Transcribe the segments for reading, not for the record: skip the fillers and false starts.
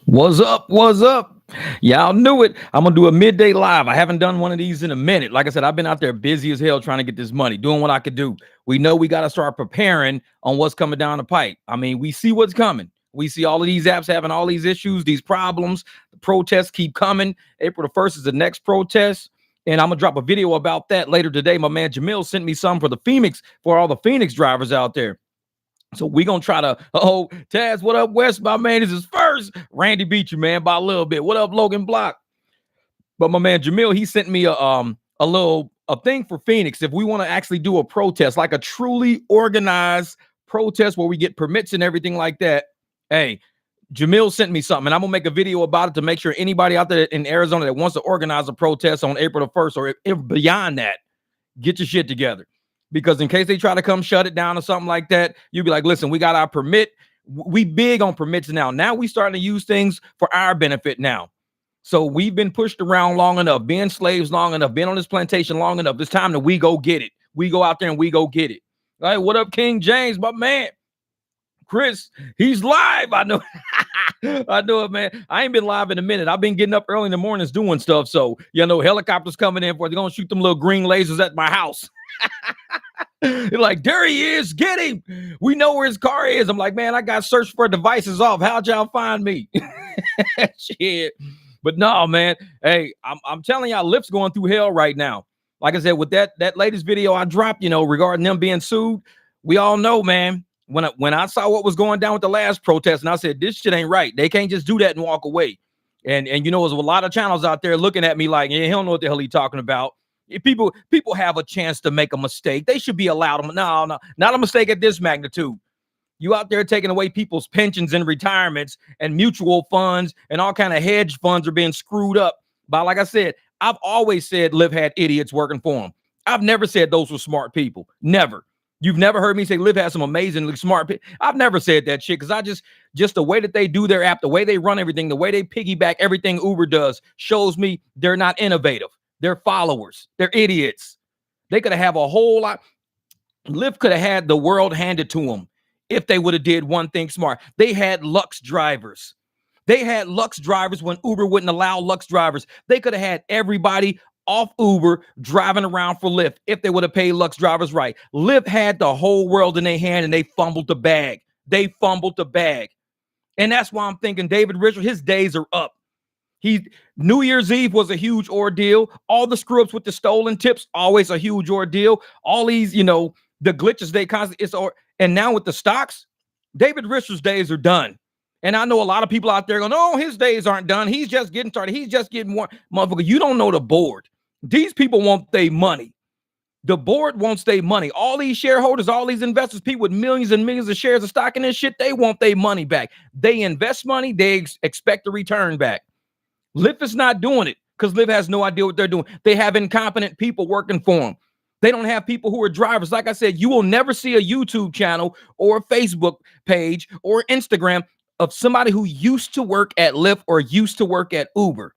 What's up? What's up? Y'all knew it. I'm gonna do a midday live. I haven't done one of these in a minute. Like I said, I've been out there busy as hell trying to get this money, doing what I could do. We know we got to start preparing on what's coming down the pipe. I mean, we see what's coming. We see all of these apps having all these issues, these problems. The protests keep coming. April the 1st is the next protest. And I'm gonna drop a video about that later today. My man Jamil sent me some for all the Phoenix drivers out there. So we gonna try to, Taz, what up, West? My man, this is first. Randy beat you, man, by a little bit. What up, Logan Block? But my man Jamil, he sent me a thing for Phoenix. If we want to actually do a protest, like a truly organized protest where we get permits and everything like that. Hey, Jamil sent me something, and I'm gonna make a video about it to make sure anybody out there in Arizona that wants to organize a protest on April the 1st, or if beyond that, get your shit together. Because in case they try to come shut it down or something like that, you'll be like, listen, we got our permit. We big on permits now. Now we starting to use things for our benefit now. So we've been pushed around long enough, being slaves long enough, being on this plantation long enough. It's time that we go get it. We go out there and we go get it. All right, what up, King James, my man? Chris, he's live. I know. I know it, man. I ain't been live in a minute. I've been getting up early in the mornings doing stuff. So, helicopters coming in they're going to shoot them little green lasers at my house. You're like, there he is. Get him. We know where his car is. I'm like, man, I got search for devices off. How'd y'all find me? Shit. But no, man. Hey, I'm telling y'all, Lyft's going through hell right now. Like I said, with that latest video I dropped, regarding them being sued, we all know, man. When I saw what was going down with the last protest, and I said, this shit ain't right. They can't just do that and walk away. And there's a lot of channels out there looking at me like, yeah, he don't know what the hell he's talking about. If people have a chance to make a mistake, they should be allowed. No, not a mistake at this magnitude. You out there taking away people's pensions and retirements and mutual funds and all kind of hedge funds are being screwed up. But like I said, I've always said Lyft had idiots working for them. I've never said those were smart people. Never. You've never heard me say Lyft has some amazingly smart people. I've never said that shit because I just the way that they do their app, the way they run everything, the way they piggyback everything Uber does shows me they're not innovative. They're followers. They're idiots. They could have a whole lot. Lyft could have had the world handed to them if they would have did one thing smart. They had Lux drivers. They had Lux drivers when Uber wouldn't allow Lux drivers. They could have had everybody off Uber driving around for Lyft if they would have paid Lux drivers right. Lyft had the whole world in their hand and they fumbled the bag. They fumbled the bag. And that's why I'm thinking David Richard, his days are up. New Year's Eve was a huge ordeal. All the screw ups with the stolen tips, always a huge ordeal. All these, the glitches they constantly, and now with the stocks, David Richard's days are done. And I know a lot of people out there going, oh, his days aren't done. He's just getting started. He's just getting one. Motherfucker, you don't know the board. These people want their money. The board wants their money. All these shareholders, all these investors, people with millions and millions of shares of stock in this shit, they want their money back. They invest money. They expect a return back. Lyft is not doing it because Lyft has no idea what they're doing. They have incompetent people working for them. They don't have people who are drivers. Like I said, you will never see a YouTube channel or a Facebook page or Instagram of somebody who used to work at Lyft or used to work at Uber.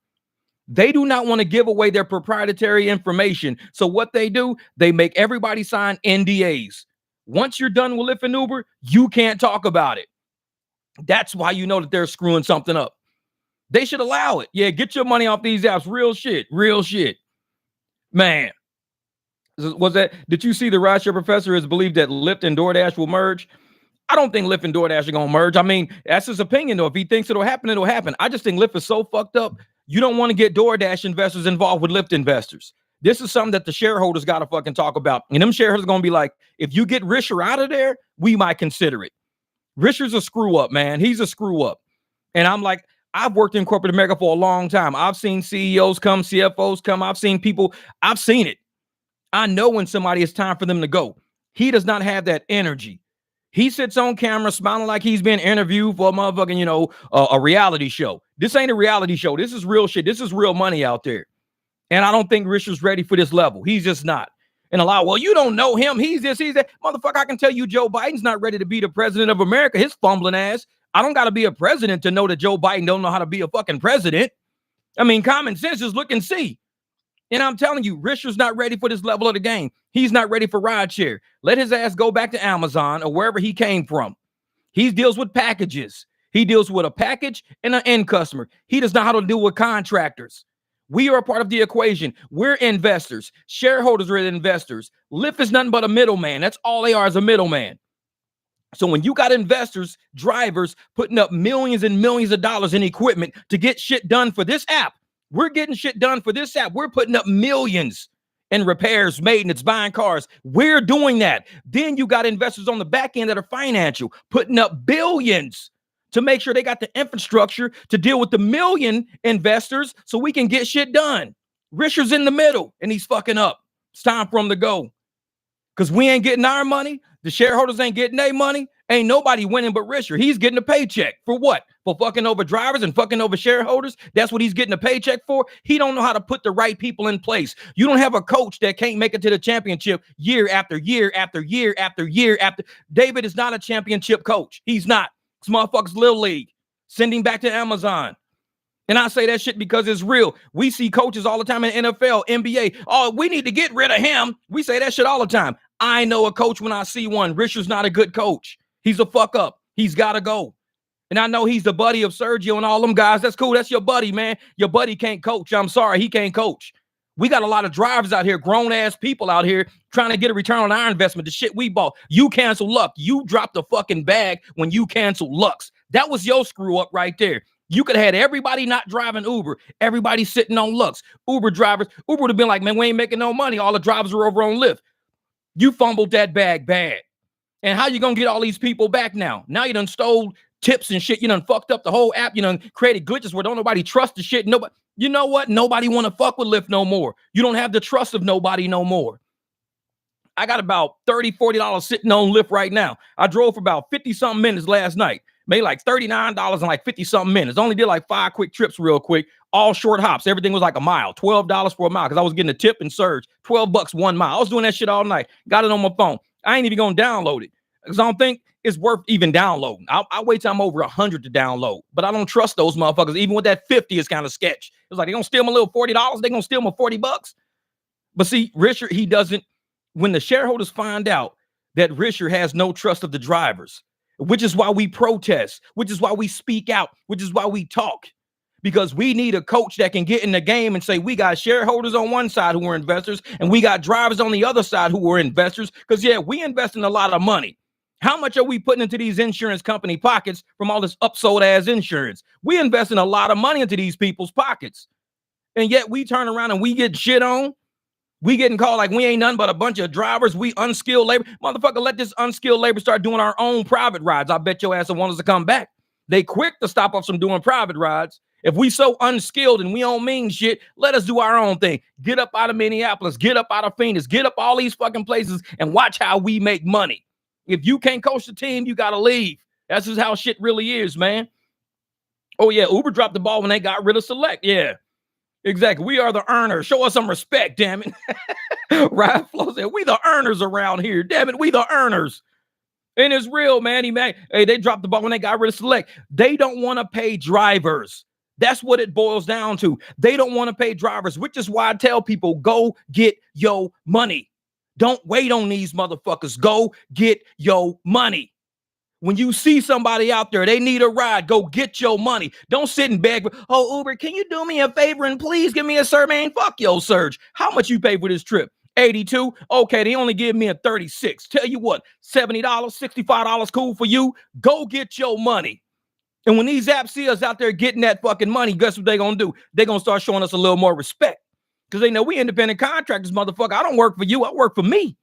They do not want to give away their proprietary information. So what they do, they make everybody sign NDAs. Once you're done with Lyft and Uber, you can't talk about it. That's why you know that they're screwing something up. They should allow it. Yeah, get your money off these apps. Real shit. Real shit. Man. Did you see the rideshare professor has believed that Lyft and DoorDash will merge? I don't think Lyft and DoorDash are going to merge. I mean, that's his opinion, though. If he thinks it'll happen, it'll happen. I just think Lyft is so fucked up. You don't want to get DoorDash investors involved with Lyft investors. This is something that the shareholders got to fucking talk about. And them shareholders are going to be like, if you get Risher out of there, we might consider it. Risher's a screw up, man. He's a screw up. And I'm like, I've worked in corporate America for a long time. I've seen CEOs come, CFOs come. I've seen people. I've seen it. I know when somebody it's time for them to go. He does not have that energy. He sits on camera smiling like he's been interviewed for a motherfucking, a reality show. This ain't a reality show. This is real shit. This is real money out there. And I don't think Richard's ready for this level. He's just not. And a lot, well, you don't know him. He's this, he's that. Motherfucker, I can tell you Joe Biden's not ready to be the president of America. His fumbling ass. I don't got to be a president to know that Joe Biden don't know how to be a fucking president. I mean, common sense is look and see. And I'm telling you, Richard's not ready for this level of the game. He's not ready for rideshare. Let his ass go back to Amazon or wherever he came from. He deals with packages. He deals with a package and an end customer. He does not know how to deal with contractors. We are a part of the equation. We're investors. Shareholders are investors. Lyft is nothing but a middleman. That's all they are, is a middleman. So when you got investors, drivers putting up millions and millions of dollars in equipment to get shit done for this app, we're getting shit done for this app. We're putting up millions in repairs, maintenance, buying cars. We're doing that. Then you got investors on the back end that are financial, putting up billions to make sure they got the infrastructure to deal with the million investors so we can get shit done. Risher's in the middle and he's fucking up. It's time for him to go. Because we ain't getting our money. The shareholders ain't getting their money. Ain't nobody winning but Risher. He's getting a paycheck. For what? For fucking over drivers and fucking over shareholders? That's what he's getting a paycheck for? He don't know how to put the right people in place. You don't have a coach that can't make it to the championship year after year after year after year after. David is not a championship coach. He's not. This motherfucker's Little League. Send him back to Amazon. And I say that shit because it's real. We see coaches all the time in NFL, NBA. Oh, we need to get rid of him. We say that shit all the time. I know a coach when I see one. Risher's not a good coach. He's a fuck up. He's got to go. And I know he's the buddy of Sergio and all them guys. That's cool. That's your buddy, man. Your buddy can't coach. I'm sorry. He can't coach. We got a lot of drivers out here, grown-ass people out here trying to get a return on our investment, the shit we bought. You cancel Luck. You dropped the fucking bag when you canceled Lux. That was your screw up right there. You could have had everybody not driving Uber, everybody sitting on Lux. Uber drivers, Uber would have been like, man, we ain't making no money. All the drivers are over on Lyft. You fumbled that bag bad. And how you going to get all these people back now? Now you done stole tips and shit. You done fucked up the whole app. You done created glitches where don't nobody trust the shit. Nobody, you know what? Nobody want to fuck with Lyft no more. You don't have the trust of nobody no more. I got about $30, $40 sitting on Lyft right now. I drove for about 50-something minutes last night. Made like $39 in like 50-something minutes. Only did like 5 quick trips real quick. All short hops. Everything was like a mile. $12 for a mile because I was getting a tip and surge. $12 1 mile. I was doing that shit all night. Got it on my phone. I ain't even going to download it because I don't think it's worth even downloading. I wait till I'm over 100 to download. But I don't trust those motherfuckers. Even with that 50 is kind of sketch. It's like they going to steal my little $40. They going to steal my $40. But see, Risher, he doesn't. When the shareholders find out that Risher has no trust of the drivers, which is why we protest, which is why we speak out, which is why we talk, because we need a coach that can get in the game and say, we got shareholders on one side who are investors and we got drivers on the other side who are investors. Because, yeah, we invest in a lot of money. How much are we putting into these insurance company pockets from all this upsold ass insurance? We invest in a lot of money into these people's pockets. And yet we turn around and we get shit on. We getting called like we ain't nothing but a bunch of drivers. We unskilled labor. Motherfucker, let this unskilled labor start doing our own private rides. I bet your ass will want us to come back. They quick to stop us from doing private rides. If we so unskilled and we don't mean shit, let us do our own thing. Get up out of Minneapolis. Get up out of Phoenix. Get up all these fucking places and watch how we make money. If you can't coach the team, you got to leave. That's just how shit really is, man. Oh, yeah, Uber dropped the ball when they got rid of Select. Yeah. Exactly. We are the earners. Show us some respect, damn it. Ryan Flo said, we the earners around here. Damn it, we the earners. And it's real, man. Hey, they dropped the ball when they got rid of Select. They don't want to pay drivers. That's what it boils down to. They don't want to pay drivers, which is why I tell people, go get your money. Don't wait on these motherfuckers. Go get your money. When you see somebody out there, they need a ride, go get your money. Don't sit and beg. Oh, Uber, can you do me a favor and please give me a surge? Man, fuck your surge. How much you pay for this trip? 82. Okay, they only give me a 36. Tell you what, $70, $65 cool for you. Go get your money. And when these apps see us out there getting that fucking money, guess what they're going to do? They're going to start showing us a little more respect because they know we independent contractors, motherfucker. I don't work for you. I work for me.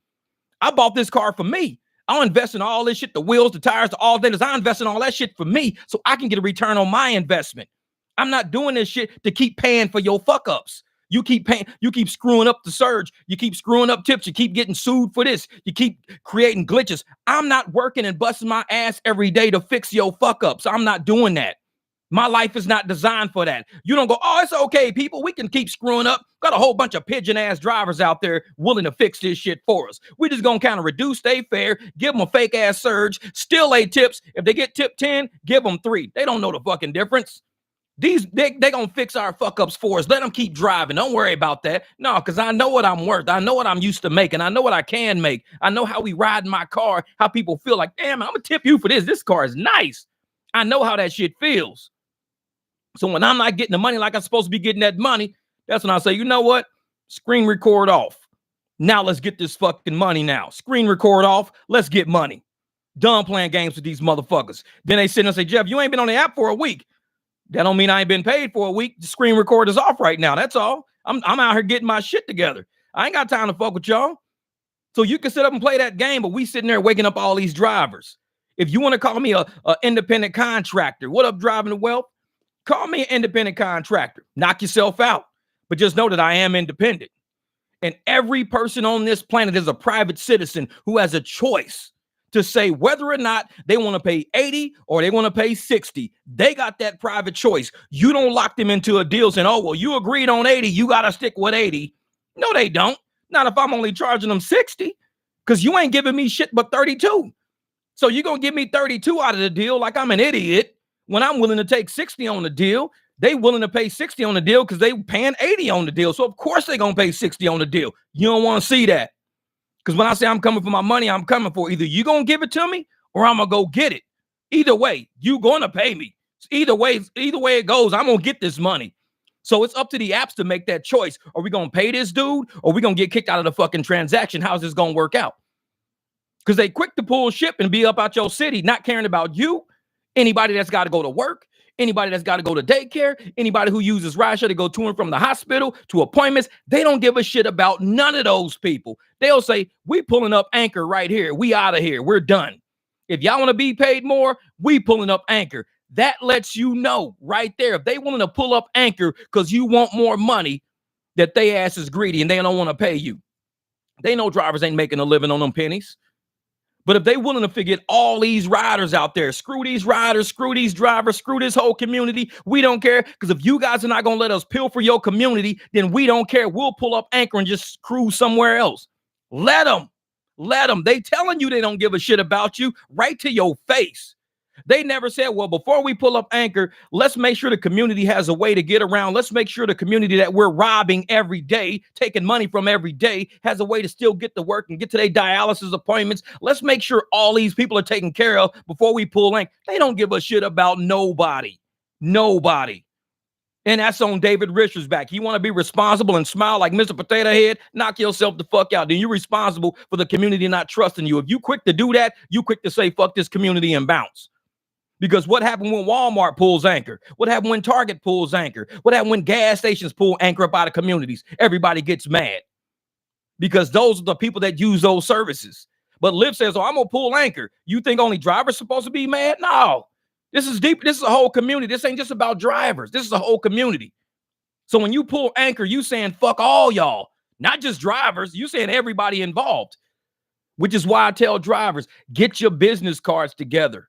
I bought this car for me. I'll invest in all this shit, the wheels, the tires, the all things. I invest in all that shit for me so I can get a return on my investment. I'm not doing this shit to keep paying for your fuck ups. You keep paying, you keep screwing up the surge, you keep screwing up tips, you keep getting sued for this, you keep creating glitches. I'm not working and busting my ass every day to fix your fuck ups. I'm not doing that. My life is not designed for that. You don't go, oh, it's okay, people. We can keep screwing up. Got a whole bunch of pigeon-ass drivers out there willing to fix this shit for us. We're just going to kind of reduce their fare, give them a fake-ass surge, still lay tips. If they get tip 10, give them 3. They don't know the fucking difference. They going to fix our fuck-ups for us. Let them keep driving. Don't worry about that. No, because I know what I'm worth. I know what I'm used to making. I know what I can make. I know how we ride in my car, how people feel like, damn, I'm going to tip you for this. This car is nice. I know how that shit feels. So when I'm not getting the money like I'm supposed to be getting that money, that's when I say, you know what? Screen record off. Now let's get this fucking money now. Screen record off. Let's get money. Done playing games with these motherfuckers. Then they sit and say, Jeff, you ain't been on the app for a week. That don't mean I ain't been paid for a week. The screen record is off right now. That's all. I'm out here getting my shit together. I ain't got time to fuck with y'all. So you can sit up and play that game, but we sitting there waking up all these drivers. If you want to call me a independent contractor, what up, Driving the Wealth? Call me an independent contractor. Knock yourself out. But just know that I am independent. And every person on this planet is a private citizen who has a choice to say whether or not they want to pay 80 or they want to pay 60. They got that private choice. You don't lock them into a deal saying, oh, well, you agreed on 80. You got to stick with 80. No, they don't. Not if I'm only charging them 60, because you ain't giving me shit but 32. So you're going to give me 32 out of the deal like I'm an idiot when I'm willing to take 60 on the deal. They willing to pay 60 on the deal because they paying 80 on the deal. So of course they're going to pay 60 on the deal. You don't want to see that. Because when I say I'm coming for my money, I'm coming for either you going to give it to me or I'm going to go get it. Either way, you going to pay me. Either way it goes, I'm going to get this money. So it's up to the apps to make that choice. Are we going to pay this dude or are we going to get kicked out of the fucking transaction? How's this going to work out? Because they quick to pull ship and be up out your city, not caring about you, anybody that's got to go to work, anybody that's got to go to daycare, anybody who uses rideshare to go to and from the hospital to appointments. They don't give a shit about none of those people. They'll say, we pulling up anchor right here. We out of here. We're done. If y'all want to be paid more, we pulling up anchor. That lets you know right there. If they willing to pull up anchor because you want more money, that they ass is greedy and they don't want to pay you. They know drivers ain't making a living on them pennies. But if they willing to forget all these riders out there, screw these riders, screw these drivers, screw this whole community, we don't care. Because if you guys are not going to let us pilfer your community, then we don't care. We'll pull up anchor and just cruise somewhere else. Let them. They telling you they don't give a shit about you right to your face. They never said, well, before we pull up anchor, let's make sure the community has a way to get around. Let's make sure the community that we're robbing every day, taking money from every day, has a way to still get to work and get to their dialysis appointments. Let's make sure all these people are taken care of before we pull anchor. They don't give a shit about nobody. Nobody. And that's on David Richards' back. You want to be responsible and smile like Mr. Potato Head? Knock yourself the fuck out. Then you're responsible for the community not trusting you. If you quick to do that, you quick to say, fuck this community and bounce. Because what happened when Walmart pulls anchor? What happened when Target pulls anchor? What happened when gas stations pull anchor up out of communities? Everybody gets mad because those are the people that use those services. But Lyft says, oh, I'm going to pull anchor. You think only drivers supposed to be mad? No, this is deep. This is a whole community. This ain't just about drivers. This is a whole community. So when you pull anchor, you saying fuck all y'all, not just drivers. You saying everybody involved, which is why I tell drivers, get your business cards together.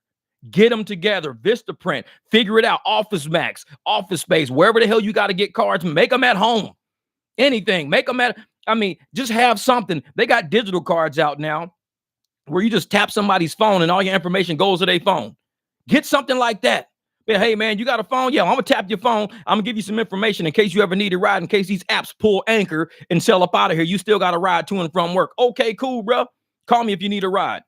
Get them together, Vistaprint, figure it out, Office Max, Office Space, wherever the hell you got to get cards, make them at home. Anything, make them just have something. They got digital cards out now where you just tap somebody's phone and all your information goes to their phone. Get something like that. But hey, man, you got a phone? Yeah, I'm going to tap your phone. I'm going to give you some information in case you ever need a ride, in case these apps pull anchor and sell up out of here. You still got a ride to and from work. Okay, cool, bro. Call me if you need a ride.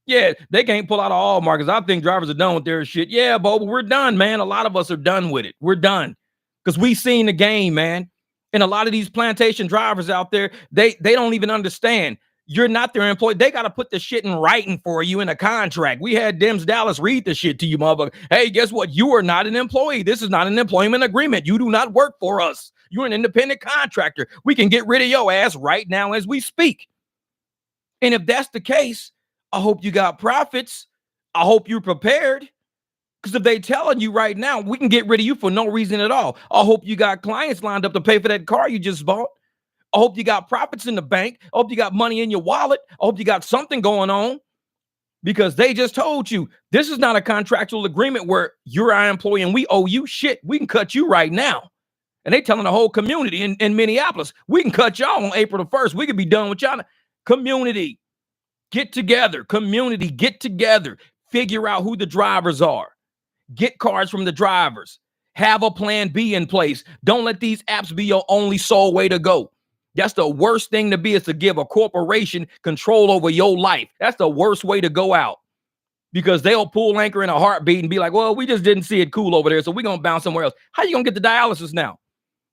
Yeah, they can't pull out of all markets. I think drivers are done with their shit. Yeah, but we're done, man. A lot of us are done with it. We're done because we seen the game, man. And a lot of these plantation drivers out there, they don't even understand. You're not their employee. They got to put the shit in writing for you in a contract. We had Dems Dallas read the shit to you, motherfucker. Hey, guess what? You are not an employee. This is not an employment agreement. You do not work for us. You're an independent contractor. We can get rid of your ass right now as we speak. And if that's the case, I hope you got profits. I hope you're prepared. Because if they telling you right now, we can get rid of you for no reason at all. I hope you got clients lined up to pay for that car you just bought. I hope you got profits in the bank. I hope you got money in your wallet. I hope you got something going on. Because they just told you, this is not a contractual agreement where you're our employee and we owe you shit. We can cut you right now. And they telling the whole community in Minneapolis, we can cut y'all on April the 1st. We could be done with y'all. Community. Get together, community, get together, figure out who the drivers are, get cards from the drivers, have a plan B in place. Don't let these apps be your only sole way to go. That's the worst thing to be, is to give a corporation control over your life. That's the worst way to go out. because they'll pull anchor in a heartbeat and be like, well, we just didn't see it cool over there, so we're going to bounce somewhere else. How you going to get the dialysis now?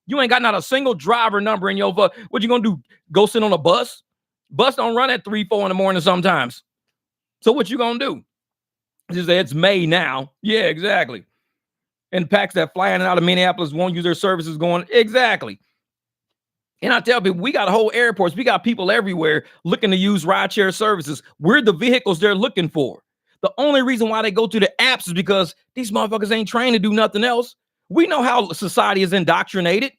You ain't got not a single driver number in your what you going to do? Go sit on a bus? Bus don't run at 3, 4 in the morning sometimes. So what you going to do? Just say it's May now. Yeah, exactly. And packs that fly in and out of Minneapolis won't use their services going. Exactly. And I tell people, we got whole airports. We got people everywhere looking to use rideshare services. We're the vehicles they're looking for. The only reason why they go to the apps is because these motherfuckers ain't trained to do nothing else. We know how society is indoctrinated.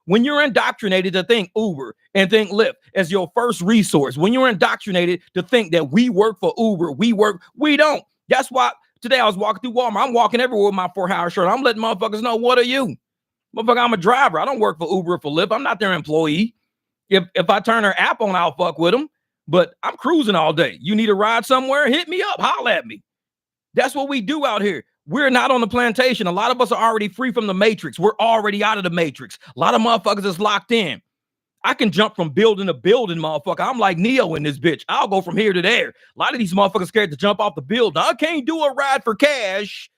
When you're indoctrinated to think Uber and think Lyft as your first resource, when you're indoctrinated to think that we work for Uber, we don't. That's why today I was walking through Walmart. I'm walking everywhere with my 4-hour shirt. I'm letting motherfuckers know, what are you? Motherfucker, I'm a driver. I don't work for Uber or for Lyft. I'm not their employee. If I turn their app on, I'll fuck with them. But I'm cruising all day. You need a ride somewhere? Hit me up. Holla at me. That's what we do out here. We're not on the plantation. A lot of us are already free from the matrix. We're already out of the matrix. A lot of motherfuckers is locked in. I can jump from building to building, motherfucker. I'm like Neo in this bitch. I'll go from here to there. A lot of these motherfuckers scared to jump off the building. I can't do a ride for cash.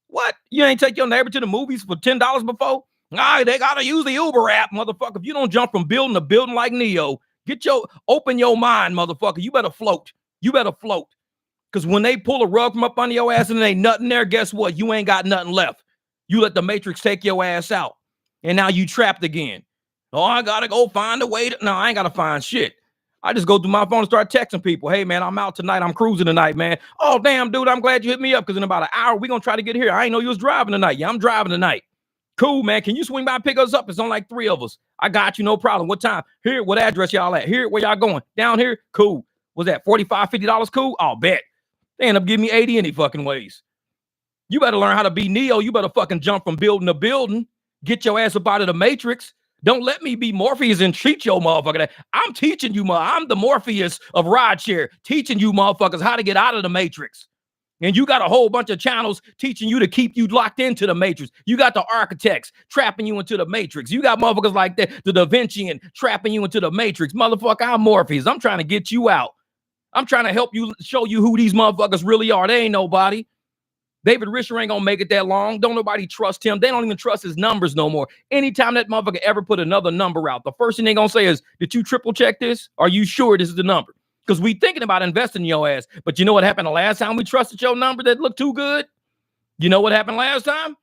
What? You ain't take your neighbor to the movies for $10 before? They gotta use the Uber app, motherfucker. If you don't jump from building to building like Neo, open your mind, motherfucker. You better float. You better float. Because when they pull a rug from up under your ass and there ain't nothing there, guess what? You ain't got nothing left. You let the matrix take your ass out. And now you trapped again. Oh, I gotta go find a way to. No, I ain't gotta find shit. I just go through my phone and start texting people. Hey, man, I'm out tonight. I'm cruising tonight, man. Oh, damn, dude, I'm glad you hit me up because in about an hour, we're going to try to get here. I ain't know you was driving tonight. Yeah, I'm driving tonight. Cool, man. Can you swing by and pick us up? It's on like 3 of us. I got you. No problem. What time? Here, what address y'all at? Here, where y'all going? Down here? Cool. Was that $45, $50 cool? I'll bet. They end up giving me 80 any fucking ways. You better learn how to be Neo. You better fucking jump from building to building. Get your ass up out of the matrix. Don't let me be Morpheus and treat your motherfucker. I'm teaching you, I'm the Morpheus of rideshare, teaching you motherfuckers how to get out of the matrix. And you got a whole bunch of channels teaching you to keep you locked into the matrix. You got the architects trapping you into the matrix. You got motherfuckers like that, the Da Vincian trapping you into the matrix. Motherfucker, I'm Morpheus. I'm trying to get you out. I'm trying to help you, show you who these motherfuckers really are. They ain't nobody. David Risher ain't gonna make it that long. Don't nobody trust him. They don't even trust his numbers no more. Anytime that motherfucker ever put another number out, the first thing they gonna say is, did you triple check this? Are you sure this is the number? Because we thinking about investing in your ass. But you know what happened the last time we trusted your number that looked too good? You know what happened last time?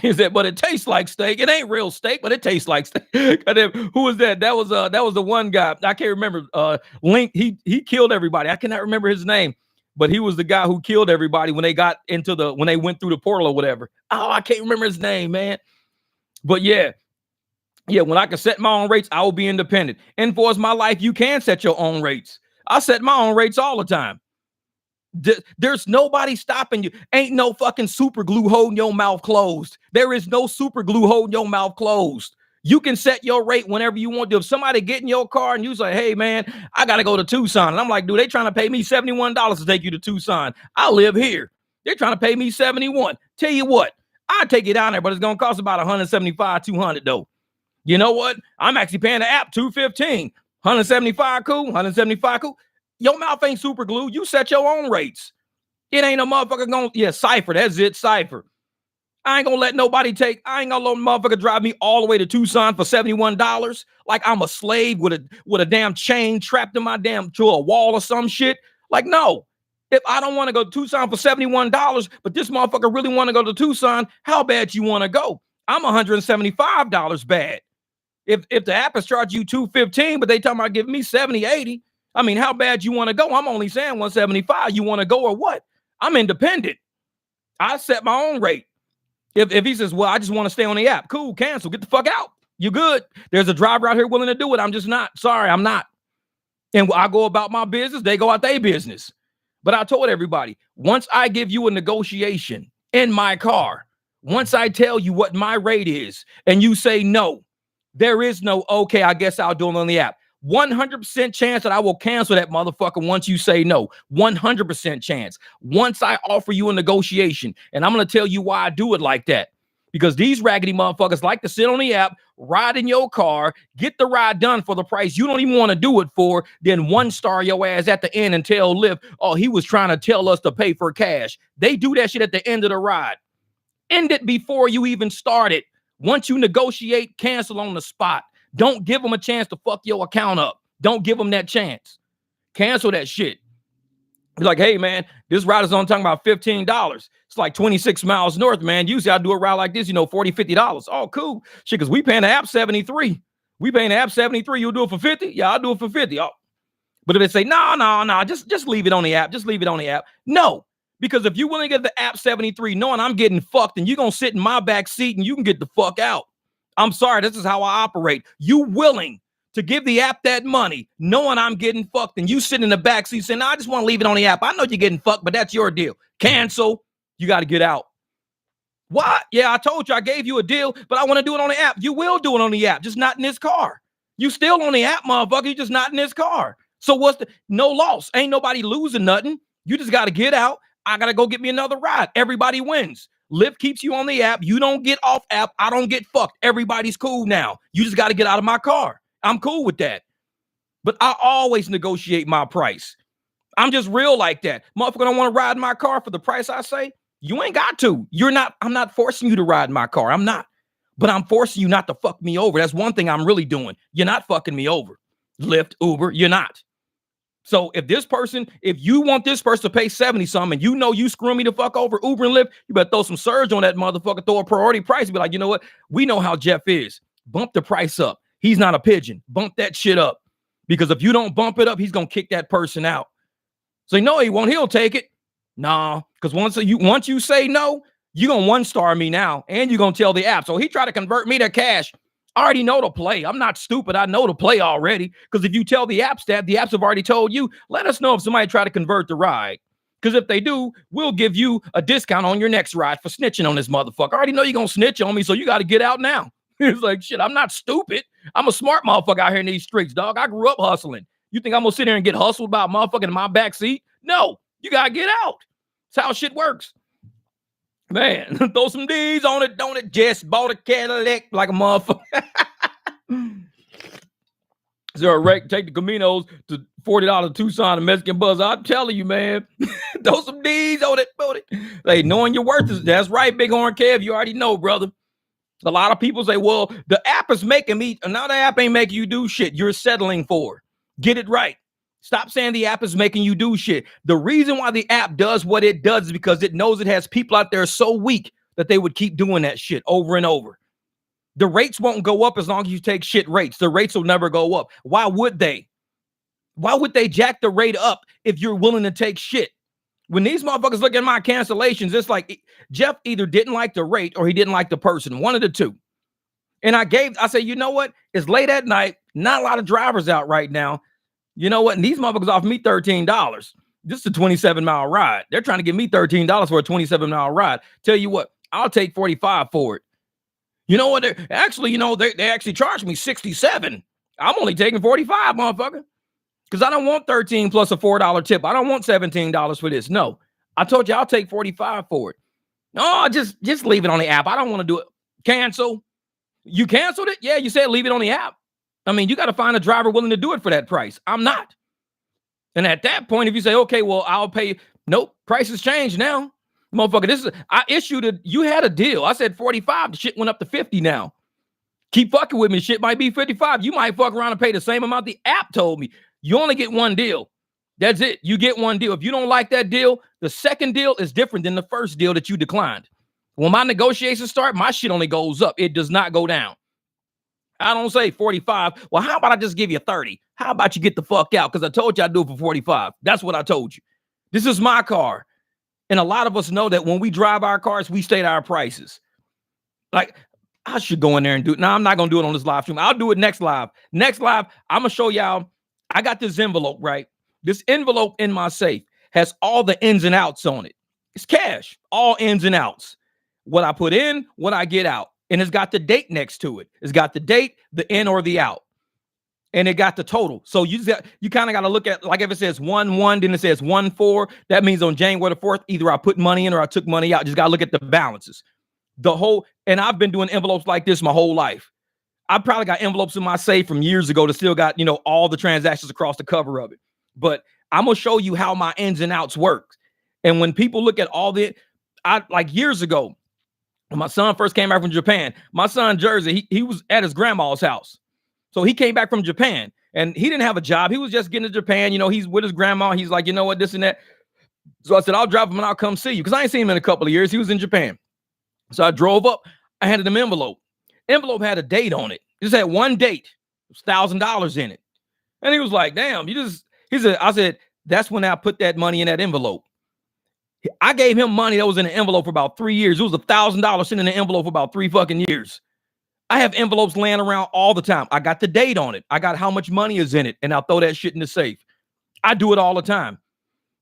Is that, but it tastes like steak. It ain't real steak, but it tastes like steak. Who was that? That was the one guy. I can't remember. Link, he killed everybody. I cannot remember his name. But he was the guy who killed everybody when they went through the portal or whatever. Oh, I can't remember his name, man. But yeah, when I can set my own rates, I will be independent. And for my life, you can set your own rates. I set my own rates all the time. There's nobody stopping you. Ain't no fucking super glue holding your mouth closed. There is no super glue holding your mouth closed. You can set your rate whenever you want to. If somebody get in your car and you say, hey, man, I got to go to Tucson. And I'm like, dude, they trying to pay me $71 to take you to Tucson. I live here. They're trying to pay me $71. Tell you what, I'll take you down there, but it's going to cost about $175, $200 though. You know what? I'm actually paying the app $215. $175 cool, $175 cool. Your mouth ain't super glue. You set your own rates. It ain't a motherfucker going, Cypher. That's it, Cypher. I ain't gonna let nobody I ain't gonna let a motherfucker drive me all the way to Tucson for $71 like I'm a slave with a damn chain trapped in my to a wall or some shit. Like, no. If I don't want to go to Tucson for $71, but this motherfucker really want to go to Tucson, how bad you want to go? I'm $175 bad. If the app is charging you $215, but they talking about giving me $70, $80, I mean, how bad you want to go? I'm only saying $175. You want to go or what? I'm independent. I set my own rate. If he says, well, I just want to stay on the app, cool, cancel, get the fuck out. You good. There's a driver out here willing to do it. I'm just not. Sorry, I'm not. And I go about my business, they go out their business. But I told everybody, once I give you a negotiation in my car, once I tell you what my rate is, and you say no, there is no, okay, I guess I'll do it on the app. 100% chance that I will cancel that motherfucker once you say no. 100% chance. Once I offer you a negotiation, and I'm going to tell you why I do it like that. Because these raggedy motherfuckers like to sit on the app, ride in your car, get the ride done for the price you don't even want to do it for, then one star your ass at the end and tell Lyft, oh, he was trying to tell us to pay for cash. They do that shit at the end of the ride. End it before you even started. Once you negotiate, cancel on the spot. Don't give them a chance to fuck your account up. Don't give them that chance. Cancel that shit. Be like, hey, man, this ride is on talking about $15. It's like 26 miles north, man. Usually I do a ride like this, $40, $50. Oh, cool. Shit, because we paying the app 73. We paying the app 73. You'll do it for 50? Yeah, I'll do it for 50. Oh. But if they say, no, just leave it on the app. Just leave it on the app. No. Because if you willing to get the app 73, knowing I'm getting fucked, and you're going to sit in my back seat and you can get the fuck out. I'm sorry. This is how I operate. You willing to give the app that money, knowing I'm getting fucked, and you sit in the back seat saying, no, I just want to leave it on the app. I know you're getting fucked, but that's your deal. Cancel. You got to get out. What? Yeah, I told you I gave you a deal, but I want to do it on the app. You will do it on the app, just not in this car. You still on the app, motherfucker. You just not in this car. So what's the no loss? Ain't nobody losing nothing. You just got to get out. I got to go get me another ride. Everybody wins. Lyft keeps you on the app. You don't get off app. I don't get fucked. Everybody's cool now. You just got to get out of my car. I'm cool with that. But I always negotiate my price. I'm just real like that. Motherfucker don't want to ride in my car for the price I say. You ain't got to. I'm not forcing you to ride in my car. I'm not. But I'm forcing you not to fuck me over. That's one thing I'm really doing. You're not fucking me over. Lyft, Uber, you're not. So if you want this person to pay 70 something, and you screw me the fuck over, Uber and Lyft, you better throw some surge on that motherfucker, throw a priority price, and be like, you know what? We know how Jeff is. Bump the price up. He's not a pigeon. Bump that shit up. Because if you don't bump it up, he's going to kick that person out. So no, he won't. He'll take it. Nah, because once you say no, you're going to one-star me now, and you're going to tell the app. So he tried to convert me to cash. I already know the play. I'm not stupid. I know the play already. Because if you tell the apps that, the apps have already told you, let us know if somebody try to convert the ride. Because if they do, we'll give you a discount on your next ride for snitching on this motherfucker. I already know you're going to snitch on me, so you got to get out now. It's like, shit, I'm not stupid. I'm a smart motherfucker out here in these streets, dog. I grew up hustling. You think I'm going to sit here and get hustled by a motherfucker in my back seat? No, you got to get out. That's how shit works. Man, throw some D's on it, don't it? Just bought a Cadillac like a motherfucker. Is there a wreck? Take the Caminos to $40 Tucson and Mexican Buzz. I'm telling you, man. Throw some D's on it. Hey, knowing your worth is, that's right, Big Horn Kev. You already know, brother. A lot of people say, well, the app is making me. Now the app ain't making you do shit. You're settling for. Get it right. Stop saying the app is making you do shit. The reason why the app does what it does is because it knows it has people out there so weak that they would keep doing that shit over and over. The rates won't go up as long as you take shit rates. The rates will never go up. Why would they? Why would they jack the rate up if you're willing to take shit? When these motherfuckers look at my cancellations, it's like Jeff either didn't like the rate or he didn't like the person. One of the two. And I said, you know what? It's late at night. Not a lot of drivers out right now. You know what? And these motherfuckers offer me $13. This is a 27-mile ride. They're trying to give me $13 for a 27-mile ride. Tell you what, I'll take $45 for it. You know what? They actually charged me $67. I'm only taking $45, motherfucker. Because I don't want $13 plus a $4 tip. I don't want $17 for this. No. I told you I'll take $45 for it. No, just leave it on the app. I don't want to do it. Cancel. You canceled it? Yeah, you said leave it on the app. I mean, you got to find a driver willing to do it for that price. I'm not. And at that point, if you say, okay, well, I'll pay. Nope, prices changed now. Motherfucker, you had a deal. I said 45. The shit went up to 50 now. Keep fucking with me. Shit might be 55. You might fuck around and pay the same amount the app told me. You only get one deal. That's it. You get one deal. If you don't like that deal, the second deal is different than the first deal that you declined. When my negotiations start, my shit only goes up. It does not go down. I don't say 45. Well, how about I just give you 30? How about you get the fuck out? Because I told you I'd do it for 45. That's what I told you. This is my car. And a lot of us know that when we drive our cars, we state our prices. Like, I should go in there and do it. No, I'm not going to do it on this live stream. I'll do it next live. Next live, I'm going to show y'all. I got this envelope, right? This envelope in my safe has all the ins and outs on it. It's cash, all ins and outs. What I put in, what I get out. And it's got the date next to it. It's got the date, the in or the out. And it got the total. So you kind of got to look at, like if it says 1-1, then it says 1-4. That means on January the 4th, either I put money in or I took money out. Just got to look at the balances. And I've been doing envelopes like this my whole life. I probably got envelopes in my safe from years ago that still got, all the transactions across the cover of it. But I'm going to show you how my ins and outs work. And when people look at all like years ago, when my son first came back from Japan, my son Jersey, he was at his grandma's house. So he came back from Japan and he didn't have a job. He was just getting to Japan. He's with his grandma. He's like, you know what, this and that. So I said, I'll drive him and I'll come see you. Because I ain't seen him in a couple of years. He was in Japan. So I drove up. I handed him an envelope. Envelope had a date on it. It just had one date. It was $1,000 in it. And he was like, damn, I said, that's when I put that money in that envelope. I gave him money that was in an envelope for about 3 years. It was $1,000 sitting in an envelope for about 3 fucking years. I have envelopes laying around all the time. I got the date on it. I got how much money is in it, and I'll throw that shit in the safe. I do it all the time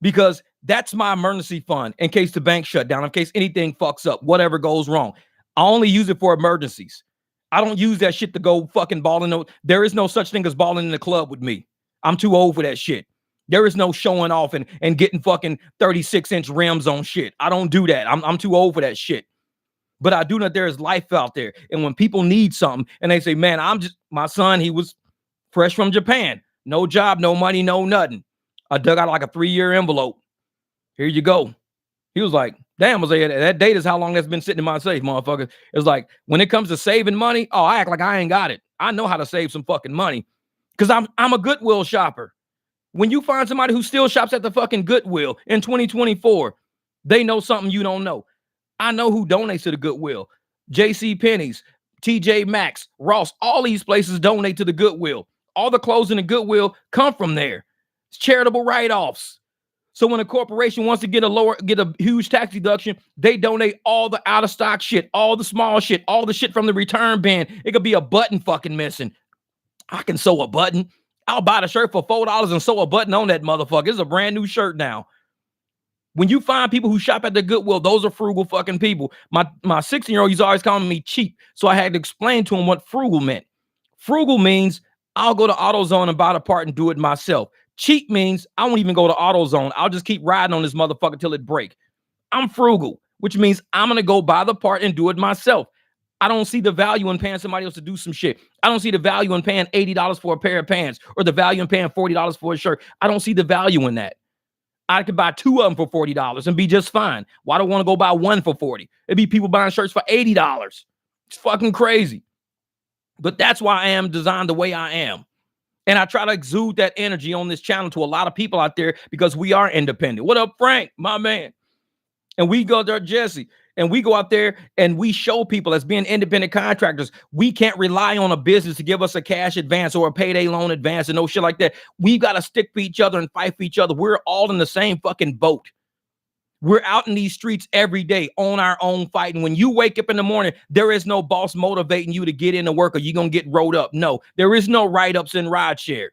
because that's my emergency fund in case the bank shut down, in case anything fucks up, whatever goes wrong. I only use it for emergencies. I don't use that shit to go fucking balling. There is no such thing as balling in the club with me. I'm too old for that shit. There is no showing off and getting fucking 36-inch rims on shit. I don't do that. I'm too old for that shit. But I do know there is life out there. And when people need something and they say, man, my son, he was fresh from Japan. No job, no money, no nothing. I dug out like a 3-year envelope. Here you go. He was like, damn, that date is how long that's been sitting in my safe, motherfucker. It's like, when it comes to saving money, I act like I ain't got it. I know how to save some fucking money because I'm a Goodwill shopper. When you find somebody who still shops at the fucking Goodwill in 2024, they know something you don't know. I know who donates to the Goodwill. J.C. Penney's, TJ Maxx, Ross, all these places donate to the Goodwill. All the clothes in the Goodwill come from there. It's charitable write-offs. So when a corporation wants to get a huge tax deduction, they donate all the out-of-stock shit, all the small shit, all the shit from the return bin. It could be a button fucking missing. I can sew a button. I'll buy the shirt for $4 and sew a button on that motherfucker. It's a brand new shirt now. When you find people who shop at the Goodwill, those are frugal fucking people. My 16-year-old, he's always calling me cheap. So I had to explain to him what frugal meant. Frugal means I'll go to AutoZone and buy the part and do it myself. Cheap means I won't even go to AutoZone. I'll just keep riding on this motherfucker till it break. I'm frugal, which means I'm going to go buy the part and do it myself. I don't see the value in paying somebody else to do some shit. I don't see the value in paying $80 for a pair of pants or the value in paying $40 for a shirt. I don't see the value in that. I could buy 2 of them for $40 and be just fine. Why do I want to go buy one for $40? It'd be people buying shirts for $80. It's fucking crazy. But that's why I am designed the way I am. And I try to exude that energy on this channel to a lot of people out there because we are independent. What up, Frank, my man? And we go there, Jesse, and we go out there and we show people as being independent contractors, we can't rely on a business to give us a cash advance or a payday loan advance and no shit like that. We've got to stick for each other and fight for each other. We're all in the same fucking boat. We're out in these streets every day on our own fighting. When you wake up in the morning, there is no boss motivating you to get into work or you're going to get rolled up. No, there is no write-ups in rideshare.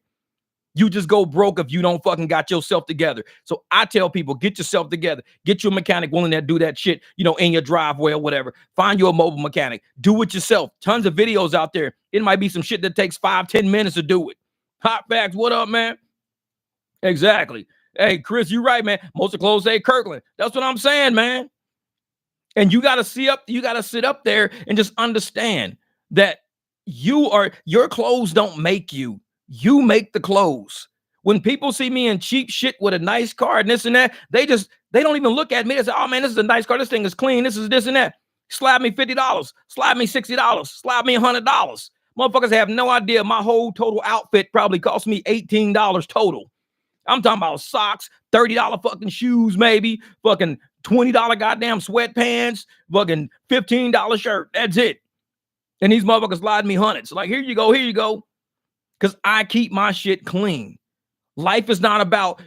You just go broke if you don't fucking got yourself together. So I tell people, get yourself together. Get you a mechanic willing to do that shit, in your driveway or whatever. Find you a mobile mechanic. Do it yourself. Tons of videos out there. It might be some shit that takes 5-10 minutes to do it. Hot facts. What up, man? Exactly. Hey, Chris, you're right, man. Most of the clothes say Kirkland. That's what I'm saying, man. And you got to sit up there and just understand that your clothes don't make you. You make the clothes. When people see me in cheap shit with a nice car and this and that, they don't even look at me. They say, oh man, this is a nice car. This thing is clean. This is this and that. Slap me $50. Slap me $60. Slap me $100. Motherfuckers have no idea. My whole total outfit probably cost me $18 total. I'm talking about socks, $30 fucking shoes, maybe, fucking $20 goddamn sweatpants, fucking $15 shirt. That's it. And these motherfuckers lied me hundreds. Like, here you go. Because I keep my shit clean. Life is not about,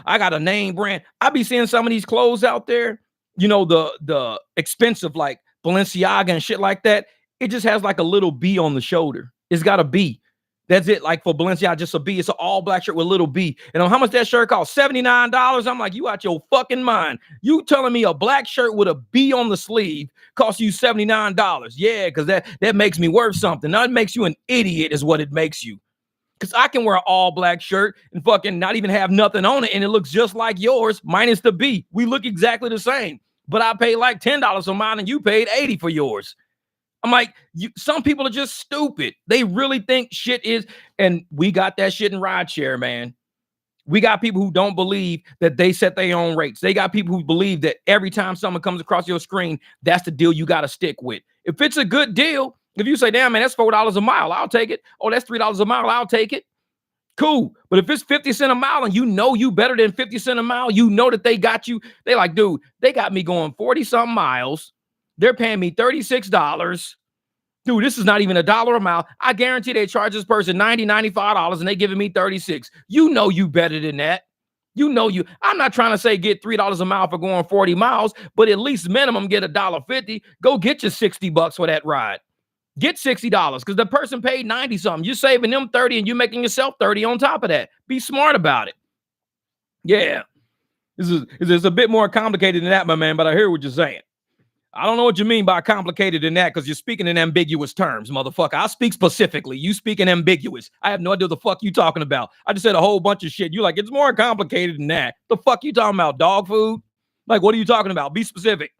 I got a name brand. I be seeing some of these clothes out there, the expensive like Balenciaga and shit like that. It just has like a little B on the shoulder. It's got a B. That's it. Like for Balenciaga, just a B. It's an all black shirt with a little B. And how much that shirt cost? $79. I'm like, you out your fucking mind. You telling me a black shirt with a B on the sleeve costs you $79? Yeah, because that makes me worth something. Now it makes you an idiot is what it makes you. Because I can wear an all black shirt and fucking not even have nothing on it. And it looks just like yours minus the B. We look exactly the same. But I paid like $10 on mine and you paid $80 for yours. I'm like, some people are just stupid. They really think shit is, and we got that shit in rideshare, man. We got people who don't believe that they set their own rates. They got people who believe that every time someone comes across your screen, that's the deal you got to stick with. If it's a good deal, if you say, damn, man, that's $4 a mile, I'll take it. Oh, that's $3 a mile, I'll take it. Cool. But if it's 50 cents a mile and you better than 50 cents a mile, you know that they got you. They like, dude, they got me going 40 something miles. They're paying me $36. Dude, this is not even $1 a mile. I guarantee they charge this person $90, $95 and they giving me 36. You know you better than that. You know you. I'm not trying to say get $3 a mile for going 40 miles, but at least minimum get $1.50. Go get your $60 for that ride. Get $60 because the person paid 90 something. You're saving them 30 and you're making yourself 30 on top of that. Be smart about it. Yeah. This is a bit more complicated than that, my man, but I hear what you're saying. I don't know what you mean by complicated than that because you're speaking in ambiguous terms, motherfucker. I speak specifically. You speak in ambiguous. I have no idea what the fuck you talking about. I just said a whole bunch of shit. You like, it's more complicated than that. The fuck you talking about? Dog food? Like, what are you talking about? Be specific.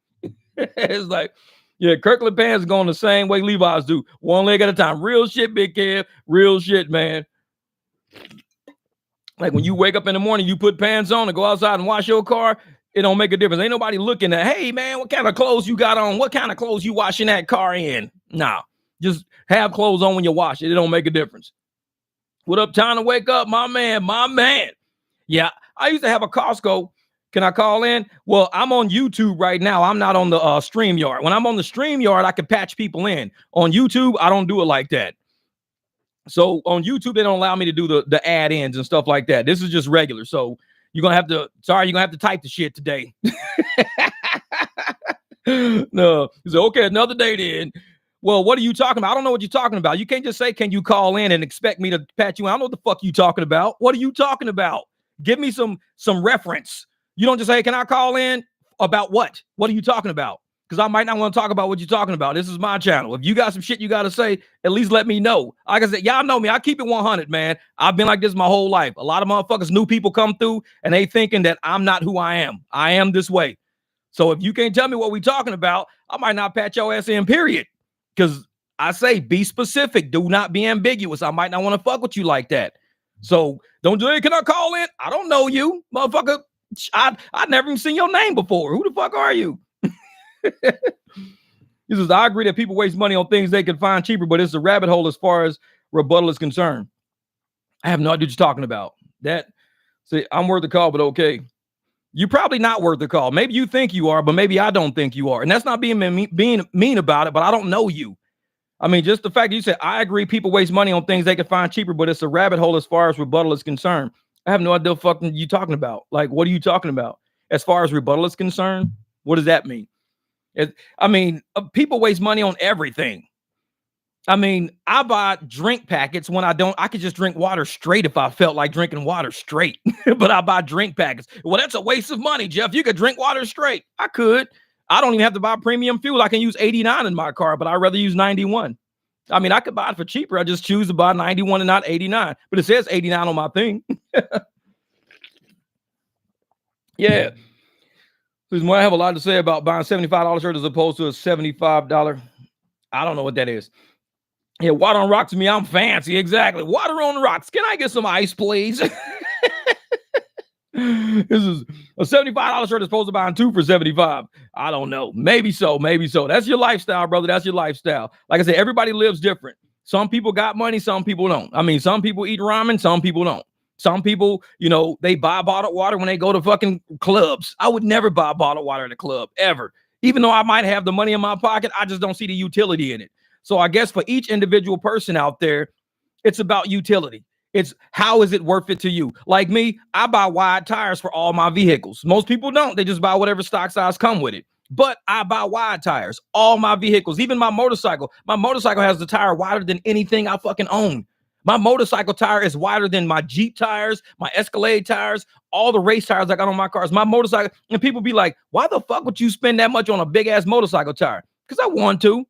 It's like, yeah, Kirkland pants going the same way Levi's do. One leg at a time. Real shit, Big Kev. Real shit, man. Like when you wake up in the morning, you put pants on and go outside and wash your car, it don't make a difference. Ain't nobody looking at, hey, man, what kind of clothes you got on? What kind of clothes you washing that car in? Nah, just have clothes on when you wash it. It don't make a difference. What up, time to wake up, my man, my man. Yeah, I used to have a Costco. Can I call in? Well, I'm on YouTube right now. I'm not on the StreamYard. When I'm on the StreamYard, I can patch people in. On YouTube, I don't do it like that. So on YouTube, they don't allow me to do the add-ins and stuff like that. This is just regular. So you're going to have to type the shit today. No. He said, okay, another day then. Well, what are you talking about? I don't know what you're talking about. You can't just say, can you call in and expect me to patch you in? I don't know what the fuck you talking about. What are you talking about? Give me some reference. You don't just say, can I call in? About what? What are you talking about? Because I might not want to talk about what you're talking about. This is my channel. If you got some shit you got to say, at least let me know. Like I said, y'all know me. I keep it 100, man. I've been like this my whole life. A lot of motherfuckers, new people come through, and they thinking that I'm not who I am. I am this way. So if you can't tell me what we talking about, I might not patch your ass in, period. Because I say, be specific. Do not be ambiguous. I might not want to fuck with you like that. So don't say, can I call in? I don't know you, motherfucker. I never even seen your name before. Who the fuck are you? This is, I agree that people waste money on things they can find cheaper, but it's a rabbit hole as far as rebuttal is concerned. I have no idea what you're talking about. That, see, I'm worth the call, but okay. You're probably not worth the call. Maybe you think you are, but maybe I don't think you are. And that's not being mean about it, but I don't know you. I mean, just the fact that you said, I agree people waste money on things they can find cheaper, but it's a rabbit hole as far as rebuttal is concerned. I have no idea what fucking you talking about. Like, what are you talking about? As far as rebuttal is concerned, what does that mean? People waste money on everything. I mean, I buy drink packets when I could just drink water straight if I felt like drinking water straight. But I buy drink packets. Well, that's a waste of money, Jeff. You could drink water straight. I could. I don't even have to buy premium fuel. I can use 89 in my car, but I'd rather use 91. I mean, I could buy it for cheaper. I just choose to buy 91 and not 89. But it says 89 on my thing. Yeah. There's more. I have a lot to say about buying $75 shirt as opposed to a $75. I don't know what that is. Yeah, water on rocks to me. I'm fancy. Exactly. Water on rocks. Can I get some ice, please? This is a $75 shirt as opposed to buying two for $75. I don't know. Maybe so. Maybe so. That's your lifestyle, brother. That's your lifestyle. Like I said, everybody lives different. Some people got money. Some people don't. I mean, some people eat ramen. Some people don't. Some people, they buy bottled water when they go to fucking clubs. I would never buy bottled water at a club, ever. Even though I might have the money in my pocket, I just don't see the utility in it. So I guess for each individual person out there, it's about utility. It's how is it worth it to you? Like me, I buy wide tires for all my vehicles. Most people don't. They just buy whatever stock size come with it. But I buy wide tires, all my vehicles, even my motorcycle. My motorcycle has the tire wider than anything I fucking own. My motorcycle tire is wider than my Jeep tires, my Escalade tires, all the race tires I got on my cars. My motorcycle, and people be like, why the fuck would you spend that much on a big ass motorcycle tire? Because I want to.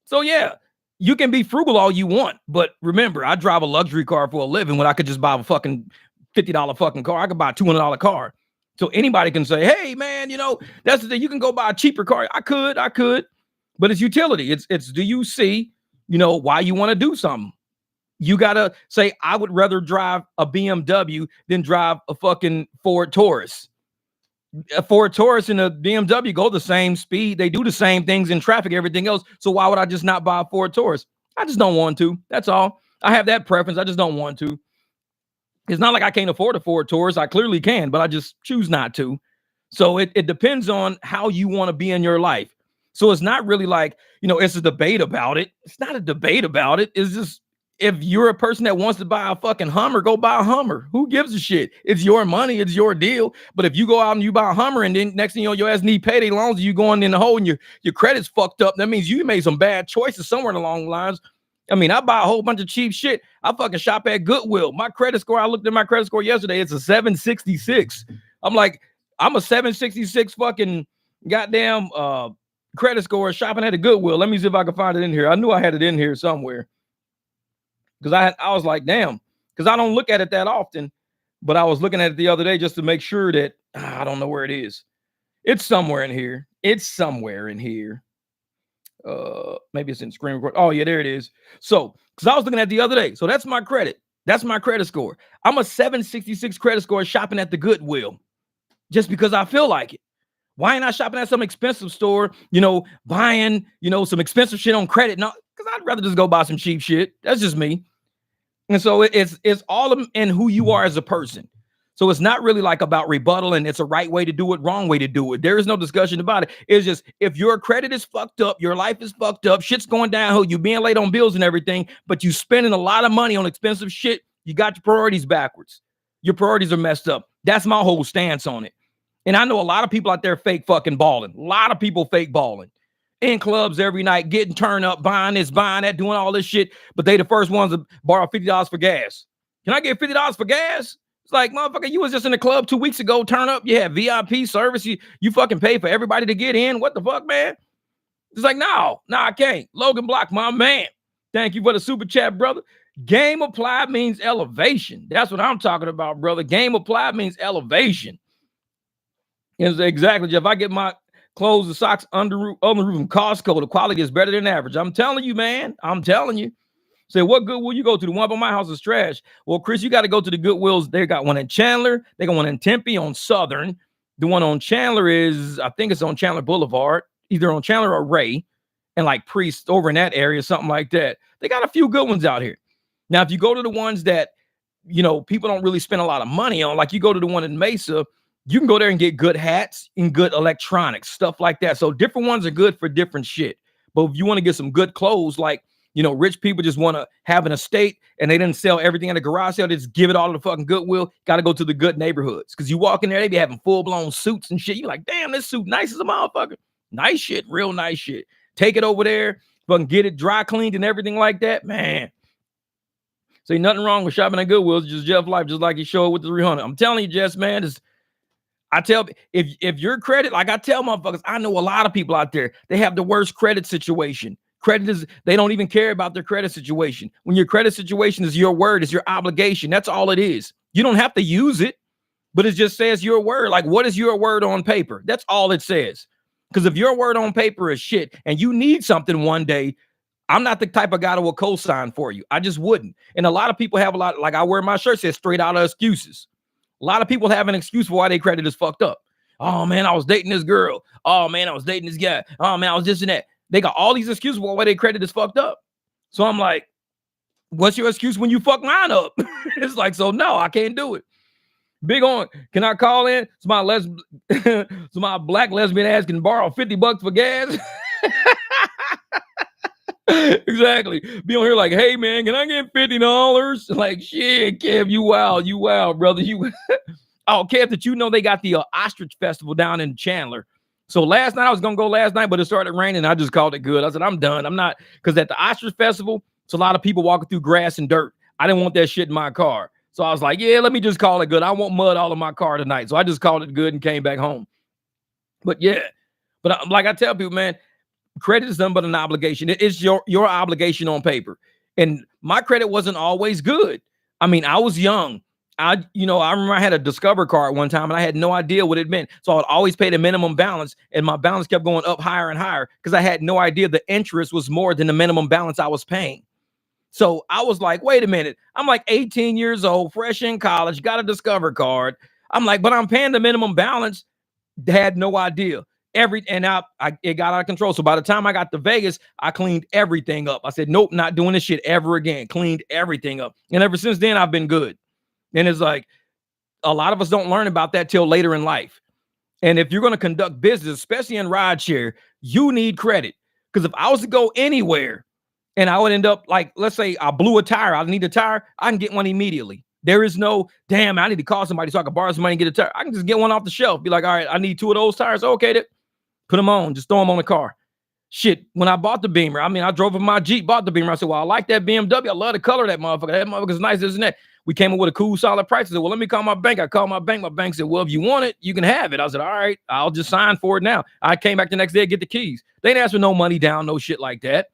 So yeah, you can be frugal all you want, but remember, I drive a luxury car for a living when I could just buy a fucking $50 fucking car. I could buy a $200 car. So anybody can say, hey man, that's the thing. You can go buy a cheaper car. I could. but it's utility. It's do you see, why you want to do something? You gotta say, I would rather drive a BMW than drive a fucking Ford Taurus. A Ford Taurus and a BMW go the same speed. They do the same things in traffic, everything else. So why would I just not buy a Ford Taurus? I just don't want to. That's all. I have that preference. I just don't want to. It's not like I can't afford a Ford Taurus. I clearly can, but I just choose not to. So it depends on how you want to be in your life. So it's not really like, it's a debate about it. It's not a debate about it. It's just, if you're a person that wants to buy a fucking Hummer, go buy a Hummer. Who gives a shit? It's your money. It's your deal. But if you go out and you buy a Hummer and then next thing you know, your ass need payday loans and you going in the hole and your credit's fucked up, that means you made some bad choices somewhere along the lines. I mean, I buy a whole bunch of cheap shit. I fucking shop at Goodwill. My credit score, I looked at my credit score yesterday. It's a 766. I'm like, I'm a 766 fucking goddamn credit score shopping at a Goodwill. Let me see if I can find it in here. I knew I had it in here somewhere. Because I was like, damn, because I don't look at it that often. But I was looking at it the other day just to make sure that I don't know where it is. It's somewhere in here. Maybe it's in screen record. Oh, yeah, there it is. So, because I was looking at the other day. So that's my credit. That's my credit score. I'm a 766 credit score shopping at the Goodwill just because I feel like it. Why ain't I shopping at some expensive store, buying, some expensive shit on credit? No, because I'd rather just go buy some cheap shit. That's just me. And so it's all in who you are as a person. So it's not really like about rebuttal and it's a right way to do it, wrong way to do it. There is no discussion about it. It's just, if your credit is fucked up, your life is fucked up, shit's going downhill, you being late on bills and everything, but you spending a lot of money on expensive shit, you got your priorities backwards. Your priorities are messed up. That's my whole stance on it. And I know a lot of people out there fake fucking balling. A lot of people fake balling. In clubs every night, getting turned up, buying this, buying that, doing all this shit. But they the first ones to borrow $50 for gas. Can I get $50 for gas? It's like, motherfucker, you was just in the club 2 weeks ago, turn up, you had VIP service, you fucking pay for everybody to get in. What the fuck, man? It's like, no, I can't. Logan Block, my man. Thank you for the super chat, brother. Game applied means elevation. That's what I'm talking about, brother. Game applied means elevation. It's exactly, Jeff. I get my clothes and socks on the roof from Costco. The quality is better than average. I'm telling you, man. I'm telling you. Say, what Goodwill you go to? The one by my house is trash. Well, Chris, you got to go to the Goodwills. They got one in Chandler. They got one in Tempe on Southern. The one on Chandler is, I think it's on Chandler Boulevard, either on Chandler or Ray, and like Priest over in that area, something like that. They got a few good ones out here. Now, if you go to the ones that, people don't really spend a lot of money on, like you go to the one in Mesa, you can go there and get good hats and good electronics, stuff like that. So different ones are good for different shit. But if you want to get some good clothes, like, rich people just want to have an estate and they didn't sell everything at a garage sale. They just give it all to the fucking Goodwill. Got to go to the good neighborhoods. Because you walk in there, they be having full-blown suits and shit. You're like, damn, this suit nice as a motherfucker. Nice shit, real nice shit. Take it over there, fucking get it dry cleaned and everything like that. Man. So ain't nothing wrong with shopping at Goodwill. It's just Jeff life, just like he showed with the 300. I'm telling you, Jess, man, I tell, if your credit, like I tell motherfuckers, I know a lot of people out there, they have the worst credit situation. Credit is, they don't even care about their credit situation. When your credit situation is your word, is your obligation. That's all it is. You don't have to use it, but it just says your word. Like, what is your word on paper? That's all it says. Because if your word on paper is shit and you need something one day, I'm not the type of guy that will co-sign for you. I just wouldn't. And a lot of people have a lot, like I wear my shirt says straight out of excuses. A lot of people have an excuse for why their credit is fucked up. Oh man, I was dating this girl. Oh man, I was dating this guy. Oh man, I was this and that. They got all these excuses for why their credit is fucked up. So I'm like, what's your excuse when you fuck mine up? It's like, so no, I can't do it. Big on, can I call in? It's my black lesbian ass can borrow $50 for gas. Exactly. Be on here like, hey man, can I get $50? Like, shit, Kev, you wild, brother. Oh, Kev, that they got the Ostrich Festival down in Chandler. So last night I was gonna go last night, but it started raining. I just called it good. I said, I'm done. I'm not, because at the Ostrich Festival, it's a lot of people walking through grass and dirt. I didn't want that shit in my car. So I was like, yeah, let me just call it good. I won't mud all in my car tonight. So I just called it good and came back home. But yeah, but like I tell people, man, credit is nothing but an obligation. It's your obligation on paper. And my credit wasn't always good. I mean, I was young. I remember I had a Discover card one time and I had no idea what it meant. So I would always pay the minimum balance and my balance kept going up higher and higher because I had no idea the interest was more than the minimum balance I was paying. So I was like, wait a minute. I'm like 18 years old, fresh in college, got a Discover card. I'm like, but I'm paying the minimum balance. Had no idea. It got out of control. So by the time I got to Vegas, I cleaned everything up. I said, nope, not doing this shit ever again. Cleaned everything up. And ever since then, I've been good. And it's like a lot of us don't learn about that till later in life. And if you're going to conduct business, especially in rideshare, you need credit. Because if I was to go anywhere and I would end up like, let's say I blew a tire, I need a tire, I can get one immediately. There is no, damn, I need to call somebody so I can borrow some money and get a tire. I can just get one off the shelf. Be like, all right, I need 2 of those tires. Okay, put them on. Just throw them on the car. Shit, when I bought the Beamer, I drove in my Jeep, bought the Beamer. I said, well, I like that BMW. I love the color of that motherfucker. That motherfucker's nice, isn't it? We came up with a cool, solid price. I said, well, let me call my bank. I called my bank. My bank said, well, if you want it, you can have it. I said, all right, I'll just sign for it now. I came back the next day to get the keys. They didn't ask for no money down, no shit like that.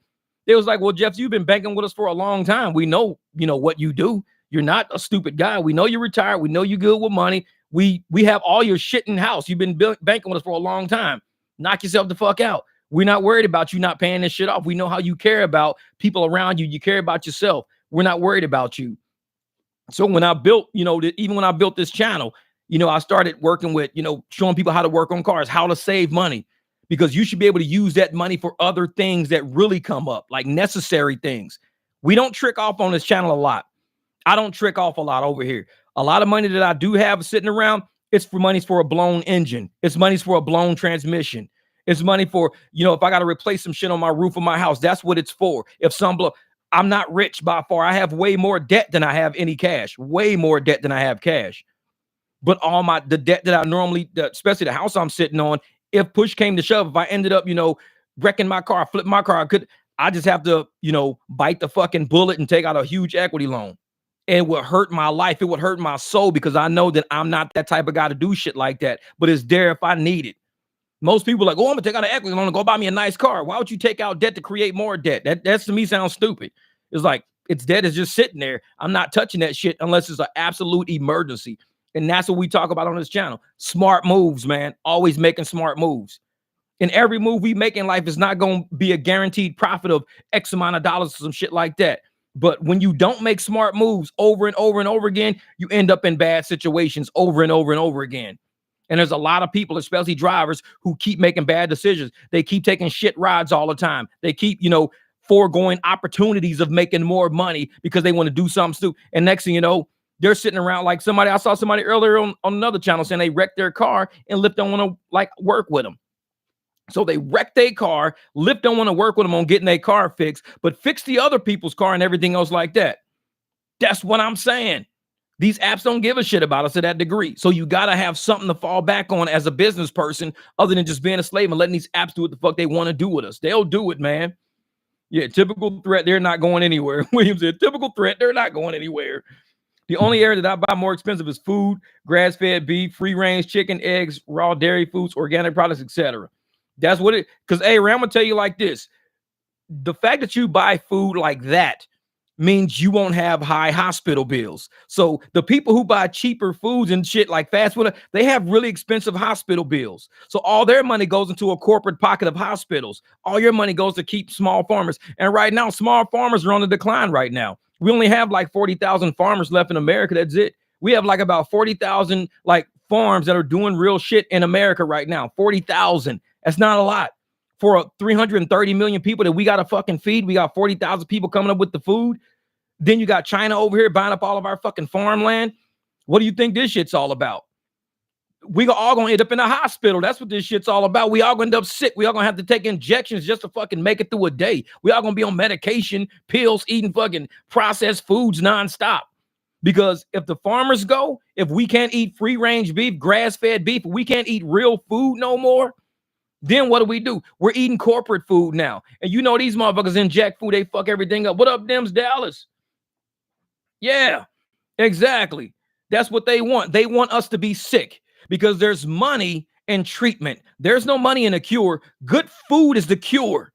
They was like, well, Jeff, you've been banking with us for a long time. We know, what you do. You're not a stupid guy. We know you're retired. We know you're good with money. We have all your shit in house. You've been banking with us for a long time. Knock yourself the fuck out. We're not worried about you not paying this shit off. We know how you care about people around you. You care about yourself. We're not worried about you. So when I built, even when I built this channel, I started working with, showing people how to work on cars, how to save money, because you should be able to use that money for other things that really come up, like necessary things. We don't trick off on this channel a lot. I don't trick off a lot over here. A lot of money that I do have sitting around, it's for money's for a blown engine. It's money's for a blown transmission. It's money for, if I got to replace some shit on my roof of my house, that's what it's for. If some blow, I'm not rich by far. I have way more debt than I have any cash, way more debt than I have cash. But all the debt that I normally, especially the house I'm sitting on, if push came to shove, if I ended up, wrecking my car, flipping my car, I just have to, bite the fucking bullet and take out a huge equity loan. It would hurt my life. It would hurt my soul because I know that I'm not that type of guy to do shit like that. But it's there if I need it. Most people are like, oh, I'm gonna take out an equity loan and go buy me a nice car. Why would you take out debt to create more debt? That to me sounds stupid. It's like it's debt is just sitting there. I'm not touching that shit unless it's an absolute emergency. And that's what we talk about on this channel. Smart moves, man. Always making smart moves. And every move we make in life is not going to be a guaranteed profit of X amount of dollars or some shit like that. But when you don't make smart moves over and over and over again, you end up in bad situations over and over and over again. And there's a lot of people, especially drivers, who keep making bad decisions. They keep taking shit rides all the time. They keep, foregoing opportunities of making more money because they want to do something stupid. And next thing you know, they're sitting around like I saw somebody earlier on another channel saying they wrecked their car and Lyft don't want to work with them. So they wrecked their car. Lyft don't want to work with them on getting their car fixed, but fix the other people's car and everything else like that. That's what I'm saying. These apps don't give a shit about us to that degree. So you got to have something to fall back on as a business person other than just being a slave and letting these apps do what the fuck they want to do with us. They'll do it, man. Yeah, typical threat. They're not going anywhere. William said, typical threat. They're not going anywhere. The only area that I buy more expensive is food, grass-fed beef, free-range chicken, eggs, raw dairy foods, organic products, etc. That's what it, because, hey, Ray, I'm going to tell you like this. The fact that you buy food like that means you won't have high hospital bills. So the people who buy cheaper foods and shit like fast food, they have really expensive hospital bills. So all their money goes into a corporate pocket of hospitals. All your money goes to keep small farmers. And right now, small farmers are on the decline right now. We only have like 40,000 farmers left in America. That's it. We have like about 40,000 like farms that are doing real shit in America right now. 40,000. That's not a lot. For 330 million people that we got to fucking feed, we got 40,000 people coming up with the food. Then you got China over here buying up all of our fucking farmland. What do you think this shit's all about? We all gonna end up in a hospital. That's what this shit's all about. We all gonna end up sick. We all gonna have to take injections just to fucking make it through a day. We all gonna be on medication, pills, eating fucking processed foods nonstop. Because if the farmers go, if we can't eat free-range beef, grass-fed beef, we can't eat real food no more, then what do? We're eating corporate food now. And these motherfuckers inject food, they fuck everything up. What up, Dems, Dallas? Yeah, exactly. That's what they want. They want us to be sick because there's money in treatment. There's no money in a cure. Good food is the cure.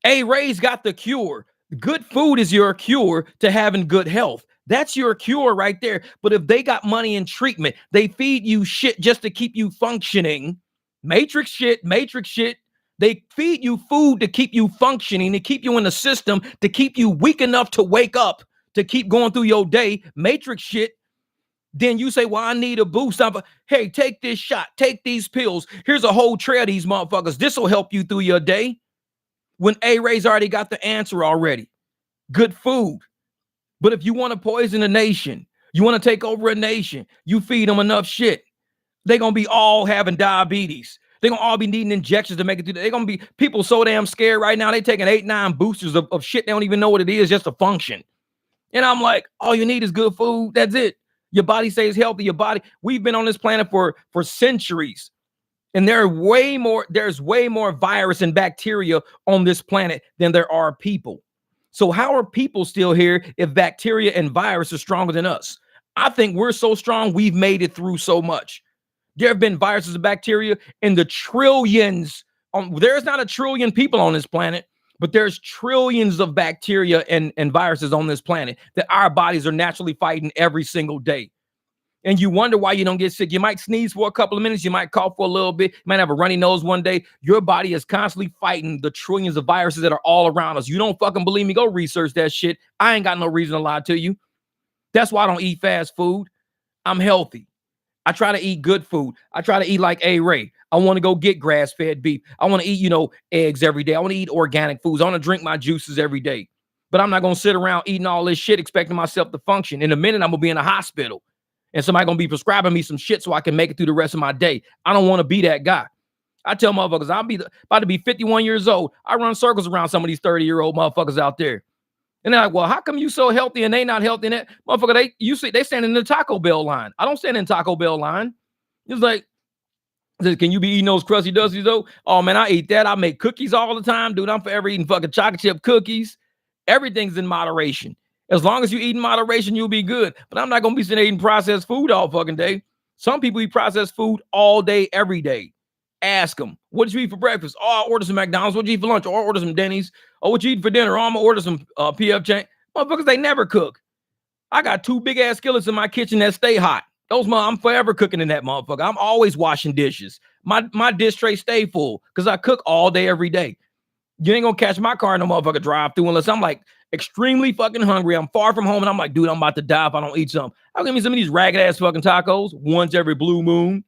Ray's got the cure. Good food is your cure to having good health. That's your cure right there. But if they got money in treatment, they feed you shit just to keep you functioning. Matrix shit, matrix shit. They feed you food to keep you functioning, to keep you in the system, to keep you weak enough to wake up, to keep going through your day. Matrix shit. Then you say, well, I need a boost. Hey, take this shot, take these pills. Here's a whole tray of these motherfuckers. This will help you through your day. When A-Ray's already got the answer already. Good food. But if you want to poison a nation, you want to take over a nation, you feed them enough shit, they're going to be all having diabetes. They're going to all be needing injections to make it through. They're going to be people so damn scared right now. They're taking 8-9 boosters of shit. They don't even know what it is just to function. And I'm like, all you need is good food. That's it. Your body stays healthy. Your body. We've been on this planet for centuries. And there's way more virus and bacteria on this planet than there are people. So how are people still here if bacteria and virus are stronger than us? I think we're so strong, we've made it through so much. There have been viruses and bacteria in the trillions. There's not a trillion people on this planet, but there's trillions of bacteria and viruses on this planet that our bodies are naturally fighting every single day. And you wonder why you don't get sick. You might sneeze for a couple of minutes. You might cough for a little bit. You might have a runny nose one day. Your body is constantly fighting the trillions of viruses that are all around us. You don't fucking believe me? Go research that shit. I ain't got no reason to lie to you. That's why I don't eat fast food. I'm healthy. I try to eat good food. I try to eat like A-Ray. I want to go get grass-fed beef. I want to eat, eggs every day. I want to eat organic foods. I want to drink my juices every day. But I'm not going to sit around eating all this shit expecting myself to function. In a minute, I'm going to be in a hospital. And somebody gonna be prescribing me some shit so I can make it through the rest of my day. I don't want to be that guy. I tell motherfuckers, about to be 51 years old. I run circles around some of these 30-year-old motherfuckers out there. And they're like, well, how come you so healthy and they not healthy? And that motherfucker, they stand in the Taco Bell line. I don't stand in Taco Bell line. It's like, can you be eating those crusty dusties though? Oh man, I eat that. I make cookies all the time, dude. I'm forever eating fucking chocolate chip cookies. Everything's in moderation. As long as you eat in moderation, you'll be good. But I'm not going to be sitting eating processed food all fucking day. Some people eat processed food all day, every day. Ask them, what did you eat for breakfast? Oh, I ordered some McDonald's. What did you eat for lunch? Or I ordered some Denny's. Oh, what you eat for dinner? Oh, I'm going to order some PF Chang. Motherfuckers, they never cook. I got 2 big-ass skillets in my kitchen that stay hot. I'm forever cooking in that motherfucker. I'm always washing dishes. My dish tray stay full because I cook all day, every day. You ain't going to catch my car in a motherfucker drive through unless I'm like, extremely fucking hungry. I'm far from home and I'm like, dude, I'm about to die if I don't eat something. I'll give me some of these ragged ass fucking tacos once every blue moon.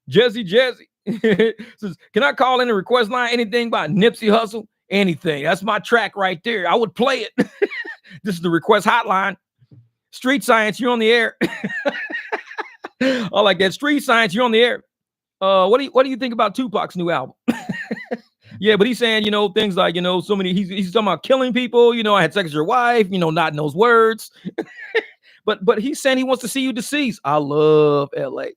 Jesse says, can I call in a request line? Anything by Nipsey Hussle? Anything. That's my track right there. I would play it. This is the request hotline. Street Science, you're on the air. I like that. Street Science, you're on the air. What do you think about Tupac's new album? Yeah, but he's saying, things like, so many, he's talking about killing people, I had sex with your wife, not in those words. but he's saying he wants to see you deceased. I love LA.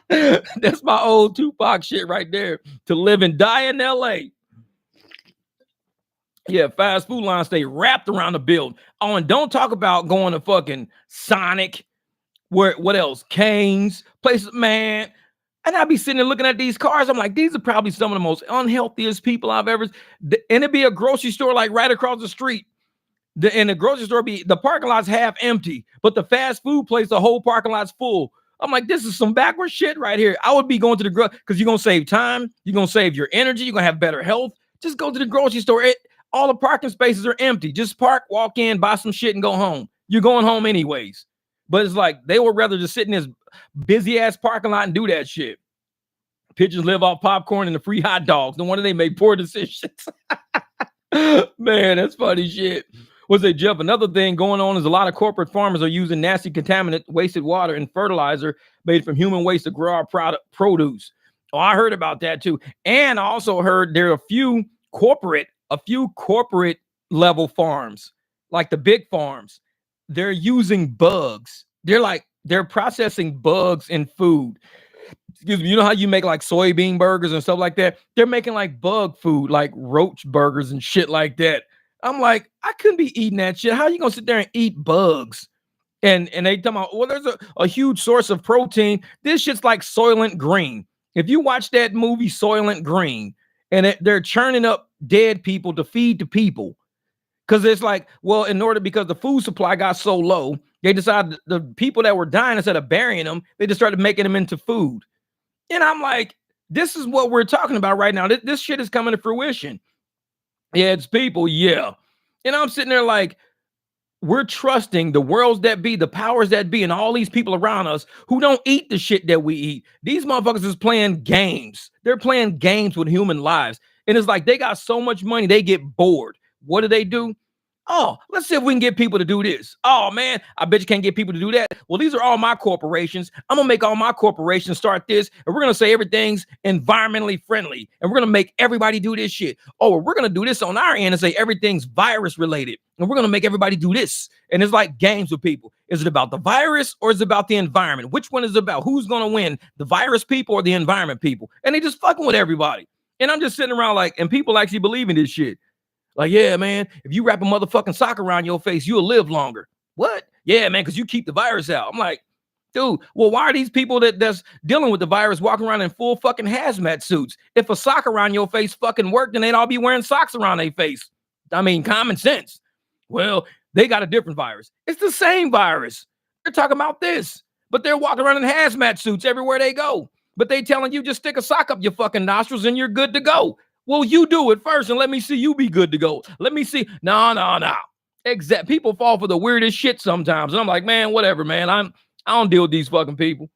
That's my old Tupac shit right there. To live and die in LA. Yeah, fast food lines stay wrapped around the building. Oh, and don't talk about going to fucking Sonic. What else? Cane's, places, man. And I'd be sitting there looking at these cars. I'm like, these are probably some of the most unhealthiest people I've ever. And it'd be a grocery store like right across the street. And the grocery store the parking lot's half empty, but the fast food place, the whole parking lot's full. I'm like, this is some backward shit right here. I would be going to the grocery because you're gonna save time, you're gonna save your energy, you're gonna have better health. Just go to the grocery store. All the parking spaces are empty. Just park, walk in, buy some shit, and go home. You're going home anyways. But it's like they would rather just sit in this busy ass parking lot and do that shit. Pigeons live off popcorn and the free hot dogs. No wonder they make poor decisions. Man, that's funny shit. What's it, Jeff? Another thing going on is a lot of corporate farmers are using nasty contaminant, wasted water, and fertilizer made from human waste to grow our produce. Oh, I heard about that too. And I also heard there are a few corporate level farms, like the big farms. They're using bugs. They're processing bugs in food. Excuse me. You know how you make like soybean burgers and stuff like that? They're making like bug food, like roach burgers and shit like that. I'm like, I couldn't be eating that shit. How are you gonna sit there and eat bugs? And they talking about, well, there's a huge source of protein. This shit's like Soylent Green. If you watch that movie Soylent Green, and they're churning up dead people to feed to people. Because it's like, well, because the food supply got so low, they decided the people that were dying, instead of burying them, they just started making them into food. And I'm like, this is what we're talking about right now. This shit is coming to fruition. Yeah, it's people. Yeah. And I'm sitting there like, we're trusting the worlds that be, the powers that be, and all these people around us who don't eat the shit that we eat. These motherfuckers is playing games. They're playing games with human lives. And it's like they got so much money, they get bored. What do? Oh, let's see if we can get people to do this. Oh man, I bet you can't get people to do that. Well, these are all my corporations. I'm gonna make all my corporations start this, and we're gonna say everything's environmentally friendly, and we're gonna make everybody do this shit. Oh, we're gonna do this on our end and say everything's virus related, and we're gonna make everybody do this. And it's like games with people. Is it about the virus or is it about the environment? Which one is it about? Who's gonna win, the virus people or the environment people? And they just fucking with everybody. And I'm just sitting around like, and people actually believe in this shit. Like, yeah, man, if you wrap a motherfucking sock around your face, you'll live longer. What? Yeah, man, because you keep the virus out. I'm like, dude, well, why are these people that's dealing with the virus walking around in full fucking hazmat suits? If a sock around your face fucking worked, then they'd all be wearing socks around their face. I mean, common sense. Well, they got a different virus. It's the same virus. They're talking about this, but they're walking around in hazmat suits everywhere they go. But they telling you just stick a sock up your fucking nostrils and you're good to go. Well, you do it first and let me see you be good to go. Let me see. No. Exact. People fall for the weirdest shit sometimes. And I'm like, man, whatever, man. I don't deal with these fucking people.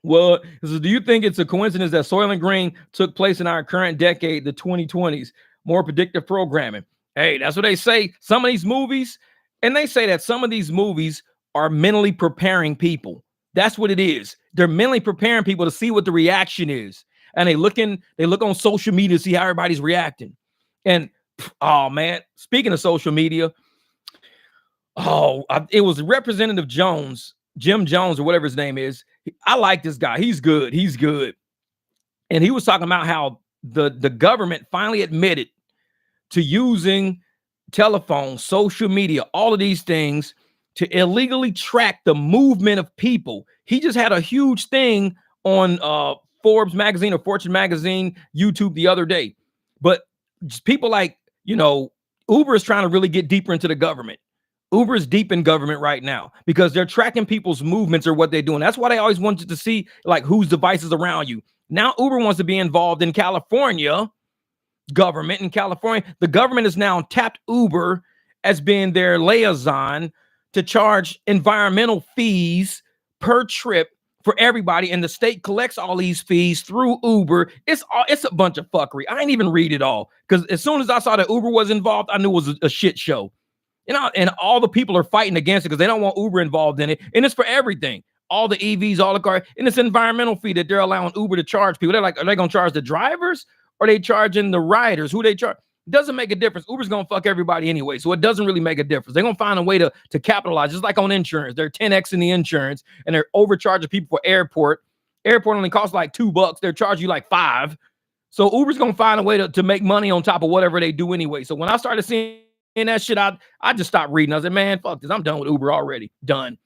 Well, so do you think it's a coincidence that Soylent Green took place in our current decade, the 2020s? More predictive programming. Hey, that's what they say. Some of these movies, and they say that some of these movies are mentally preparing people. That's what it is. They're mentally preparing people to see what the reaction is. And they look on social media to see how everybody's reacting. And oh man, speaking of social media, it was Representative Jones, Jim Jones, or whatever his name is. I like this guy. He's good. And he was talking about how the government finally admitted to using telephone, social media, all of these things to illegally track the movement of people. He just had a huge thing on Forbes magazine or Fortune magazine, YouTube the other day. But people like, Uber is trying to really get deeper into the government. Uber is deep in government right now because they're tracking people's movements or what they're doing. That's why they always wanted to see like whose devices around you. Now Uber wants to be involved in California government. In California, the government has now tapped Uber as being their liaison to charge environmental fees per trip for everybody, and the state collects all these fees through Uber. It's a bunch of fuckery. I ain't even read it all because as soon as I saw that Uber was involved, I knew it was a shit show. And all the people are fighting against it because they don't want Uber involved in it, and it's for everything. All the EVs, all the cars, and it's environmental fee that they're allowing Uber to charge people. They're like, are they gonna charge the drivers or are they charging the riders? Who they charge? Doesn't make a difference. Uber's gonna fuck everybody anyway, so it doesn't really make a difference. They're gonna find a way to capitalize, just like on insurance. They're 10x in the insurance, and they're overcharging people for airport. Airport only costs like $2. They're charging you like $5. So Uber's gonna find a way to make money on top of whatever they do anyway. So when I started seeing that shit, I just stopped reading. I said, man, fuck this. I'm done with Uber already. Done.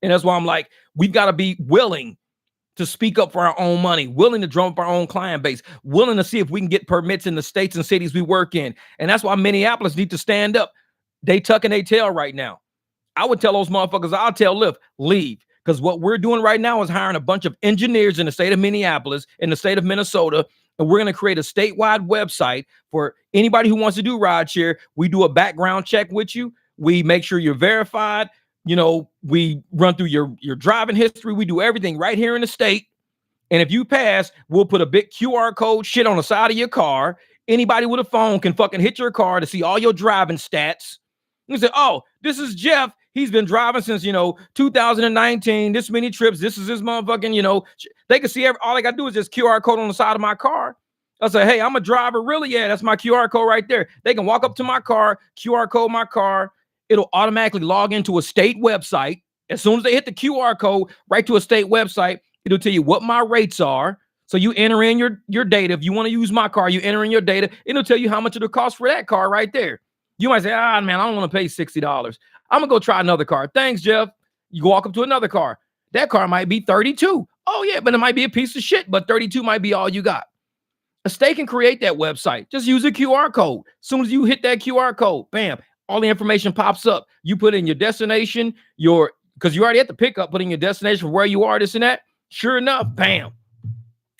And that's why I'm like, we've got to be willing to speak up for our own money, willing to drum up our own client base, willing to see if we can get permits in the states and cities we work in. And that's why Minneapolis need to stand up. They tucking their tail right now. I would tell those motherfuckers, I'll tell Lyft, leave. Because what we're doing right now is hiring a bunch of engineers in the state of Minneapolis, in the state of Minnesota, and we're going to create a statewide website for anybody who wants to do rideshare. We do a background check with you. We make sure you're verified. We run through your driving history. We do everything right here in the state. And if you pass, we'll put a big QR code shit on the side of your car. Anybody with a phone can fucking hit your car to see all your driving stats. You say, oh, this is Jeff. He's been driving since, 2019, this many trips. This is his motherfucking, they can see all I got to do is just QR code on the side of my car. I'll say, hey, I'm a driver. Really? Yeah, that's my QR code right there. They can walk up to my car, QR code my car. It'll automatically log into a state website. As soon as they hit the QR code right to a state website, it'll tell you what my rates are. So you enter in your data. If you want to use my car, you enter in your data. It'll tell you how much it'll cost for that car right there. You might say, man, I don't want to pay $60. I'm going to go try another car. Thanks, Jeff. You walk up to another car. That car might be $32. Oh, yeah, but it might be a piece of shit, but $32 might be all you got. A state can create that website. Just use a QR code. As soon as you hit that QR code, bam, all the information pops up. You put in your destination, because you already at the pickup, put in your destination for where you are, this and that. Sure enough, bam.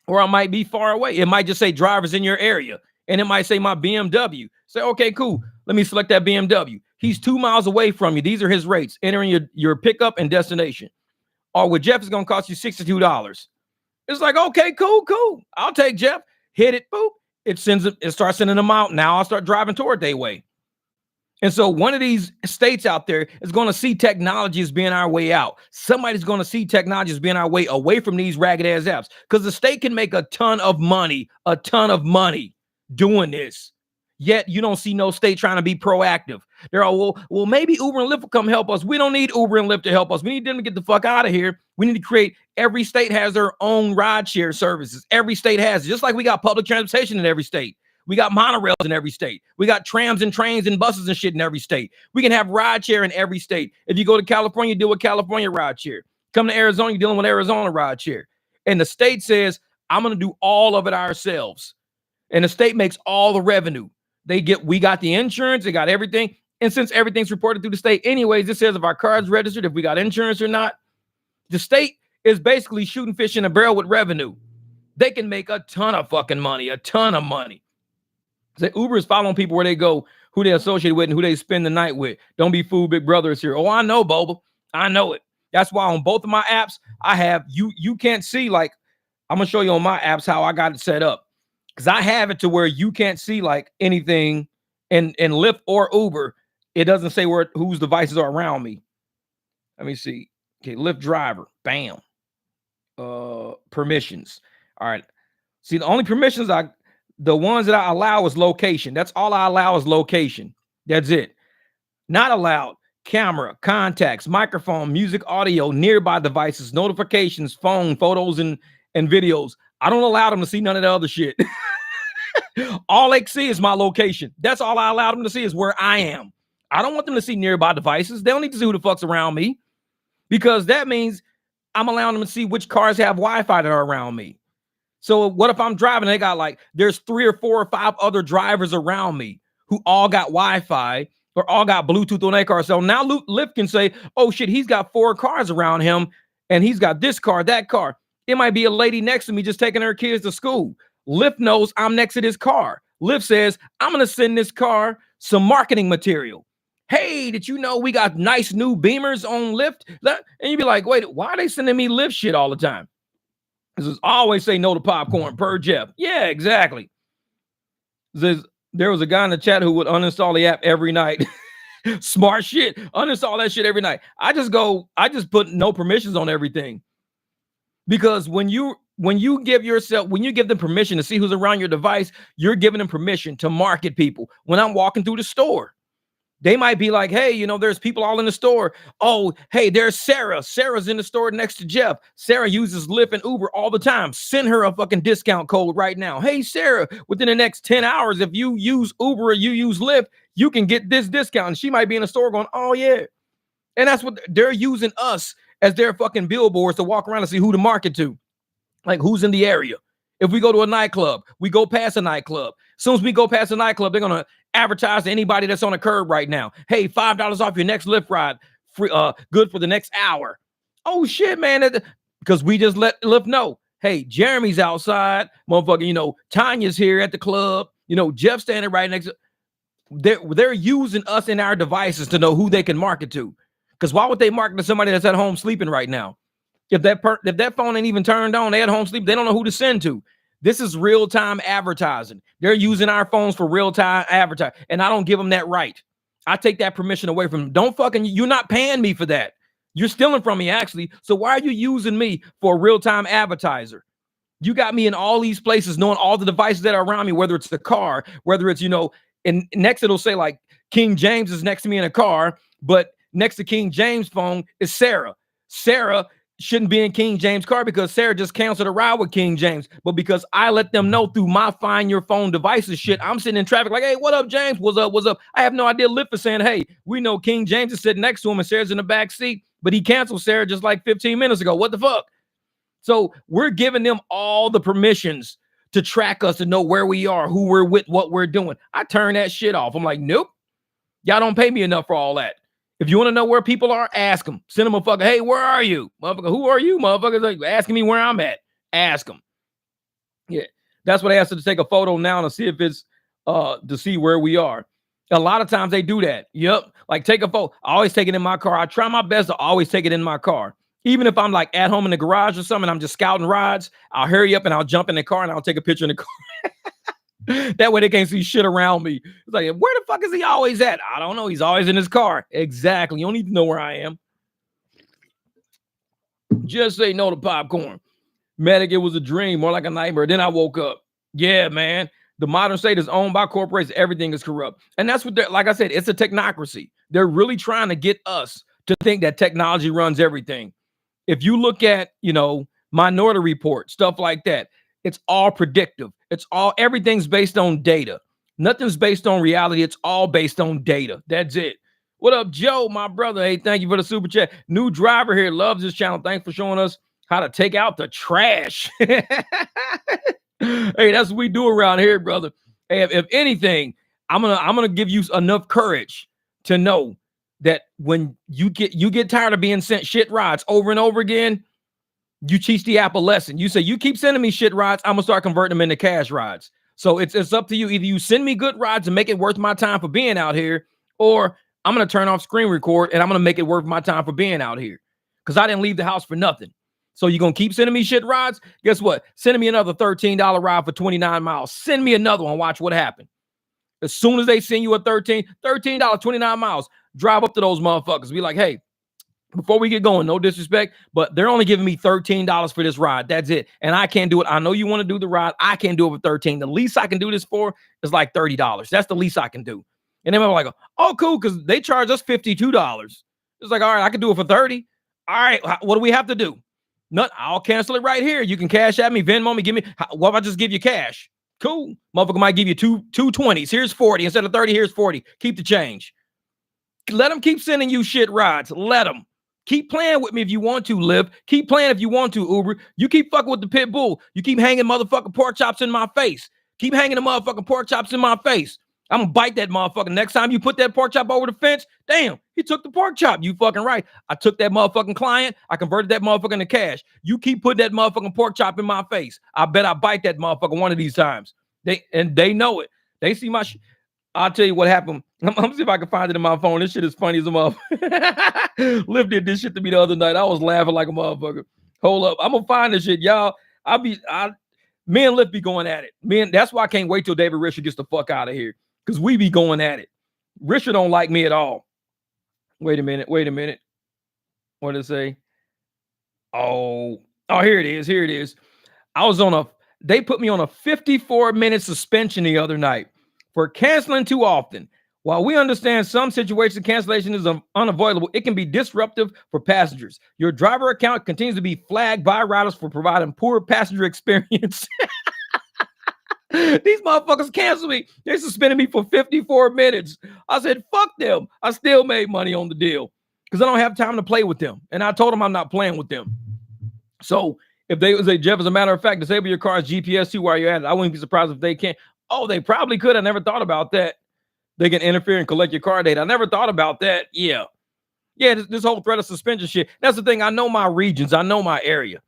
Or I might be far away. It might just say drivers in your area. And it might say my BMW. Say, okay, cool. Let me select that BMW. He's 2 miles away from you. These are his rates. Entering your pickup and destination. Or with Jeff, it's going to cost you $62. It's like, okay, cool. I'll take Jeff. Hit it, boop. It starts sending them out. Now I'll start driving toward their way. And so one of these states out there is going to see technology as being our way out. Somebody's going to see technology as being our way away from these ragged ass apps, because the state can make a ton of money doing this. Yet you don't see no state trying to be proactive. They're all, well, maybe Uber and Lyft will come help us. We don't need Uber and Lyft to help us. We need them to get the fuck out of here. We need to create, every state has their own rideshare services. Every state has it. Just like we got public transportation in every state. We got monorails in every state. We got trams and trains and buses and shit in every state. We can have rideshare in every state. If you go to California, you deal with California rideshare. Come to Arizona, you're dealing with Arizona rideshare. And the state says, I'm going to do all of it ourselves. And the state makes all the revenue. We got the insurance, they got everything. And since everything's reported through the state anyways, this says if our car's registered, if we got insurance or not. The state is basically shooting fish in a barrel with revenue. They can make a ton of fucking money, a ton of money. So Uber is following people where they go, who they associate with and who they spend the night with. Don't be fooled, Big Brother is here. Oh, I know, Boba. I know it. That's why on both of my apps, I have, you can't see, like, I'm going to show you on my apps how I got it set up. Because I have it to where you can't see like anything in Lyft or Uber. It doesn't say whose devices are around me. Let me see. Okay, Lyft driver. Bam. Permissions. All right. See, the only permissions the ones that I allow is location. That's all I allow is location. That's it. Not allowed. Camera, contacts, microphone, music, audio, nearby devices, notifications, phone, photos, and videos. I don't allow them to see none of the other shit. All they see is my location. That's all I allow them to see is where I am. I don't want them to see nearby devices. They don't need to see who the fuck's around me, because that means I'm allowing them to see which cars have Wi-Fi that are around me. So what if I'm driving? They got like, there's 3 or 4 or 5 other drivers around me who all got Wi-Fi or all got Bluetooth on their car. So now Lyft can say, oh shit, he's got 4 cars around him and he's got this car, that car. It might be a lady next to me just taking her kids to school. Lyft knows I'm next to this car. Lyft says, I'm going to send this car some marketing material. Hey, did you know we got nice new Beamers on Lyft? And you'd be like, wait, why are they sending me Lyft shit all the time? Because I always say no to popcorn per Jeff. Yeah, exactly. There was a guy in the chat who would uninstall the app every night. Smart shit. Uninstall that shit every night. I just put no permissions on everything. Because when you give them permission to see who's around your device, you're giving them permission to market people. When I'm walking through the store, they might be like, hey, there's people all in the store. Oh, hey, there's Sarah. Sarah's in the store next to Jeff. Sarah uses Lyft and Uber all the time. Send her a fucking discount code right now. Hey, Sarah, within the next 10 hours, if you use Uber or you use Lyft, you can get this discount. And she might be in the store going, oh, yeah. And that's what they're using us as their fucking billboards to walk around and see who to market to. Like who's in the area. If we go to a nightclub, we go past a nightclub. As soon as we go past a nightclub, they're going to advertise to anybody that's on a curb right now. Hey, $5 off your next Lyft ride. Free, good for the next hour. Oh, shit, man. Because we just let Lyft know. Hey, Jeremy's outside. Motherfucker, Tanya's here at the club. Jeff's standing right next to. They're using us in our devices to know who they can market to. Because why would they market to somebody that's at home sleeping right now? If that phone ain't even turned on, they at home sleep, they don't know who to send to. This is real-time advertising. They're using our phones for real-time advertising, and I don't give them that right. I take that permission away from them. You're not paying me for that. You're stealing from me, actually. So why are you using me for a real-time advertiser? You got me in all these places, knowing all the devices that are around me, whether it's the car, whether it's, and next it'll say like King James is next to me in a car, but next to King James' phone is Sarah. Sarah shouldn't be in King James' car because Sarah just canceled a ride with King James. But because I let them know through my find your phone devices shit, I'm sitting in traffic like, hey, what up, James? What's up? What's up? I have no idea. Lyft is saying, hey, we know King James is sitting next to him and Sarah's in the back seat, but he canceled Sarah just like 15 minutes ago. What the fuck? So we're giving them all the permissions to track us, to know where we are, who we're with, what we're doing. I turn that shit off. I'm like, nope, y'all don't pay me enough for all that. If you want to know where people are, ask them. Send them a fucking, hey, where are you? Motherfucker, who are you, motherfuckers? Like, asking me where I'm at. Ask them. Yeah, that's what I asked her to take a photo now to see if it's to see where we are. A lot of times they do that. Yep. Like take a photo. I always take it in my car. I try my best to always take it in my car. Even if I'm like at home in the garage or something, I'm just scouting rides, I'll hurry up and I'll jump in the car and I'll take a picture in the car. That way they can't see shit around me. It's like, where the fuck is he always at? I don't know. He's always in his car. Exactly. You don't need to know where I am. Just say no to popcorn. Medic, it was a dream, more like a nightmare. Then I woke up. Yeah, man. The modern state is owned by corporations. Everything is corrupt. And that's what they're, like I said, it's a technocracy. They're really trying to get us to think that technology runs everything. If you look at, Minority Report, stuff like that, it's all predictive. Everything's based on data. Nothing's based on reality. It's all based on data. That's it. What up, Joe, my brother? Hey, thank you for the super chat. New driver here. Loves this channel. Thanks for showing us how to take out the trash. Hey, that's what we do around here, brother. Hey, if anything, I'm gonna give you enough courage to know that when you get tired of being sent shit rides over and over again, you teach the app a lesson. You say, you keep sending me shit rides, I'm gonna start converting them into cash rides. So it's up to you. Either you send me good rides and make it worth my time for being out here, or I'm gonna turn off screen record and I'm gonna make it worth my time for being out here. Because I didn't leave the house for nothing. So you're going to keep sending me shit rides? Guess what? Sending me another $13 ride for 29 miles. Send me another one. Watch what happens. As soon as they send you a $13, 29 miles, drive up to those motherfuckers. Be like, hey, before we get going, no disrespect, but they're only giving me $13 for this ride. That's it. And I can't do it. I know you want to do the ride. I can't do it for $13. The least I can do this for is like $30. That's the least I can do. And then I'm like, oh, cool, because they charge us $52. It's like, all right, I can do it for $30. All right, what do we have to do? I'll cancel it right here. You can cash at me, Venmo me, give me. What if I just give you cash? Cool. Motherfucker might give you two 20s. Here's 40. Instead of 30, here's 40. Keep the change. Let them keep sending you shit rides. Let them. Keep playing with me if you want to, Lyft. Keep playing if you want to, Uber. You keep fucking with the pit bull. You keep hanging motherfucking pork chops in my face. Keep hanging the motherfucking pork chops in my face. I'm gonna bite that motherfucker. Next time you put that pork chop over the fence, damn, he took the pork chop. You fucking right. I took that motherfucking client. I converted that motherfucker into cash. You keep putting that motherfucking pork chop in my face. I bet I bite that motherfucker one of these times. They know it. They see my shit. I'll tell you what happened. I'm gonna see if I can find it in my phone. This shit is funny as a motherfucker. Lyft did this shit to me the other night. I was laughing like a motherfucker. Hold up. I'm gonna find this shit, y'all. Me and Lyft be going at it. That's why I can't wait till David Risher gets the fuck out of here. Because we be going at it. Risher don't like me at all. Wait a minute. What did it say? Oh, here it is. They put me on a 54-minute suspension the other night for canceling too often. While we understand some situations cancellation is unavoidable, it can be disruptive for passengers. Your driver account continues to be flagged by riders for providing poor passenger experience. These motherfuckers canceled me. They suspended me for 54 minutes. I said, fuck them. I still made money on the deal because I don't have time to play with them. And I told them I'm not playing with them. So if they say, Jeff, as a matter of fact, disable your car's GPS too while you're at it, I wouldn't be surprised if they can't. Oh, they probably could. I never thought about that. They can interfere and collect your car data. I never thought about that. Yeah. This whole threat of suspension shit. That's the thing. I know my regions. I know my area.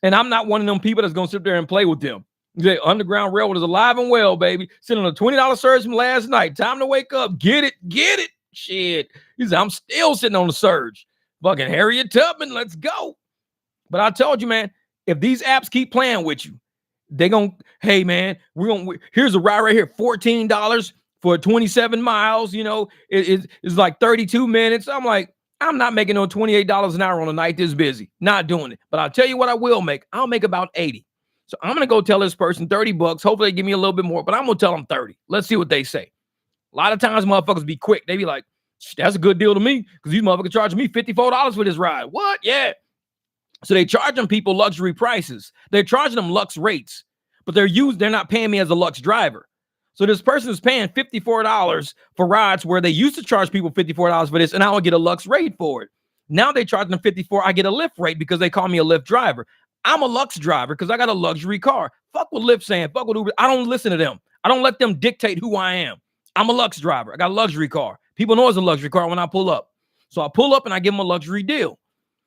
And I'm not one of them people that's going to sit there and play with them. The Underground Railroad is alive and well, baby. Sitting on a $20 surge from last night. Time to wake up. Get it. Shit. He said, I'm still sitting on the surge. Fucking Harriet Tubman, let's go. But I told you, man, if these apps keep playing with you, they gonna, hey, man, here's a ride right here, $14 for 27 miles. It's like 32 minutes. I'm like, I'm not making no $28 an hour on a night this busy. Not doing it. But I'll tell you what I will make. I'll make about 80. So I'm going to go tell this person $30. Hopefully they give me a little bit more, but I'm going to tell them 30. Let's see what they say. A lot of times motherfuckers be quick. They be like, that's a good deal to me because these motherfuckers charging me $54 for this ride. What? Yeah. So they charging people luxury prices. They're charging them lux rates, but they're not paying me as a lux driver. So this person is paying $54 for rides where they used to charge people $54 for this, and I don't get a lux rate for it. Now they charge them $54. I get a Lyft rate because they call me a Lyft driver. I'm a Lux driver because I got a luxury car. Fuck what Lyft saying. Fuck what Uber. I don't listen to them. I don't let them dictate who I am. I'm a Lux driver. I got a luxury car. People know it's a luxury car when I pull up. So I pull up and I give them a luxury deal.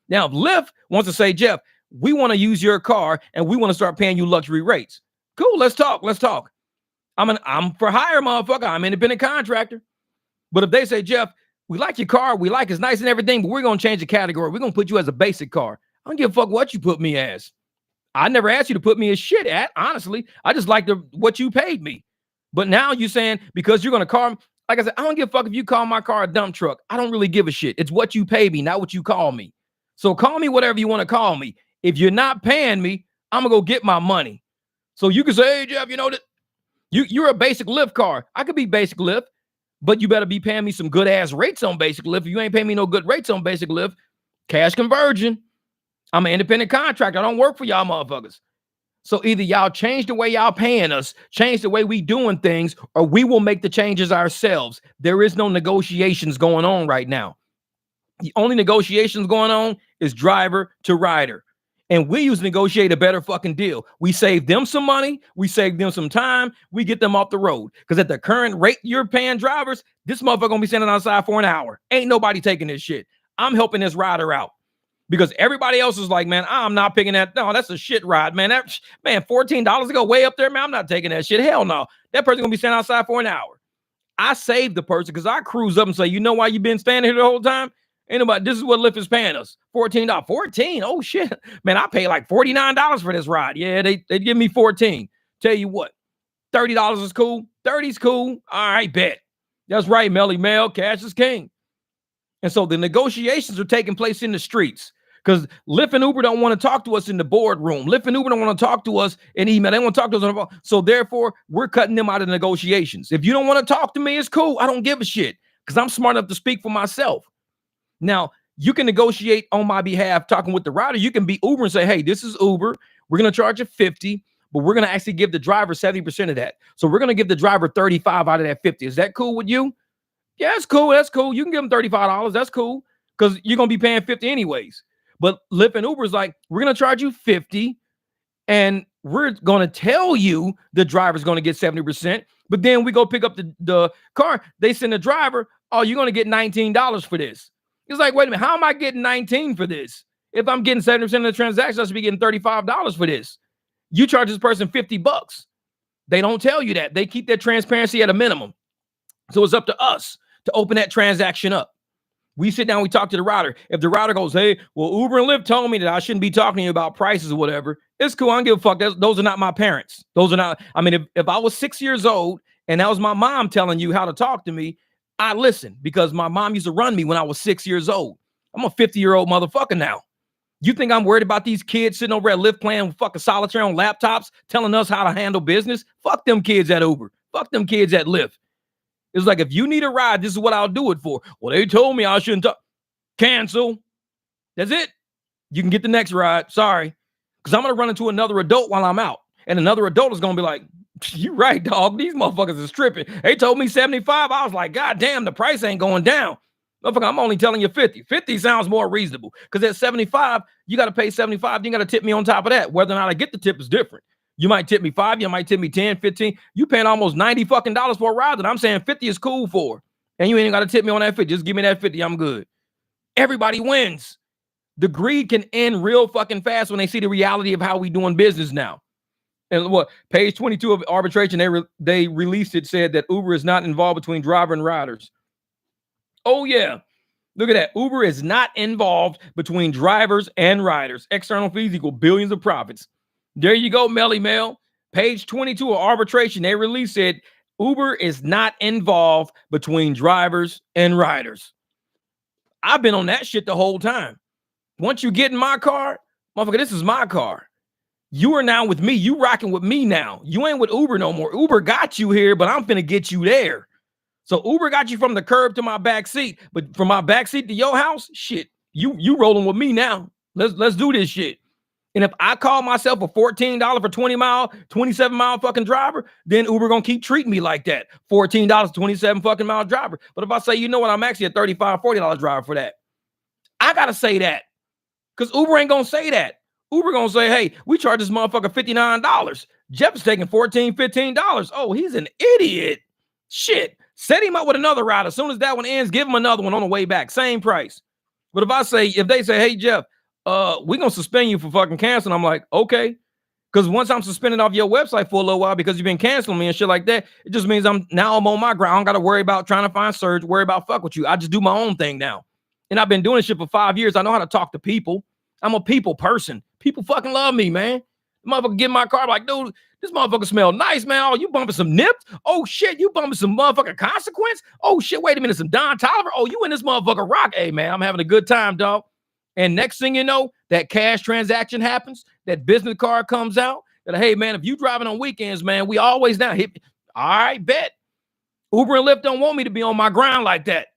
Now, if Lyft wants to say, Jeff, we want to use your car and we want to start paying you luxury rates. Cool, let's talk. Let's talk. I'm for hire, motherfucker. I'm an independent contractor. But if they say, Jeff, we like your car, we like it's nice and everything, but we're gonna change the category. We're gonna put you as a basic car. I don't give a fuck what you put me as. I never asked you to put me as shit at, honestly. I just like what you paid me. But now you're saying because you're gonna call me, like I said, I don't give a fuck if you call my car a dump truck. I don't really give a shit. It's what you pay me, not what you call me. So call me whatever you want to call me. If you're not paying me, I'm gonna go get my money. So you can say, hey Jeff, you know that you're a basic Lyft car. I could be basic Lyft, but you better be paying me some good ass rates on basic Lyft. If you ain't paying me no good rates on basic Lyft, cash conversion. I'm an independent contractor. I don't work for y'all motherfuckers. So either y'all change the way y'all paying us, change the way we doing things, or we will make the changes ourselves. There is no negotiations going on right now. The only negotiations going on is driver to rider. And we use negotiate a better fucking deal. We save them some money. We save them some time. We get them off the road. Because at the current rate you're paying drivers, this motherfucker gonna be standing outside for an hour. Ain't nobody taking this shit. I'm helping this rider out. Because everybody else is like, man, I'm not picking that. No, that's a shit ride, man. Man, $14 to go way up there, man. I'm not taking that shit. Hell no. That person gonna be standing outside for an hour. I saved the person because I cruise up and say, you know why you've been standing here the whole time? Ain't nobody, this is what Lyft is paying us. $14. 14. Oh shit. Man, I pay like $49 for this ride. Yeah, they give me 14. Tell you what, $30 is cool. 30's cool. All right, bet. That's right, Melly Mel. Cash is king. And so the negotiations are taking place in the streets because Lyft and Uber don't want to talk to us in the boardroom. Lyft and Uber don't want to talk to us in email. They want to talk to us on the phone. So therefore, we're cutting them out of negotiations. If you don't want to talk to me, it's cool. I don't give a shit because I'm smart enough to speak for myself. Now, you can negotiate on my behalf talking with the rider. You can be Uber and say, hey, this is Uber. We're going to charge you 50, but we're going to actually give the driver 70% of that. So we're going to give the driver 35 out of that 50. Is that cool with you? Yeah, it's cool. That's cool. You can give them $35. That's cool because you're going to be paying 50 anyways. But Lyft and Uber is like, we're going to charge you 50 and we're going to tell you the driver's going to get 70%. But then we go pick up the car. They send the driver, oh, you're going to get $19 for this. It's like, wait a minute, how am I getting 19 for this? If I'm getting 70% of the transaction, I should be getting $35 for this. You charge this person $50. They don't tell you that. They keep their transparency at a minimum. So it's up to us to open that transaction up. We sit down, we talk to the rider. If the rider goes, hey, well, Uber and Lyft told me that I shouldn't be talking to you about prices or whatever, it's cool. I don't give a fuck. Those are not my parents. Those are not, I mean, if I was 6 years old and that was my mom telling you how to talk to me, I listen because my mom used to run me when I was 6 years old. I'm a 50-year-old motherfucker now. You think I'm worried about these kids sitting over at Lyft playing fucking solitaire on laptops telling us how to handle business? Fuck them kids at Uber. Fuck them kids at Lyft. It's like, if you need a ride, this is what I'll do it for. Well, they told me I shouldn't talk. Cancel. That's it. You can get the next ride. Sorry. Because I'm going to run into another adult while I'm out. And another adult is going to be like, you right, dog. These motherfuckers is tripping. They told me 75. I was like, God damn, the price ain't going down. Motherfucker, I'm only telling you 50. 50 sounds more reasonable. Because at 75, you got to pay 75. You got to tip me on top of that. Whether or not I get the tip is different. You might tip me 5. You might tip me 10, 15. You paying almost 90 fucking dollars for a ride that I'm saying 50 is cool for. And you ain't got to tip me on that 50. Just give me that 50. I'm good. Everybody wins. The greed can end real fucking fast when they see the reality of how we doing business now. And what page 22 of arbitration, they released it, said that Uber is not involved between driver and riders. Oh, yeah. Look at that. Uber is not involved between drivers and riders. External fees equal billions of profits. There you go, Melly Mel. Page 22 of arbitration, they released it. Uber is not involved between drivers and riders. I've been on that shit the whole time. Once you get in my car, motherfucker, this is my car. You are now with me. You rocking with me now. You ain't with Uber no more. Uber got you here, but I'm finna get you there. So Uber got you from the curb to my back seat, but from my back seat to your house, shit, you rolling with me now. Let's do this shit. And if I call myself a $14 for 27 mile fucking driver, then Uber gonna keep treating me like that. $14, 27 fucking mile driver. But if I say, you know what, I'm actually a $35, $40 driver for that, I gotta say that. Because Uber ain't gonna say that. Uber gonna say, hey, we charge this motherfucker $59. Jeff is taking $14, $15. Oh, he's an idiot. Shit. Set him up with another ride. As soon as that one ends, give him another one on the way back. Same price. But if they say, hey, Jeff, we're gonna suspend you for fucking canceling, I'm like, okay. Because once I'm suspended off your website for a little while because you've been canceling me and shit like that, it just means I'm on my ground. I don't got to worry about trying to find surge, worry about fuck with you. I just do my own thing now. And I've been doing this shit for 5 years. I know how to talk to people. I'm a people person. People fucking love me, man. The motherfucker get in my car, I'm like, dude, this motherfucker smell nice, man. Oh, you bumping some nips? Oh, shit, you bumping some motherfucking consequence? Oh, shit, wait a minute, some Don Tolliver? Oh, you in this motherfucker rock? Hey, man, I'm having a good time, dog. And next thing you know, that cash transaction happens, that business card comes out, that, hey, man, if you driving on weekends, man, we always down. Hit me. All right, bet. Uber and Lyft don't want me to be on my ground like that.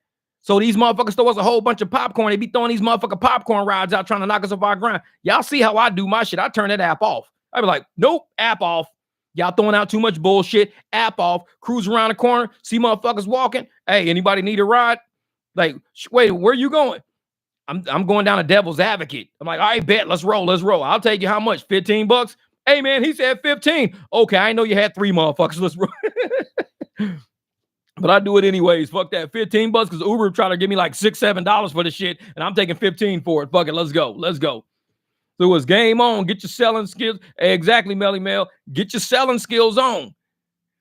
So these motherfuckers throw us a whole bunch of popcorn. They be throwing these motherfucking popcorn rides out trying to knock us off our ground. Y'all see how I do my shit. I turn that app off. I be like, nope, app off. Y'all throwing out too much bullshit. App off. Cruise around the corner. See motherfuckers walking. Hey, anybody need a ride? Like, wait, where you going? I'm going down to Devil's Advocate. I'm like, all right, bet. Let's roll. I'll take you how much? $15? Hey, man, he said 15. Okay, I know you had 3 motherfuckers. Let's roll. But I do it anyways. Fuck that. $15 because Uber trying to give me like $6, $7 for the shit, and I'm taking 15 for it. Fuck it. Let's go. So it's game on. Get your selling skills. Exactly, Melly Mel. Get your selling skills on.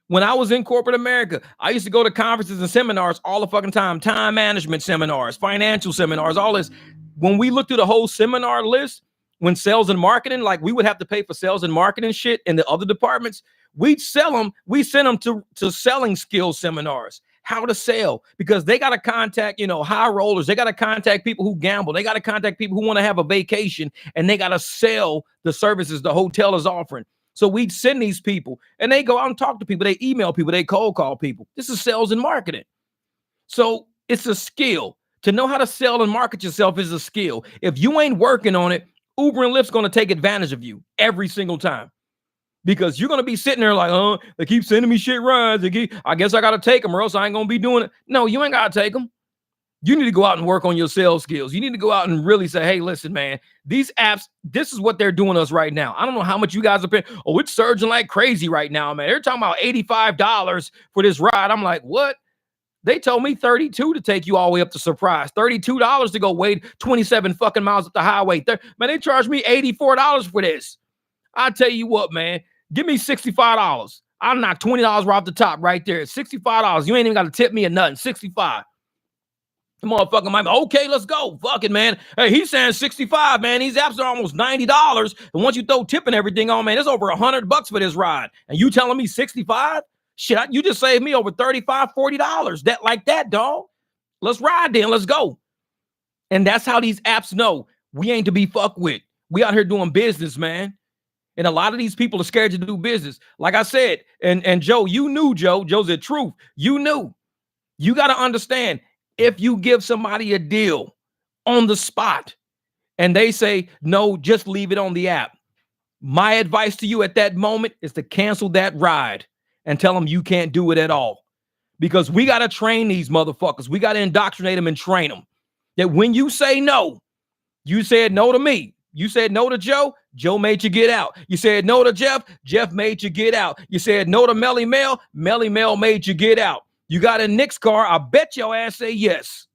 When I was in corporate America, I used to go to conferences and seminars all the fucking time. Time management seminars, financial seminars, all this. When we looked through the whole seminar list, when sales and marketing, like we would have to pay for sales and marketing shit in the other departments, we'd sell them. We send them to selling skills seminars, how to sell, because they got to contact, high rollers. They got to contact people who gamble. They got to contact people who want to have a vacation, and they got to sell the services the hotel is offering. So we'd send these people, and they go out and talk to people. They email people. They cold call people. This is sales and marketing. So it's a skill. To know how to sell and market yourself is a skill. If you ain't working on it, Uber and Lyft's going to take advantage of you every single time. Because you're going to be sitting there like, they keep sending me shit rides. I guess I got to take them or else I ain't going to be doing it. No, you ain't got to take them. You need to go out and work on your sales skills. You need to go out and really say, hey, listen, man, these apps, this is what they're doing us right now. I don't know how much you guys are paying. Oh, it's surging like crazy right now, man. They're talking about $85 for this ride. I'm like, what? They told me $32 to take you all the way up to Surprise. $32 to go wait 27 fucking miles up the highway. Man, they charged me $84 for this. I tell you what, man, give me $65. I'll knock $20 right off the top right there. $65. You ain't even got to tip me or nothing. $65. The motherfucker might be, okay, let's go. Fuck it, man. Hey, he's saying 65, man. These apps are almost $90. And once you throw tip and everything on, man, it's over $100 for this ride. And you telling me 65? Shit, you just saved me over $35, $40. That, dog. Let's ride then. Let's go. And that's how these apps know we ain't to be fucked with. We out here doing business, man. And a lot of these people are scared to do business. Like I said, and Joe, you knew, Joe's the truth. You knew. You got to understand, if you give somebody a deal on the spot and they say, no, just leave it on the app. My advice to you at that moment is to cancel that ride and tell them you can't do it at all. Because we got to train these motherfuckers. We got to indoctrinate them and train them. That when you say no, you said no to me. You said no to Joe. Joe made you get out. You said no to Jeff. Jeff made you get out. You said no to Melly Mel. Melly Mel made you get out. You got in Nick's car. I bet your ass say yes.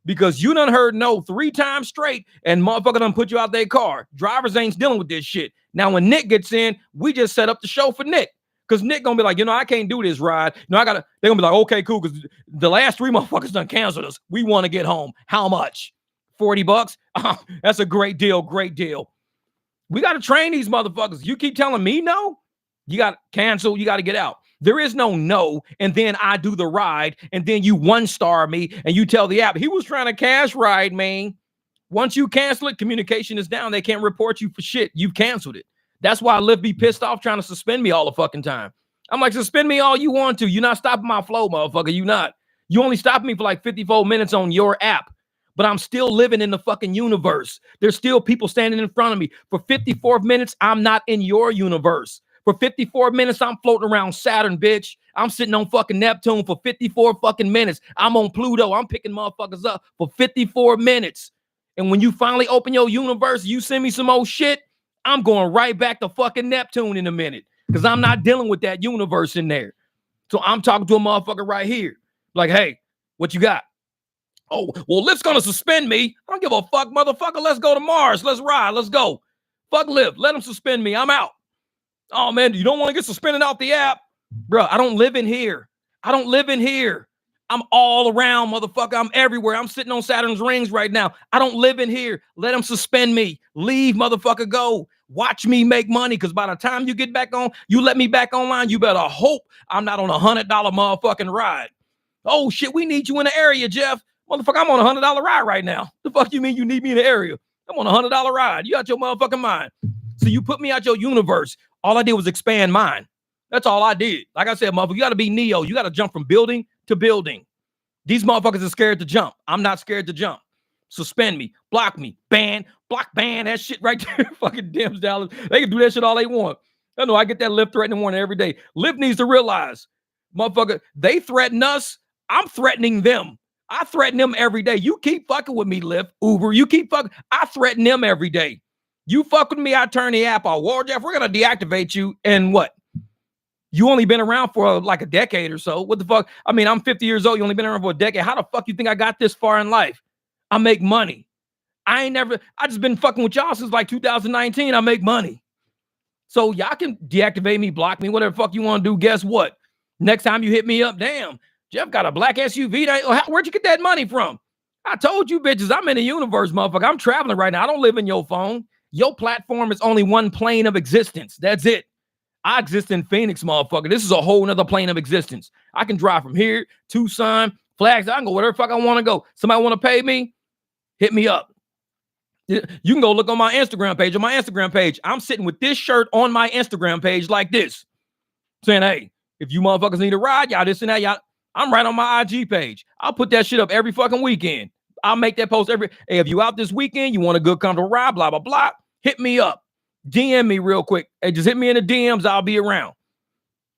Because you done heard no 3 times straight and motherfucker done put you out their car. Drivers ain't dealing with this shit. Now, when Nick gets in, we just set up the show for Nick. Because Nick gonna be like, I can't do this ride. They're gonna be like, okay, cool. Because the last 3 motherfuckers done canceled us. We want to get home. How much? $40? That's a great deal. Great deal. We got to train these motherfuckers. You keep telling me no, you got to cancel. You got to get out. There is no, and then I do the ride, and then you 1-star me, and you tell the app, he was trying to cash ride, man. Once you cancel it, communication is down. They can't report you for shit. You've canceled it. That's why Lyft be pissed off trying to suspend me all the fucking time. I'm like, suspend me all you want to. You're not stopping my flow, motherfucker. You not. You only stopped me for like 54 minutes on your app. But I'm still living in the fucking universe. There's still people standing in front of me. For 54 minutes, I'm not in your universe. For 54 minutes, I'm floating around Saturn, bitch. I'm sitting on fucking Neptune for 54 fucking minutes. I'm on Pluto. I'm picking motherfuckers up for 54 minutes. And when you finally open your universe, you send me some old shit, I'm going right back to fucking Neptune in a minute because I'm not dealing with that universe in there. So I'm talking to a motherfucker right here. Like, hey, what you got? Oh, well, Lyft's gonna suspend me. I don't give a fuck, motherfucker. Let's go to Mars. Let's ride. Let's go. Fuck Lyft. Let them suspend me. I'm out. Oh, man, you don't want to get suspended off the app? Bro, I don't live in here. I don't live in here. I'm all around, motherfucker. I'm everywhere. I'm sitting on Saturn's rings right now. I don't live in here. Let them suspend me. Leave, motherfucker, go. Watch me make money, because by the time you get back on, you let me back online, you better hope I'm not on $100 motherfucking ride. Oh, shit, we need you in the area, Jeff. Motherfucker, I'm on a $100 ride right now. The fuck you mean you need me in the area? I'm on a $100 ride. You out your motherfucking mind. So you put me out your universe. All I did was expand mine. That's all I did. Like I said, motherfucker, you got to be Neo. You got to jump from building to building. These motherfuckers are scared to jump. I'm not scared to jump. Suspend me, block me, ban, block, ban, that shit right there. Fucking dims down. They can do that shit all they want. I know I get that Lyft threat in the morning every day. Lyft needs to realize, motherfucker, they threaten us. I'm threatening them. I threaten them every day. You keep fucking with me, Lyft, Uber. You keep fucking. I threaten them every day. You fuck with me, I turn the app off. War Jeff, we're going to deactivate you. And what? You only been around for like a decade or so. What the fuck? I mean, I'm 50 years old. You only been around for a decade. How the fuck you think I got this far in life? I make money. I just been fucking with y'all since like 2019. I make money. So y'all can deactivate me, block me, whatever fuck you want to do. Guess what? Next time you hit me up, damn, Jeff got a black SUV. Where'd you get that money from? I told you bitches, I'm in the universe, motherfucker. I'm traveling right now. I don't live in your phone. Your platform is only one plane of existence. That's it. I exist in Phoenix, motherfucker. This is a whole nother plane of existence. I can drive from here, Tucson, Flags. I can go wherever the fuck I want to go. Somebody want to pay me? Hit me up. You can go look on my Instagram page. On my Instagram page, I'm sitting with this shirt on my Instagram page like this, saying, hey, if you motherfuckers need a ride, y'all this and that, y'all. I'm right on my IG page. I'll put that shit up every fucking weekend. I'll make that post hey, if you out this weekend, you want a good, comfortable ride, blah, blah, blah, hit me up. DM me real quick. Hey, just hit me in the DMs. I'll be around.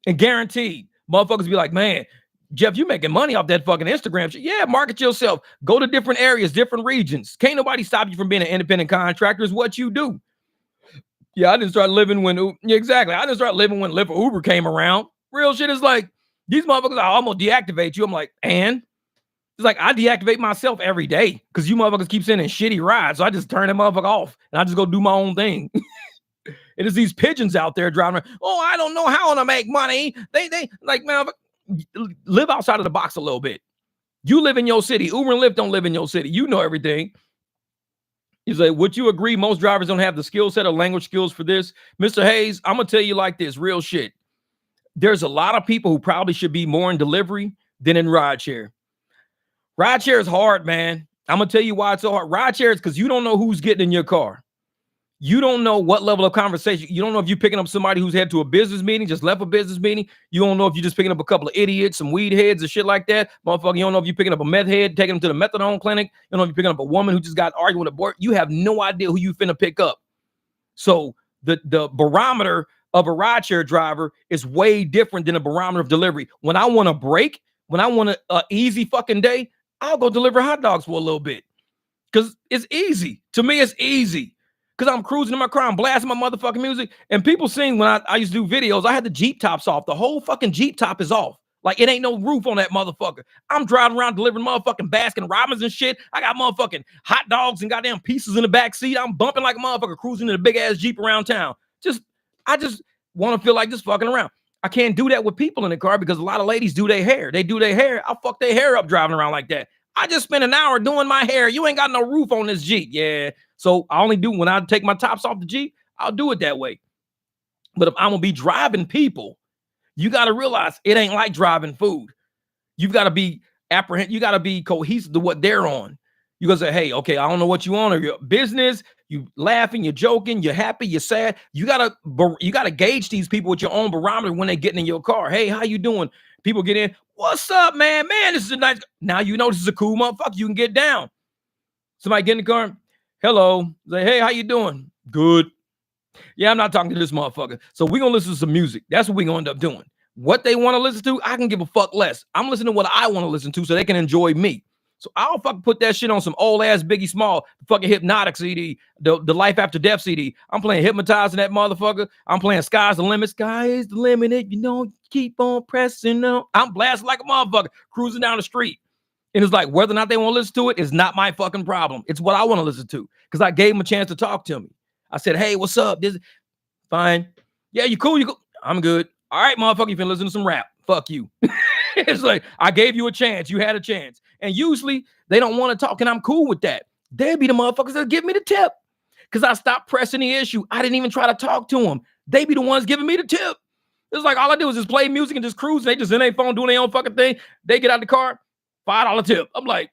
And guaranteed, motherfuckers be like, man, Jeff, you making money off that fucking Instagram shit. Yeah, market yourself. Go to different areas, different regions. Can't nobody stop you from being an independent contractor. It's what you do. Yeah, I didn't start living when, yeah, exactly. I didn't start living when Lyft or Uber came around. Real shit is like, these motherfuckers, I almost deactivate you. I'm like, and? It's like, I deactivate myself every day because you motherfuckers keep sending shitty rides. So I just turn that motherfucker off and I just go do my own thing. It is these pigeons out there driving around. Oh, I don't know how to make money. They like, man, live outside of the box a little bit. You live in your city. Uber and Lyft don't live in your city. You know everything. He's like, would you agree most drivers don't have the skill set or language skills for this? Mr. Hayes, I'm going to tell you like this, real shit. There's a lot of people who probably should be more in delivery than in rideshare. Rideshare is hard, man. I'm going to tell you why it's so hard. Rideshare is because you don't know who's getting in your car. You don't know what level of conversation. You don't know if you're picking up somebody who's headed to a business meeting, just left a business meeting. You don't know if you're just picking up a couple of idiots, some weed heads and shit like that. Motherfucker, you don't know if you're picking up a meth head, taking them to the methadone clinic. You don't know if you're picking up a woman who just got arguing with a boy. You have no idea who you finna pick up. So the barometer of a rideshare driver is way different than a barometer of delivery. When I want a break, when I want an easy fucking day, I'll go deliver hot dogs for a little bit. Because it's easy. To me, it's easy. Because I'm cruising in my car, I'm blasting my motherfucking music. And people sing when I used to do videos, I had the Jeep tops off. The whole fucking Jeep top is off. Like, it ain't no roof on that motherfucker. I'm driving around delivering motherfucking Baskin Robbins and shit. I got motherfucking hot dogs and goddamn pieces in the back seat. I'm bumping like a motherfucker cruising in a big-ass Jeep around town. I just want to feel like just fucking around. I can't do that with people in the car because a lot of ladies do their hair. They do their hair. I'll fuck their hair up driving around like that. I just spent an hour doing my hair. You ain't got no roof on this Jeep. Yeah. So I only do when I take my tops off the Jeep, I'll do it that way. But if I'm going to be driving people, you got to realize it ain't like driving food. You've got to be you got to be cohesive to what they're on. You got to say, hey, okay, I don't know what you on or your business. You laughing, you're joking, you're happy, you're sad. You got to gauge these people with your own barometer when they're getting in your car. Hey, how you doing? People get in. What's up, man? Man, this is a nice. Now you know this is a cool motherfucker. You can get down. Somebody get in the car. Hello. Say, hey, how you doing? Good. Yeah, I'm not talking to this motherfucker. So we're going to listen to some music. That's what we're going to end up doing. What they want to listen to, I can give a fuck less. I'm listening to what I want to listen to so they can enjoy me. So I'll fucking put that shit on some old ass Biggie Small, fucking Hypnotic CD, the Life After Death CD. I'm playing Hypnotizing that motherfucker. I'm playing Sky's the Limit. Sky is the limit. You know, keep on pressing on. I'm blasting like a motherfucker, cruising down the street. And it's like, whether or not they want to listen to it is not my fucking problem. It's what I want to listen to. Because I gave them a chance to talk to me. I said, hey, what's up? This fine. Yeah, you cool? You cool? I'm good. All right, motherfucker, you finna listen to some rap. Fuck you. It's like, I gave you a chance. You had a chance. And usually they don't want to talk, and I'm cool with that. They'd be the motherfuckers that give me the tip. Because I stopped pressing the issue. I didn't even try to talk to them. They be the ones giving me the tip. It's like all I do is just play music and just cruise. And they just in their phone doing their own fucking thing. They get out the car, $5 tip. I'm like,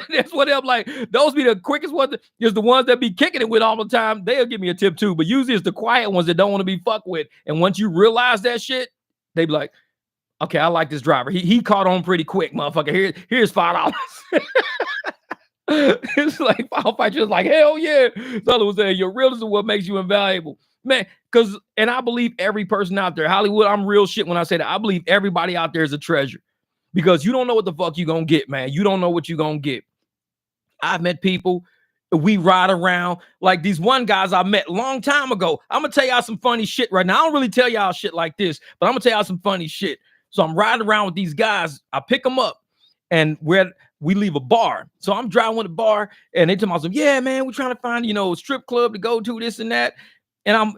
that's what I'm like. Those be the quickest ones. Is the ones that be kicking it with all the time. They'll give me a tip too. But usually it's the quiet ones that don't want to be fucked with. And once you realize that shit, they be like, okay, I like this driver. He caught on pretty quick, motherfucker. Here's $5. It's like I'll fight you. It's like, hell yeah. Sully was saying, your realism is what makes you invaluable. Man, and I believe every person out there, Hollywood, I'm real shit when I say that. I believe everybody out there is a treasure. Because you don't know what the fuck you're going to get, man. You don't know what you're going to get. I've met people, we ride around, like these one guys I met a long time ago. I'm going to tell y'all some funny shit right now. I don't really tell y'all shit like this, but I'm going to tell y'all some funny shit. So I'm riding around with these guys. I pick them up, and we leave a bar. So I'm driving with a bar, and they tell me, yeah, man, we're trying to find, a strip club to go to, this and that. And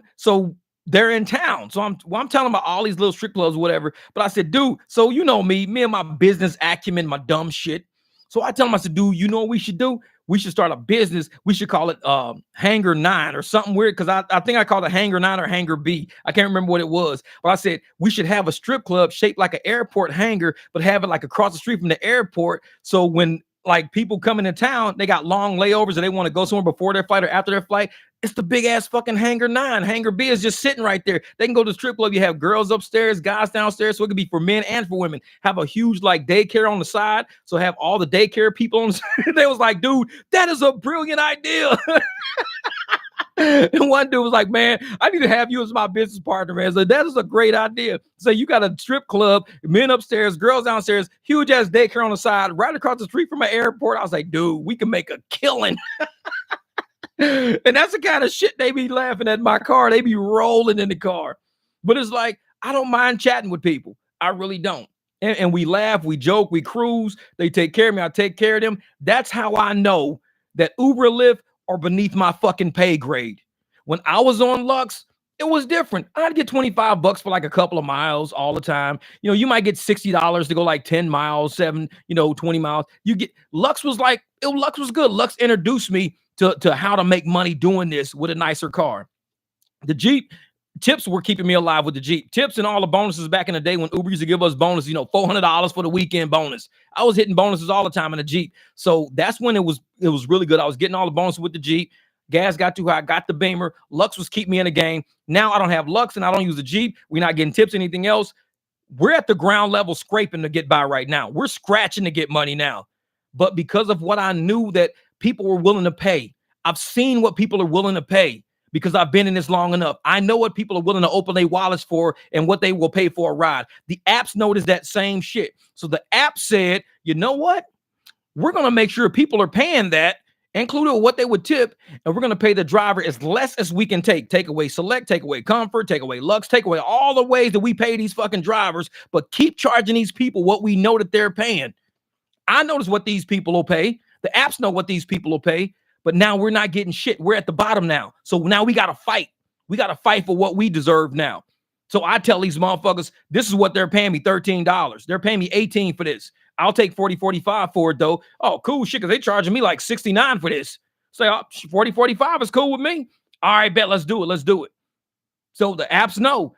they're in town. So I'm telling them about all these little strip clubs, whatever. But I said, dude, so you know me and my business acumen, my dumb shit. So I tell him, I said, dude, you know what we should do? We should start a business. We should call it Hangar 9 or something weird. Because I think I called it Hangar 9 or Hangar B. I can't remember what it was. But I said, we should have a strip club shaped like an airport hangar, but have it like across the street from the airport. So when like people coming in town, they got long layovers and they want to go somewhere before their flight or after their flight. It's the big ass fucking Hangar 9. Hangar B is just sitting right there. They can go to the strip club. You have girls upstairs, guys downstairs. So it could be for men and for women. Have a huge like daycare on the side. So have all the daycare people on the side. They was like, dude, that is a brilliant idea. And one dude was like, man, I need to have you as my business partner, man. So that is a great idea. So you got a strip club, men upstairs, girls downstairs, huge ass daycare on the side, right across the street from an airport. I was like, dude, we can make a killing. And that's the kind of shit they be laughing at in my car. They be rolling in the car. But it's like, I don't mind chatting with people. I really don't. And we laugh, we joke, we cruise. They take care of me. I take care of them. That's how I know that Uber, Lyft are beneath my fucking pay grade. When I was on Lux, it was different. I'd get $25 for like a couple of miles all the time. You might get $60 to go like 10 miles, 20 miles. Lux was like, Lux was good. Lux introduced me to how to make money doing this with a nicer car. The Jeep tips were keeping me alive with the Jeep. Tips and all the bonuses back in the day when Uber used to give us bonuses, $400 for the weekend bonus. I was hitting bonuses all the time in the Jeep. So that's when it was really good. I was getting all the bonuses with the Jeep. Gas got too high, got the Beamer. Lux was keeping me in the game. Now I don't have Lux and I don't use the Jeep. We're not getting tips, anything else. We're at the ground level scraping to get by right now. We're scratching to get money now. But because of what I knew that people were willing to pay, I've seen what people are willing to pay because I've been in this long enough. I know what people are willing to open their wallets for and what they will pay for a ride. The apps noticed that same shit. So the app said, you know what? We're going to make sure people are paying that, including what they would tip, and we're going to pay the driver as less as we can take. Take away Select, take away Comfort, take away Lux, take away all the ways that we pay these fucking drivers, but keep charging these people what we know that they're paying. I notice what these people will pay. The apps know what these people will pay, but now we're not getting shit. We're at the bottom now. So now we got to fight. We got to fight for what we deserve now. So I tell these motherfuckers, this is what they're paying me, $13. They're paying me $18 for this. I'll take $40, $45 for it though. Oh, cool shit, because they charging me like $69 for this. Say, oh, $40, $45 is cool with me. All right, bet, let's do it. Let's do it. So the apps know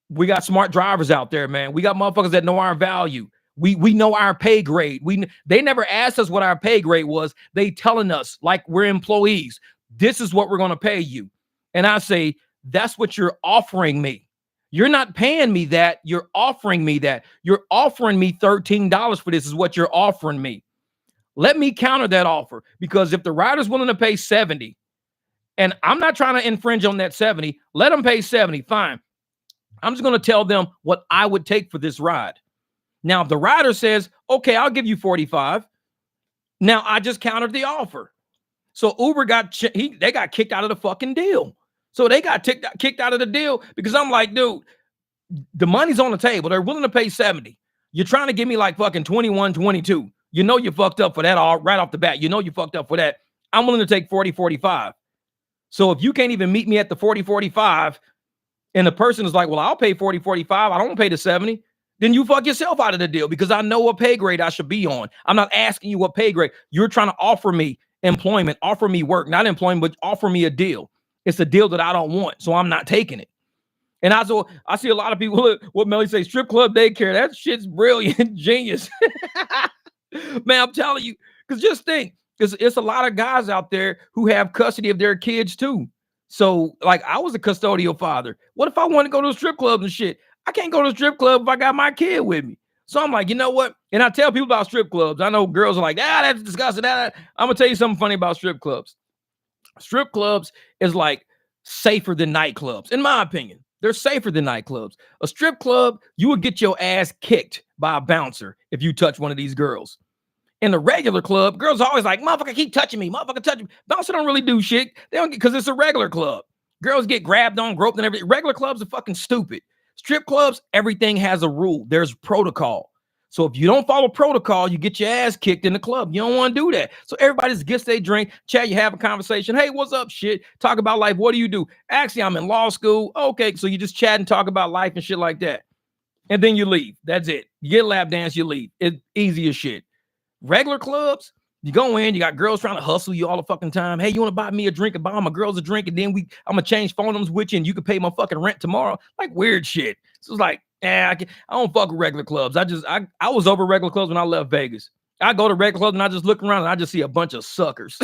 we got smart drivers out there, man. We got motherfuckers that know our value. We know our pay grade. They never asked us what our pay grade was. They telling us like we're employees. This is what we're going to pay you. And I say, that's what you're offering me. You're not paying me that. You're offering me that. You're offering me $13 for this is what you're offering me. Let me counter that offer, because if the rider's willing to pay $70, and I'm not trying to infringe on that $70, let them pay $70. Fine. I'm just going to tell them what I would take for this ride. Now, if the rider says, okay, I'll give you 45, now I just countered the offer. So Uber they got kicked out of the fucking deal. So they got kicked out of the deal because I'm like, dude, the money's on the table. They're willing to pay 70. You're trying to give me like fucking 21, 22. You know you fucked up for that all right off the bat. You know you fucked up for that. I'm willing to take 40, 45. So if you can't even meet me at the 40, 45, and the person is like, well, I'll pay 40, 45. I don't want to pay the 70. Then you fuck yourself out of the deal because I know what pay grade I should be on. I'm not asking you what pay grade. You're trying to offer me employment, offer me work, not employment, but offer me a deal. It's a deal that I don't want, so I'm not taking it. And I see a lot of people, what Melly say, strip club daycare. That shit's brilliant, genius. Man, I'm telling you, because just think, because it's a lot of guys out there who have custody of their kids too. So, like, I was a custodial father. What if I want to go to a strip club and shit? I can't go to a strip club if I got my kid with me. So I'm like, you know what? And I tell people about strip clubs. I know girls are like, that's disgusting. I'm going to tell you something funny about strip clubs. Strip clubs is like safer than nightclubs, in my opinion. They're safer than nightclubs. A strip club, you would get your ass kicked by a bouncer if you touch one of these girls. In the regular club, girls are always like, motherfucker, keep touching me. Motherfucker, touch me. Bouncer don't really do shit. They don't get, because it's a regular club. Girls get grabbed on, groped, and everything. Regular clubs are fucking stupid. Strip clubs, everything has a rule. There's protocol. So if you don't follow protocol, you get your ass kicked in the club. You don't want to do that. So everybody just gets their drink, chat, you have a conversation. Hey, what's up, shit? Talk about life. What do you do? Actually, I'm in law school. Okay, so you just chat and talk about life and shit like that. And then you leave. That's it. You get a lap dance, you leave. It's easy as shit. Regular clubs, you go in, you got girls trying to hustle you all the fucking time. Hey, you want to buy me a drink and buy my girls a drink, and then I'm going to change phone numbers with you and you can pay my fucking rent tomorrow. Like weird shit. So it's like, I don't fuck with regular clubs. I was over regular clubs when I left Vegas. I go to regular clubs and I just look around and I just see a bunch of suckers.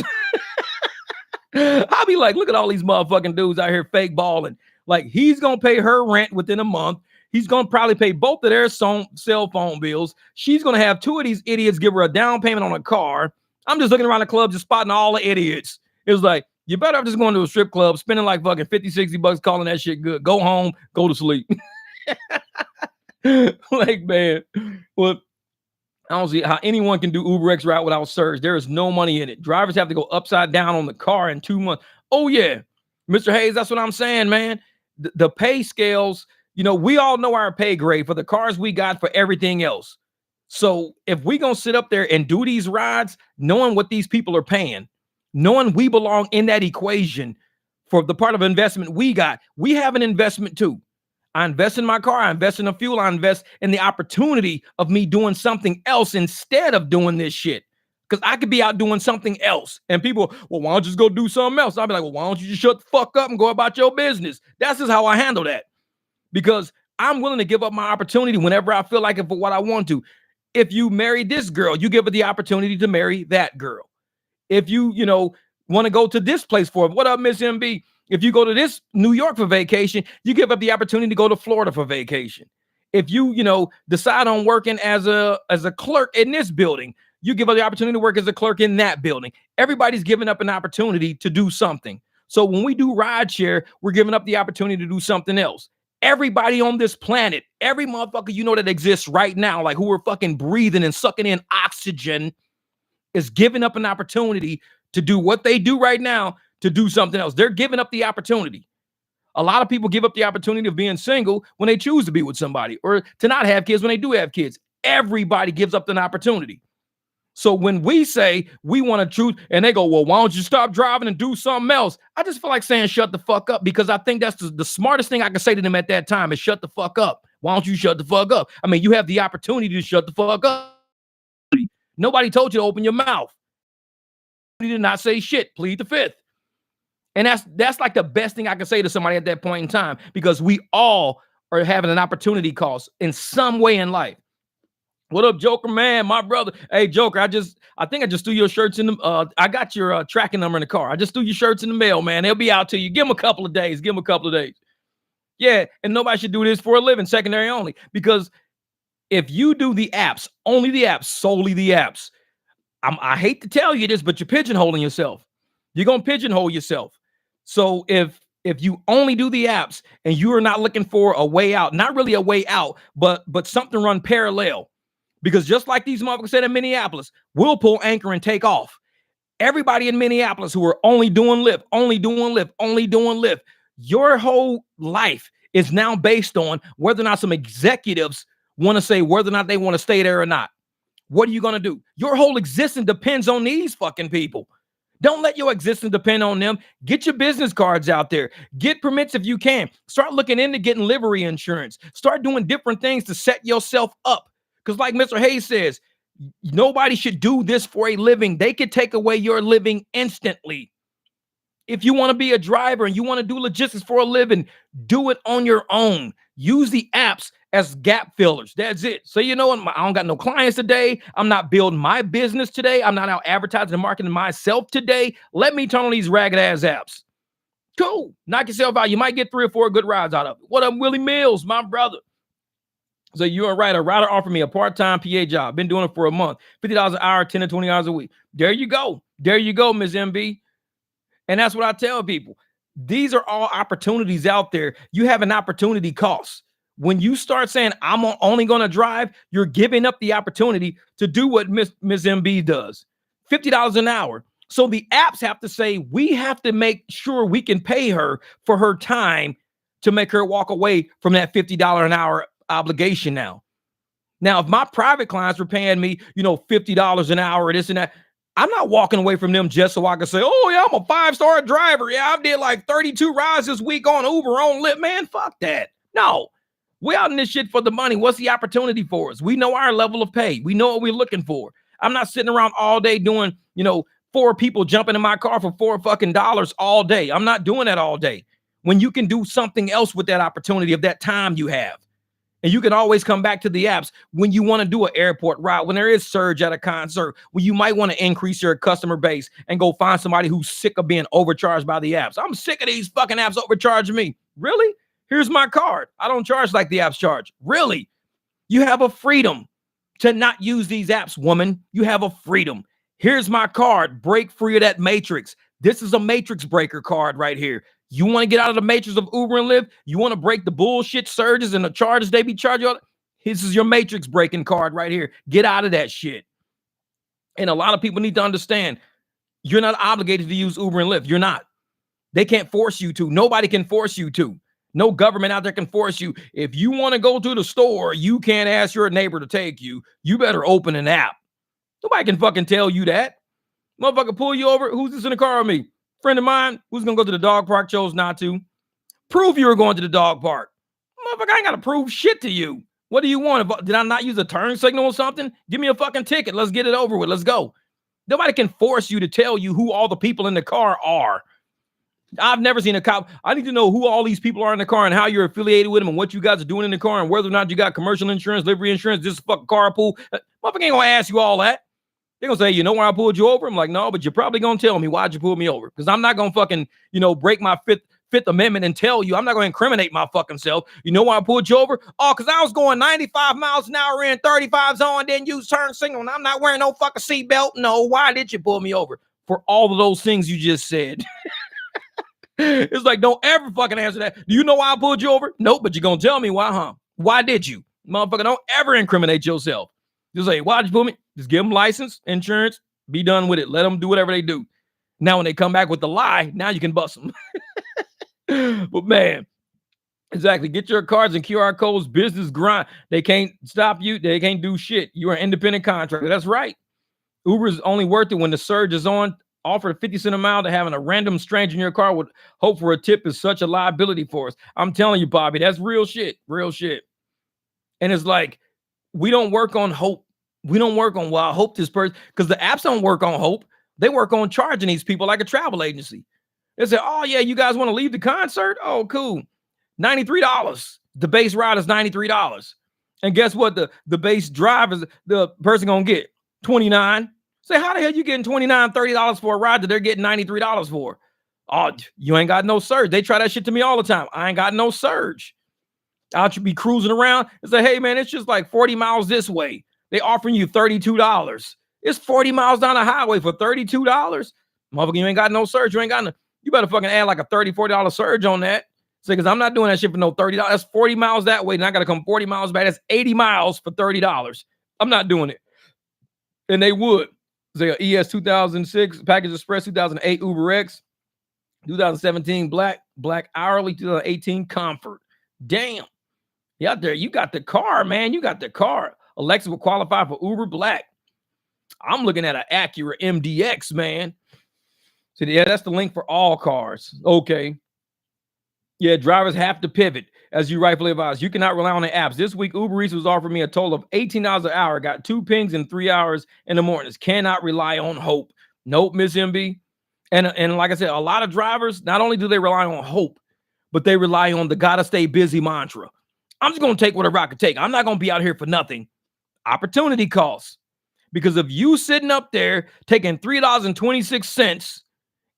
I'll be like, look at all these motherfucking dudes out here fake balling. Like, he's going to pay her rent within a month. He's going to probably pay both of their cell phone bills. She's going to have two of these idiots give her a down payment on a car. I'm just looking around the club, just spotting all the idiots. It was like, you better have just going to a strip club, spending like fucking 50, 60 bucks, calling that shit good. Go home, go to sleep. Like, man, well, I don't see how anyone can do UberX route without surge. There is no money in it. Drivers have to go upside down on the car in 2 months. Oh, yeah. Mr. Hayes, that's what I'm saying, man. The pay scales, we all know our pay grade for the cars we got, for everything else. So if we going to sit up there and do these rides, knowing what these people are paying, knowing we belong in that equation for the part of investment we got, we have an investment too. I invest in my car. I invest in the fuel. I invest in the opportunity of me doing something else instead of doing this shit. Because I could be out doing something else. And people, well, why don't you just go do something else? I'll be like, well, why don't you just shut the fuck up and go about your business? That's just how I handle that. Because I'm willing to give up my opportunity whenever I feel like it for what I want to. If you marry this girl, you give her the opportunity to marry that girl. If you, want to go to this place for it. What up, Miss MB? If you go to this New York for vacation, you give up the opportunity to go to Florida for vacation. If you, decide on working as a clerk in this building, you give up the opportunity to work as a clerk in that building. Everybody's giving up an opportunity to do something. So when we do rideshare, we're giving up the opportunity to do something else. Everybody on this planet, every motherfucker that exists right now, like who are fucking breathing and sucking in oxygen, is giving up an opportunity to do what they do right now, to do something else. They're giving up the opportunity. A lot of people give up the opportunity of being single when they choose to be with somebody, or to not have kids when they do have kids. Everybody gives up an opportunity. So when we say we want to choose and they go, well, why don't you stop driving and do something else? I just feel like saying shut the fuck up, because I think that's the smartest thing I can say to them at that time is shut the fuck up. Why don't you shut the fuck up? I mean, you have the opportunity to shut the fuck up. Nobody told you to open your mouth. You did not say shit. Plead the fifth. And that's like the best thing I can say to somebody at that point in time, because we all are having an opportunity cost in some way in life. What up, Joker, man? My brother. Hey, Joker, I think I just threw your shirts in the, I got your tracking number in the car. I just threw your shirts in the mail, man. They'll be out to you. Give them a couple of days. Yeah, and nobody should do this for a living, secondary only. Because if you do the apps, only the apps, solely the apps, I hate to tell you this, but you're pigeonholing yourself. You're going to pigeonhole yourself. So if you only do the apps and you are not looking for a way out, not really a way out, but something run parallel, Because just like these motherfuckers said in Minneapolis, we'll pull anchor and take off. Everybody in Minneapolis who are only doing Lyft, only doing Lyft, only doing Lyft, your whole life is now based on whether or not some executives want to say whether or not they want to stay there or not. What are you going to do? Your whole existence depends on these fucking people. Don't let your existence depend on them. Get your business cards out there. Get permits if you can. Start looking into getting livery insurance. Start doing different things to set yourself up. Because like Mr. Hayes says, nobody should do this for a living. They could take away your living instantly. If you want to be a driver and you want to do logistics for a living, do it on your own. Use the apps as gap fillers. That's it. So you know what? I don't got no clients today. I'm not building my business today. I'm not out advertising and marketing myself today. Let me turn on these ragged ass apps. Cool. Knock yourself out. You might get 3 or 4 good rides out of it. What up, Willie Mills, my brother? So you're a writer. A writer offered me a part-time PA job. Been doing it for a month. $50 an hour, 10 to 20 hours a week. There you go. There you go, Ms. MB. And that's what I tell people. These are all opportunities out there. You have an opportunity cost. When you start saying, I'm only going to drive, you're giving up the opportunity to do what Ms. MB does. $50 an hour. So the apps have to say, we have to make sure we can pay her for her time to make her walk away from that $50 an hour obligation now. Now, if my private clients were paying me, $50 an hour, this and that, I'm not walking away from them just so I can say, oh, yeah, I'm a 5-star driver. Yeah, I did like 32 rides this week on Uber, on Lyft. Man, fuck that. No, we're out in this shit for the money. What's the opportunity for us? We know our level of pay. We know what we're looking for. I'm not sitting around all day doing, 4 people jumping in my car for $4 fucking all day. I'm not doing that all day. When you can do something else with that opportunity of that time you have. And you can always come back to the apps when you want to do an airport route, when there is surge at a concert, when you might want to increase your customer base and go find somebody who's sick of being overcharged by the apps. I'm sick of these fucking apps overcharging me. Really? Here's my card. I don't charge like the apps charge. Really? You have a freedom to not use these apps, woman. You have a freedom. Here's my card. Break free of that matrix. This is a matrix breaker card right here. You want to get out of the matrix of Uber and Lyft? You want to break the bullshit surges and the charges they be charging you? This is your matrix breaking card right here. Get out of that shit. And a lot of people need to understand, you're not obligated to use Uber and Lyft. You're not. They can't force you to. Nobody can force you to. No government out there can force you. If you want to go to the store, you can't ask your neighbor to take you. You better open an app. Nobody can fucking tell you that. Motherfucker pull you over. Who's this in the car with me? Friend of mine who's going to go to the dog park, chose not to. Prove you were going to the dog park. Motherfucker, I ain't got to prove shit to you. What do you want? Did I not use a turn signal or something? Give me a fucking ticket. Let's get it over with. Let's go. Nobody can force you to tell you who all the people in the car are. I've never seen a cop. I need to know who all these people are in the car and how you're affiliated with them and what you guys are doing in the car and whether or not you got commercial insurance, livery insurance, this fucking carpool. Motherfucker ain't going to ask you all that. They're going to say, you know why I pulled you over? I'm like, no, but you're probably going to tell me why'd you pull me over? Because I'm not going to fucking, break my fifth amendment and tell you. I'm not going to incriminate my fucking self. You know why I pulled you over? Oh, because I was going 95 miles an hour in 35 zone, then use turn signal, and I'm not wearing no fucking seatbelt. No, why did you pull me over? For all of those things you just said. It's like, don't ever fucking answer that. Do you know why I pulled you over? Nope, but you're going to tell me why, huh? Why did you? Motherfucker, don't ever incriminate yourself. Just say, why'd you pull me? Just give them license, insurance, be done with it. Let them do whatever they do. Now, when they come back with the lie, now you can bust them. But man, exactly. Get your cards and QR codes, business grind. They can't stop you. They can't do shit. You're an independent contractor. That's right. Uber is only worth it when the surge is on. Offer 50 cents a mile to having a random stranger in your car with hope for a tip is such a liability for us. I'm telling you, Bobby, that's real shit. Real shit. And it's like, we don't work on hope. We don't work on, well, I hope this person, because the apps don't work on hope. They work on charging these people like a travel agency. They say, oh, yeah, you guys want to leave the concert? Oh, cool. $93. The base ride is $93. And guess what? The base drive is the person going to get $29. Say, how the hell you getting $29, $30 for a ride that they're getting $93 for? Oh, you ain't got no surge. They try that shit to me all the time. I ain't got no surge. I'll be cruising around and say, hey, man, it's just like 40 miles this way. They offering you $32. It's 40 miles down the highway for $32. Motherfucker, you ain't got no surge. You better fucking add like a $30, $40 surge on that. Say, because I'm not doing that shit for no $30. That's 40 miles that way. And I got to come 40 miles back. That's 80 miles for $30. I'm not doing it. And they would. Say a ES 2006, Package Express 2008 Uber X, 2017 Black Hourly, 2018 Comfort. Damn. You out there, you got the car, man. You got the car. Alexa will qualify for Uber Black. I'm looking at an Acura MDX, man. So yeah, that's the link for all cars. Okay. Yeah, drivers have to pivot, as you rightfully advised. You cannot rely on the apps. This week, Uber Eats was offering me a total of $18 an hour. Got 2 pings in 3 hours in the mornings. Cannot rely on hope. Nope, Miss MB. And like I said, a lot of drivers, not only do they rely on hope, but they rely on the gotta stay busy mantra. I'm just going to take whatever I can take. I'm not going to be out here for nothing. Opportunity costs. Because if you sitting up there taking $3.26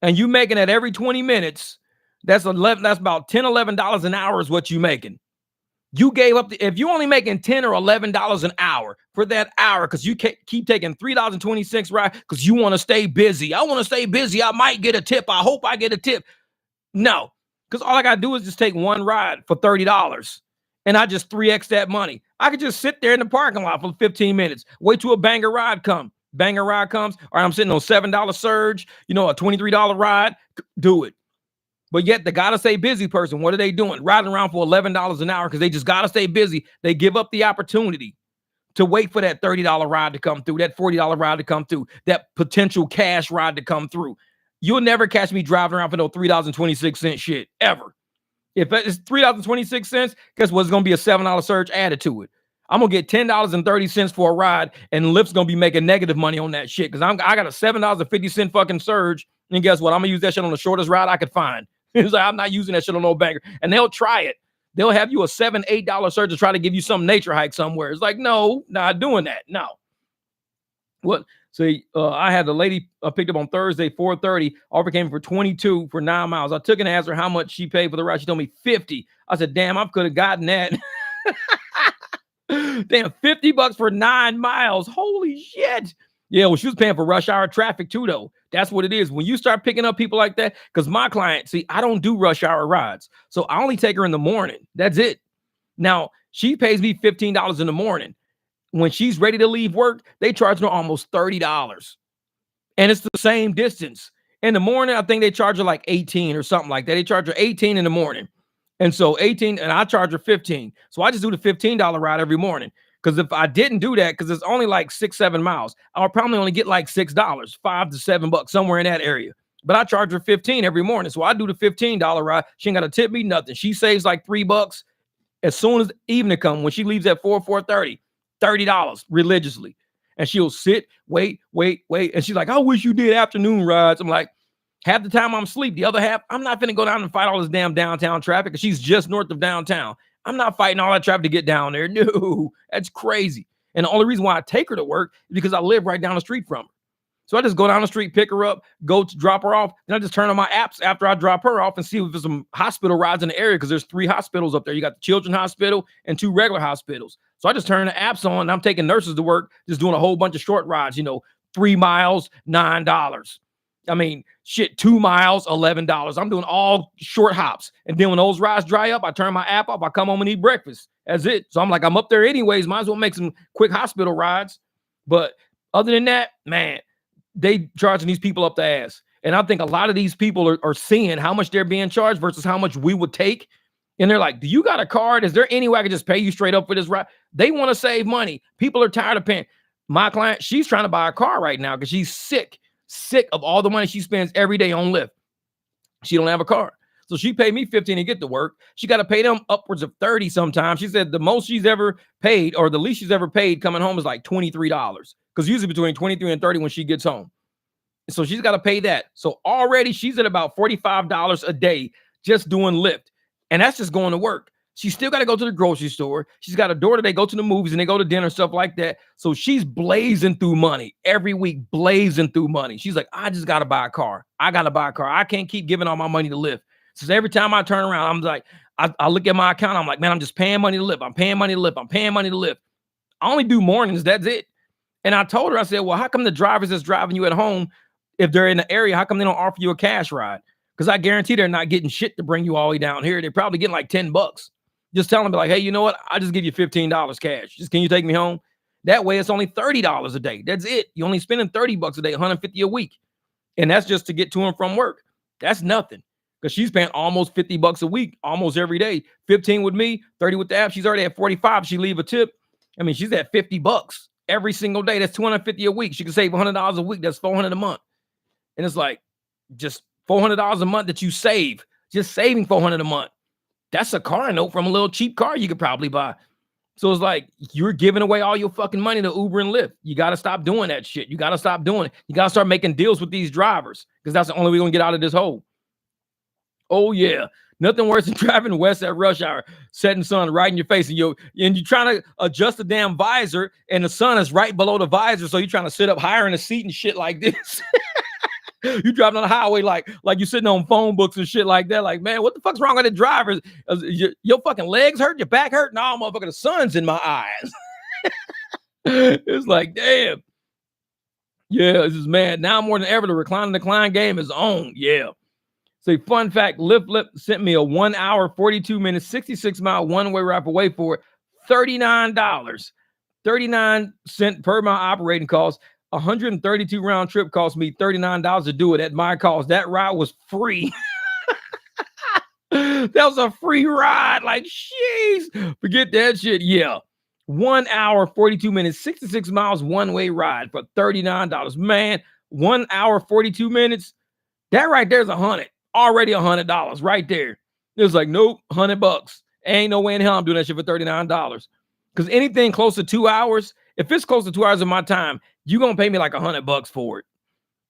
and you making it every 20 minutes, that's about $10, $11 an hour is what you making. You gave up if you only making $10 or $11 an hour for that hour because you keep taking $3.26, right? Because you want to stay busy. I want to stay busy. I might get a tip. I hope I get a tip. No, because all I got to do is just take one ride for $30 and I just 3x that money. I could just sit there in the parking lot for 15 minutes, wait till a banger ride comes. Banger ride comes, or I'm sitting on $7 surge, a $23 ride, do it. But yet the gotta stay busy person, what are they doing? Riding around for $11 an hour because they just gotta stay busy. They give up the opportunity to wait for that $30 ride to come through, that $40 ride to come through, that potential cash ride to come through. You'll never catch me driving around for no $3.26 shit, ever. If it's $3.26, guess what? It's going to be a $7 surge added to it. I'm going to get $10.30 for a ride, and Lyft's going to be making negative money on that shit because I got a $7.50 fucking surge, and guess what? I'm going to use that shit on the shortest ride I could find. It's like, I'm not using that shit on no banker. And they'll try it. They'll have you a $7, $8 surge to try to give you some nature hike somewhere. It's like, no, not doing that. No. What? See, I had the lady picked up on Thursday, 4:30. Offer came for 22 for 9 miles. I took and asked her how much she paid for the ride. She told me 50. I said, damn, I could have gotten that. Damn, $50 for 9 miles. Holy shit. Yeah, well, she was paying for rush hour traffic too, though. That's what it is. When you start picking up people like that, because my client, see, I don't do rush hour rides. So I only take her in the morning. That's it. Now, she pays me $15 in the morning. When she's ready to leave work, they charge her almost $30. And it's the same distance. In the morning, I think they charge her like 18 or something like that. They charge her 18 in the morning. And so 18, and I charge her 15. So I just do the $15 ride every morning. Because if I didn't do that, because it's only like 6-7 miles, I'll probably only get like $6, $5 to $7, somewhere in that area. But I charge her 15 every morning. So I do the $15 ride. She ain't got to tip me nothing. She saves like $3 as soon as evening comes. When she leaves at 4:30, $30 religiously. And she'll sit, wait. And she's like, I wish you did afternoon rides. I'm like, half the time I'm asleep. The other half, I'm not finna go down and fight all this damn downtown traffic because she's just north of downtown. I'm not fighting all that traffic to get down there. No, that's crazy. And the only reason why I take her to work is because I live right down the street from her. So I just go down the street, pick her up, go to drop her off. Then I just turn on my apps after I drop her off and see if there's some hospital rides in the area because there's 3 hospitals up there. You got the Children's Hospital and 2 regular hospitals. So I just turn the apps on and I'm taking nurses to work, just doing a whole bunch of short rides, 3 miles, $9. I mean, shit, 2 miles, $11. I'm doing all short hops. And then when those rides dry up, I turn my app off. I come home and eat breakfast. That's it. So I'm like, I'm up there anyways. Might as well make some quick hospital rides. But other than that, man, they charging these people up the ass. And I think a lot of these people are seeing how much they're being charged versus how much we would take. And they're like, do you got a card? Is there any way I can just pay you straight up for this ride? They want to save money. People are tired of paying. My client, she's trying to buy a car right now because she's sick of all the money she spends every day on Lyft. She don't have a car. So she paid me $15 to get to work. She got to pay them upwards of $30 sometimes. She said the most she's ever paid or the least she's ever paid coming home is like $23 because usually between $23 and $30 when she gets home. So she's got to pay that. So already she's at about $45 a day just doing Lyft. And that's just going to work. She's still got to go to the grocery store. She's got a daughter. They go to the movies and they go to dinner, stuff like that. So she's blazing through money every week, blazing through money. She's like, I just got to buy a car. I got to buy a car. I can't keep giving all my money to Lyft. So every time I turn around, I'm like, I look at my account. I'm like, man, I'm just paying money to Lyft. I'm paying money to Lyft. I'm paying money to Lyft. I only do mornings. That's it. And I told her, I said, well, how come the drivers that's driving you at home, if they're in the area, how come they don't offer you a cash ride? Because I guarantee they're not getting shit to bring you all the way down here. They're probably getting like $10. Just tell them, like, hey, you know what? I'll just give you $15 cash. Just can you take me home? That way it's only $30 a day. That's it. You're only spending $30 a day, $150 a week. And that's just to get to and from work. That's nothing. Because she's paying almost $50 a week, almost every day. 15 with me, 30 with the app. She's already at 45. She leave a tip. I mean, she's at $50 every single day. That's $250 a week. She can save $100 a week. That's $400 a month. And it's like just $400 a month that you save. Just saving $400 a month. That's a car note from a little cheap car you could probably buy. So it's like you're giving away all your fucking money to Uber and Lyft. You got to stop doing that shit. You got to stop doing it. You got to start making deals with these drivers because that's the only way we're going to get out of this hole. Oh, yeah. Nothing worse than driving west at rush hour, setting sun right in your face, and you're trying to adjust the damn visor, and the sun is right below the visor, so you're trying to sit up higher in the seat and shit like this. You driving on the highway like you're sitting on phone books and shit like that. Like, man, what the fuck's wrong with the drivers? Your fucking legs hurt? Your back hurt? No, motherfucker, the sun's in my eyes. It's like, damn. Yeah, this is mad. Now more than ever, the recline and decline game is on. Yeah. So, fun fact, Lyft sent me a 1 hour, 42 minutes, 66 mile one-way ride away for $39. 39 cents per mile operating cost. 132 round trip cost me $39 to do it at my cost. That ride was free. That was a free ride. Like, jeez, forget that shit. Yeah. 1 hour, 42 minutes, 66 miles, one-way ride for $39. Man, 1 hour, 42 minutes. That right there's $100. Already $100 right there. It was like, nope, $100. Ain't no way in hell I'm doing that shit for $39. Because anything close to 2 hours, if it's close to 2 hours of my time, you're going to pay me like $100 for it.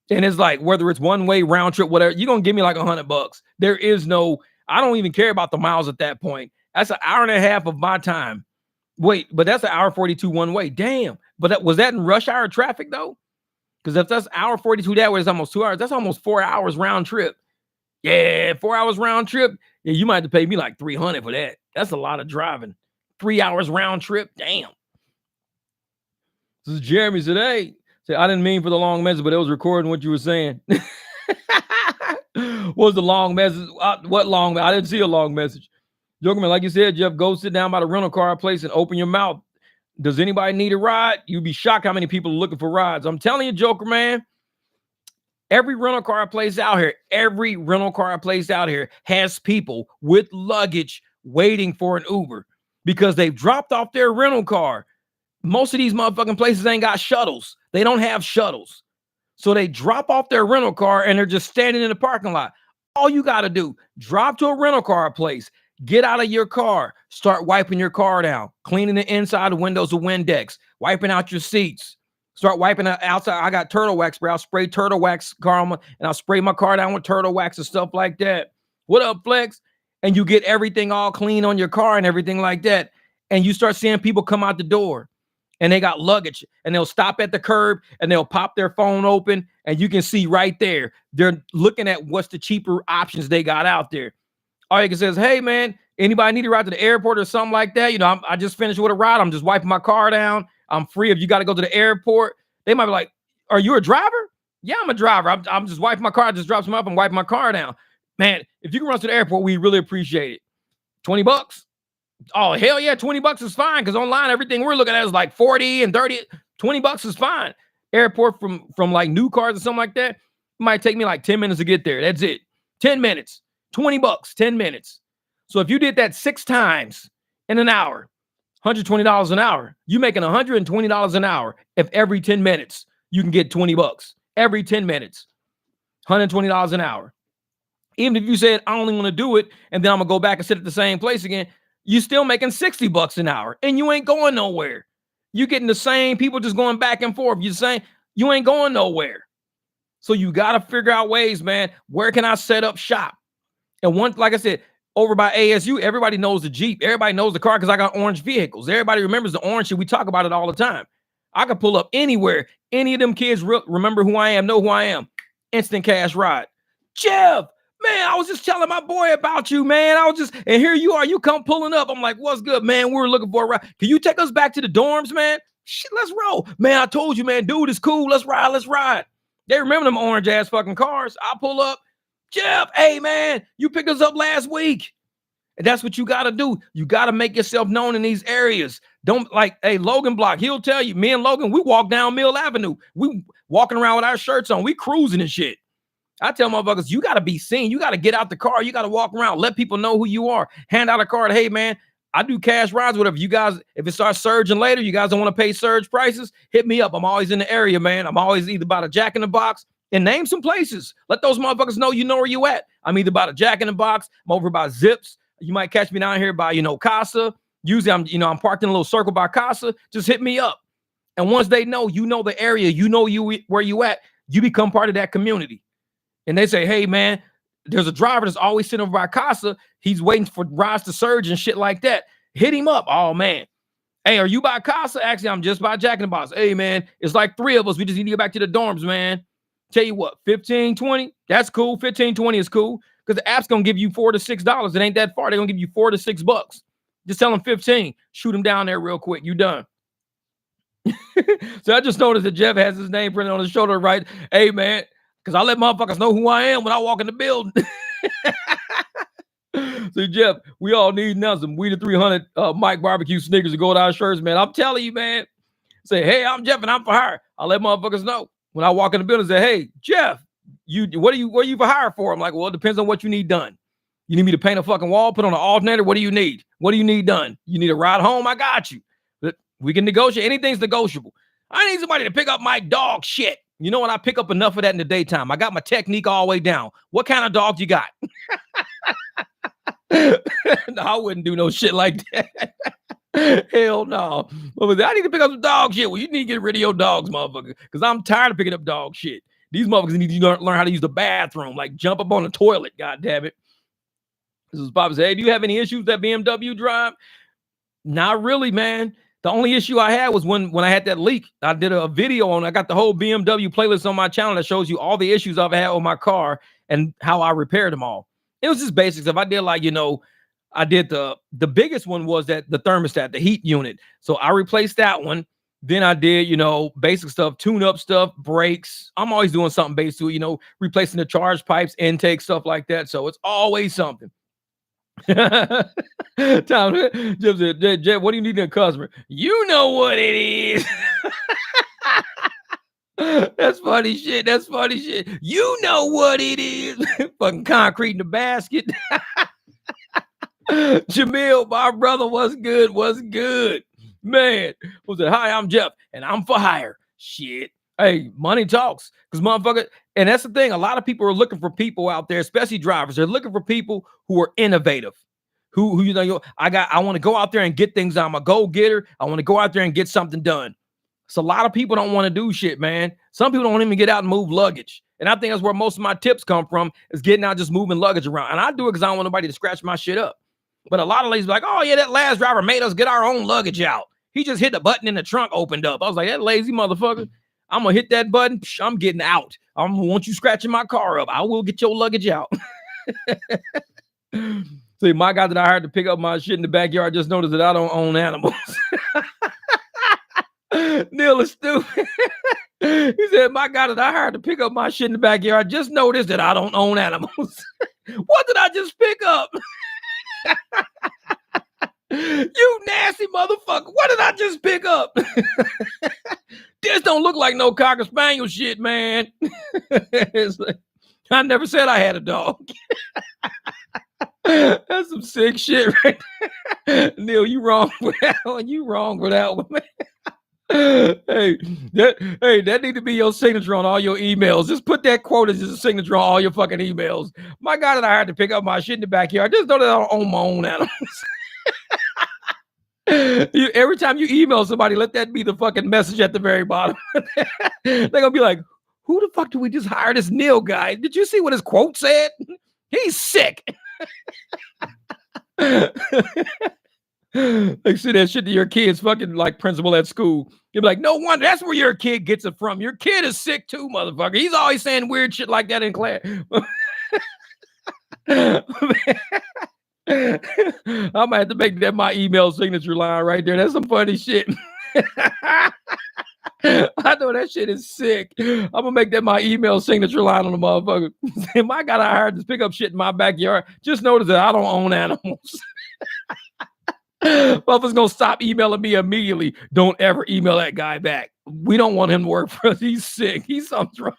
And it's like, whether it's one way, round trip, whatever, you're going to give me like $100. There is no, I don't even care about the miles at that point. That's an hour and a half of my time. Wait, but that's an hour 42 one way. Damn. But was that in rush hour traffic though? Because if that's hour 42 that way, it's almost 2 hours. That's almost 4 hours round trip. Yeah, 4 hours round trip. Yeah, you might have to pay me like $300 for that. That's a lot of driving. 3 hours round trip. Damn. This is Jeremy today. Say, I didn't mean for the long message, but it was recording what you were saying. What was the long message? What long? I didn't see a long message. Joker man, like you said, Jeff, go sit down by the rental car place and open your mouth. Does anybody need a ride? You'd be shocked how many people are looking for rides. I'm telling you, Joker man, every rental car place out here has people with luggage waiting for an Uber because they've dropped off their rental car. Most of these motherfucking places ain't got shuttles. They don't have shuttles. So they drop off their rental car and they're just standing in the parking lot. All you got to do, drop to a rental car place, get out of your car, start wiping your car down, cleaning the inside of windows of Windex, wiping out your seats, start wiping out outside. I got turtle wax spray. I'll spray turtle wax and I'll spray my car down with turtle wax and stuff like that. What up, Flex? And you get everything all clean on your car and everything like that. And you start seeing people come out the door. And they got luggage and they'll stop at the curb and they'll pop their phone open and you can see right there. They're looking at what's the cheaper options they got out there. All you can say is, hey, man, anybody need a ride to the airport or something like that? You know, I just finished with a ride. I'm just wiping my car down. I'm free. If you got to go to the airport, they might be like, are you a driver? Yeah, I'm a driver. I'm just wiping my car. I just dropped some up and wiping my car down. Man, if you can run to the airport, we really appreciate it. $20? Oh, hell yeah, $20 is fine because online everything we're looking at is like 40 and 30. $20 is fine. Airport from like new cars or something like that, it might take me like 10 minutes to get there. That's it. 10 minutes. $20, 10 minutes. So if you did that 6 times in an hour, $120 an hour, you making $120 an hour if every 10 minutes you can get $20. Every 10 minutes, $120 an hour. Even if you said, I only want to do it, and then I'm going to go back and sit at the same place again, you still making $60 an hour and you ain't going nowhere. You getting the same people just going back and forth. You're saying you ain't going nowhere. So you got to figure out ways, man. Where can I set up shop? And once, like I said, over by ASU, everybody knows the Jeep. Everybody knows the car because I got orange vehicles. Everybody remembers the orange shit. We talk about it all the time. I could pull up anywhere. Any of them kids remember who I am, know who I am. Instant cash ride. Jeff, man, I was just telling my boy about you, man. And here you are. You come pulling up. I'm like, what's good, man? We're looking for a ride. Can you take us back to the dorms, man? Shit, let's roll. Man, I told you, man, dude, it's cool. Let's ride. They remember them orange ass fucking cars. I pull up. Jeff, hey, man, you picked us up last week. And that's what you got to do. You got to make yourself known in these areas. Don't like, hey, Logan Block, he'll tell you, me and Logan, we walk down Mill Avenue. We walking around with our shirts on. We cruising and shit. I tell motherfuckers, you got to be seen. You got to get out the car. You got to walk around. Let people know who you are. Hand out a card. Hey, man, I do cash rides, whatever. You guys, if it starts surging later, you guys don't want to pay surge prices, hit me up. I'm always in the area, man. I'm always either by the Jack in the Box, and name some places. Let those motherfuckers know you know where you at. I'm either by the Jack in the Box. I'm over by Zips. You might catch me down here by, Casa. Usually I'm parked in a little circle by Casa. Just hit me up. And once they know, you know the area, you know where you at, you become part of that community. And they say, hey, man, there's a driver that's always sitting over by Casa. He's waiting for rides to surge and shit like that. Hit him up. Oh, man. Hey, are you by Casa? Actually, I'm just by Jack in the Box. Hey, man, it's like 3 of us. We just need to get back to the dorms, man. Tell you what, 15, 20, that's cool. 15, 20 is cool because the app's going to give you $4 to $6. It ain't that far. They're going to give you $4 to $6. Just tell them 15. Shoot them down there real quick. You done. So I just noticed that Jeff has his name printed on his shoulder, right? Hey, man. Because I let motherfuckers know who I am when I walk in the building. So, Jeff, we all need now some We the 300 Mike barbecue sneakers to go with our shirts, man. I'm telling you, man. Say, hey, I'm Jeff and I'm for hire. I let motherfuckers know when I walk in the building. Say, hey, Jeff, what are you for hire for? I'm like, well, it depends on what you need done. You need me to paint a fucking wall, put on an alternator? What do you need? What do you need done? You need a ride home? I got you. We can negotiate. Anything's negotiable. I need somebody to pick up my dog shit. You know what? I pick up enough of that in the daytime. I got my technique all the way down. What kind of dog you got? No, I wouldn't do no shit like that. Hell no. I need to pick up some dog shit. Well, you need to get rid of your dogs, motherfucker. Because I'm tired of picking up dog shit. These motherfuckers need to learn how to use the bathroom. Like jump up on the toilet, god damn it. This is Papa say, hey, do you have any issues with that BMW drive? Not really, man. The only issue I had was when I had that leak. I did a video on. I got the whole BMW playlist on my channel that shows you all the issues I've had with my car and how I repaired them all. It was just basic stuff. I did I did the biggest one was that the thermostat, the heat unit. So I replaced that one. Then I did, basic stuff, tune up stuff, brakes. I'm always doing something based to it, replacing the charge pipes, intake, stuff like that. So it's always something. Tom, Jeff said, Jeff, what do you need in a customer? You know what it is. That's funny shit. That's funny shit. You know what it is. Fucking concrete in the basket. Jamil, my brother, what's good? What's good? Man, was it? Hi, I'm Jeff, and I'm for hire. Shit. Hey, money talks. Because motherfucker, and that's the thing. A lot of people are looking for people out there, especially drivers. They're looking for people who are innovative. Who I want to go out there and get things. I'm a go-getter. I want to go out there and get something done. So a lot of people don't want to do shit, man. Some people don't even get out and move luggage. And I think that's where most of my tips come from, is getting out, just moving luggage around. And I do it because I don't want nobody to scratch my shit up. But a lot of ladies be like, oh, yeah, that last driver made us get our own luggage out. He just hit the button and the trunk opened up. I was like, that lazy motherfucker. I'm going to hit that button. I'm getting out. I'm going to want you scratching my car up. I will get your luggage out. See, my guy that I hired to pick up my shit in the backyard just noticed that I don't own animals. Neil is stupid. He said, my guy that I hired to pick up my shit in the backyard just noticed that I don't own animals. What did I just pick up? You nasty motherfucker. What did I just pick up? This don't look like no Cocker Spaniel shit, man. Like, I never said I had a dog. That's some sick shit right there. Neil, you wrong for that one. You wrong for that one, man. Hey, that need to be your signature on all your emails. Just put that quote as a signature on all your fucking emails. My guy that I had to pick up my shit in the backyard, just know that I don't own my own animals. Every time you email somebody, let that be the fucking message at the very bottom. They're gonna be like, who the fuck do we just hire this Neil guy? Did you see what his quote said? He's sick. Like, say that shit to your kids, fucking like principal at school. You'll be like, no wonder, that's where your kid gets it from. Your kid is sick too, motherfucker. He's always saying weird shit like that in class. I might have to make that my email signature line right there. That's some funny shit. I know that shit is sick. I'm gonna make that my email signature line on the motherfucker. My guy I hired to pick up shit in my backyard. Just notice that I don't own animals. Motherfuckers gonna stop emailing me immediately. Don't ever email that guy back. We don't want him to work for us. He's sick. He's something wrong.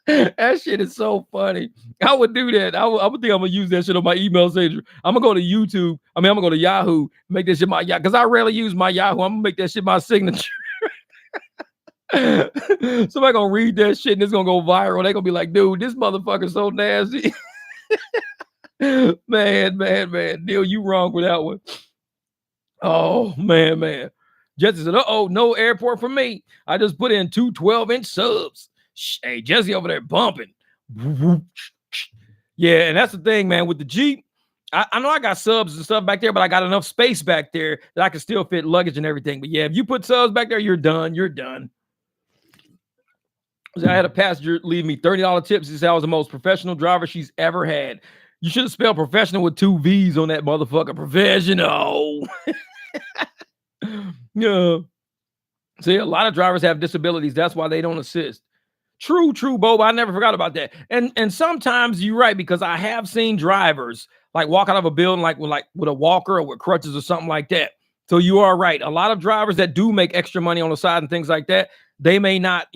That shit is so funny. I would do that. I would think I'm gonna use that shit on my email signature. I'm gonna go to YouTube. I'm gonna go to Yahoo, make that shit my Yahoo, because I rarely use my Yahoo. I'm gonna make that shit my signature. Somebody gonna read that shit and it's gonna go viral. They gonna be like, dude, this motherfucker's so nasty. man. Neil, you wrong with that one. Oh, man. Jesse said, uh-oh, no airport for me. I just put in 2 12-inch subs. Hey, Jesse over there bumping. Yeah, and that's the thing, man. With the Jeep, I know I got subs and stuff back there, but I got enough space back there that I can still fit luggage and everything. But yeah, if you put subs back there, you're done. You're done. I had a passenger leave me $30 tips. He said I was the most professional driver she's ever had. You should have spelled professional with 2 V's on that motherfucker. Professional. Yeah. See, a lot of drivers have disabilities. That's why they don't assist. True, Bob. I never forgot about that. And sometimes you're right, because I have seen drivers like walk out of a building like with a walker or with crutches or something like that. So you are right. A lot of drivers that do make extra money on the side and things like that, they may not,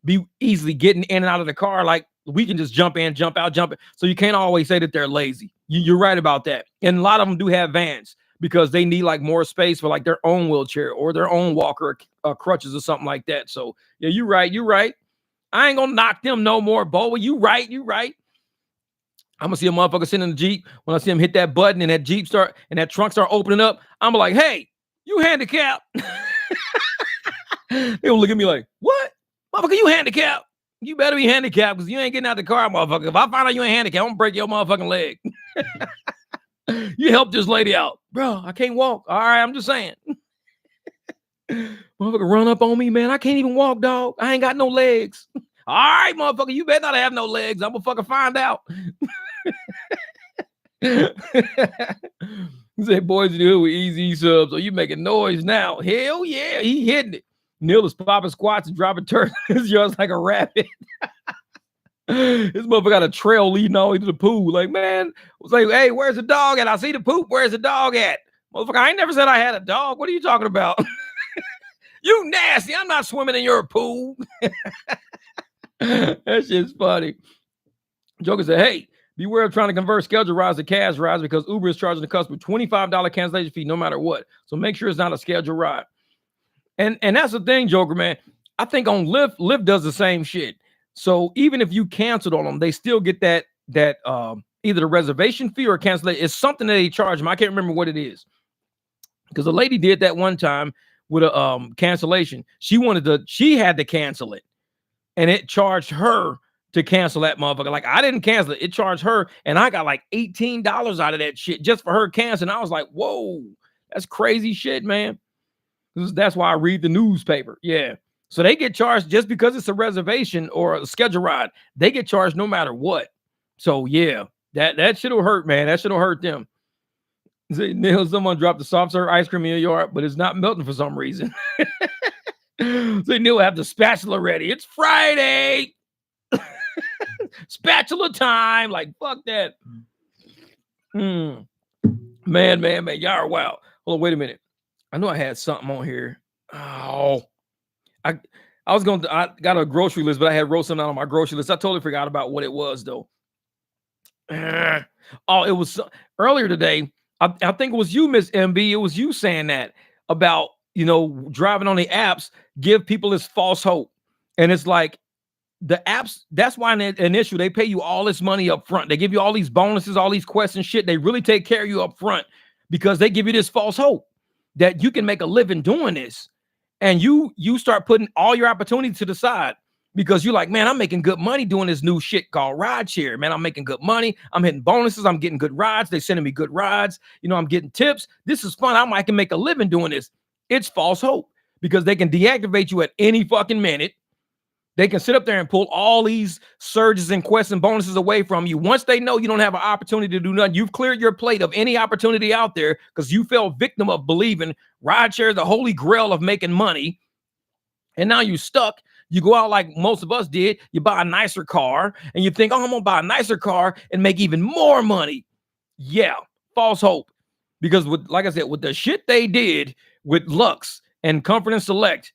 be easily getting in and out of the car. Like we can just jump in, jump out, jump in. So you can't always say that they're lazy. You're right about that. And a lot of them do have vans because they need like more space for like their own wheelchair or their own walker, crutches or something like that. So yeah, you're right. I ain't gonna knock them no more, Bo. You right. I'm gonna see a motherfucker sitting in the Jeep. When I see him hit that button and that Jeep start and that trunk start opening up, I'm like, hey, you handicapped. They gonna look at me like, what? Motherfucker, you handicapped. You better be handicapped because you ain't getting out the car, motherfucker. If I find out you ain't handicapped, I'm gonna break your motherfucking leg. You help this lady out. Bro, I can't walk. All right, I'm just saying. Motherfucker run up on me, man. I can't even walk, dog. I ain't got no legs. All right, motherfucker, you better not have no legs. I'm gonna fucking find out. He said, boys in the hood with easy subs. So you making noise now. Hell yeah, he hitting it. Neil is popping squats and dropping turns. His yard's like a rabbit. This motherfucker got a trail leading all the way to the pool. Like, man, I was like, hey, where's the dog at? I see the poop. Where's the dog at? Motherfucker, I ain't never said I had a dog. What are you talking about? You nasty. I'm not swimming in your pool. That shit's funny. Joker said, hey, beware of trying to convert scheduled rides to cash rides because Uber is charging the customer $25 cancellation fee no matter what. So make sure it's not a scheduled ride. And that's the thing, Joker, man. I think on Lyft does the same shit. So even if you canceled on them, they still get that either the reservation fee or cancellation. It's something that they charge them. I can't remember what it is. Because a lady did that one time with a cancellation. She had to cancel it. And it charged her to cancel that motherfucker. Like, I didn't cancel it. It charged her. And I got like $18 out of that shit just for her canceling. I was like, whoa, that's crazy shit, man. That's why I read the newspaper. Yeah. So they get charged just because it's a reservation or a scheduled ride. They get charged no matter what. So yeah, that shit'll hurt, man. That shit'll hurt them. Say, Neil, someone dropped the soft serve ice cream in your yard, but it's not melting for some reason. Say, Neil, have the spatula ready. It's Friday. Spatula time. Like, fuck that. Man. Y'all are wild. Hold on, wait a minute. I know I had something on here. Oh, I got a grocery list, but I had wrote something out on my grocery list. I totally forgot about what it was though. It was earlier today. I think it was you, Miss MB. It was you saying that about, driving on the apps, give people this false hope. And it's like the apps, that's why an issue, they pay you all this money up front. They give you all these bonuses, all these quests and shit. They really take care of you up front because they give you this false hope that you can make a living doing this. And you start putting all your opportunity to the side because you're like, man, I'm making good money doing this new shit called rideshare. Man, I'm making good money. I'm hitting bonuses. I'm getting good rides. They're sending me good rides. I'm getting tips. This is fun. I can make a living doing this. It's false hope because they can deactivate you at any fucking minute. They can sit up there and pull all these surges and quests and bonuses away from you. Once they know you don't have an opportunity to do nothing, you've cleared your plate of any opportunity out there because you fell victim of believing rideshare is the holy grail of making money. And now you're stuck. You go out like most of us did. You buy a nicer car and you think, oh, I'm going to buy a nicer car and make even more money. Yeah, false hope. Because with, like I said, with the shit they did with Lux and Comfort and Select,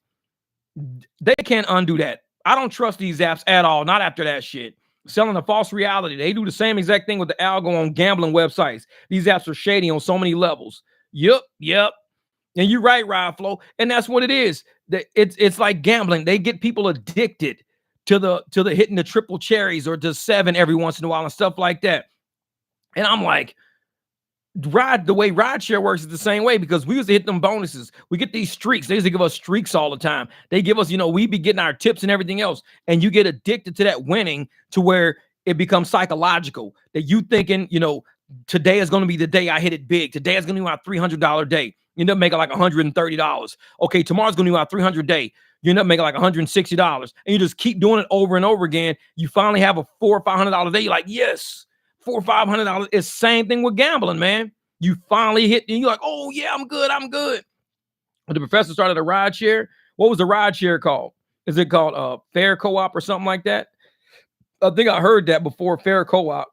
they can't undo that. I don't trust these apps at all. Not after that shit. Selling a false reality. They do the same exact thing with the algo on gambling websites. These apps are shady on so many levels. Yep. And you're right, Rod Flow. And that's what it is. It's like gambling. They get people addicted to the hitting the triple cherries or to 7 every once in a while and stuff like that. And I'm like, the way rideshare works is the same way, because we used to hit them bonuses. We get these streaks. They used to give us streaks all the time. They give us, we be getting our tips and everything else. And you get addicted to that winning to where it becomes psychological, that you thinking, today is going to be the day I hit it big. Today is going to be my $300 day. You end up making like $130. Okay, tomorrow's going to be my $300 day. You end up making like $160. And you just keep doing it over and over again. You finally have a $400 or $500 day. You're like, yes. $400 or $500. It's the same thing with gambling, man. You finally hit, and you're like, oh yeah, I'm good. When the professor started a ride share, what was the ride share called? Is it called Fair Co-op or something like that? I think I heard that before, Fair Co-op.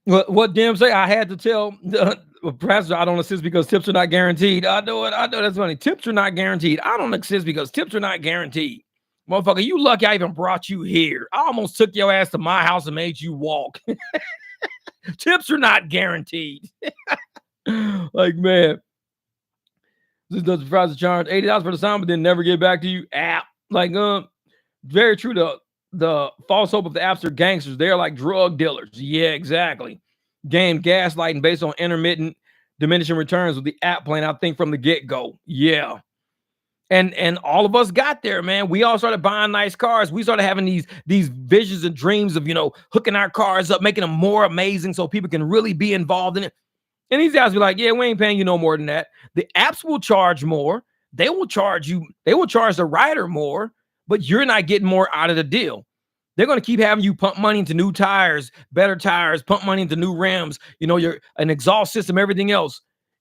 What Dim say? I had to tell the professor I don't assist because tips are not guaranteed. I know that's funny. Tips are not guaranteed. I don't assist because tips are not guaranteed. Motherfucker, you lucky I even brought you here. I almost took your ass to my house and made you walk. Tips are not guaranteed. Like, man, this does surprise to charge $80 for the sound, but then never get back to you. App. Like, very true. The false hope of the apps are gangsters. They're like drug dealers. Yeah, exactly. Game gaslighting based on intermittent diminishing returns with the app plan, I think, from the get-go. Yeah. And all of us got there, man. We all started buying nice cars. We started having these visions and dreams of, hooking our cars up, making them more amazing so people can really be involved in it. And these guys be like, yeah, we ain't paying you no more than that. The apps will charge more. They will charge the rider more, but you're not getting more out of the deal. They're going to keep having you pump money into new tires, better tires, pump money into new rims, an exhaust system, everything else.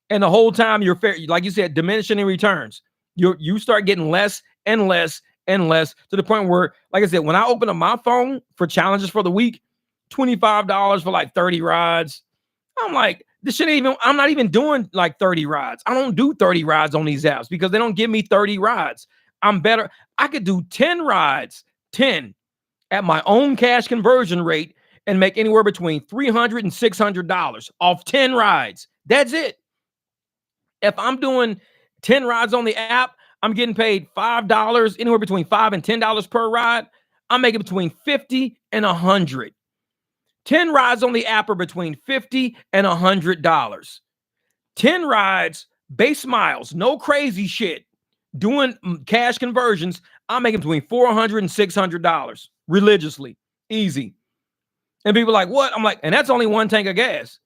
And the whole time you're fair, like you said, diminishing in returns. You start getting less and less and less to the point where, like I said, when I open up my phone for challenges for the week, $25 for like 30 rides. I'm like, I'm not even doing like 30 rides. I don't do 30 rides on these apps because they don't give me 30 rides. I'm better. I could do 10 rides, 10 at my own cash conversion rate and make anywhere between $300 and $600 off 10 rides. That's it. If I'm doing 10 rides on the app, I'm getting paid $5, anywhere between $5 and $10 per ride. I'm making between $50 and $100. 10 rides on the app are between $50 and $100. 10 rides, base miles, no crazy shit. Doing cash conversions, I'm making between $400 and $600 religiously. Easy. And people are like, what? I'm like, and that's only one tank of gas.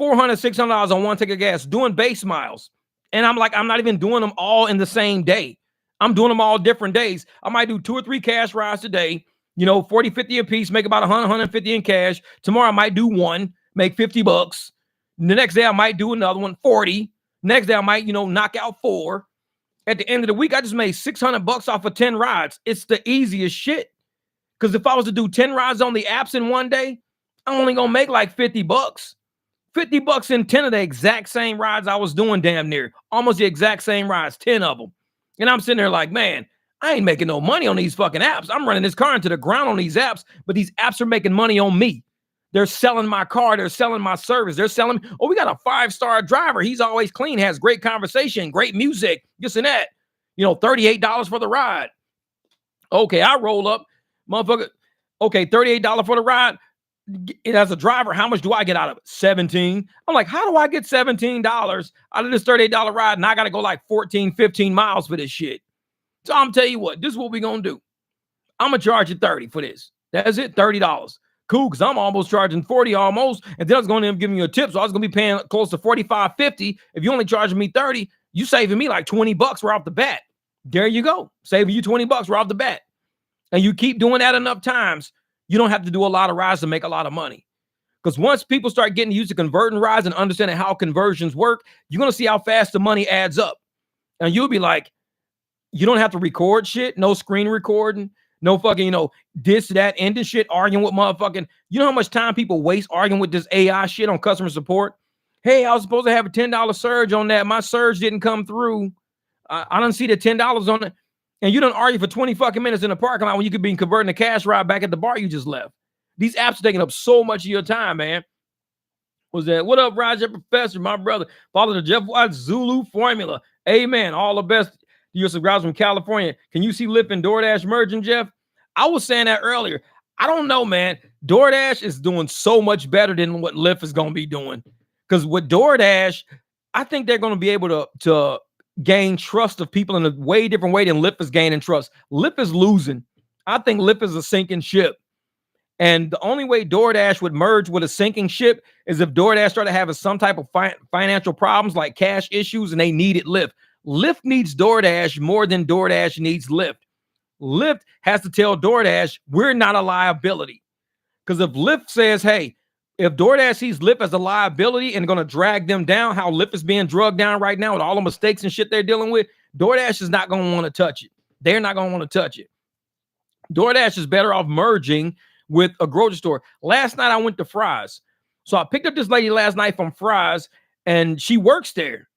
$400, $600 on one tank of gas, doing base miles. And I'm like, I'm not even doing them all in the same day. I'm doing them all different days. I might do 2 or 3 cash rides today, 40, 50 a piece, make about 100, 150 in cash. Tomorrow I might do one, make $50. The next day I might do another one, 40. Next day I might, knock out 4. At the end of the week, I just made $600 off of 10 rides. It's the easiest shit. Because if I was to do 10 rides on the apps in one day, I'm only going to make like $50. $50 in 10 of the exact same rides I was doing, damn near. Almost the exact same rides, 10 of them. And I'm sitting there like, man, I ain't making no money on these fucking apps. I'm running this car into the ground on these apps, but these apps are making money on me. They're selling my car. They're selling my service. They're selling, we got a 5-star driver. He's always clean, has great conversation, great music, this and that. $38 for the ride. Okay, I roll up, motherfucker. Okay, $38 for the ride. As a driver, how much do I get out of it? $17. I'm like, how do I get $17 out of this $38 ride? And I got to go like 14, 15 miles for this shit. So I'm tell you what, this is what we're going to do. I'm going to charge you $30 for this. That's it, $30. Cool, because I'm almost charging $40 almost. And then I was going to end up giving you a tip. So I was going to be paying close to $45, $50. If you only charging me $30, you saving me like $20 right off the bat. There you go. Saving you $20 right off the bat. And you keep doing that enough times, you don't have to do a lot of rides to make a lot of money. Because once people start getting used to converting rides and understanding how conversions work, you're going to see how fast the money adds up. And you'll be like, you don't have to record shit. No screen recording. No fucking, this, that, ending shit, arguing with motherfucking. You know how much time people waste arguing with this AI shit on customer support? Hey, I was supposed to have a $10 surge on that. My surge didn't come through. I don't see the $10 on it. And you don't argue for 20 fucking minutes in the parking lot when you could be converting a cash ride back at the bar you just left. These apps are taking up so much of your time, man. Was that what up, Roger Professor, my brother? Follow the Jeff White Zulu formula. Amen. All the best to your subscribers from California. Can you see Lyft and DoorDash merging, Jeff? I was saying that earlier. I don't know, man. DoorDash is doing so much better than what Lyft is going to be doing. Because with DoorDash, I think they're going to be able to gain trust of people in a way different way than Lyft is gaining trust. Lyft is losing. I think Lyft is a sinking ship. And the only way DoorDash would merge with a sinking ship is if DoorDash started having some type of financial problems like cash issues and they needed Lyft. Lyft needs DoorDash more than DoorDash needs Lyft. Lyft has to tell DoorDash, we're not a liability. Because if Lyft says, hey, if DoorDash sees Lyft as a liability and going to drag them down, how Lyft is being drugged down right now with all the mistakes and shit they're dealing with, DoorDash is not going to want to touch it. They're not going to want to touch it. DoorDash is better off merging with a grocery store. Last night I went to Fry's. So I picked up this lady last night from Fry's and she works there.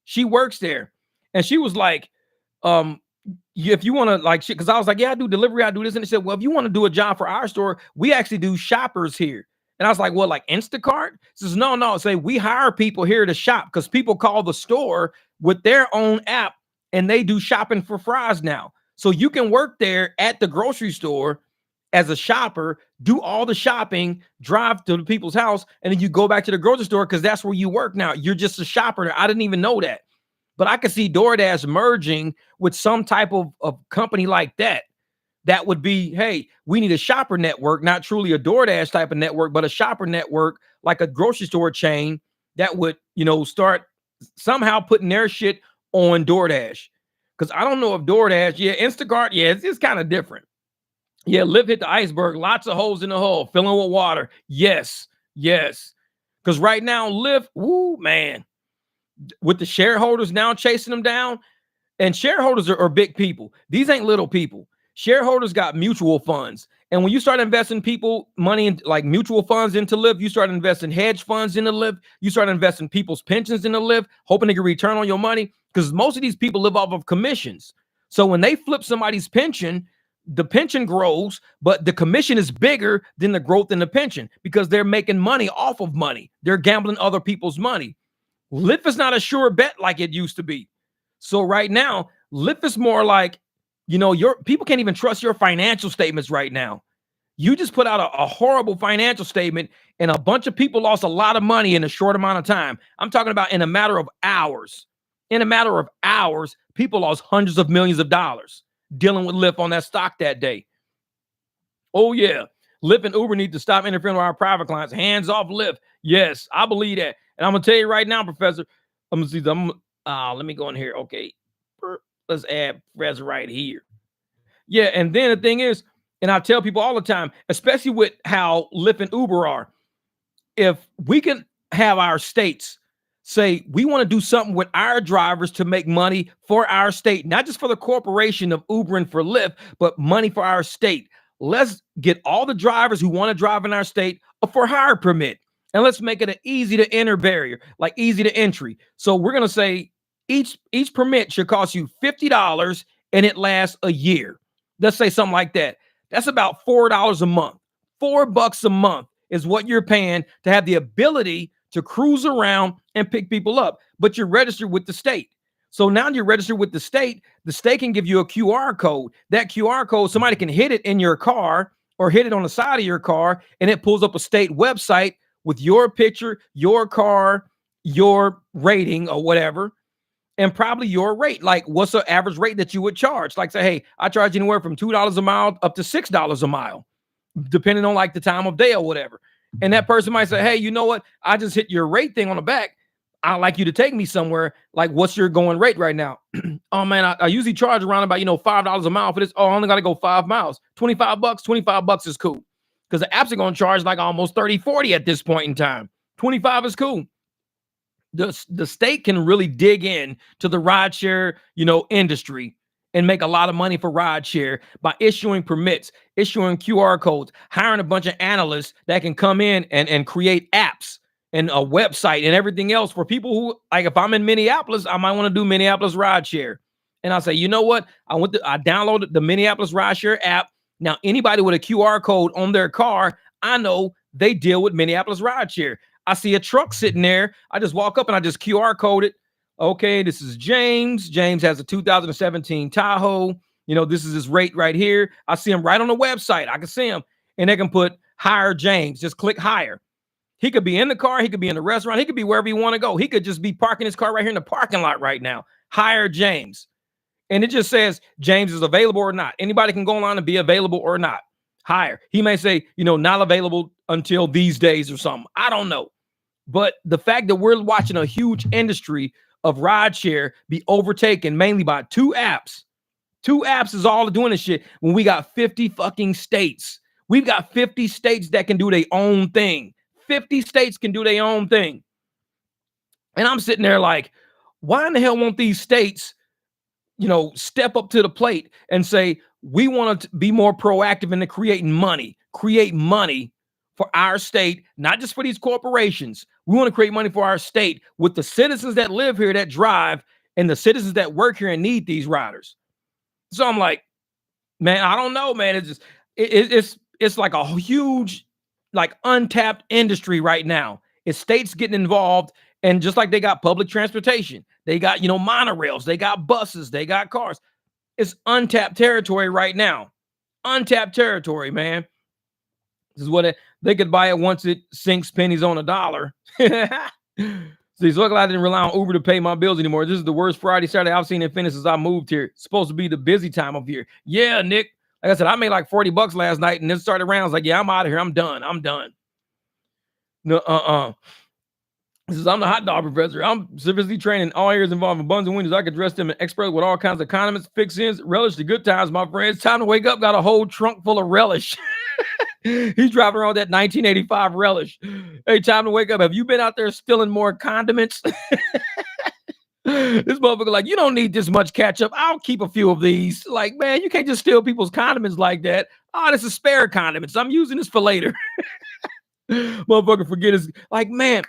And she was like, if you want to like shit, because I was like, yeah, I do delivery, I do this. And they said, well, if you want to do a job for our store, we actually do shoppers here. And I was like, well, like Instacart? She says, no. Say we hire people here to shop because people call the store with their own app and they do shopping for Fry's now. So you can work there at the grocery store as a shopper, do all the shopping, drive to the people's house, and then you go back to the grocery store because that's where you work now. You're just a shopper. I didn't even know that. But I could see DoorDash merging with some type of company like that. That would be, hey, we need a shopper network, not truly a DoorDash type of network, but a shopper network like a grocery store chain that would, start somehow putting their shit on DoorDash. Because I don't know if DoorDash, Instacart, it's kind of different. Yeah, Lyft hit the iceberg. Lots of holes in the hull, filling with water. Yes. Because right now, Lyft, man, with the shareholders now chasing them down, and shareholders are big people. These ain't little people. Shareholders got mutual funds. And when you start investing people money in like mutual funds into Lyft, you start investing hedge funds into Lyft, you start investing people's pensions into Lyft, hoping to get return on your money. Because most of these people live off of commissions. So when they flip somebody's pension, the pension grows, but the commission is bigger than the growth in the pension because they're making money off of money. They're gambling other people's money. Lyft is not a sure bet like it used to be. So right now, Lyft is more like, your people can't even trust your financial statements right now. You just put out a horrible financial statement and a bunch of people lost a lot of money in a short amount of time. I'm talking about in a matter of hours. In a matter of hours, people lost hundreds of millions of dollars dealing with Lyft on that stock that day. Oh, yeah. Lyft and Uber need to stop interfering with our private clients. Hands off Lyft. Yes, I believe that. And I'm going to tell you right now, Professor, I'm going to see let me go in here. Okay. Let's add Professor right here. Yeah, and then the thing is, and I tell people all the time, especially with how Lyft and Uber are, if we can have our states say we want to do something with our drivers to make money for our state, not just for the corporation of Uber and for Lyft, but money for our state. Let's get all the drivers who want to drive in our state a for hire permit. And let's make it an easy to enter barrier, like easy to entry. So we're going to say each permit should cost you $50 and it lasts a year. Let's say something like that. That's about $4 a month. $4 a month is what you're paying to have the ability to cruise around and pick people up, but you're registered with the state. So now you're registered with the state can give you a QR code. That QR code, somebody can hit it in your car or hit it on the side of your car, and it pulls up a state website with your picture, your car, your rating or whatever, and probably your rate. Like, what's the average rate that you would charge? Like, say, hey, I charge anywhere from $2 a mile up to $6 a mile, depending on like the time of day or whatever. And that person might say, hey, you know what? I just hit your rate thing on the back. I'd like you to take me somewhere. Like, what's your going rate right now? Oh, man, I usually charge around about, $5 a mile for this. Oh, I only got to go 5 miles. $25. $25 is cool. Because the apps are going to charge like almost 30, 40 at this point in time. 25 is cool. The state can really dig in to the rideshare, industry and make a lot of money for rideshare by issuing permits, issuing QR codes, hiring a bunch of analysts that can come in and create apps and a website and everything else for people who, like, if I'm in Minneapolis, I might want to do Minneapolis rideshare. And I say, you know what? I downloaded the Minneapolis rideshare app. Now, anybody with a QR code on their car, I know they deal with Minneapolis rideshare. I see a truck sitting there. I just walk up and I just QR code it. Okay, this is James. James has a 2017 Tahoe. This is his rate right here. I see him right on the website. I can see him. And they can put hire James. Just click hire. He could be in the car. He could be in the restaurant. He could be wherever you want to go. He could just be parking his car right here in the parking lot right now. Hire James. And it just says James is available or not. Anybody can go online and be available or not. Hire. He may say, not available until these days or something. I don't know. But the fact that we're watching a huge industry of rideshare be overtaken mainly by two apps. Two apps is all doing this shit when we got 50 fucking states. We've got 50 states that can do their own thing. 50 states can do their own thing. And I'm sitting there like, why in the hell won't these states, step up to the plate and say, we want to be more proactive into create money for our state, not just for these corporations. We want to create money for our state with the citizens that live here, that drive, and the citizens that work here and need these riders. So I'm like, man, I don't know, man. It's just, it's like a huge, like, untapped industry right now. It's states getting involved, and just like they got public transportation, they got, monorails, they got buses, they got cars. It's untapped territory right now. Untapped territory, man. This is what they could buy it once it sinks pennies on a dollar. See, so glad I didn't rely on Uber to pay my bills anymore. This is the worst Friday, Saturday I've seen in Phoenix since I moved here. It's supposed to be the busy time of year. Yeah, Nick. Like I said, I made like $40 last night, and then started around. I was like, yeah, I'm out of here. I'm done. No, This is, I'm the hot dog professor. I'm seriously training all areas involving buns and windows. I could dress them in expert with all kinds of condiments, fixings, relish the good times, my friends. Time to wake up. Got a whole trunk full of relish. He's driving around that 1985 relish. Hey, time to wake up. Have you been out there stealing more condiments? This motherfucker like, you don't need this much ketchup. I'll keep a few of these. Like, man, you can't just steal people's condiments like that. Oh, this is spare condiments. I'm using this for later. Motherfucker forget his, like, man,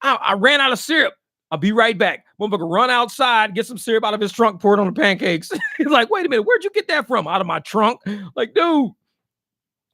I ran out of syrup. I'll be right back. Motherfucker run outside, get some syrup out of his trunk, pour it on the pancakes. He's like, wait a minute, where'd you get that from? Out of my trunk. Like, dude.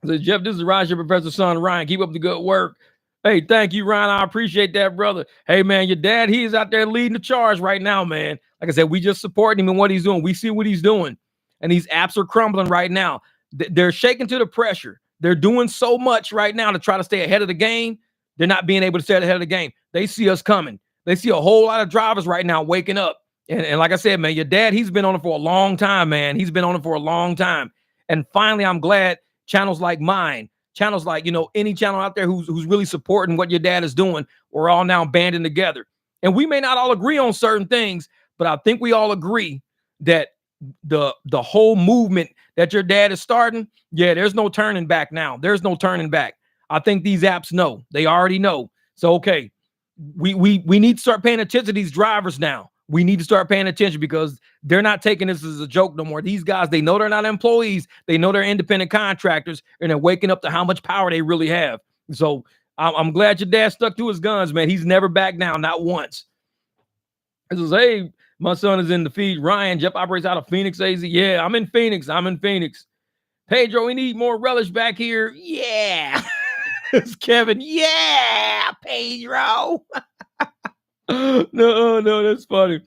I said, Jeff, this is Roger, Professor's son, Ryan. Keep up the good work. Hey, thank you, Ryan. I appreciate that, brother. Hey, man, your dad, he is out there leading the charge right now, man. Like I said, we just support him in what he's doing. We see what he's doing. And these apps are crumbling right now. They're shaking to the pressure. They're doing so much right now to try to stay ahead of the game. They're not being able to stay ahead of the game. They see us coming. They see a whole lot of drivers right now waking up. And like I said, man, your dad, he's been on it for a long time, man. He's been on it for a long time. And finally, I'm glad channels like mine, channels like, any channel out there who's really supporting what your dad is doing, we're all now banding together. And we may not all agree on certain things, but I think we all agree that the whole movement that your dad is starting, yeah, there's no turning back now. There's no turning back. I think these apps know. They already know. So, okay, we need to start paying attention to these drivers now. We need to start paying attention because they're not taking this as a joke no more. These guys, they know they're not employees. They know they're independent contractors, and they're waking up to how much power they really have. So I'm glad your dad stuck to his guns, man. He's never backed down, not once. It says, hey, my son is in the feed. Ryan, Jeff operates out of Phoenix, AZ. Yeah, I'm in Phoenix. Pedro, we need more relish back here. Yeah. It's Kevin. Yeah, Pedro. No, that's funny.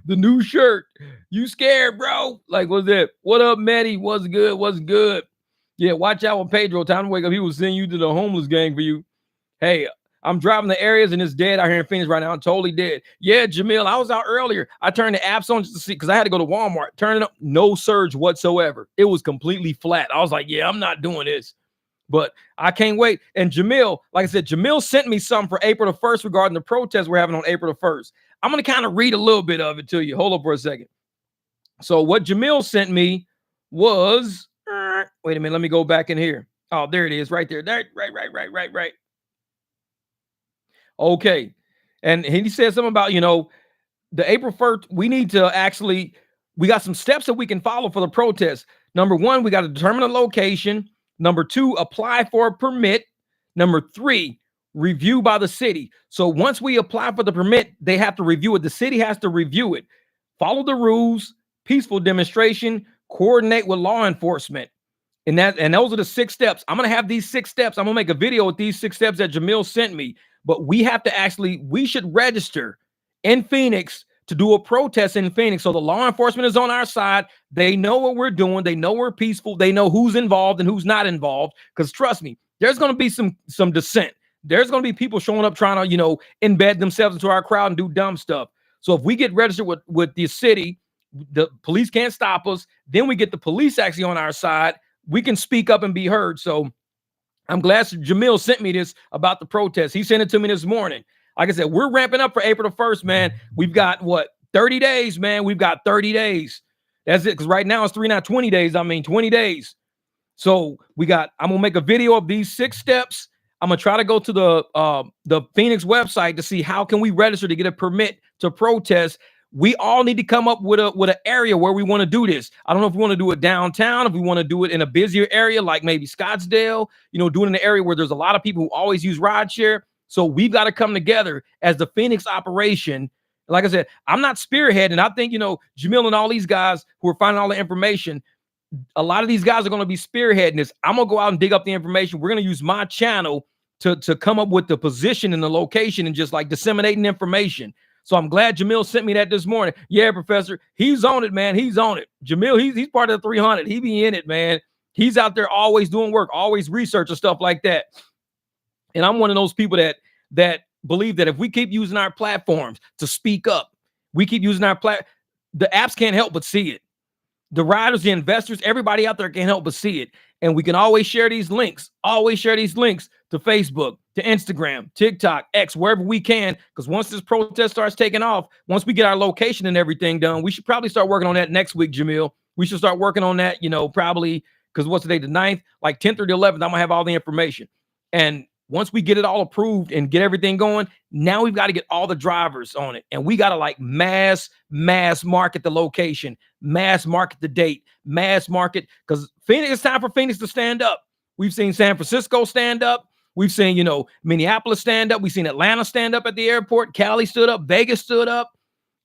The new shirt. You scared, bro? Like, what's that? What up, Maddie? What's good? Yeah, watch out with Pedro. Time to wake up. He will send you to the homeless gang for you. Hey, I'm driving the areas and it's dead out here in Phoenix right now. I'm totally dead. Yeah, Jamil, I was out earlier. I turned the apps on just to see because I had to go to Walmart. Turn it up. No surge whatsoever. It was completely flat. I was like, yeah, I'm not doing this. But I can't wait. And Jamil, like I said, Jamil sent me something for April the 1st regarding the protest we're having on April the 1st. I'm going to kind of read a little bit of it to you. Hold up for a second. So what Jamil sent me was, wait a minute, let me go back in here. Oh, there it is right there. Right. Okay. And he said something about, the April 1st, we got some steps that we can follow for the protest. Number one, we got to determine a location. Number two, apply for a permit. Number three, review by the city. So once we apply for the permit, they have to review it. The city has to review it, follow the rules, peaceful demonstration, coordinate with law enforcement. And those are the 6 steps. I'm gonna have these 6 steps. I'm gonna make a video with these 6 steps that Jamil sent me. But we should register in Phoenix to do a protest in Phoenix. So the law enforcement is on our side. They know what we're doing. They know we're peaceful. They know who's involved and who's not involved. Because trust me, there's gonna be some dissent. There's gonna be people showing up trying to, embed themselves into our crowd and do dumb stuff. So if we get registered with the city, the police can't stop us. Then we get the police actually on our side. We can speak up and be heard. So I'm glad Jamil sent me this about the protest. He sent it to me this morning. Like I said, we're ramping up for April the 1st, man. We've got 30 days, man. We've got 30 days. That's it. Because right now it's 20 days. 20 days. So I'm gonna make a video of these 6 steps. I'm gonna try to go to the Phoenix website to see how can we register to get a permit to protest. We all need to come up with an area where we want to do this. I don't know if we want to do it downtown, if we want to do it in a busier area like maybe Scottsdale, do it in an area where there's a lot of people who always use rideshare. So we've got to come together as the Phoenix operation. Like I said, I'm not spearheading. I think, Jamil and all these guys who are finding all the information, a lot of these guys are going to be spearheading this. I'm going to go out and dig up the information. We're going to use my channel to come up with the position and the location and just like disseminating information. So I'm glad Jamil sent me that this morning. Yeah, Professor, he's on it, man. He's on it. Jamil, he's part of the 300. He be in it, man. He's out there always doing work, always research and stuff like that. And I'm one of those people that believe that if we keep using our platforms to speak up, we keep using the apps can't help but see it. The riders, the investors, everybody out there can't help but see it. And we can always share these links to Facebook, to Instagram, TikTok, X, wherever we can. Because once this protest starts taking off, once we get our location and everything done, we should probably start working on that next week, Jamil. We should start working on that, probably because what's today, the 9th, like 10th or the 11th, I'm going to have all the information. And once we get it all approved and get everything going, now we've got to get all the drivers on it. And we got to like mass market the location, mass market the date, mass market. Because Phoenix, it's time for Phoenix to stand up. We've seen San Francisco stand up. We've seen, Minneapolis stand up. We've seen Atlanta stand up at the airport. Cali stood up. Vegas stood up.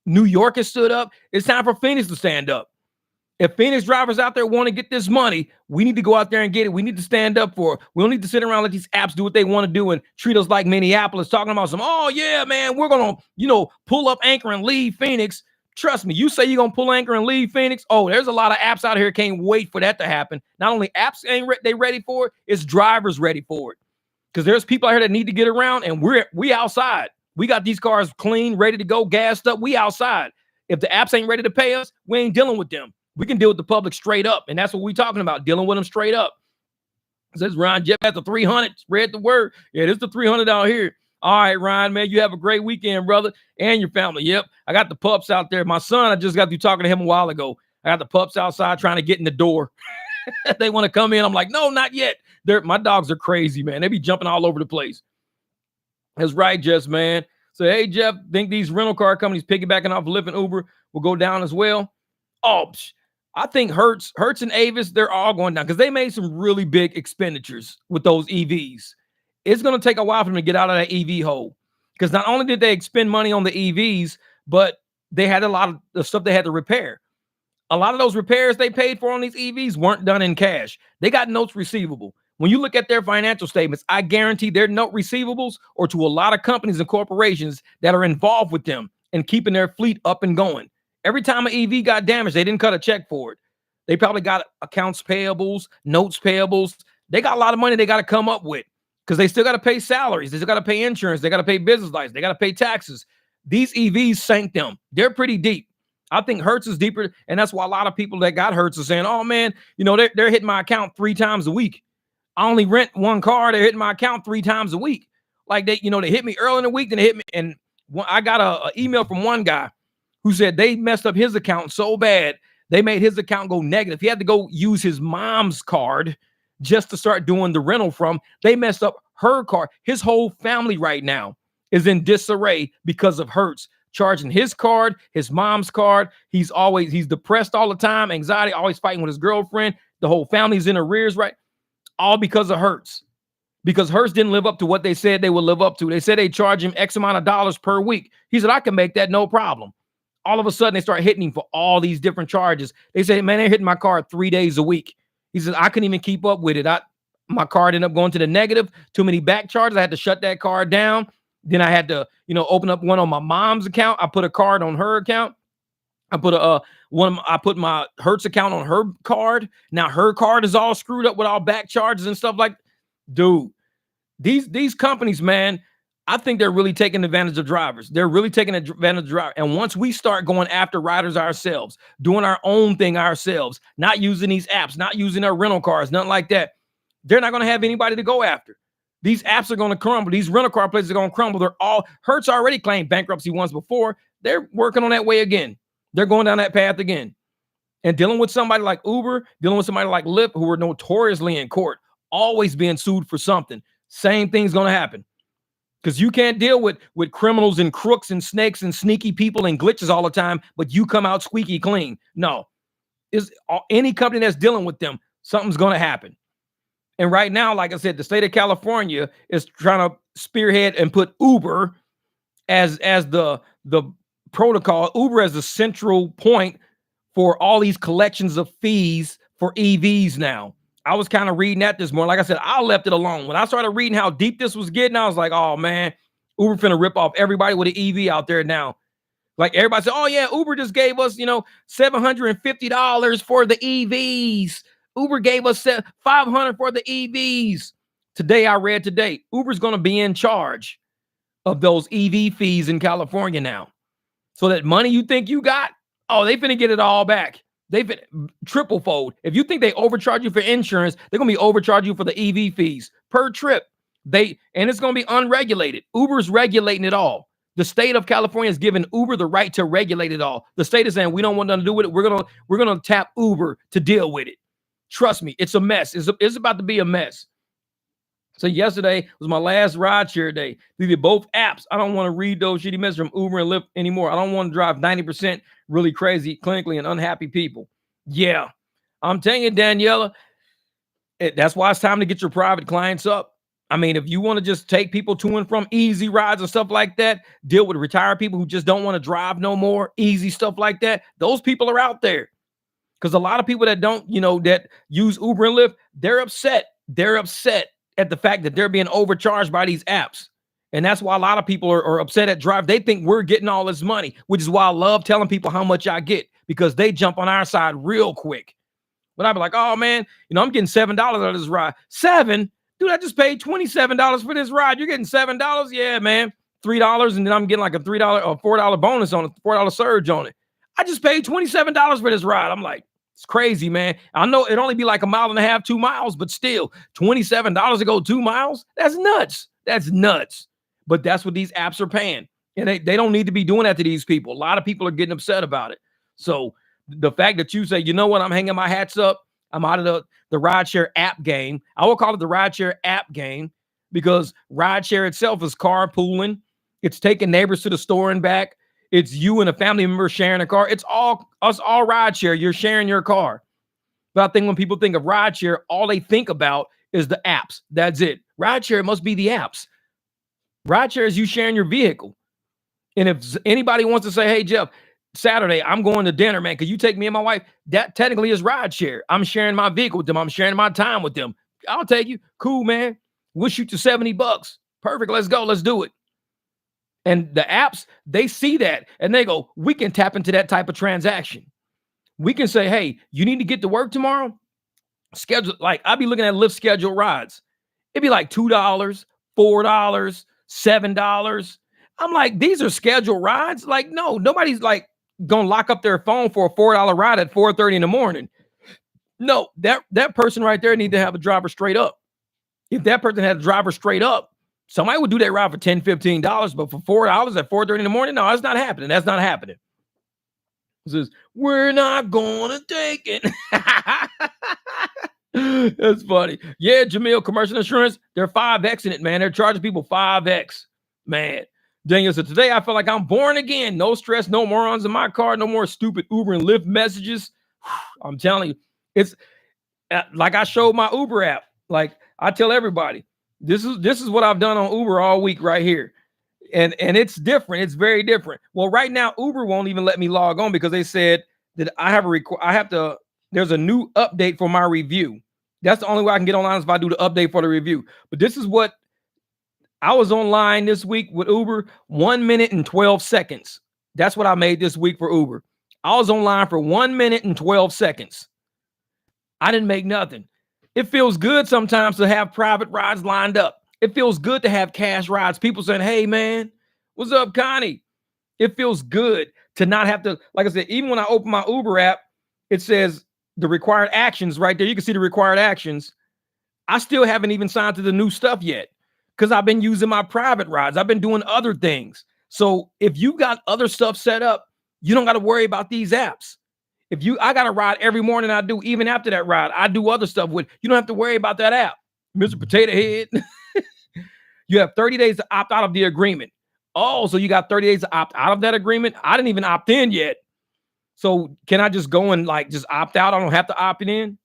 New York has stood up. It's time for Phoenix to stand up. If Phoenix drivers out there want to get this money, we need to go out there and get it. We need to stand up for it. We don't need to sit around and let these apps do what they want to do and treat us like Minneapolis, talking about oh, yeah, man, we're going to, pull up anchor and leave Phoenix. Trust me, you say you're going to pull anchor and leave Phoenix. Oh, there's a lot of apps out here can't wait for that to happen. Not only apps they ready for it, it's drivers ready for it. Because there's people out here that need to get around, and we outside. We got these cars clean, ready to go, gassed up. We outside. If the apps ain't ready to pay us, we ain't dealing with them. We can deal with the public straight up, and that's what we're talking about, dealing with them straight up. It says Ron Jeff at the 300. Spread the word. Yeah, this is the 300 out here. All right, Ryan, man, you have a great weekend, brother, and your family. Yep, I got the pups out there. My son, I just got through talking to him a while ago. I got the pups outside trying to get in the door. They want to come in. I'm like, no, not yet. My dogs are crazy, man. They be jumping all over the place. That's right, Jess, man. So, hey, Jeff, think these rental car companies piggybacking off Lyft and Uber will go down as well? Oh, I think Hertz and Avis, they're all going down because they made some really big expenditures with those EVs. It's going to take a while for them to get out of that EV hole because not only did they expend money on the EVs, but they had a lot of the stuff they had to repair. A lot of those repairs they paid for on these EVs weren't done in cash. They got notes receivable. When you look at their financial statements, I guarantee their note receivables are to a lot of companies and corporations that are involved with them and keeping their fleet up and going. Every time an EV got damaged, they didn't cut a check for it. They probably got accounts payables, notes payables. They got a lot of money they got to come up with because they still got to pay salaries. They still got to pay insurance. They got to pay business license. They got to pay taxes. These EVs sank them. They're pretty deep. I think Hertz is deeper, and that's why a lot of people that got Hertz are saying, oh, man, they're hitting my account 3 times a week. I only rent one car. They're hitting my account 3 times a week. Like they hit me early in the week, then they hit me. And I got a email from one guy who said they messed up his account so bad, they made his account go negative. He had to go use his mom's card just to start doing the rental from. They messed up her card. His whole family right now is in disarray because of Hertz charging his card, his mom's card. He's depressed all the time, anxiety, always fighting with his girlfriend. The whole family's in arrears, right? All because of Hertz. because Hertz didn't live up to what they said they would live up to. They said they charge him X amount of dollars per week. He said, I can make that no problem. All of a sudden, they start hitting him for all these different charges. They say, man, they're hitting my car 3 days a week. He says, I couldn't even keep up with it. My card ended up going to the negative, too many back charges. I had to shut that card down. Then I had to, open up one on my mom's account. I put a card on her account. I put my Hertz account on her card. Now her card is all screwed up with all back charges and stuff like, dude, these companies, man, I think they're really taking advantage of drivers. They're really taking advantage of drivers. And once we start going after riders ourselves, doing our own thing ourselves, not using these apps, not using our rental cars, nothing like that, they're not going to have anybody to go after. These apps are going to crumble. These rental car places are going to crumble. Hertz already claimed bankruptcy once before. They're working on that way again. They're going down that path again. And dealing with somebody like Uber, dealing with somebody like Lyft, who are notoriously in court, always being sued for something. Same thing's going to happen. Because you can't deal with criminals and crooks and snakes and sneaky people and glitches all the time, but you come out squeaky clean. No. Any company that's dealing with them, something's going to happen. And right now, like I said, the state of California is trying to spearhead and put Uber as the protocol, Uber as the central point for all these collections of fees for EVs now. I was kind of reading that this morning. Like I said, I left it alone. When I started reading how deep this was getting, I was like, oh, man, Uber finna rip off everybody with an EV out there now. Like everybody said, oh, yeah, Uber just gave us, $750 for the EVs. Uber gave us $500 for the EVs. Today, I read today, Uber's going to be in charge of those EV fees in California now. So that money you think you got, they finna get it all back. They triple fold. If you think they overcharge you for insurance, they're going to be overcharge you for the EV fees per trip. And it's going to be unregulated. Uber's regulating it all. The state of California has given Uber the right to regulate it all. The state is saying, we don't want nothing to do with it. We're going to tap Uber to deal with it. Trust me, it's a mess. It's about to be a mess. So yesterday was my last rideshare day. We did both apps. I don't want to read those shitty messages from Uber and Lyft anymore. I don't want to drive 90% really crazy, clinically and unhappy people. Yeah, I'm telling you, Daniela, that's why it's time to get your private clients up. I mean, if you want to just take people to and from easy rides and stuff like that, deal with retired people who just don't want to drive no more, easy stuff like that, those people are out there. Because a lot of people that don't, that use Uber and Lyft, they're upset. They're upset at the fact that they're being overcharged by these apps. And that's why a lot of people are upset at Drive. They think we're getting all this money, which is why I love telling people how much I get, because they jump on our side real quick. But I'd be like, oh, man, I'm getting $7 out of this ride. $7? Dude, I just paid $27 for this ride. You're getting $7? Yeah, man. $3, and then I'm getting like a $3 or $4 bonus on it, $4 surge on it. I just paid $27 for this ride. I'm like, it's crazy, man. I know it'd only be like 1.5 miles, 2 miles, but still, $27 to go 2 miles? That's nuts. That's nuts. But that's what these apps are paying. And they don't need to be doing that to these people. A lot of people are getting upset about it. So the fact that you say, you know what, I'm hanging my hats up, I'm out of the rideshare app game. I will call it the rideshare app game because rideshare itself is carpooling. It's taking neighbors to the store and back. It's you and a family member sharing a car. It's all rideshare. You're sharing your car. But I think when people think of rideshare, all they think about is the apps. That's it. Rideshare must be the apps. Rideshare is you sharing your vehicle. And if anybody wants to say, hey, Jeff, Saturday, I'm going to dinner, man, could you take me and my wife? That technically is rideshare. I'm sharing my vehicle with them. I'm sharing my time with them. I'll take you. Cool, man. We'll shoot you $70. Perfect. Let's go. Let's do it. And the apps, they see that and they go, we can tap into that type of transaction. We can say, hey, you need to get to work tomorrow? Schedule, like I'll be looking at Lyft scheduled rides. It'd be like $2, $4, $7. I'm like, these are scheduled rides? Like, no, nobody's like gonna lock up their phone for a $4 ride at 4:30 in the morning. No, that person right there need to have a driver straight up. If that person had a driver straight up, somebody would do that ride for $10, $15, but for $4 at 4:30 in the morning, no, that's not happening. That's not happening. It says, we're not gonna take it. That's funny. Yeah, Jamil, commercial insurance, they're 5X in it, man. They're charging people 5X. Man. Daniel said, today I feel like I'm born again. No stress, no morons in my car, no more stupid Uber and Lyft messages. I'm telling you, it's like I showed my Uber app. Like I tell everybody, This is what I've done on Uber all week right here. And it's different. It's very different. Well, right now Uber won't even let me log on because they said that I have to. There's a new update for my review. That's the only way I can get online is if I do the update for the review. But this is what I was online this week with Uber, 1 minute and 12 seconds. That's what I made this week for Uber. I was online for 1 minute and 12 seconds. I didn't make nothing. It feels good sometimes to have private rides lined up. It feels good to have cash rides. People saying, hey, man, what's up, Connie? It feels good to not have to, like I said, even when I open my Uber app, it says the required actions right there. You can see the required actions. I still haven't even signed to the new stuff yet because I've been using my private rides. I've been doing other things. So if you got other stuff set up, you don't got to worry about these apps. I got a ride every morning, I do. Even after that ride, I do other stuff with. You don't have to worry about that app, Mr. Potato Head. You have 30 days to opt out of the agreement. Oh, so you got 30 days to opt out of that agreement? I didn't even opt in yet. So can I just go and just opt out? I don't have to opt in.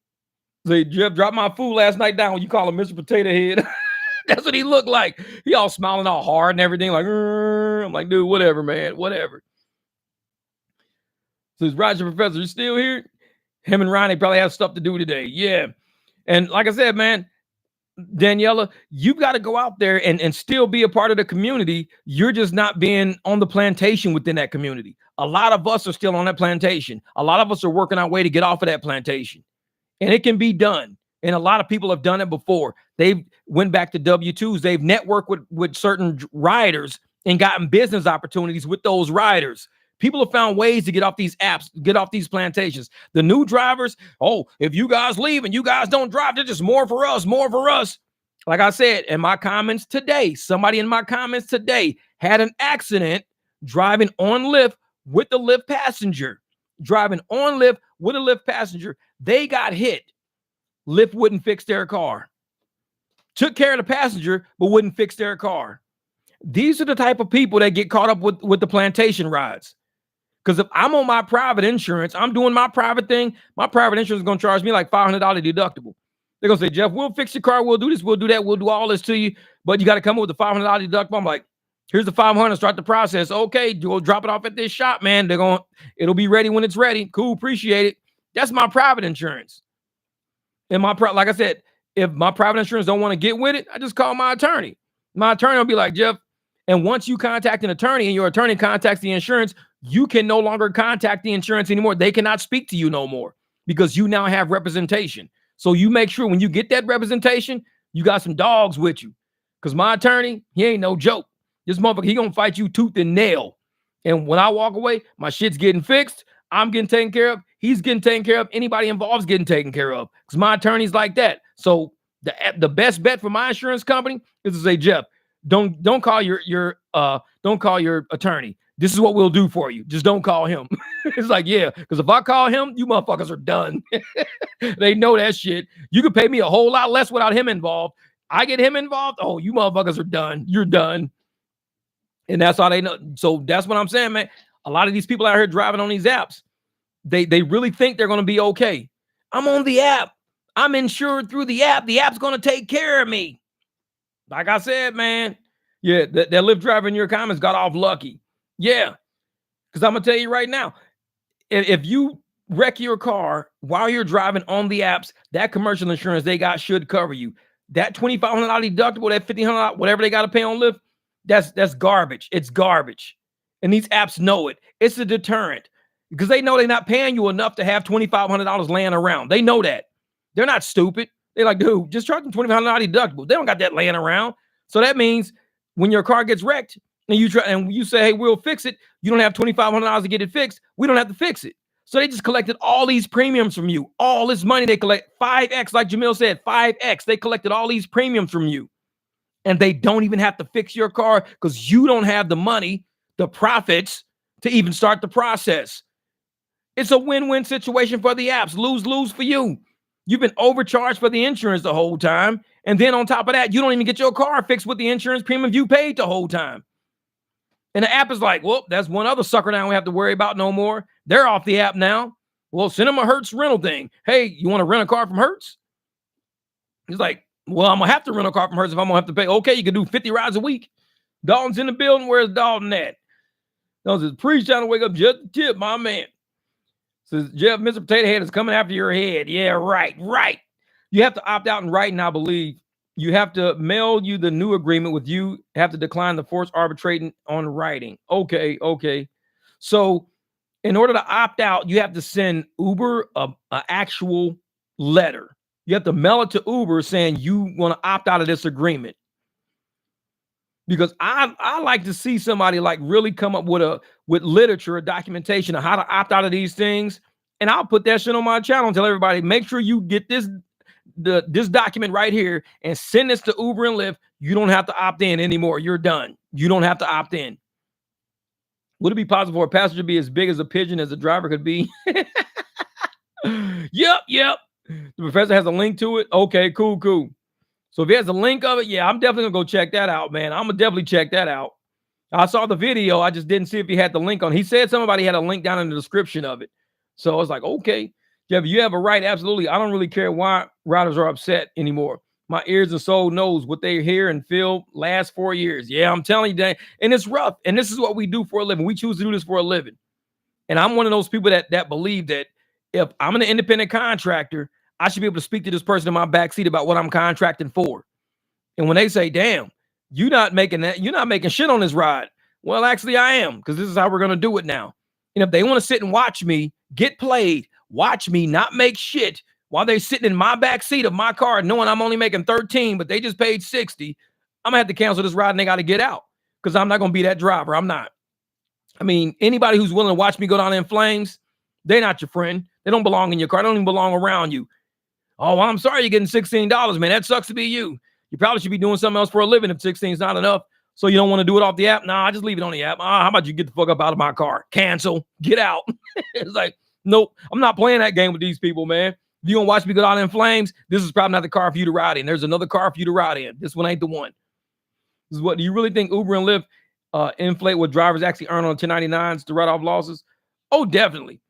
Say, Jeff dropped my food last night down. You call him Mr. Potato Head. That's what he looked like. He all smiling all hard and everything. Like, I'm like, dude, whatever, man, whatever. So is Roger Professor, you still here? Him and Ronnie probably have stuff to do today. Yeah. And like I said, man, Daniela, you've got to go out there and still be a part of the community. You're just not being on the plantation within that community. A lot of us are still on that plantation. A lot of us are working our way to get off of that plantation. And it can be done. And a lot of people have done it before. They've went back to W-2s. They've networked with certain riders and gotten business opportunities with those riders. People have found ways to get off these apps, get off these plantations. The new drivers, oh, if you guys leave and you guys don't drive, they're just more for us, more for us. Like I said, in my comments today, somebody in my comments today had an accident driving on Lyft with the Lyft passenger. Driving on Lyft with a Lyft passenger. They got hit. Lyft wouldn't fix their car. Took care of the passenger, but wouldn't fix their car. These are the type of people that get caught up with the plantation rides. Because if I'm on my private insurance, I'm doing my private thing, my private insurance is going to charge me like $500 deductible. They're going to say, Jeff, we'll fix your car. We'll do this. We'll do that. We'll do all this to you. But you got to come up with the $500 deductible. I'm like, here's the $500. Start the process. Okay, go drop it off at this shop, man. It'll be ready when it's ready. Cool. Appreciate it. That's my private insurance. And like I said, if my private insurance don't want to get with it, I just call my attorney. My attorney will be like, Jeff, and once you contact an attorney and your attorney contacts the insurance, you can no longer contact the insurance anymore. They cannot speak to you no more because you now have representation. So you make sure when you get that representation, you got some dogs with you. Because my attorney, he ain't no joke. This motherfucker, he gonna fight you tooth and nail. And when I walk away, my shit's getting fixed. I'm getting taken care of. He's getting taken care of. Anybody involved is getting taken care of. Because my attorney's like that. So the best bet for my insurance company is to say, Jeff, don't call your attorney. This is what we'll do for you. Just don't call him. It's like, yeah, because if I call him, you motherfuckers are done. They know that shit. You could pay me a whole lot less without him involved. I get him involved. Oh, you motherfuckers are done. You're done. And that's how they know. So that's what I'm saying, man. A lot of these people out here driving on these apps, they really think they're going to be okay. I'm on the app. I'm insured through the app. The app's going to take care of me. Like I said, man. Yeah, that Lyft driver in your comments got off lucky. Yeah, because I'm going to tell you right now, if you wreck your car while you're driving on the apps, that commercial insurance they got should cover you. That $2,500 deductible, that $1,500, whatever they got to pay on Lyft, that's garbage. It's garbage. And these apps know it. It's a deterrent because they know they're not paying you enough to have $2,500 laying around. They know that. They're not stupid. They're like, dude, just charge them $2,500 deductible. They don't got that laying around. So that means when your car gets wrecked, and you say, hey, we'll fix it. You don't have $2,500 to get it fixed. We don't have to fix it. So they just collected all these premiums from you. All this money they collect, 5X, like Jamil said, 5X. They collected all these premiums from you. And they don't even have to fix your car because you don't have the money, the profits, to even start the process. It's a win-win situation for the apps. Lose-lose for you. You've been overcharged for the insurance the whole time. And then on top of that, you don't even get your car fixed with the insurance premium you paid the whole time. And the app is like, well, that's one other sucker now we have to worry about no more. They're off the app now. Well, send them a Hertz rental thing. Hey, you want to rent a car from Hertz? He's like, Well, I'm gonna have to rent a car from hers if I'm gonna have to pay. Okay, you can do 50 rides a week. Dalton's in the building. Where's Dalton at? Those is preach trying to wake up just a tip, my man. Says Jeff, Mr. Potato Head is coming after your head. Yeah, right. You have to opt out in writing, I believe. You have to mail you the new agreement with you. Have to decline the forced arbitrating on writing. Okay. So in order to opt out, you have to send Uber a actual letter. You have to mail it to Uber saying you want to opt out of this agreement. Because I like to see somebody like really come up with literature or documentation of how to opt out of these things. And I'll put that shit on my channel and tell everybody, make sure you get this document right here and send this to Uber and Lyft. You don't have to opt in anymore. You're done. You don't have to opt in. Would it be possible for a passenger to be as big as a pigeon as a driver could be? Yep. The professor has a link to it. Okay, cool. So if he has a link of it, yeah, I'm definitely gonna go check that out, man. I'm gonna definitely check that out. I saw the video. I just didn't see if he had the link on. He said somebody had a link down in the description of it. So I was like, okay, Jeff, you have a right. Absolutely. I don't really care why riders are upset anymore. My ears and soul knows what they hear and feel last 4 years. Yeah, I'm telling you that. And it's rough. And this is what we do for a living. We choose to do this for a living. And I'm one of those people that believe that if I'm an independent contractor, I should be able to speak to this person in my backseat about what I'm contracting for. And when they say, damn, you're not making shit on this ride. Well, actually, I am, because this is how we're going to do it now. And if they want to sit and watch me get played, watch me not make shit while they're sitting in my backseat of my car, knowing I'm only making 13, but they just paid 60, I'm going to have to cancel this ride and they got to get out, because I'm not going to be that driver. I'm not. I mean, anybody who's willing to watch me go down in flames, they're not your friend. They don't belong in your car. They don't even belong around you. Oh, well, I'm sorry you're getting $16, man. That sucks to be you. You probably should be doing something else for a living if 16 is not enough. So you don't want to do it off the app? Nah, just leave it on the app. How about you get the fuck up out of my car? Cancel. Get out. It's like, nope, I'm not playing that game with these people, man. If you don't watch me go down in flames, this is probably not the car for you to ride in. There's another car for you to ride in. This one ain't the one. This is what, do you really think Uber and Lyft inflate what drivers actually earn on 1099s to write off losses? Oh, definitely.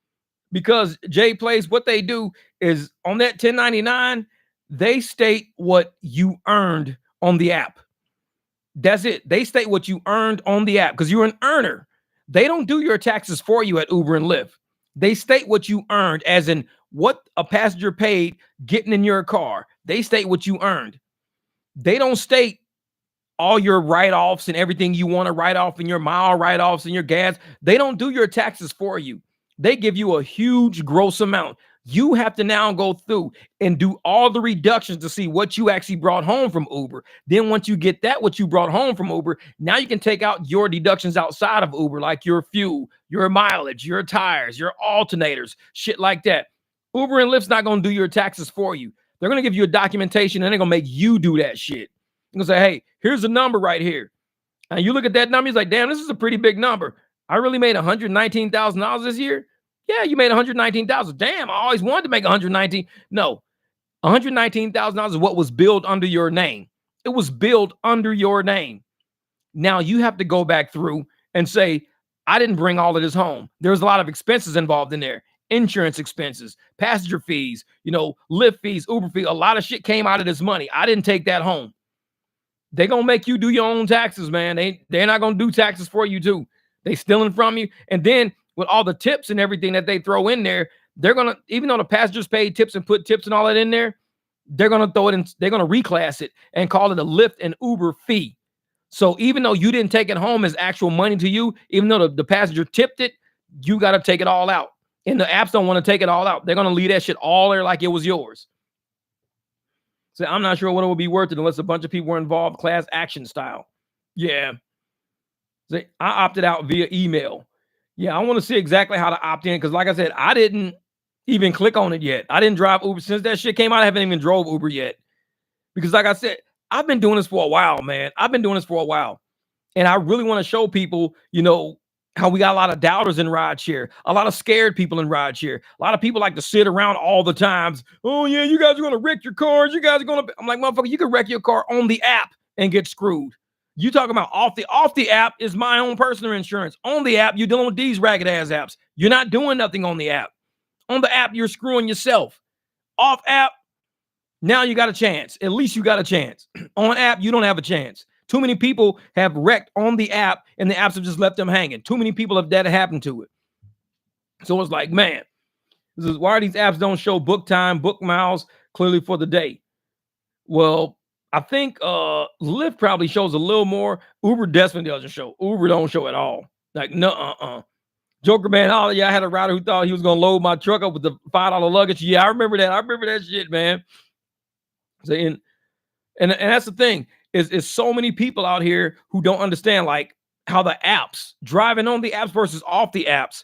Because Jay Plays, what they do is on that 1099, they state what you earned on the app. That's it. They state what you earned on the app because you're an earner. They don't do your taxes for you at Uber and Lyft. They state what you earned, as in what a passenger paid getting in your car. They state what you earned. They don't state all your write-offs and everything you want to write off, and your mile write-offs and your gas. They don't do your taxes for you. They give you a huge gross amount. You have to now go through and do all the reductions to see what you actually brought home from Uber. Then once you get that, what you brought home from Uber, now you can take out your deductions outside of Uber, like your fuel, your mileage, your tires, your alternators, shit like that. Uber and Lyft's not going to do your taxes for you. They're going to give you a documentation and they're going to make you do that shit. You're going to say, hey, here's a number right here. And you look at that number, he's like, damn, this is a pretty big number. I really made $119,000 this year. Yeah, you made $119,000. Damn, I always wanted to make $119,000. No, $119,000 is what was billed under your name. It was billed under your name. Now you have to go back through and say, I didn't bring all of this home. There's a lot of expenses involved in there. Insurance expenses, passenger fees, Lyft fees, Uber fees. A lot of shit came out of this money. I didn't take that home. They're going to make you do your own taxes, man. They're not going to do taxes for you too. They stealing from you. And then with all the tips and everything that they throw in there, they're going to, even though the passengers paid tips and put tips and all that in there, they're going to throw it in, they're going to reclass it and call it a Lyft and Uber fee. So even though you didn't take it home as actual money to you, even though the passenger tipped it, you got to take it all out. And the apps don't want to take it all out. They're going to leave that shit all there like it was yours. So I'm not sure what it would be worth it unless a bunch of people were involved, class action style. Yeah. So I opted out via email. Yeah, I want to see exactly how to opt in because, like I said, I didn't even click on it yet. I didn't drive Uber. Since that shit came out, I haven't even drove Uber yet. Because, like I said, I've been doing this for a while, man. I've been doing this for a while. And I really want to show people, how we got a lot of doubters in rideshare, a lot of scared people in rideshare. A lot of people like to sit around all the times. Oh, yeah, you guys are going to wreck your cars. You guys are going to... I'm like, motherfucker, you can wreck your car on the app and get screwed. You talking about off the app is my own personal insurance. On the app, you're dealing with these ragged ass apps. You're not doing nothing on the app. On the app, you're screwing yourself. Off app, Now you got a chance. At least you got a chance. On app, you don't have a chance. Too many people have wrecked on the app, and the apps have just left them hanging. Too many people have that happened to it. So it's like, man, this is why these apps don't show book time, book miles clearly for the day. Well, I think Lyft probably shows a little more. Uber definitely doesn't show. Uber don't show at all. Like, no, Joker man, oh yeah, I had a rider who thought he was gonna load my truck up with the $5 luggage. Yeah, I remember that. I remember that shit, man. So and that's the thing is so many people out here who don't understand like how the apps driving on the apps versus off the apps.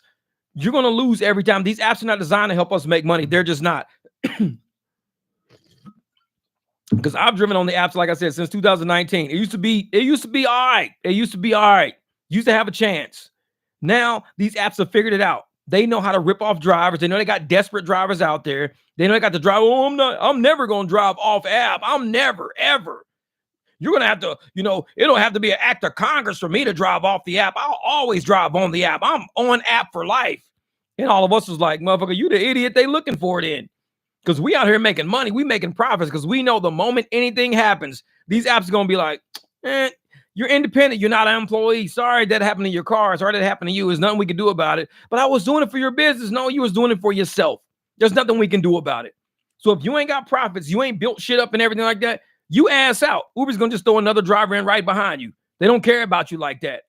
You're gonna lose every time. These apps are not designed to help us make money. They're just not. Because I've driven on the apps, like I said, since 2019. It used to be all right. It used to be all right. Used to have a chance. Now these apps have figured it out. They know how to rip off drivers. They know they got desperate drivers out there. They know they got the driver. Oh, I'm never gonna drive off app. I'm never, ever. You're gonna have to, it don't have to be an act of Congress for me to drive off the app. I'll always drive on the app. I'm on app for life. And all of us was like, motherfucker, you the idiot they looking for it in. Because we out here making money. We making profits because we know the moment anything happens, these apps are going to be like, you're independent. You're not an employee. Sorry that happened to your car. Sorry that happened to you. There's nothing we can do about it. But I was doing it for your business. No, you was doing it for yourself. There's nothing we can do about it. So if you ain't got profits, you ain't built shit up and everything like that, you ass out. Uber's going to just throw another driver in right behind you. They don't care about you like that.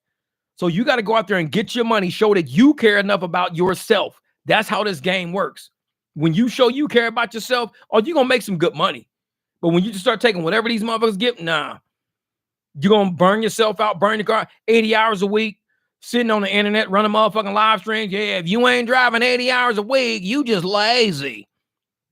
So you got to go out there and get your money, show that you care enough about yourself. That's how this game works. When you show you care about yourself, you're going to make some good money. But when you just start taking whatever these motherfuckers give, nah. You're going to burn yourself out, burn your car 80 hours a week, sitting on the internet, running motherfucking live streams. Yeah, if you ain't driving 80 hours a week, you just lazy.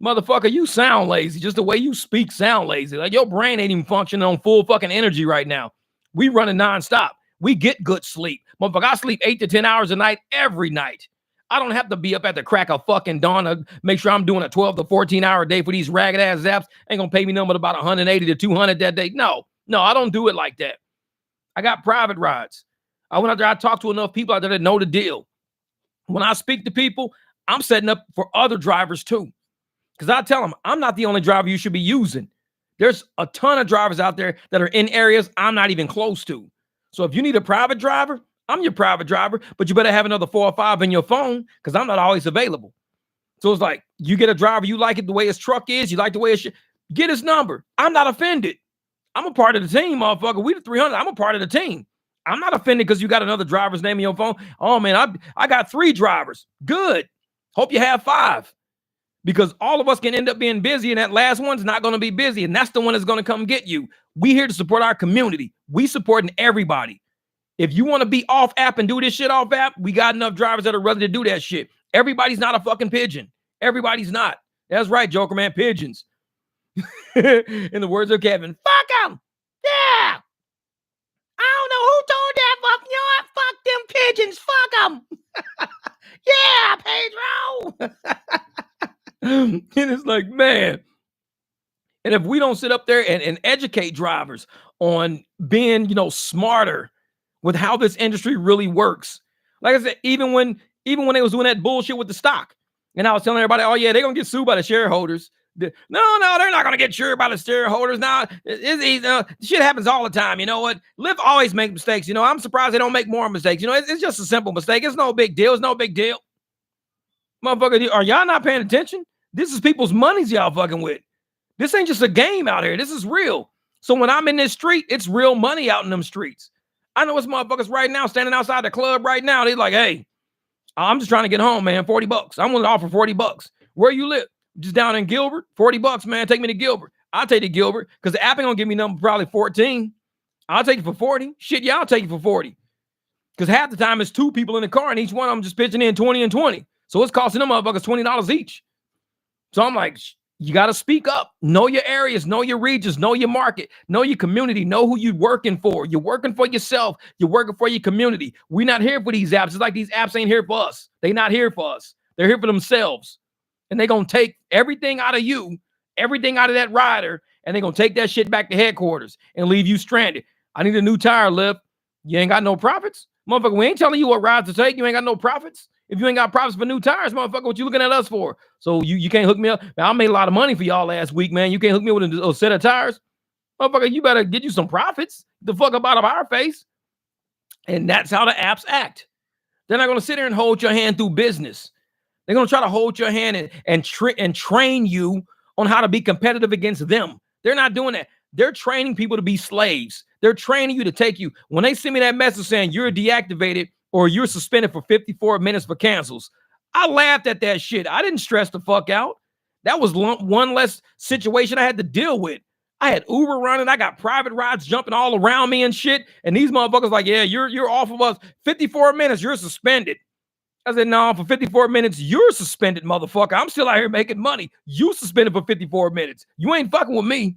Motherfucker, you sound lazy. Just the way you speak sound lazy. Like your brain ain't even functioning on full fucking energy right now. We running nonstop. We get good sleep. Motherfucker, I sleep 8 to 10 hours a night every night. I don't have to be up at the crack of fucking dawn to make sure I'm doing a 12 to 14 hour day for these ragged ass apps. Ain't gonna pay me nothing but about 180 to 200 that day. No, I don't do it like that. I got private rides. I went out there, I talked to enough people out there that know the deal. When I speak to people, I'm setting up for other drivers too. Because I tell them, I'm not the only driver you should be using. There's a ton of drivers out there that are in areas I'm not even close to. So if you need a private driver, I'm your private driver, but you better have another 4 or 5 in your phone because I'm not always available. So it's like, you get a driver, you like it the way his truck is, you like the way it get his number. I'm not offended. I'm a part of the team, motherfucker. We the 300. I'm a part of the team. I'm not offended because you got another driver's name in your phone. Oh, man, I got 3 drivers. Good. Hope you have 5. Because all of us can end up being busy, and that last one's not going to be busy, and that's the one that's going to come get you. We here to support our community. We supporting everybody. If you want to be off app and do this shit off app, we got enough drivers that are ready to do that shit. Everybody's not a fucking pigeon. Everybody's not. That's right, Joker man, pigeons. In the words of Kevin, fuck them. Yeah. I don't know who told that, fuck them pigeons. Fuck them. Yeah, Pedro. And it's like, man. And if we don't sit up there and educate drivers on being, smarter with how this industry really works. Like I said, even when they was doing that bullshit with the stock, and I was telling everybody, oh yeah, they're gonna get sued by the shareholders. No, they're not gonna get sued by the shareholders. Now, shit happens all the time. You know what? Lyft always make mistakes. I'm surprised they don't make more mistakes. It's just a simple mistake. It's no big deal. It's no big deal. Motherfucker, are y'all not paying attention? This is people's monies y'all fucking with. This ain't just a game out here. This is real. So when I'm in this street, it's real money out in them streets. I know it's motherfuckers right now standing outside the club right now. They're like, hey, I'm just trying to get home, man. $40. I'm willing to offer $40. Where you live? Just down in Gilbert. $40, man. Take me to Gilbert. I'll take you to Gilbert because the app ain't gonna give me number probably 14. I'll take you for 40. Shit, yeah, I'll take you for 40. Because half the time it's 2 people in the car and each one of them just pitching in 20 and 20. So it's costing them motherfuckers $20 each. So I'm like, you got to speak up. Know your areas, know your regions, know your market, know your community, know who you're working for. You're working for yourself. You're working for your community. We're not here for these apps. It's like these apps ain't here for us. They're not here for us. They're here for themselves. And they're going to take everything out of you, everything out of that rider, and they're going to take that shit back to headquarters and leave you stranded. I need a new tire, Lyft. You ain't got no profits? Motherfucker, we ain't telling you what rides to take. You ain't got no profits. If you ain't got profits for new tires, motherfucker, what you looking at us for? So you can't hook me up. Man, I made a lot of money for y'all last week, man. You can't hook me up with a set of tires? Motherfucker, you better get you some profits. The fuck up out of our face. And that's how the apps act. They're not going to sit there and hold your hand through business. They're going to try to hold your hand and train you on how to be competitive against them. They're not doing that. They're training people to be slaves. They're training you to take you. When they send me that message saying you're deactivated or you're suspended for 54 minutes for cancels, I laughed at that shit. I didn't stress the fuck out. That was one less situation I had to deal with. I had Uber running. I got private rides jumping all around me and shit. And these motherfuckers like, yeah, you're off of us. 54 minutes, you're suspended. I said, no, for 54 minutes, you're suspended, motherfucker. I'm still out here making money. You suspended for 54 minutes. You ain't fucking with me.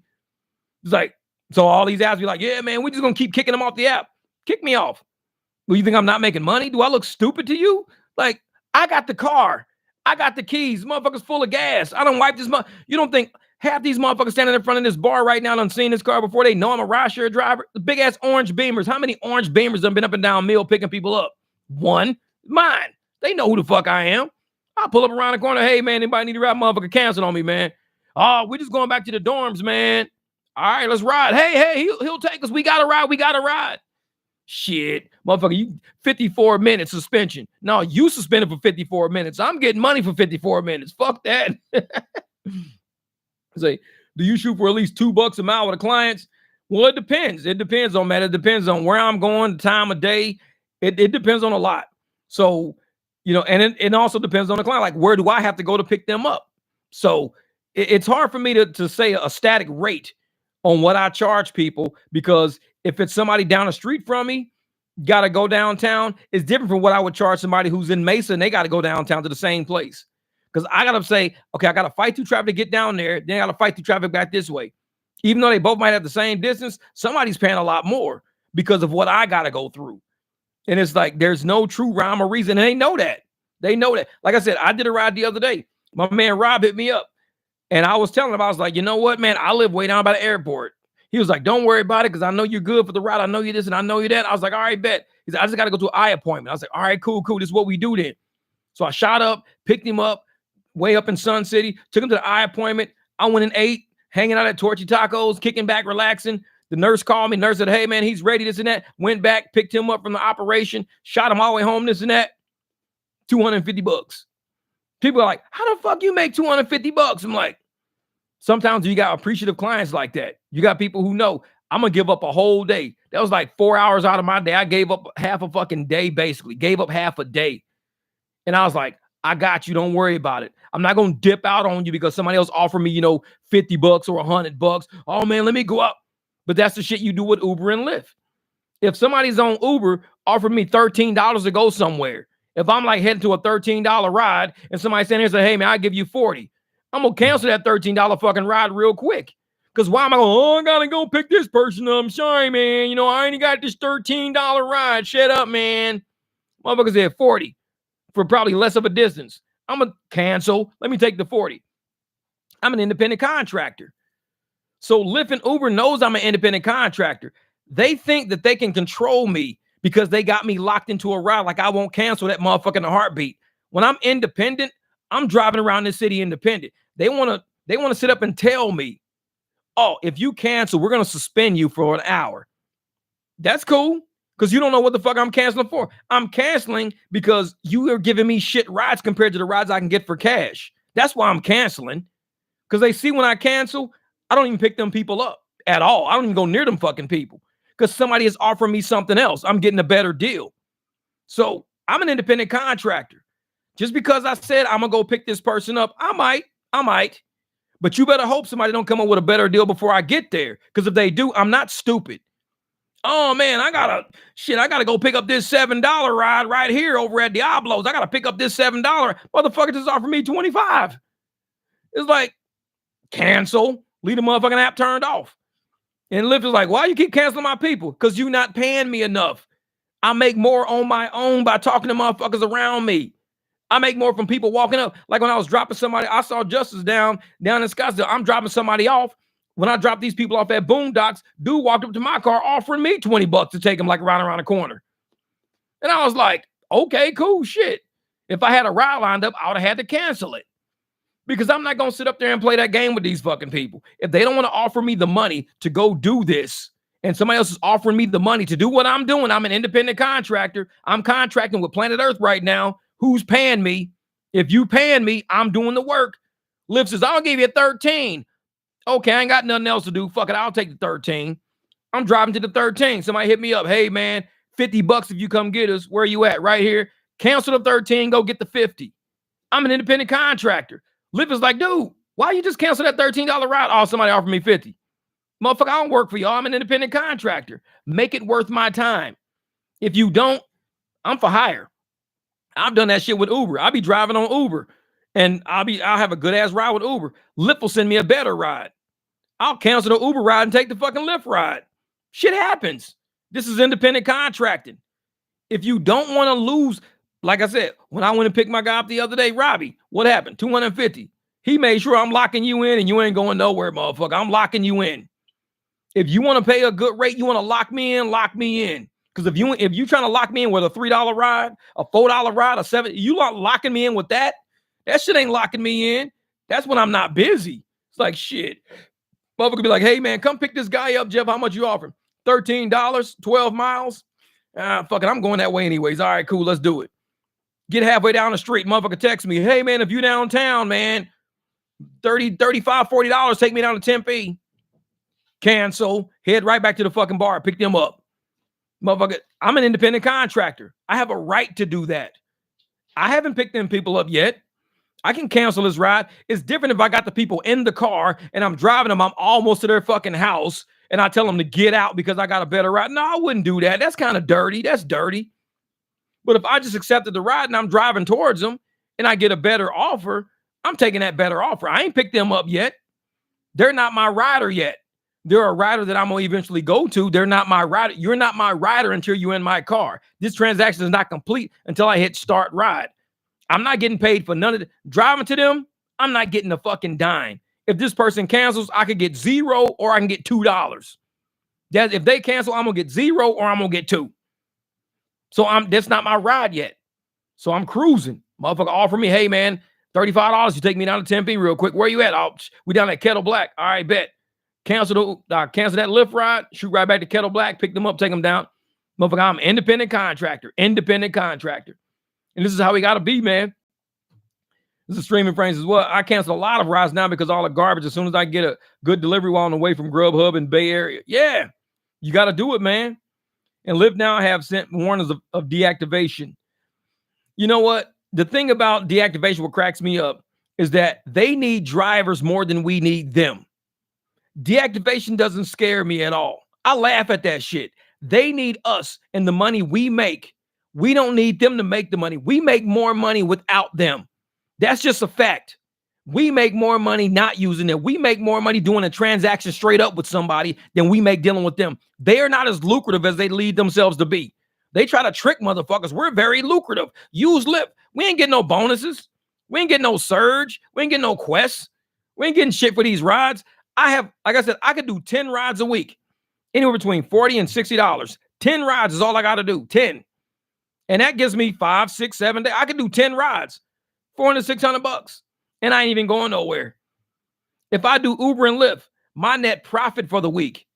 It's like, so all these apps be like, yeah, man, we just gonna keep kicking them off the app. Kick me off. Well, you think I'm not making money? Do I look stupid to you? Like, I got the car. I got the keys. Motherfucker's full of gas. I don't wipe this month. You don't think half these motherfuckers standing in front of this bar right now done seen this car before they know I'm a rideshare driver? The big ass orange Beamers. How many orange Beamers have been up and down Mill picking people up? One. Mine. They know who the fuck I am. I'll pull up around the corner. Hey, man, anybody need to ride? Motherfucker canceled on me, man. Oh, we're just going back to the dorms, man. All right, let's ride. Hey, he'll take us. We got to ride. We got to ride. Shit. Motherfucker, you 54 minutes suspension. No, you suspended for 54 minutes. I'm getting money for 54 minutes. Fuck that. Say, do you shoot for at least $2 a mile with the clients? Well, it depends. It depends on that. It depends on where I'm going, the time of day. It depends on a lot. So, you know, and it also depends on the client. Like, where do I have to go to pick them up? So it's hard for me to say a static rate on what I charge people, because if it's somebody down the street from me, got to go downtown, it's different from what I would charge somebody who's in Mesa and they got to go downtown to the same place. Because I got to say, okay, I got to fight through traffic to get down there. Then I got to fight through traffic back this way. Even though they both might have the same distance, somebody's paying a lot more because of what I got to go through. And it's like, there's no true rhyme or reason. And they know that. They know that. Like I said, I did a ride the other day. My man Rob hit me up. And I was telling him, I was like, you know what, man? I live way down by the airport. He was like, don't worry about it, because I know you're good for the ride. I know you this and I know you that. I was like, all right, bet. He said, I just got to go to an eye appointment. I was like, all right, cool. This is what we do then. So I shot up, picked him up, way up in Sun City, took him to the eye appointment. I went and ate, hanging out at Torchy Tacos, kicking back, relaxing. The nurse called me. Nurse said, hey, man, he's ready, this and that. Went back, picked him up from the operation, shot him all the way home, this and that. $250. People are like, how the fuck you make $250? I'm like, sometimes you got appreciative clients like that. You got people who know I'm going to give up a whole day. That was like 4 hours out of my day. I gave up half a fucking day, basically. Gave up half a day. And I was like, I got you. Don't worry about it. I'm not going to dip out on you because somebody else offered me, $50 or $100. Oh, man, let me go up. But that's the shit you do with Uber and Lyft. If somebody's on Uber, offered me $13 to go somewhere. If I'm like heading to a $13 ride and somebody standing here and say, hey, man, I'll give you $40. I'm going to cancel that $13 fucking ride real quick. Because why am I going, I got to go pick this person up. I'm sorry, man. I ain't got this $13 ride. Shut up, man. Motherfuckers said 40 for probably less of a distance. I'm going to cancel. Let me take the 40. I'm an independent contractor. So Lyft and Uber knows I'm an independent contractor. They think that they can control me because they got me locked into a ride. Like I won't cancel that motherfucker in a heartbeat. When I'm independent, I'm driving around this city independent. They want to sit up and tell me, oh, if you cancel, we're going to suspend you for an hour. That's cool, because you don't know what the fuck I'm canceling for. I'm canceling because you are giving me shit rides compared to the rides I can get for cash. That's why I'm canceling, because they see when I cancel, I don't even pick them people up at all. I don't even go near them fucking people because somebody is offering me something else. I'm getting a better deal. So I'm an independent contractor. Just because I said I'm going to go pick this person up, I might. But you better hope somebody don't come up with a better deal before I get there. Because if they do, I'm not stupid. Oh, man, I got to go pick up this $7 ride right here over at Diablo's. I got to pick up this $7. Motherfucker just offered me $25. It's like, cancel. Leave the motherfucking app turned off. And Lyft is like, why you keep canceling my people? Because you're not paying me enough. I make more on my own by talking to motherfuckers around me. I make more from people walking up. Like when I was dropping somebody, I saw Justice down in Scottsdale. I'm dropping somebody off. When I dropped these people off at Boondocks, dude walked up to my car offering me $20 to take him like around the corner. And I was like, okay, cool, shit. If I had a ride lined up, I would have had to cancel it. Because I'm not going to sit up there and play that game with these fucking people. If they don't want to offer me the money to go do this, and somebody else is offering me the money to do what I'm doing, I'm an independent contractor. I'm contracting with Planet Earth right now. Who's paying me? If you paying me, I'm doing the work. Lyft says, I'll give you 13. Okay, I ain't got nothing else to do. Fuck it, I'll take the 13. I'm driving to the 13. Somebody hit me up. Hey, man, $50 if you come get us. Where you at? Right here. Cancel the 13, go get the 50. I'm an independent contractor. Lyft is like, dude, why you just cancel that $13 ride? Oh, somebody offered me 50. Motherfucker, I don't work for y'all. I'm an independent contractor. Make it worth my time. If you don't, I'm for hire. I've done that shit with Uber. I'll be driving on Uber and I'll have a good ass ride with Uber. Lyft will send me a better ride. I'll cancel the Uber ride and take the fucking Lyft ride. Shit happens. This is independent contracting. If you don't want to lose, like I said, when I went and picked my guy up the other day, Robbie, what happened? 250. He made sure I'm locking you in and you ain't going nowhere, motherfucker. I'm locking you in. If you want to pay a good rate, you want to lock me in, lock me in. Because if you trying to lock me in with a $3 ride, a $4 ride, a $7, you locking me in with that? That shit ain't locking me in. That's when I'm not busy. It's like shit. Motherfucker could be like, hey man, come pick this guy up, Jeff. How much you offering? $13, 12 miles. Fuck it, I'm going that way anyways. All right, cool, let's do it. Get halfway down the street, motherfucker text me, hey man, if you downtown, man, $30, $35, $40, take me down to Tempe. Cancel, head right back to the fucking bar, pick them up. Motherfucker, I'm an independent contractor. I have a right to do that. I haven't picked them people up yet. I can cancel this ride. It's different if I got the people in the car and I'm driving them, I'm almost to their fucking house, and I tell them to get out because I got a better ride. No, I wouldn't do that. That's kind of dirty. That's dirty. But if I just accepted the ride and I'm driving towards them and I get a better offer, I'm taking that better offer. I ain't picked them up yet. They're not my rider yet. They're a rider that I'm going to eventually go to. They're not my rider. You're not my rider until you're in my car. This transaction is not complete until I hit start ride. I'm not getting paid for none of it. Driving to them, I'm not getting a fucking dime. If this person cancels, I could get $0 or I can get $2. That if they cancel, I'm going to get $0 or I'm going to get $2. So that's not my ride yet. So I'm cruising. Motherfucker offer me, hey man, $35. You take me down to Tempe real quick. Where you at? Oh, we down at Kettle Black. All right, bet. Cancel that Lyft ride. Shoot right back to Kettle Black. Pick them up. Take them down. Motherfucker, I'm independent contractor. Independent contractor. And this is how we got to be, man. This is streaming frames as well. I cancel a lot of rides now because all the garbage, as soon as I get a good delivery while on the way from Grubhub and Bay Area. Yeah, you got to do it, man. And Lyft now have sent warnings of deactivation. You know what? The thing about deactivation, what cracks me up, is that they need drivers more than we need them. Deactivation doesn't scare me at all. I laugh at that shit. They need us and the money we make. We don't need them to make the money. We make more money without them. That's just a fact. We make more money not using it. We make more money doing a transaction straight up with somebody than we make dealing with them. They are not as lucrative as they lead themselves to be. They try to trick motherfuckers. We're very lucrative. Use Lyft. We ain't getting no bonuses. We ain't getting no surge. We ain't getting no quests. We ain't getting shit for these rides. Like I said, I could do 10 rides a week, anywhere between $40 and $60. 10 rides is all I got to do. 10. And that gives me 5, 6, 7 days. I could do 10 rides, $400, $600, and I ain't even going nowhere. If I do Uber and Lyft, my net profit for the week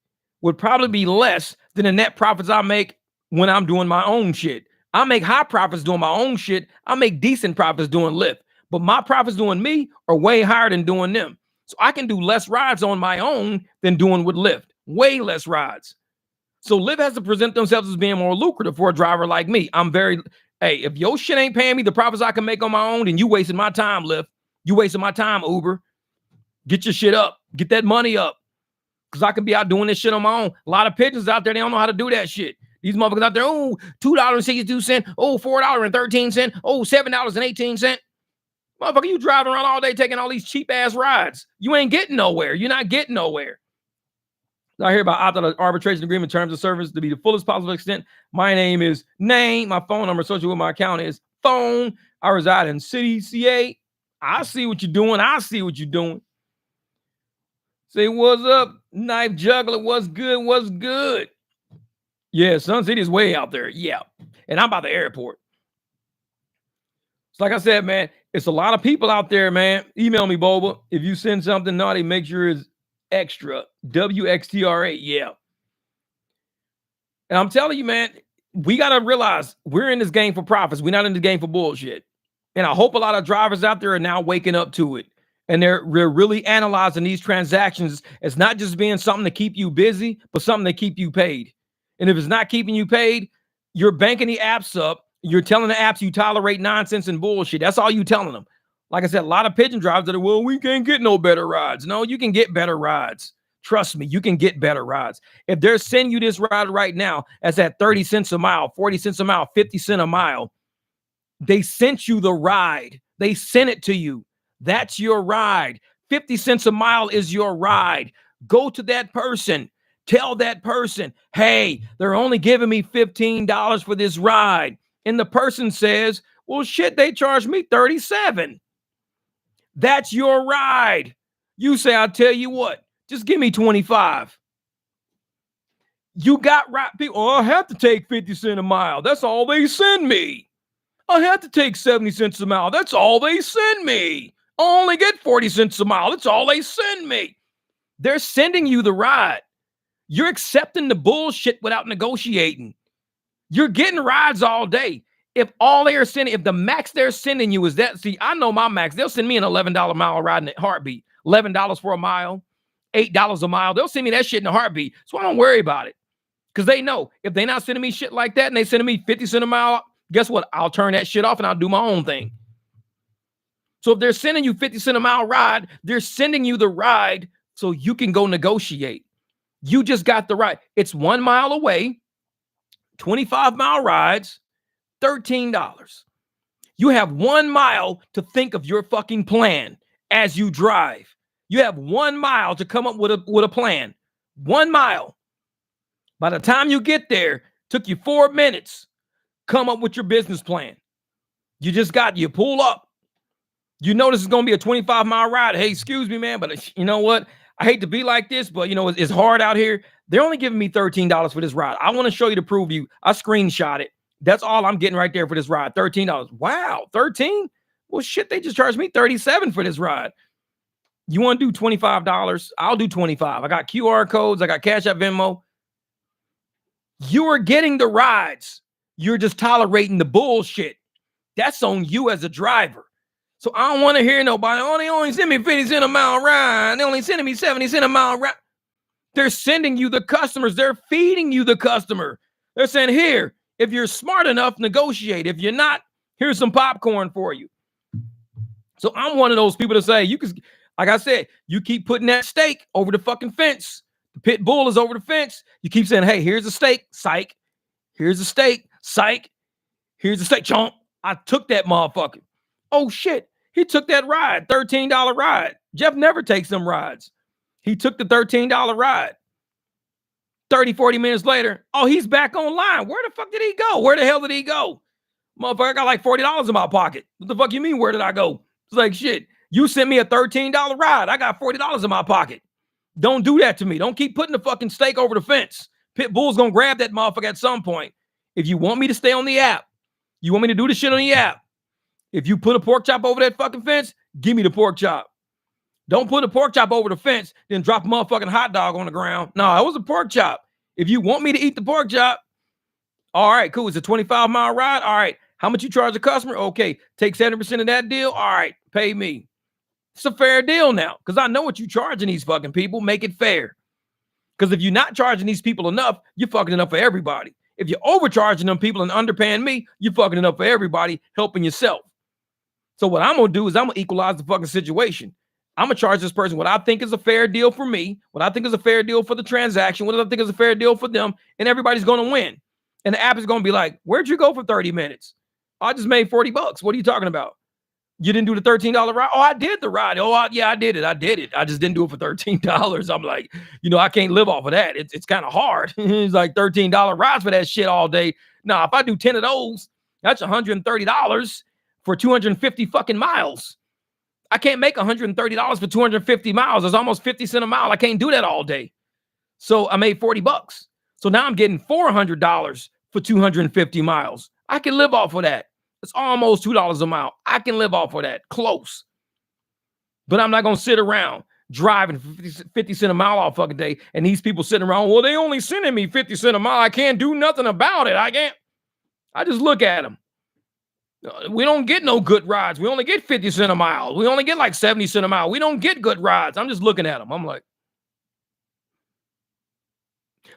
would probably be less than the net profits I make when I'm doing my own shit. I make high profits doing my own shit. I make decent profits doing Lyft, but my profits doing me are way higher than doing them. So I can do less rides on my own than doing with Lyft. Way less rides. So Lyft has to present themselves as being more lucrative for a driver like me. Hey, if your shit ain't paying me the profits I can make on my own, then you wasting my time, Lyft. You wasting my time, Uber. Get your shit up. Get that money up. Because I can be out doing this shit on my own. A lot of pigeons out there, they don't know how to do that shit. These motherfuckers out there, oh, $2.62, oh, $4.13, oh, $7.18. Motherfucker, you driving around all day taking all these cheap ass rides. You ain't getting nowhere. You're not getting nowhere. I hear about opt-out arbitration agreement terms of service to be the fullest possible extent. My name is Name. My phone number associated with my account is Phone. I reside in City, CA. I see what you're doing. I see what you're doing. Say, what's up, Knife Juggler? What's good? What's good? Yeah, Sun City is way out there. Yeah. And I'm by the airport. So like I said, man, it's a lot of people out there, man. Email me, Boba. If you send something naughty, make sure it's extra. WXTRA. Yeah. And I'm telling you, man, we got to realize we're in this game for profits. We're not in the game for bullshit. And I hope a lot of drivers out there are now waking up to it. And they're really analyzing these transactions as not just being something to keep you busy, but something to keep you paid. And if it's not keeping you paid, you're banking the apps up. You're telling the apps you tolerate nonsense and bullshit. That's all you telling them. Like I said, a lot of pigeon drivers that are, well, we can't get no better rides. No, you can get better rides. Trust me, you can get better rides. If they're sending you this ride right now, that's at 30 cents a mile, 40 cents a mile, 50 cents a mile, they sent you the ride. They sent it to you. That's your ride. 50 cents a mile is your ride. Go to that person. Tell that person, hey, they're only giving me $15 for this ride. And the person says, well, shit, they charged me $37. That's your ride. You say, I'll tell you what, just give me 25. You got right people. Oh, I have to take 50 cents a mile. That's all they send me. I have to take 70 cents a mile. That's all they send me. I only get 40 cents a mile. That's all they send me. They're sending you the ride. You're accepting the bullshit without negotiating. You're getting rides all day. If all they are sending, if the max they're sending you is that, see, I know my max. They'll send me an $11 a mile ride in a heartbeat. $11 for a mile, $8 a mile. They'll send me that shit in a heartbeat. So I don't worry about it. Because they know if they're not sending me shit like that and they sending me 50 cents a mile, guess what? I'll turn that shit off and I'll do my own thing. So if they're sending you 50 cents a mile ride, they're sending you the ride so you can go negotiate. You just got the ride. It's 1 mile away, 25-mile rides, $13. You have 1 mile to think of your fucking plan as you drive. You have 1 mile to come up with a plan. 1 mile. By the time you get there, took you 4 minutes. Come up with your business plan. You pull up. You know this is going to be a 25-mile ride. Hey, excuse me, man, but you know what? I hate to be like this, but you know, it's hard out here. They're only giving me $13 for this ride. I want to show you to prove you. I screenshot it. That's all I'm getting right there for this ride. $13. Wow, 13? Well, shit, they just charged me $37 for this ride. You want to do $25? I'll do $25. I got QR codes. I got Cash App, Venmo. You are getting the rides. You're just tolerating the bullshit. That's on you as a driver. So I don't want to hear nobody, oh, they only send me 50 cents a mile ride. They only sending me 70 cents a mile ride. They're sending you the customers. They're feeding you the customer. They're saying, here, if you're smart enough, negotiate. If you're not, here's some popcorn for you. So I'm one of those people to say, you can, like I said, you keep putting that steak over the fucking fence. The pit bull is over the fence. You keep saying, hey, here's a steak, psych. Here's a steak, psych. Here's a steak, chomp. I took that motherfucker. Oh, shit. He took that ride, $13 ride. Jeff never takes them rides. He took the $13 ride. 30, 40 minutes later, oh, he's back online. Where the fuck did he go? Where the hell did he go? Motherfucker, I got like $40 in my pocket. What the fuck you mean, where did I go? It's like, shit, you sent me a $13 ride. I got $40 in my pocket. Don't do that to me. Don't keep putting the fucking steak over the fence. Pitbull's gonna grab that motherfucker at some point. If you want me to stay on the app, you want me to do the shit on the app, if you put a pork chop over that fucking fence, give me the pork chop. Don't put a pork chop over the fence, then drop a motherfucking hot dog on the ground. No, it was a pork chop. If you want me to eat the pork chop, all right, cool. It's a 25-mile ride. All right. How much you charge a customer? Okay. Take 70% of that deal. All right. Pay me. It's a fair deal now because I know what you're charging these fucking people. Make it fair. Because if you're not charging these people enough, you're fucking it up for everybody. If you're overcharging them people and underpaying me, you're fucking it up for everybody, helping yourself. So what I'm going to do is I'm going to equalize the fucking situation. I'm going to charge this person what I think is a fair deal for me, what I think is a fair deal for the transaction, what I think is a fair deal for them, and everybody's going to win. And the app is going to be like, where'd you go for 30 minutes? I just made $40. What are you talking about? You didn't do the $13 ride? Oh, I did the ride. Oh, yeah, I did it. I just didn't do it for $13. I'm like, I can't live off of that. It's kind of hard. It's like $13 rides for that shit all day. Now, if I do 10 of those, that's $130 for 250 fucking miles. I can't make $130 for 250 miles. It's almost 50 cents a mile. I can't do that all day. So I made $40. So now I'm getting $400 for 250 miles. I can live off of that. It's almost $2 a mile. I can live off of that, close. But I'm not going to sit around driving 50 cents a mile all fucking day. And these people sitting around, well, they only sending me 50 cents a mile. I can't do nothing about it. I just look at them. We don't get no good rides. We only get 50 cents a mile. We only get like 70 cents a mile. We don't get good rides. I'm just looking at them. I'm like,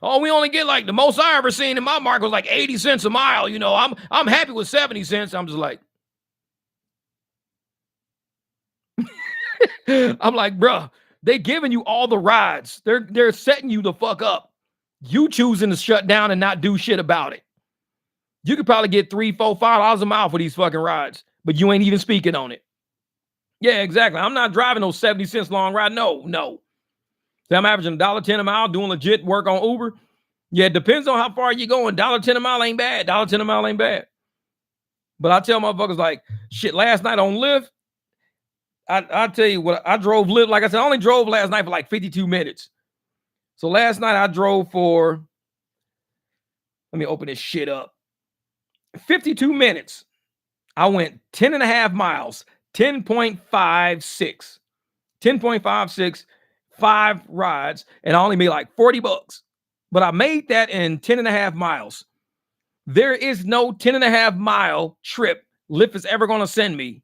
oh, we only get like the most I ever seen in my market was like 80 cents a mile. You know, I'm happy with 70 cents. I'm just like, I'm like, bruh, they giving you all the rides. They're setting you the fuck up. You choosing to shut down and not do shit about it. You could probably get $3, $4, $5 a mile for these fucking rides, but you ain't even speaking on it. Yeah, exactly. I'm not driving those 70 cents long ride. No. So I'm averaging $1.10 a mile doing legit work on Uber. Yeah, it depends on how far you're going. $1.10 a mile ain't bad. $1.10 a mile ain't bad. But I tell motherfuckers like, shit, last night on Lyft, I tell you what, I drove Lyft. Like I said, I only drove last night for like 52 minutes. So last night I drove for, let me open this shit up. 52 minutes. I went 10 and a half miles, 10.56, 10.56, 5 rides, and I only made like $40. But I made that in 10 and a half miles. There is no 10 and a half mile trip Lyft is ever going to send me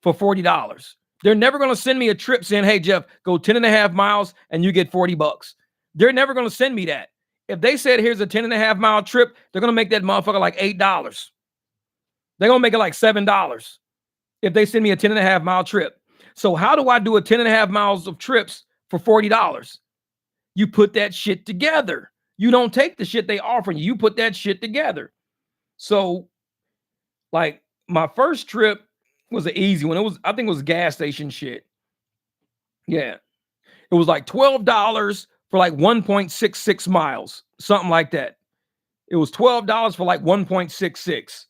for $40. They're never going to send me a trip saying, hey, Jeff, go 10 and a half miles and you get $40. They're never going to send me that. If they said, here's a 10 and a half mile trip, they're going to make that motherfucker like $8. They're going to make it like $7 if they send me a 10 and a half mile trip. So how do I do a 10 and a half miles of trips for $40? You put that shit together. You don't take the shit they offer you. You put that shit together. So like my first trip was an easy one. I think it was gas station shit. Yeah. It was like $12 for like 1.66 miles, something like that. It was $12 for like 1.66.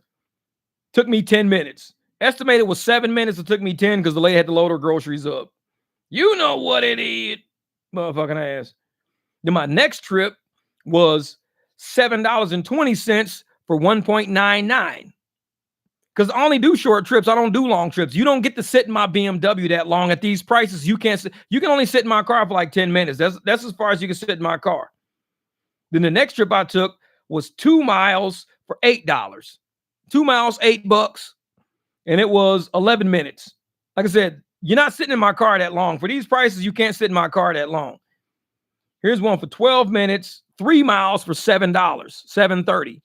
Took me 10 minutes. Estimated was 7 minutes. It took me 10 because the lady had to load her groceries up. You know what it is, motherfucking ass. Then my next trip was $7.20 for 1.99. Because I only do short trips. I don't do long trips. You don't get to sit in my BMW that long at these prices. You can't sit. You can only sit in my car for like 10 minutes. That's as far as you can sit in my car. Then the next trip I took was 2 miles for $8. 2 miles, $8. And it was 11 minutes. Like I said, you're not sitting in my car that long. For these prices, you can't sit in my car that long. Here's one for 12 minutes, 3 miles for $7, $7.30.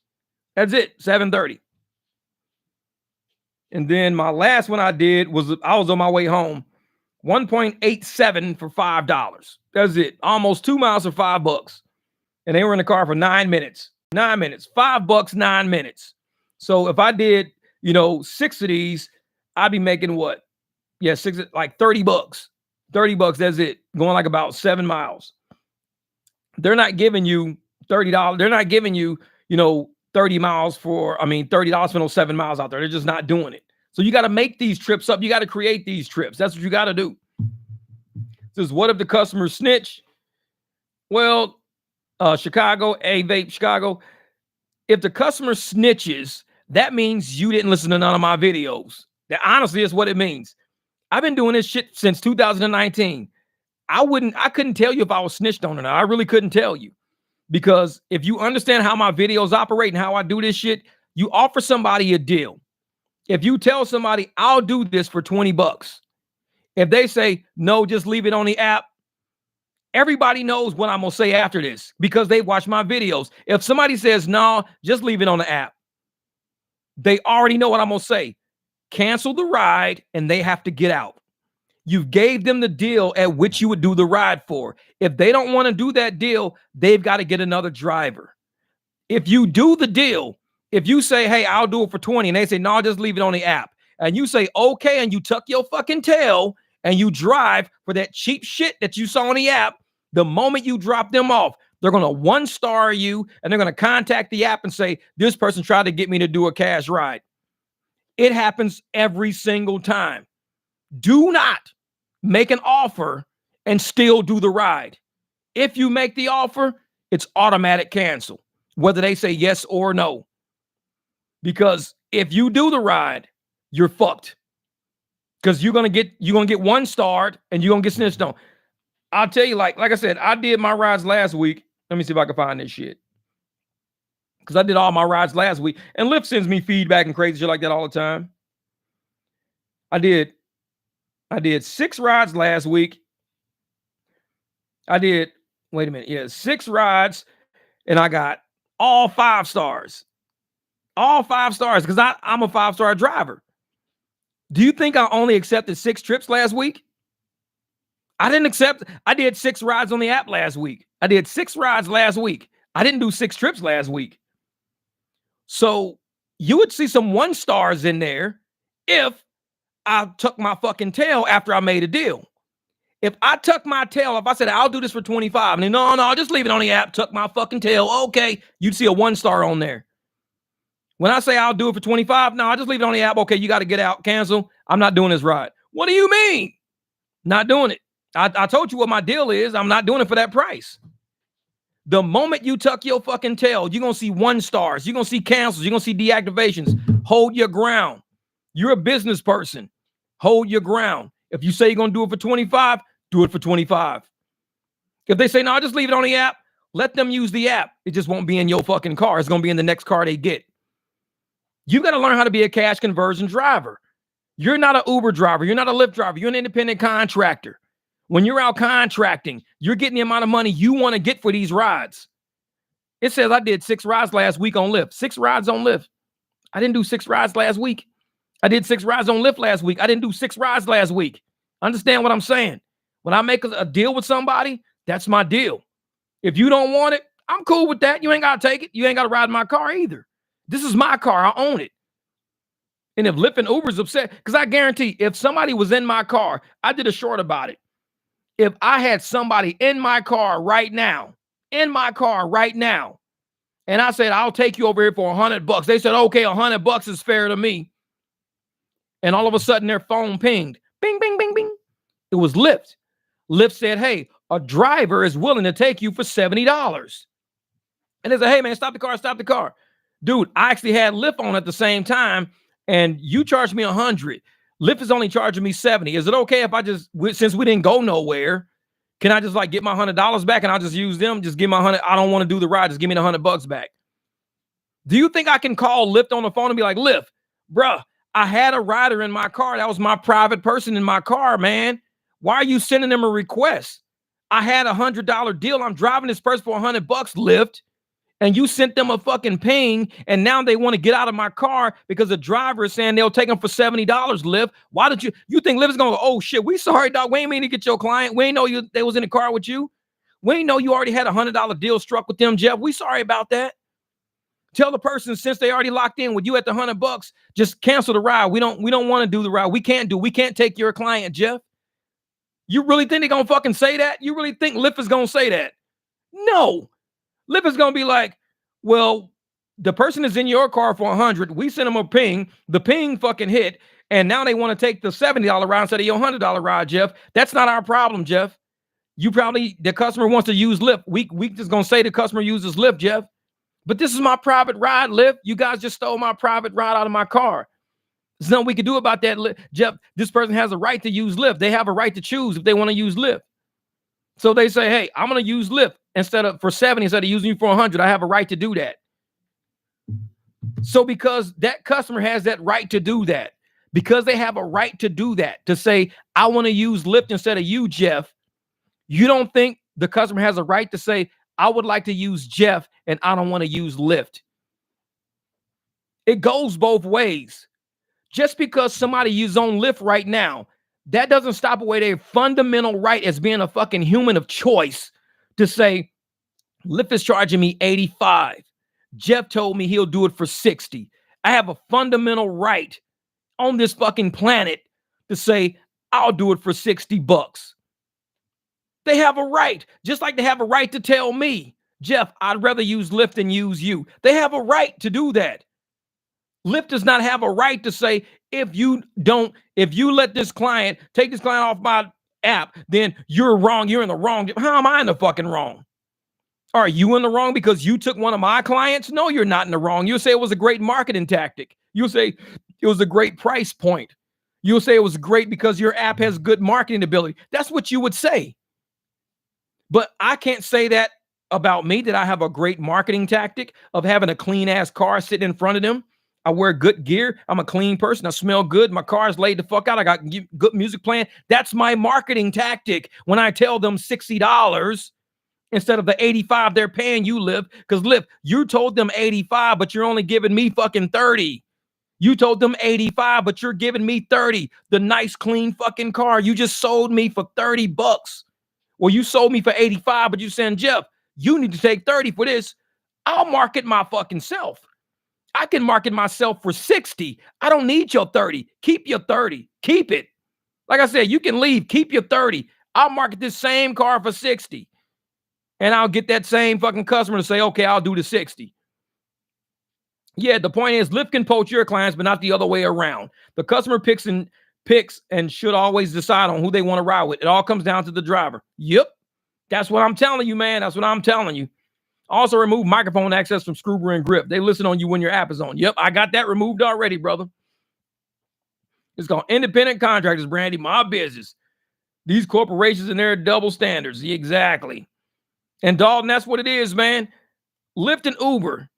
That's it, $7.30. And then my last one I did was I was on my way home, 1.87 for $5. That's it. Almost 2 miles for $5. And they were in the car for 9 minutes. 9 minutes. $5, 9 minutes. So if I did, 6 of these, I'd be making what? Yeah, 6, like $30. $30, that's it. Going like about 7 miles. They're not giving you $30. They're not giving you, $30 for those 7 miles out there. They're just not doing it. So you got to make these trips up. You got to create these trips. That's what you got to do. Says, what if the customer snitch? Well, Chicago, A-Vape, Chicago. If the customer snitches, that means you didn't listen to none of my videos. That honestly is what it means. I've been doing this shit since 2019. I couldn't tell you if I was snitched on or not. I really couldn't tell you. Because if you understand how my videos operate and how I do this shit, you offer somebody a deal. If you tell somebody, I'll do this for $20. If they say, no, just leave it on the app, everybody knows what I'm going to say after this because they watch my videos. If somebody says, no, just leave it on the app, they already know what I'm going to say. Cancel the ride and they have to get out. You gave them the deal at which you would do the ride for. If they don't want to do that deal, they've got to get another driver. If you do the deal, if you say, hey, I'll do it for 20, and they say, no, just leave it on the app, and you say, okay, and you tuck your fucking tail and you drive for that cheap shit that you saw on the app, the moment you drop them off, they're going to 1-star you, and they're going to contact the app and say, this person tried to get me to do a cash ride. It happens every single time. Do not make an offer and still do the ride. If you make the offer, it's automatic cancel, whether they say yes or no. Because If you do the ride, you're fucked. Because you're gonna get one starred and you're gonna get snitched on. I'll tell you, like I said, I did my rides last week. Let me see if I can find this shit. Because I did all my rides last week. And Lyft sends me feedback and crazy shit like that all the time. I did 6 rides last week. Wait a minute. 6 rides, and I got all 5 stars. All 5 stars, because I'm a 5-star driver. Do you think I only accepted 6 trips last week? I did 6 rides on the app last week. I did 6 rides last week. I didn't do 6 trips last week. So you would see some 1 stars in there if I tuck my fucking tail after I made a deal. If I tuck my tail, if I said, I'll do this for 25, and then, no, just leave it on the app, tuck my fucking tail. Okay. You'd see a 1 star on there. When I say I'll do it for 25, no, I just leave it on the app. Okay. You got to get out, cancel. I'm not doing this ride. What do you mean? Not doing it. I told you what my deal is. I'm not doing it for that price. The moment you tuck your fucking tail, you're going to see 1 stars. You're going to see cancels. You're going to see deactivations. Hold your ground. You're a business person. Hold your ground. If you say you're going to do it for 25, do it for 25. If they say, no, just leave it on the app, let them use the app. It just won't be in your fucking car. It's going to be in the next car they get. You got to learn how to be a cash conversion driver. You're not an Uber driver. You're not a Lyft driver. You're an independent contractor. When you're out contracting, you're getting the amount of money you want to get for these rides. It says I did 6 rides last week on Lyft. 6 rides on Lyft. I didn't do 6 rides last week. I did 6 rides on Lyft last week. I didn't do 6 rides last week. Understand what I'm saying? When I make a deal with somebody, that's my deal. If you don't want it, I'm cool with that. You ain't got to take it. You ain't got to ride my car either. This is my car. I own it. And if Lyft and Uber's upset, because I guarantee if somebody was in my car, I did a short about it. If I had somebody in my car right now, and I said, I'll take you over here for $100. They said, okay, $100 is fair to me. And all of a sudden their phone pinged. Bing, bing, bing, bing. It was Lyft. Lyft said, hey, a driver is willing to take you for $70. And they said, hey man, stop the car. Dude, I actually had Lyft on at the same time, and you charged me $100. Lyft is only charging me $70. Is it okay if I just, since we didn't go nowhere, can I just like get my $100 back and I'll just use them? Just give my $100. I don't want to do the ride. Just give me the $100 back. Do you think I can call Lyft on the phone and be like, Lyft, bruh, I had a rider in my car. That was my private person in my car, man. Why are you sending them a request? I had a $100 deal. I'm driving this person for $100, Lyft. And you sent them a fucking ping, and now they want to get out of my car because the driver is saying they'll take them for $70, Lyft. Why did you think Lyft is going to go, oh shit, we sorry, dog. We ain't mean to get your client. We ain't know they was in the car with you. We ain't know you already had a $100 deal struck with them, Jeff. We sorry about that. Tell the person, since they already locked in with you at the $100, just cancel the ride. We don't want to do the ride. We can't take your client, Jeff. You really think they're going to fucking say that? You really think Lyft is going to say that? No. Lyft is going to be like, well, the person is in your car for $100. We sent them a ping. The ping fucking hit. And now they want to take the $70 ride instead of your $100 ride, Jeff. That's not our problem, Jeff. The customer wants to use Lyft. We just going to say the customer uses Lyft, Jeff. But this is my private ride, Lyft. You guys just stole my private ride out of my car. There's nothing we can do about that, Jeff. This person has a right to use Lyft. They have a right to choose if they want to use Lyft. So they say, hey, I'm going to use Lyft for $70 instead of using you for $100. I have a right to do that. So because that customer has that right to do that, because they have a right to do that, to say, I want to use Lyft instead of you, Jeff, you don't think the customer has a right to say, I would like to use Jeff and I don't want to use Lyft. It goes both ways. Just because somebody is on Lyft right now, that doesn't stop away their fundamental right as being a fucking human of choice to say, Lyft is charging me $85. Jeff told me he'll do it for $60. I have a fundamental right on this fucking planet to say, I'll do it for $60. They have a right, just like they have a right to tell me, Jeff, I'd rather use Lyft than use you. They have a right to do that. Lyft does not have a right to say, if you let this client, take this client off my app, then you're wrong. You're in the wrong. How am I in the fucking wrong? Are you in the wrong because you took one of my clients? No, you're not in the wrong. You'll say it was a great marketing tactic. You'll say it was a great price point. You'll say it was great because your app has good marketing ability. That's what you would say. But I can't say that about me, that I have a great marketing tactic of having a clean ass car sitting in front of them. I wear good gear. I'm a clean person. I smell good. My car's laid the fuck out. I got good music playing. That's my marketing tactic when I tell them $60 instead of the 85 they're paying you, Lyft. Because Lyft, you told them 85, but you're only giving me fucking 30. You told them 85, but you're giving me 30. The nice, clean fucking car you just sold me for 30 bucks. Well, you sold me for 85, but you saying, Jeff, you need to take 30 for this. I'll market my fucking self. I can market myself for 60. I don't need your 30. Keep your 30. Keep it. Like I said, you can leave. Keep your 30. I'll market this same car for 60. And I'll get that same fucking customer to say, okay, I'll do the 60. Yeah, the point is, Lyft can poach your clients, but not the other way around. The customer picks and should always decide on who they want to ride with. It all comes down to the driver. Yep. That's what I'm telling you, man. That's what I'm telling you. Also remove microphone access from Scrubber and Grip. They listen on you when your app is on. Yep, I got that removed already, brother. It's called independent contractors, Brandy. My business. These corporations and their double standards. Exactly. And Dalton, that's what it is, man. Lyft and Uber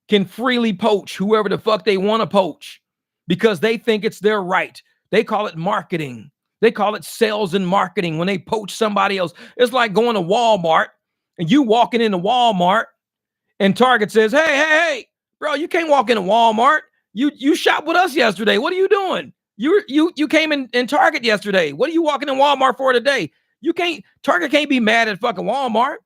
can freely poach whoever the fuck they want to poach because they think it's their right. They call it marketing. They call it sales and marketing when they poach somebody else. It's like going to Walmart and you walking into Walmart and Target says, hey, bro, you can't walk into Walmart. You shopped with us yesterday. What are you doing? You came in Target yesterday. What are you walking in Walmart for today? Target can't be mad at fucking Walmart.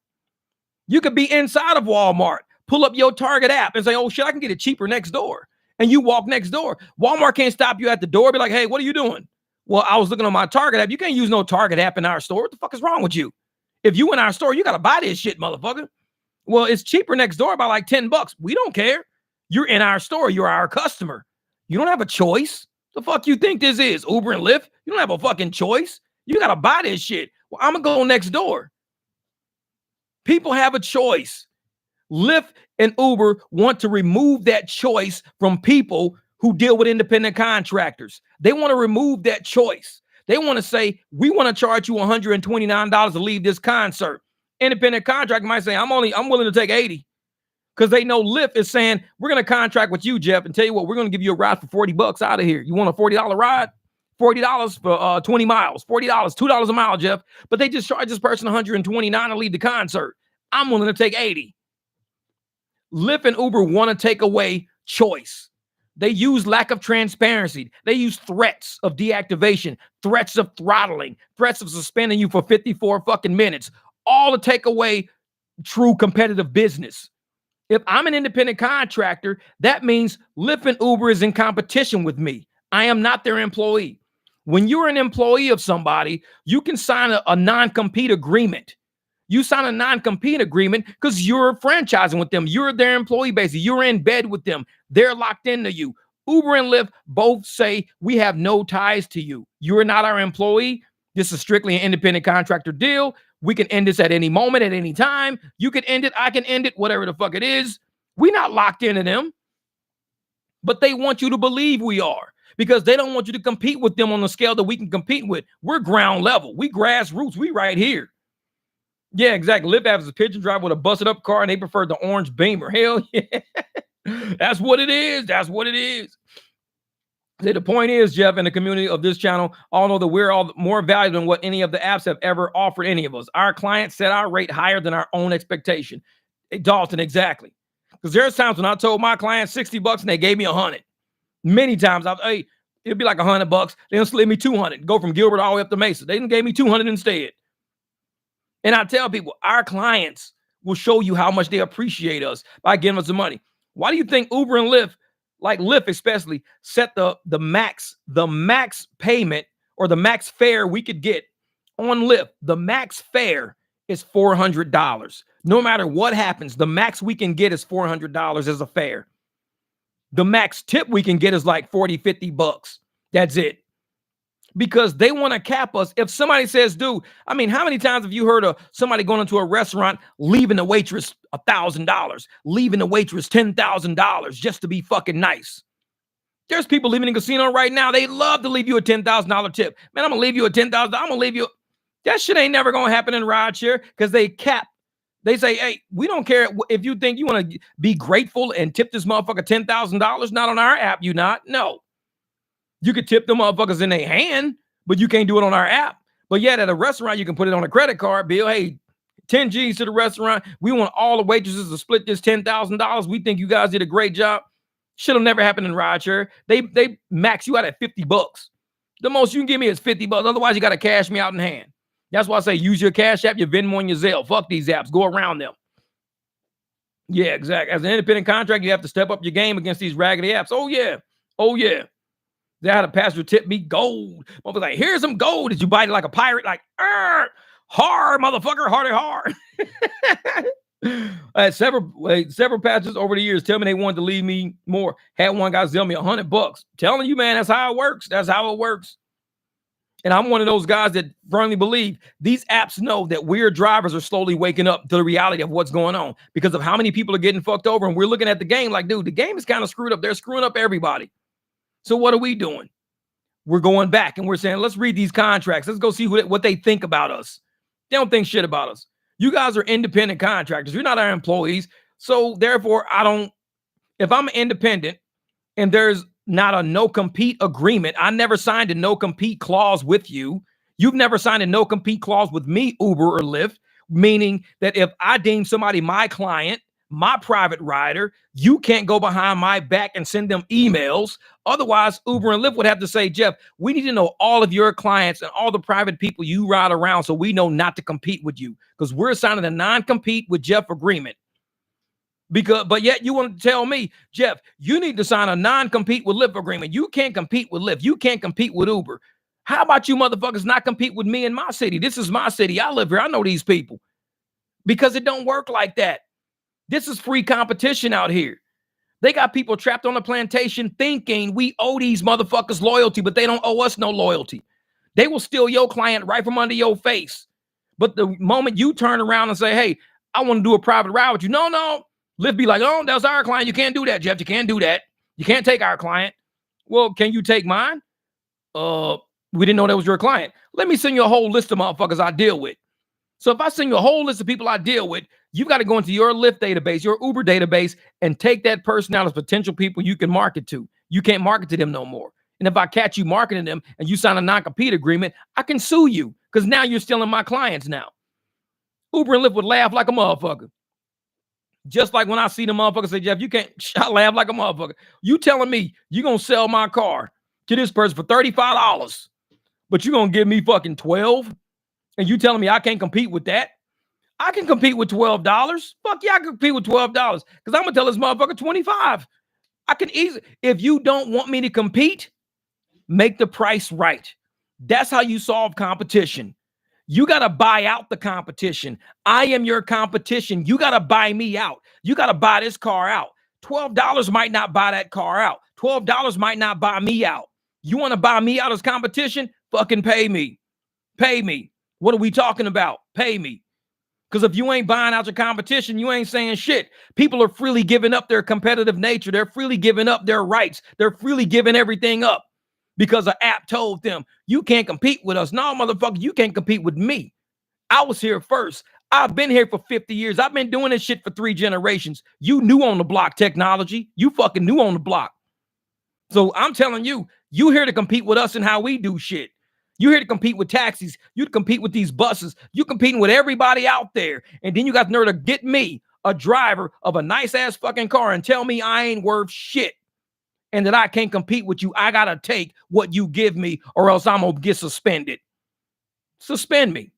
You could be inside of Walmart. Pull up your Target app and say, oh shit, I can get it cheaper next door. And you walk next door. Walmart can't stop you at the door. Be like, hey, what are you doing? Well, I was looking on my Target app. You can't use no Target app in our store. What the fuck is wrong with you? If you in our store, you got to buy this shit, motherfucker. Well, it's cheaper next door by like $10. We don't care. You're in our store. You're our customer. You don't have a choice. The fuck you think this is? Uber and Lyft? You don't have a fucking choice. You got to buy this shit. Well, I'm going to go next door. People have a choice. Lyft and Uber want to remove that choice from people who deal with independent contractors. They want to remove that choice. They want to say, we want to charge you $129 to leave this concert. Independent contractor might say, I'm willing to take 80. Because they know Lyft is saying, we're going to contract with you, Jeff, and tell you what, we're going to give you a ride for $40 out of here. You want a $40 ride? $40 for 20 miles. $40, $2 a mile, Jeff. But they just charge this person $129 to leave the concert. I'm willing to take 80. Lyft and Uber want to take away choice. They use lack of transparency. They use threats of deactivation, threats of throttling, threats of suspending you for 54 fucking minutes, all to take away true competitive business. If I'm an independent contractor, that means Lyft and Uber is in competition with me. I am not their employee. When you're an employee of somebody, you can sign a non-compete agreement. You sign a non-compete agreement because you're franchising with them. You're their employee base. You're in bed with them. They're locked into you. Uber and Lyft both say we have no ties to you. You're not our employee. This is strictly an independent contractor deal. We can end this at any moment, at any time. You can end it. I can end it, whatever the fuck it is. We're not locked into them. But they want you to believe we are because they don't want you to compete with them on the scale that we can compete with. We're ground level. We grassroots. We right here. Yeah, exactly. Lyft has a pigeon driver with a busted up car and they prefer the orange Beamer. Hell yeah. That's what it is. That's what it is. The point is, Jeff, and the community of this channel all know that we're all more valuable than what any of the apps have ever offered any of us. Our clients set our rate higher than our own expectation. Dalton, exactly. Because there's times when I told my clients $60 and they gave me 100. Many times, it'd be like $100. They'll slip me 200. Go from Gilbert all the way up to Mesa. They gave me 200 instead. And I tell people, our clients will show you how much they appreciate us by giving us the money. Why do you think Uber and Lyft, like Lyft especially, set the max payment or the max fare we could get on Lyft? The max fare is $400. No matter what happens, the max we can get is $400 as a fare. The max tip we can get is like 40, 50 bucks. That's it. Because they want to cap us. If somebody says, dude, I mean, how many times have you heard of somebody going into a restaurant, leaving the waitress $1,000, leaving the waitress $10,000 just to be fucking nice? There's people leaving in casino right now. They love to leave you a $10,000 tip. Man, I'm going to leave you a $10,000. I'm going to leave you. That shit ain't never going to happen in rideshare because they cap. They say, hey, we don't care if you think you want to be grateful and tip this motherfucker $10,000. Not on our app, you not. No. You could tip the motherfuckers in their hand, but you can't do it on our app. But yet at a restaurant, you can put it on a credit card bill. Hey, 10 G's to the restaurant. We want all the waitresses to split this $10,000. We think you guys did a great job. Shit'll never happen in rideshare. They max you out at $50. The most you can give me is $50. Otherwise, you got to cash me out in hand. That's why I say use your Cash App, your Venmo, and your Zelle. Fuck these apps. Go around them. Yeah, exactly. As an independent contractor, you have to step up your game against these raggedy apps. Oh, yeah. Oh, yeah. They had a pastor tip me gold. I was like, here's some gold. Did you bite it like a pirate? Like, hard, motherfucker, hard. I had several pastors over the years tell me they wanted to leave me more. Had one guy sell me $100. Telling you, man, that's how it works. That's how it works. And I'm one of those guys that firmly believe these apps know that weird drivers are slowly waking up to the reality of what's going on because of how many people are getting fucked over. And we're looking at the game like, dude, the game is kind of screwed up. They're screwing up everybody. So what are we doing? We're going back and we're saying, let's read these contracts. Let's go see what they think about us. They don't think shit about us. You guys are independent contractors. You're not our employees. So therefore, if I'm independent and there's not a no-compete agreement, I never signed a no-compete clause with you. You've never signed a no-compete clause with me, Uber or Lyft, meaning that if I deem somebody my client, my private rider, you can't go behind my back and send them emails. Otherwise, Uber and Lyft would have to say, Jeff, we need to know all of your clients and all the private people you ride around so we know not to compete with you because we're signing a non-compete with Jeff agreement. But yet you want to tell me, Jeff, you need to sign a non-compete with Lyft agreement. You can't compete with Lyft. You can't compete with Uber. How about you motherfuckers not compete with me in my city? This is my city. I live here. I know these people. Because it don't work like that. This is free competition out here. They got people trapped on a plantation thinking we owe these motherfuckers loyalty, but they don't owe us no loyalty. They will steal your client right from under your face. But the moment you turn around and say, hey, I want to do a private ride with you. No. Lyft be like, oh, that's our client. You can't do that, Jeff. You can't do that. You can't take our client. Well, can you take mine? We didn't know that was your client. Let me send you a whole list of motherfuckers I deal with. So if I send you a whole list of people I deal with, you've got to go into your Lyft database, your Uber database, and take that person out as potential people you can market to. You can't market to them no more. And if I catch you marketing them and you sign a non-compete agreement, I can sue you because now you're stealing my clients now. Uber and Lyft would laugh like a motherfucker. Just like when I see the motherfucker say, Jeff, you can't, I laugh like a motherfucker. You telling me you're going to sell my car to this person for $35, but you're going to give me fucking 12? And you telling me I can't compete with that? I can compete with $12. Fuck yeah, I can compete with $12 because I'm going to tell this motherfucker 25. I can easily, if you don't want me to compete, make the price right. That's how you solve competition. You got to buy out the competition. I am your competition. You got to buy me out. You got to buy this car out. $12 might not buy that car out. $12 might not buy me out. You want to buy me out as competition? Fucking pay me. Pay me. What are we talking about? Pay me. Because if you ain't buying out your competition, you ain't saying shit. People are freely giving up their competitive nature. They're freely giving up their rights. They're freely giving everything up. Because an app told them, you can't compete with us. No, motherfucker, you can't compete with me. I was here first. I've been here for 50 years. I've been doing this shit for 3 generations. You new on the block technology. You fucking new on the block. So I'm telling you, you here to compete with us and how we do shit. You here to compete with taxis. You compete with these buses. You competing with everybody out there. And then you got the nerve to get me, a driver of a nice ass fucking car, and tell me I ain't worth shit. And that I can't compete with you. I got to take what you give me or else I'm going to get suspended. Suspend me.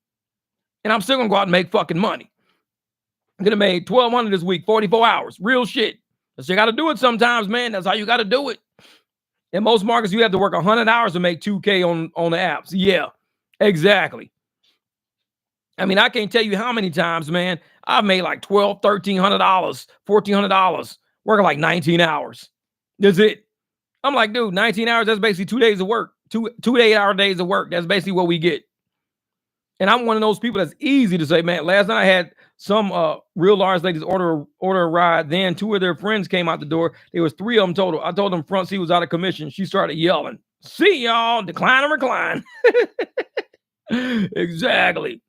And I'm still going to go out and make fucking money. I'm going to make $1,200 this week, 44 hours. Real shit. But you got to do it sometimes, man. That's how you got to do it. In most markets, you have to work 100 hours to make $2K on the apps. Yeah, exactly. I mean, I can't tell you how many times, man, I've made like $1,200, $1,300, $1,400 working like 19 hours. That's it. I'm like, dude, 19 hours, that's basically 2 days of work. Two 8-hour days of work. That's basically what we get. And I'm one of those people that's easy to say, man, last night I had some real large ladies order a ride. Then 2 of their friends came out the door. There was 3 of them total. I told them front seat was out of commission. She started yelling, "See y'all, decline and recline." Exactly.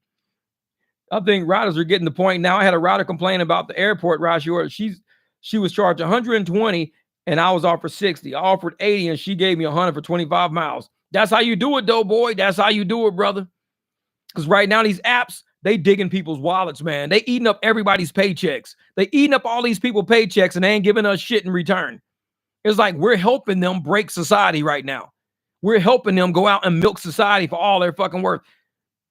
I think riders are getting the point now. I had a rider complain about the airport ride she ordered. She was charged 120 and I was offered 60. I offered 80 and she gave me 100 for 25 miles. That's how you do it, though, boy. That's how you do it, brother. Because right now these apps, they digging people's wallets, man. They eating up everybody's paychecks. They eating up all these people paychecks and they ain't giving us shit in return. It's like we're helping them break society right now. We're helping them go out and milk society for all their fucking worth.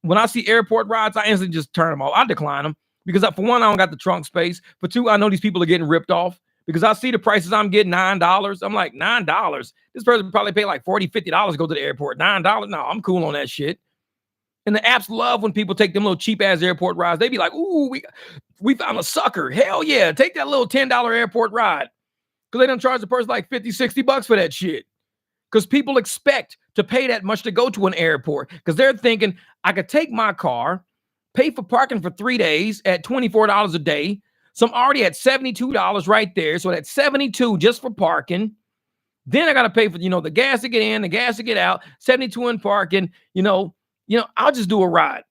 When I see airport rides, I instantly just turn them off. I decline them because for one, I don't got the trunk space. For two, I know these people are getting ripped off because I see the prices I'm getting, $9. I'm like, $9? This person probably paid like $40, $50 to go to the airport. $9? No, I'm cool on that shit. And the apps love when people take them little cheap ass airport rides. They be like, ooh, we found a sucker. Hell yeah, take that little $10 airport ride. Because they don't charge the person like $50, $60 for that shit. Because people expect to pay that much to go to an airport. Because they're thinking, I could take my car, pay for parking for 3 days at $24 a day. So I'm already at $72 right there. So that's $72 just for parking. Then I got to pay for, the gas to get in, the gas to get out, $72 in parking. I'll just do a ride.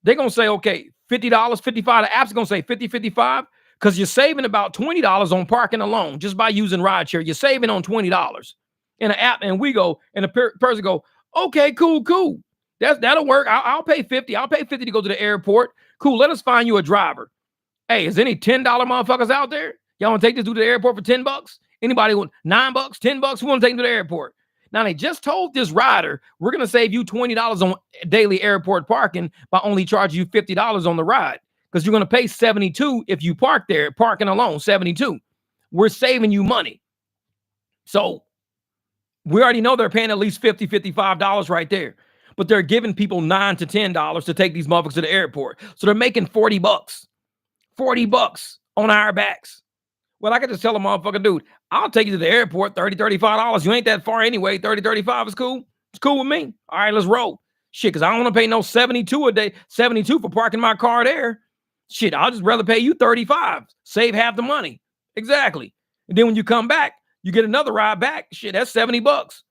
They're going to say, okay, $50, $55. The app's going to say 50, 55 because you're saving about $20 on parking alone just by using rideshare. You're saving on $20 in an app. And we go, and the person go, okay, cool. That'll work. I'll pay 50. I'll pay 50 to go to the airport. Cool. Let us find you a driver. Hey, is any $10 motherfuckers out there? Y'all want to take this dude to the airport for $10? Anybody want $9, $10? Who want to take him to the airport? Now, they just told this rider, we're going to save you $20 on daily airport parking by only charging you $50 on the ride because you're going to pay $72 if you park there, parking alone, $72. We're saving you money. So we already know they're paying at least $50, $55 right there, but they're giving people $9 to $10 to take these motherfuckers to the airport. So they're making $40 on our backs. Well, I could just tell a motherfucker, dude, I'll take you to the airport, $30, $35. You ain't that far anyway. 30, 35 is cool. It's cool with me. All right, let's roll. Shit, because I don't want to pay no 72 a day, 72 for parking my car there. Shit, I'll just rather pay you 35. Save half the money. Exactly. And then when you come back, you get another ride back. Shit, that's $70.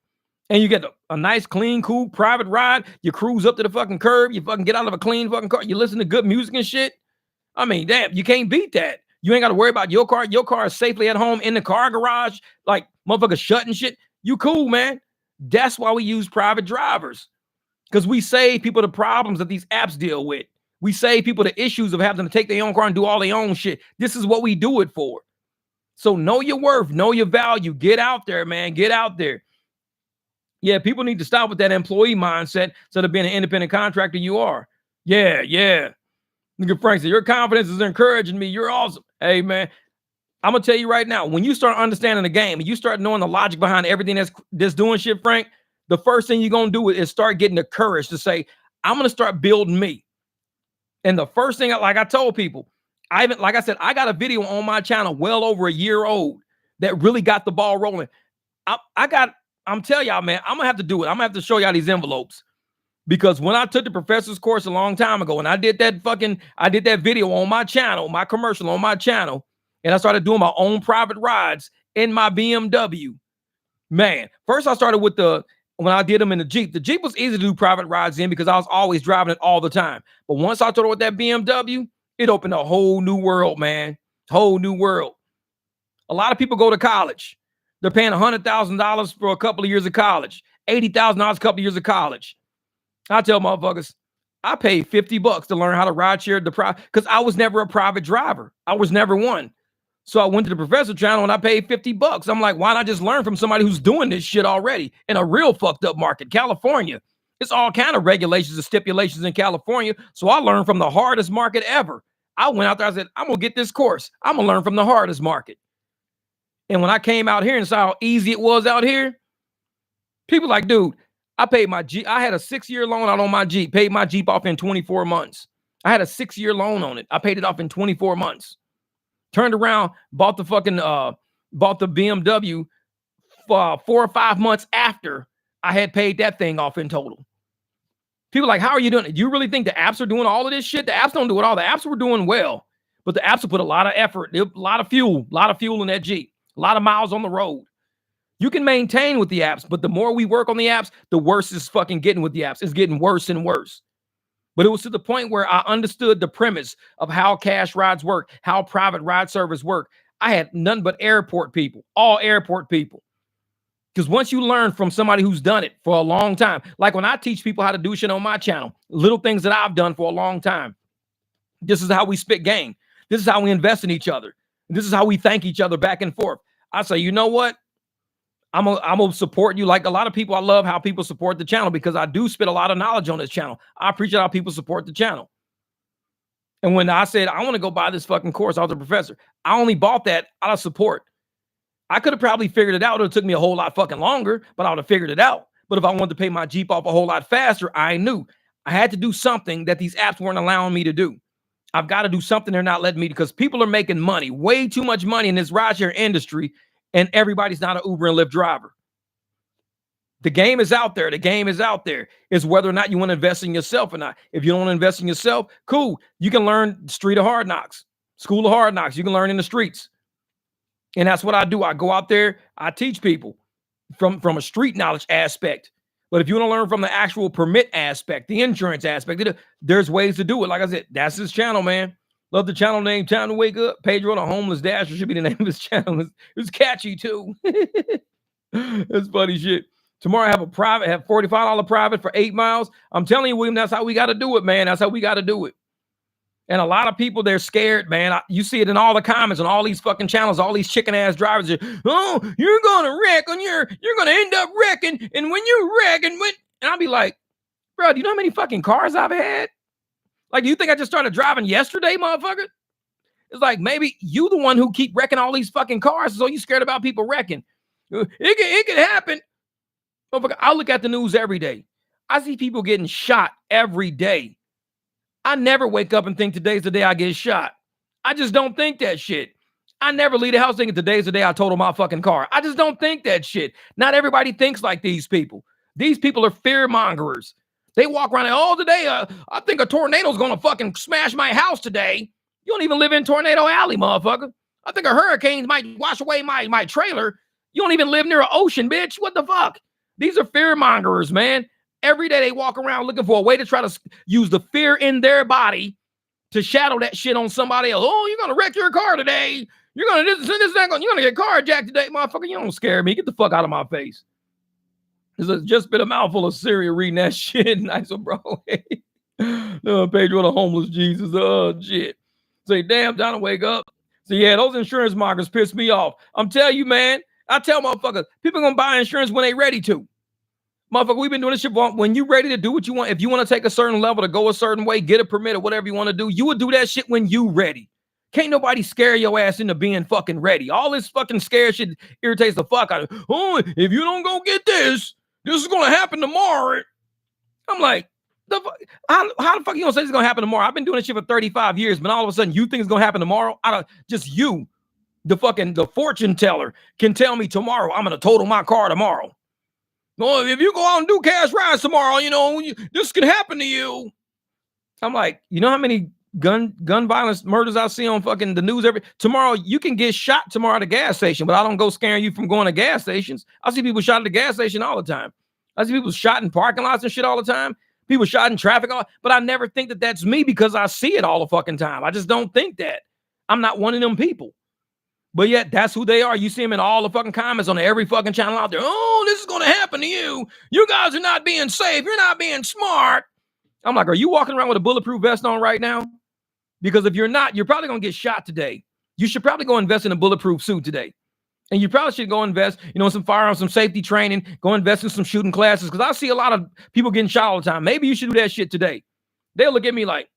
And you get a nice, clean, cool, private ride. You cruise up to the fucking curb. You fucking get out of a clean fucking car. You listen to good music and shit. I mean, damn, you can't beat that. You ain't got to worry about your car. Your car is safely at home in the car garage, like motherfuckers shutting shit. You cool, man. That's why we use private drivers, because we save people the problems that these apps deal with. We save people the issues of having to take their own car and do all their own shit. This is what we do it for. So know your worth, know your value. Get out there, man. Get out there. Yeah, people need to stop with that employee mindset instead of being an independent contractor you are. Yeah. Look at Frank said, your confidence is encouraging me. You're awesome. Hey, man, I'm going to tell you right now, when you start understanding the game and you start knowing the logic behind everything that's doing shit, Frank, the first thing you're going to do is start getting the courage to say, I'm going to start building me. And the first thing, like I told people, like I said, I got a video on my channel well over a year old that really got the ball rolling. I'm telling y'all, man, I'm going to have to do it. I'm going to have to show y'all these envelopes. Because when I took the professor's course a long time ago, and I did that video on my channel, my commercial on my channel, and I started doing my own private rides in my BMW. Man, first I started with when I did them in the Jeep. The Jeep was easy to do private rides in because I was always driving it all the time. But once I started with that BMW, it opened a whole new world, man. Whole new world. A lot of people go to college. They're paying $100,000 for a couple of years of college, $80,000 a couple of years of college. I tell motherfuckers, I paid $50 to learn how to ride share because I was never a private driver. I was never one. So I went to the professor channel and I paid $50. I'm like, why not just learn from somebody who's doing this shit already in a real fucked up market, California? It's all kind of regulations and stipulations in California. So I learned from the hardest market ever. I went out there, I said, I'm going to get this course. I'm going to learn from the hardest market. And when I came out here and saw how easy it was out here, people like, dude, I paid my Jeep. I had a 6-year loan out on my Jeep, paid my Jeep off in 24 months. I had a 6-year loan on it. I paid it off in 24 months. Turned around, bought the BMW 4 or 5 months after I had paid that thing off in total. People are like, how are you doing it? Do you really think the apps are doing all of this shit? The apps don't do it all. The apps were doing well, but the apps will put a lot of effort, a lot of fuel in that Jeep, a lot of miles on the road. You can maintain with the apps, but the more we work on the apps, the worse it's fucking getting with the apps. It's getting worse and worse. But it was to the point where I understood the premise of how cash rides work, how private ride service work. I had none but airport people, all airport people. Because once you learn from somebody who's done it for a long time, like when I teach people how to do shit on my channel, little things that I've done for a long time, this is how we spit game. This is how we invest in each other. This is how we thank each other back and forth. I say, you know what? I'm gonna support you. Like a lot of people, I love how people support the channel because I do spit a lot of knowledge on this channel. I appreciate how people support the channel. And when I said, I want to go buy this fucking course, I was a professor. I only bought that out of support. I could have probably figured it out. It would have took me a whole lot fucking longer, but I would have figured it out. But if I wanted to pay my Jeep off a whole lot faster, I knew I had to do something that these apps weren't allowing me to do. I've got to do something they're not letting me do because people are making money, way too much money in this rideshare industry, and everybody's not an Uber and Lyft driver. The game is out there. The game is out there. It's whether or not you want to invest in yourself or not. If you don't want to invest in yourself, cool. You can learn Street of Hard Knocks, School of Hard Knocks. You can learn in the streets. And that's what I do. I go out there. I teach people from a street knowledge aspect. But if you want to learn from the actual permit aspect, the insurance aspect, there's ways to do it. Like I said, that's his channel, man. Love the channel name, Time to Wake Up. Pedro the Homeless Dasher should be the name of his channel. It's catchy, too. That's funny shit. Tomorrow I have a private, have $45 private for 8 miles. I'm telling you, William, that's how we got to do it, man. That's how we got to do it. And a lot of people, they're scared, man. You see it in all the comments on all these fucking channels, all these chicken ass drivers. Oh, you're going to wreck on you're going to end up wrecking. And when you wreck and I'll be like, bro, do you know how many fucking cars I've had? Like, do you think I just started driving yesterday, motherfucker? It's like, maybe you the one who keep wrecking all these fucking cars. So you scared about people wrecking. It can happen. Motherfucker, I look at the news every day. I see people getting shot every day. I never wake up and think today's the day I get shot. I just don't think that shit. I never leave the house thinking today's the day I total my fucking car. I just don't think that shit. Not everybody thinks like these people. These people are fear mongers. They walk around and, oh, today, I think a tornado's going to fucking smash my house today. You don't even live in Tornado Alley, motherfucker. I think a hurricane might wash away my trailer. You don't even live near an ocean, bitch. What the fuck? These are fear mongers, man. Every day they walk around looking for a way to try to use the fear in their body to shadow that shit on somebody else. Oh, you're going to wreck your car today. You're going to you're going to get carjacked today, motherfucker. You don't scare me. Get the fuck out of my face. It's just been a mouthful of cereal reading that shit. Nice, bro. No, Pedro the Homeless Jesus. Oh, shit. Say, damn, time to wake up. So, yeah, those insurance markers piss me off. I'm telling you, man. I tell motherfuckers, people going to buy insurance when they ready to. Motherfucker, we've been doing this shit. When you ready to do what you want, if you want to take a certain level to go a certain way, get a permit or whatever you want to do, you would do that shit when you ready. Can't nobody scare your ass into being fucking ready. All this fucking scare shit irritates the fuck out of you. Oh, if you don't go get this is going to happen tomorrow. I'm like, how the fuck you going to say it's going to happen tomorrow? I've been doing this shit for 35 years, but all of a sudden you think it's going to happen tomorrow? Just you, the fortune teller, can tell me tomorrow I'm going to total my car tomorrow. Well, if you go out and do cash rides tomorrow, this could happen to you. I'm like, you know how many gun violence murders I see on fucking the news tomorrow? You can get shot tomorrow at a gas station, but I don't go scaring you from going to gas stations. I see people shot at the gas station all the time. I see people shot in parking lots and shit all the time. People shot in traffic, but I never think that that's me because I see it all the fucking time. I just don't think that. I'm not one of them people. But yet, that's who they are. You see them in all the fucking comments on every fucking channel out there. Oh, this is going to happen to you. You guys are not being safe. You're not being smart. I'm like, are you walking around with a bulletproof vest on right now? Because if you're not, you're probably going to get shot today. You should probably go invest in a bulletproof suit today. And you probably should go invest, in some firearms, some safety training, go invest in some shooting classes. Because I see a lot of people getting shot all the time. Maybe you should do that shit today. They'll look at me like,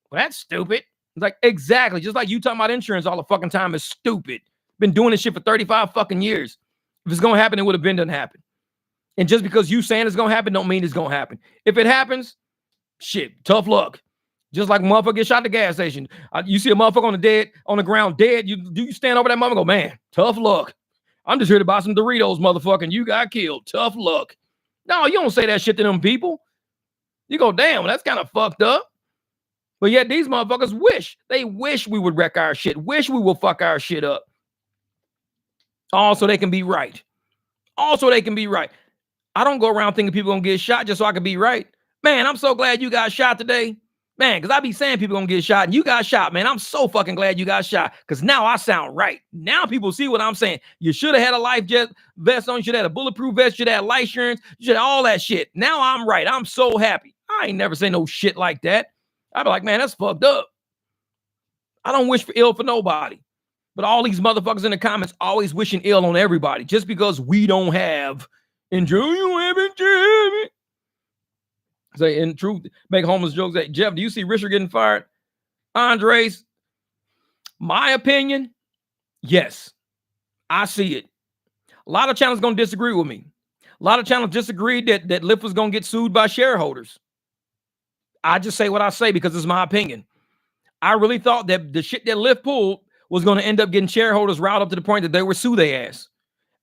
well, that's stupid. It's like, exactly. Just like you talking about insurance all the fucking time is stupid. Been doing this shit for 35 fucking years. If it's going to happen, it would have been done happen. And just because you saying it's going to happen don't mean it's going to happen. If it happens, shit, tough luck. Just like a motherfucker get shot at the gas station. You see a motherfucker on the ground dead. You stand over that motherfucker and go, man, tough luck. I'm just here to buy some Doritos, motherfucker, and you got killed. Tough luck. No, you don't say that shit to them people. You go, damn, that's kind of fucked up. But yet these motherfuckers wish we would wreck our shit, wish we will fuck our shit up. Also, they can be right. I don't go around thinking people gonna get shot just so I can be right. Man, I'm so glad you got shot today. Man, because I be saying people gonna get shot and you got shot, man. I'm so fucking glad you got shot because now I sound right. Now people see what I'm saying. You should have had a life vest on. You should have had a bulletproof vest. You should have had life insurance. You should have all that shit. Now I'm right. I'm so happy. I ain't never say no shit like that. I be like, man, that's fucked up. I don't wish for ill for nobody. But all these motherfuckers in the comments always wishing ill on everybody just because we don't have enjoy you haven't. Say in truth, make homeless jokes. That Jeff, do you see Richard getting fired? Andres, my opinion, yes, I see it. A lot of channels gonna disagree with me. A lot of channels disagreed that Lyft was gonna get sued by shareholders. I just say what I say because it's my opinion. I really thought that the shit that Lyft pulled was going to end up getting shareholders riled up to the point that they were sue their ass.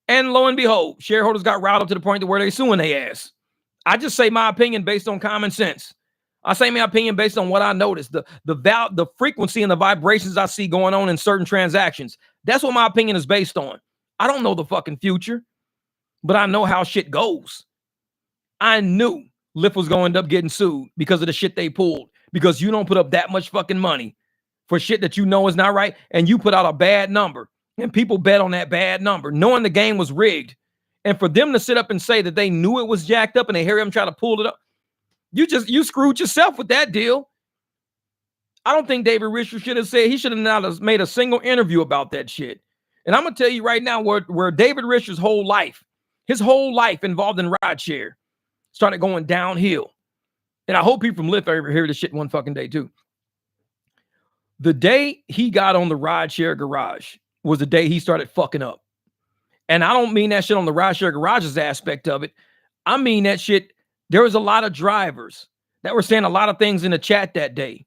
And lo and behold, shareholders got riled up to the point where they suing their ass. I just say my opinion based on common sense. I say my opinion based on what I noticed, the frequency and the vibrations I see going on in certain transactions. That's what my opinion is based on. I don't know the fucking future, but I know how shit goes. I knew Lyft was going to end up getting sued because of the shit they pulled. Because you don't put up that much fucking money for shit that you know is not right, and you put out a bad number, and people bet on that bad number, knowing the game was rigged. And for them to sit up and say that they knew it was jacked up and they hear them try to pull it up, you screwed yourself with that deal. I don't think David Richards should have said, he should have not made a single interview about that shit. And I'm going to tell you right now where David Richards' his whole life involved in rideshare started going downhill. And I hope people from Lyft ever hear this shit one fucking day too. The day he got on the rideshare garage was the day he started fucking up. And I don't mean that shit on the rideshare garages aspect of it. I mean that shit, there was a lot of drivers that were saying a lot of things in the chat that day.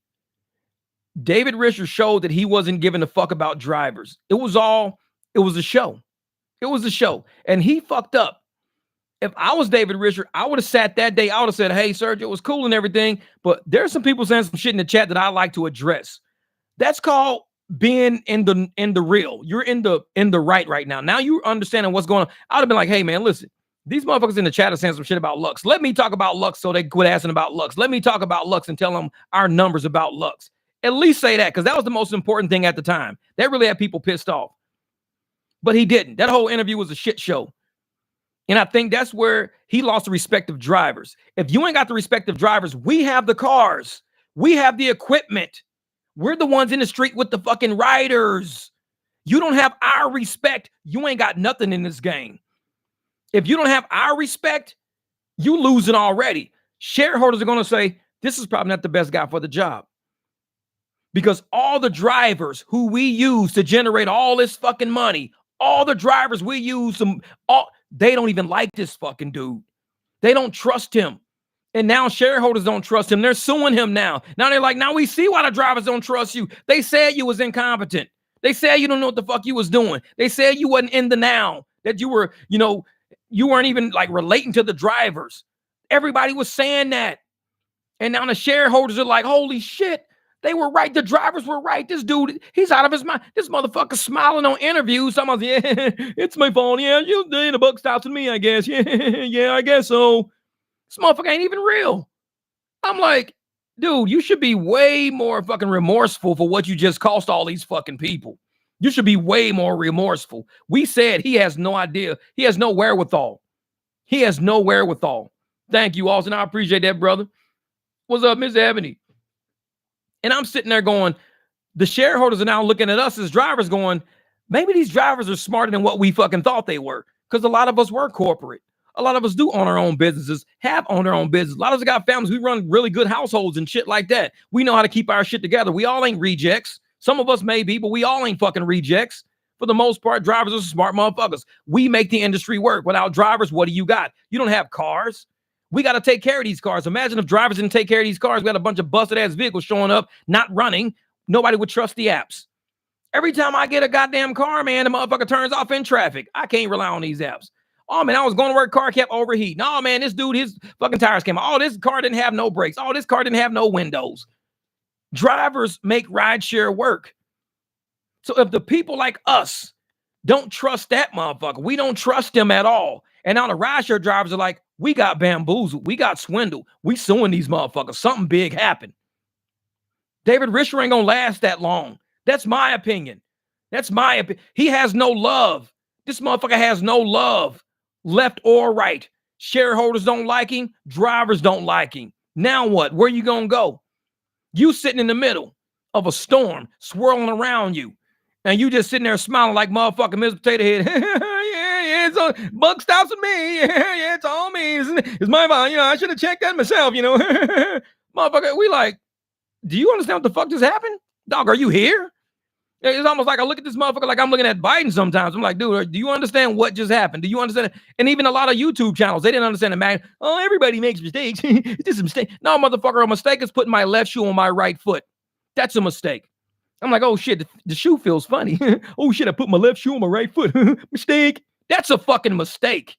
David Richards showed that he wasn't giving a fuck about drivers. It was a show. It was a show. And he fucked up. If I was David Richards, I would have sat that day. I would have said, hey, Serge, it was cool and everything, but there's some people saying some shit in the chat that I like to address. That's called being in the real. You're in the right now. Now you're understanding what's going on. I would have been like, hey, man, listen, these motherfuckers in the chat are saying some shit about Lux. Let me talk about Lux so they quit asking about Lux. Let me talk about Lux and tell them our numbers about Lux. At least say that, because that was the most important thing at the time. That really had people pissed off. But he didn't. That whole interview was a shit show. And I think that's where he lost the respect of drivers. If you ain't got the respect of drivers, we have the cars. We have the equipment. We're the ones in the street with the fucking riders. You don't have our respect, you ain't got nothing in this game. If you don't have our respect, you losing already. Shareholders are going to say, this is probably not the best guy for the job. Because all the drivers who we use to generate all this fucking money, all the drivers we use, they don't even like this fucking dude. They don't trust him. And now shareholders don't trust him. They're suing him now. Now they're like, now we see why the drivers don't trust you. They said you was incompetent. They said you don't know what the fuck you was doing. They said you wasn't in the now, that you were, you weren't even like relating to the drivers. Everybody was saying that. And now the shareholders are like, holy shit, they were right. The drivers were right. This dude, he's out of his mind. This motherfucker smiling on interviews. Someone's, yeah, it's my phone. Yeah, you the buck stops with me, I guess. Yeah, I guess so. This motherfucker ain't even real. I'm like, dude, you should be way more fucking remorseful for what you just cost all these fucking people. You should be way more remorseful. We said he has no idea. He has no wherewithal. He has no wherewithal. Thank you, Austin. I appreciate that, brother. What's up, Miss Ebony? And I'm sitting there going, the shareholders are now looking at us as drivers going, maybe these drivers are smarter than what we fucking thought they were. Because a lot of us were corporate. A lot of us do own our own businesses, have owned our own business. A lot of us got families. We run really good households and shit like that. We know how to keep our shit together. We all ain't rejects. Some of us may be, but we all ain't fucking rejects. For the most part, drivers are smart motherfuckers. We make the industry work. Without drivers, what do you got? You don't have cars. We got to take care of these cars. Imagine if drivers didn't take care of these cars. We had a bunch of busted ass vehicles showing up, not running. Nobody would trust the apps. Every time I get a goddamn car, man, the motherfucker turns off in traffic. I can't rely on these apps. Oh man, I was going to work, car kept overheating. Oh man, this dude, his fucking tires came out. Oh, this car didn't have no brakes. Oh, this car didn't have no windows. Drivers make rideshare work. So if the people like us don't trust that motherfucker, we don't trust them at all. And now the rideshare drivers are like, we got bamboozled, we got swindled, we suing these motherfuckers. Something big happened. David Risher ain't gonna last that long. That's my opinion. That's my opinion. He has no love. This motherfucker has no love, left or right. Shareholders don't like him. Drivers don't like him. Now what? Where you gonna go? You sitting in the middle of a storm swirling around you, and you just sitting there smiling like motherfucking Mr. Potato Head. yeah, it's all, buck stops with me. Yeah, it's all me. It's my fault. You know, I should have checked that myself, you know. Motherfucker, we like, do you understand what the fuck just happened? Dog, are you here? It's almost like I look at this motherfucker like I'm looking at Biden sometimes. I'm like, dude, do you understand what just happened? Do you understand it? And even a lot of YouTube channels, they didn't understand it, man. Oh, everybody makes mistakes. It's just a mistake. No, motherfucker, a mistake is putting my left shoe on my right foot. That's a mistake. I'm like, oh shit, the shoe feels funny. Oh shit, I put my left shoe on my right foot. Mistake. That's a fucking mistake.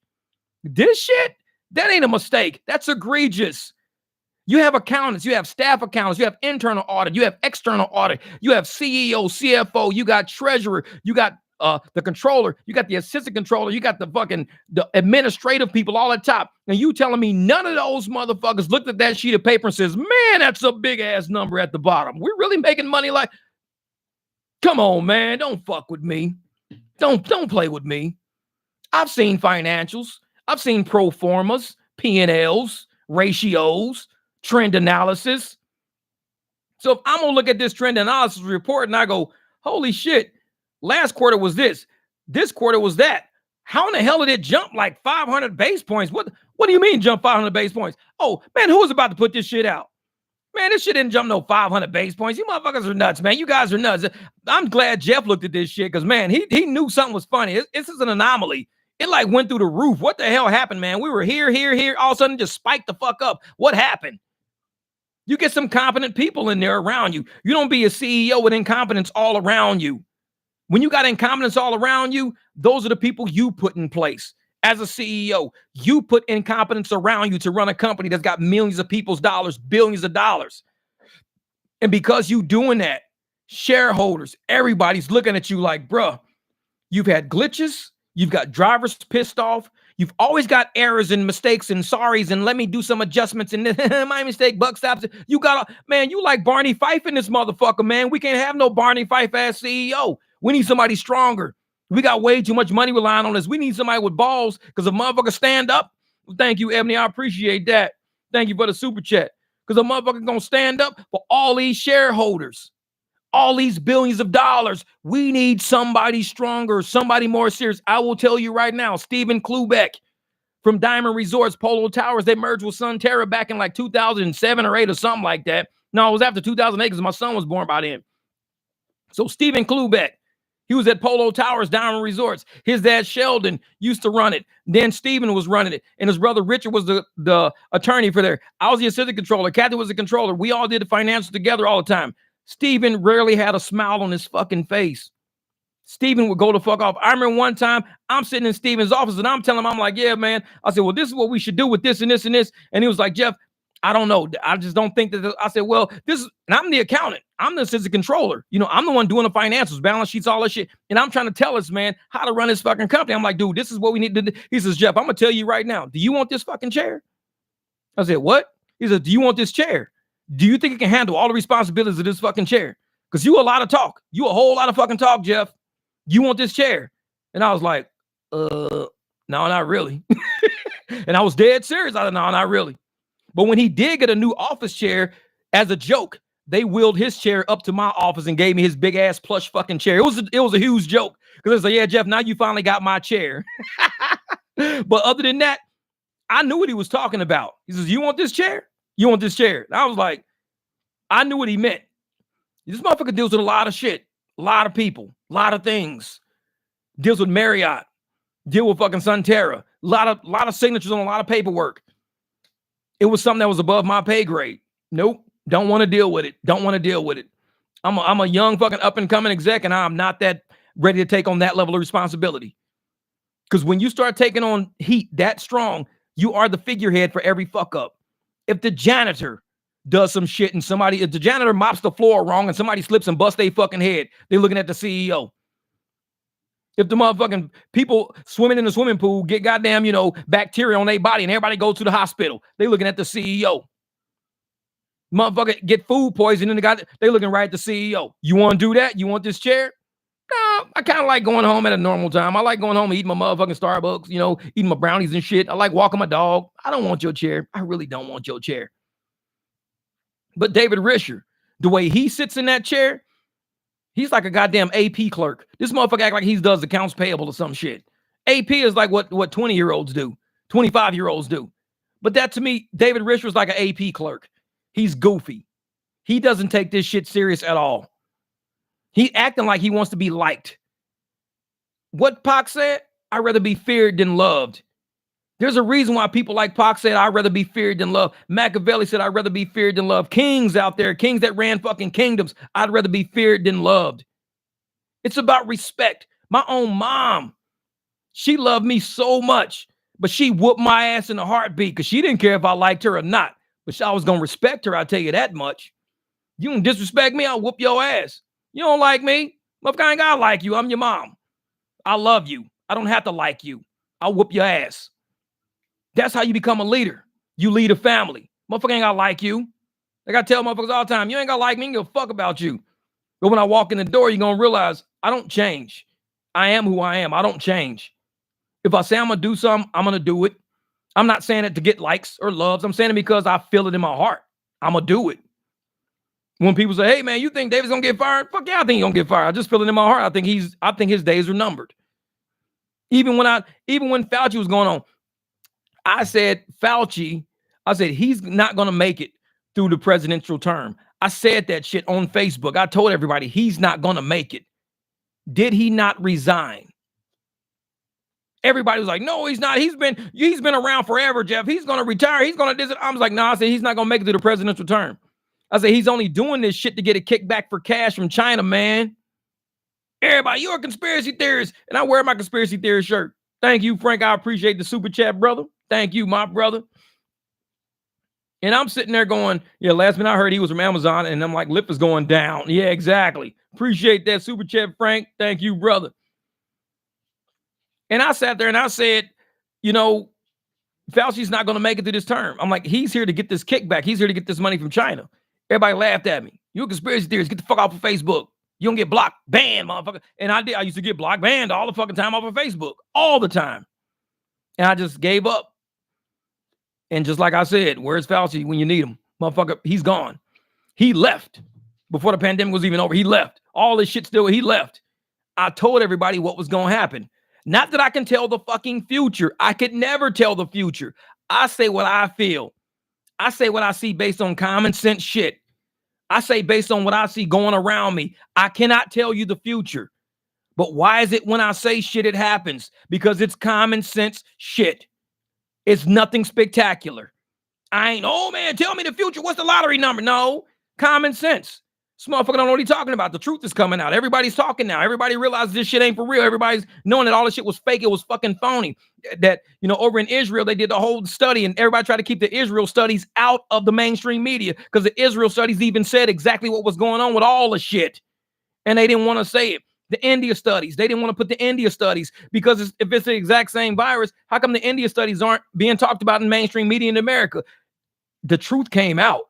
This shit, that ain't a mistake. That's egregious. You have accountants, you have staff accountants, you have internal audit, you have external audit, you have CEO, CFO, you got treasurer, you got the controller, you got the assistant controller, you got the administrative people all at top. And you telling me none of those motherfuckers looked at that sheet of paper and says, man, that's a big ass number at the bottom. We're really making money like, come on, man, don't fuck with me. Don't play with me. I've seen financials. I've seen pro formas, P&Ls, ratios, trend analysis. So if I'm gonna look at this trend analysis report and I go, holy shit, last quarter was this quarter was that. How in the hell did it jump like 500 base points? What do you mean jump 500 base points? Oh man, who was about to put this shit out? Man, this shit didn't jump no 500 base points. You motherfuckers are nuts, man. You guys are nuts. I'm glad Jeff looked at this shit because man, he knew something was funny. This is an anomaly. It like went through the roof. What the hell happened, man? We were here. All of a sudden just spiked the fuck up. What happened? You get some competent people in there around you. You don't be a CEO with incompetence all around you. When you got incompetence all around you, those are the people you put in place. As a CEO, you put incompetence around you to run a company that's got millions of people's dollars, billions of dollars. And because you doing that, shareholders, everybody's looking at you like, bruh, you've had glitches, you've got drivers pissed off, you've always got errors and mistakes and sorries and let me do some adjustments and my mistake, buck stops. You got, man, you like Barney Fife in this motherfucker, man. We can't have no Barney Fife ass CEO. We need somebody stronger. We got way too much money relying on this. We need somebody with balls because a motherfucker stand up. Thank you, Ebony. I appreciate that. Thank you for the super chat. Because a motherfucker gonna stand up for all these shareholders. All these billions of dollars. We need somebody stronger, somebody more serious. I will tell you right now, Stephen Klubeck from Diamond Resorts, Polo Towers, they merged with SunTerra back in like 2007 or 8 or something like that. No, it was after 2008 because my son was born by then. So Stephen Klubeck, he was at Polo Towers, Diamond Resorts. His dad, Sheldon, used to run it. Then Stephen was running it. And his brother, Richard, was the attorney for there. I was the assistant controller. Kathy was the controller. We all did the financials together all the time. Stephen rarely had a smile on his fucking face. Stephen would go the fuck off. I remember one time I'm sitting in Stephen's office and I'm telling him, I'm like, yeah, man. I said, well, this is what we should do with this and this and this. And he was like, Jeff, I don't know. I just don't think that. I said, well, this is, and I'm the accountant. I'm the assistant controller. You know, I'm the one doing the financials, balance sheets, all that shit. And I'm trying to tell this man how to run his fucking company. I'm like, dude, this is what we need to do. He says, Jeff, I'm going to tell you right now. Do you want this fucking chair? I said, what? He said, do you want this chair? Do you think it can handle all the responsibilities of this fucking chair? Because you a lot of talk. You a whole lot of fucking talk, Jeff. You want this chair? And I was like, no, not really. And I was dead serious. I said, no, not really. But when he did get a new office chair, as a joke, they wheeled his chair up to my office and gave me his big ass plush fucking chair. It was a huge joke. Because it was like, yeah, Jeff, now you finally got my chair. But other than that, I knew what he was talking about. He says, you want this chair? You want this chair? And I was like, I knew what he meant. This motherfucker deals with a lot of shit, a lot of people, a lot of things. Deals with Marriott, deal with fucking SunTerra, a lot of signatures on a lot of paperwork. It was something that was above my pay grade. Nope, don't want to deal with it. Don't want to deal with it. I'm a young fucking up and coming exec, and I'm not that ready to take on that level of responsibility. Because when you start taking on heat that strong, you are the figurehead for every fuck up. If the janitor does some shit and if the janitor mops the floor wrong and somebody slips and busts their fucking head, they're looking at the CEO. If the motherfucking people swimming in the swimming pool get goddamn, bacteria on their body and everybody goes to the hospital, they looking at the CEO. Motherfucker get food poisoning, they looking right at the CEO. You want to do that? You want this chair? No, I kind of like going home at a normal time. I like going home and eating my motherfucking Starbucks, eating my brownies and shit. I like walking my dog. I don't want your chair. I really don't want your chair. But David Risher, the way he sits in that chair, he's like a goddamn AP clerk. This motherfucker act like he does accounts payable or some shit. AP is like what 20-year-olds do, 25-year-olds do. But that to me, David Risher is like an AP clerk. He's goofy. He doesn't take this shit serious at all. He acting like he wants to be liked. What Pac said, I'd rather be feared than loved. There's a reason why people like Pac said, I'd rather be feared than loved. Machiavelli said, I'd rather be feared than loved. Kings out there, kings that ran fucking kingdoms, I'd rather be feared than loved. It's about respect. My own mom, she loved me so much, but she whooped my ass in a heartbeat because she didn't care if I liked her or not. But I was going to respect her, I'll tell you that much. You can disrespect me, I'll whoop your ass. You don't like me? Motherfucker, I ain't gotta like you. I'm your mom. I love you. I don't have to like you. I'll whoop your ass. That's how you become a leader. You lead a family. Motherfucker ain't gotta like you. I gotta tell motherfuckers all the time, you ain't gotta like me, I don't give a fuck about you. But when I walk in the door, you're gonna realize I don't change. I am who I am. I don't change. If I say I'm gonna do something, I'm gonna do it. I'm not saying it to get likes or loves. I'm saying it because I feel it in my heart. I'm gonna do it. When people say, hey man, you think David's gonna get fired? Fuck yeah, I think he's gonna get fired. I just feel it in my heart. I think his days are numbered. Even when Fauci was going on, I said he's not gonna make it through the presidential term. I said that shit on Facebook. I told everybody he's not gonna make it. Did he not resign? Everybody was like, no, he's not. He's been around forever, Jeff. He's gonna retire. He's gonna do it. I was like, no, I said he's not gonna make it through the presidential term. I said he's only doing this shit to get a kickback for cash from China, man. Everybody, you're a conspiracy theorist. And I wear my conspiracy theorist shirt. Thank you, Frank. I appreciate the super chat, brother. Thank you, my brother. And I'm sitting there going, yeah, last minute I heard he was from Amazon, and I'm like, Lyft is going down. Yeah, exactly. Appreciate that super chat, Frank. Thank you, brother. And I sat there and I said, Fauci's not going to make it through this term. I'm like, he's here to get this kickback. He's here to get this money from China. Everybody laughed at me. You a conspiracy theorist. Get the fuck off of Facebook. You don't get blocked. Banned, motherfucker. And I did. I used to get blocked, banned all the fucking time off of Facebook. All the time. And I just gave up. And just like I said, where's Fauci when you need him? Motherfucker, he's gone. He left. Before the pandemic was even over, he left. All this shit still, he left. I told everybody what was going to happen. Not that I can tell the fucking future. I could never tell the future. I say what I feel. I say what I see based on common sense shit. I say based on what I see going around me. I cannot tell you the future. But why is it when I say shit, it happens? Because it's common sense shit. It's nothing spectacular. I ain't, oh man, tell me the future. What's the lottery number? No, common sense. This motherfucker don't know what he's talking about. The truth is coming out. Everybody's talking now. Everybody realizes this shit ain't for real. Everybody's knowing that all this shit was fake. It was fucking phony. That, over in Israel, they did the whole study and everybody tried to keep the Israel studies out of the mainstream media because the Israel studies even said exactly what was going on with all the shit. And they didn't want to say it. The India studies, they didn't want to put the India studies because if it's the exact same virus, how come the India studies aren't being talked about in mainstream media in America? The truth came out.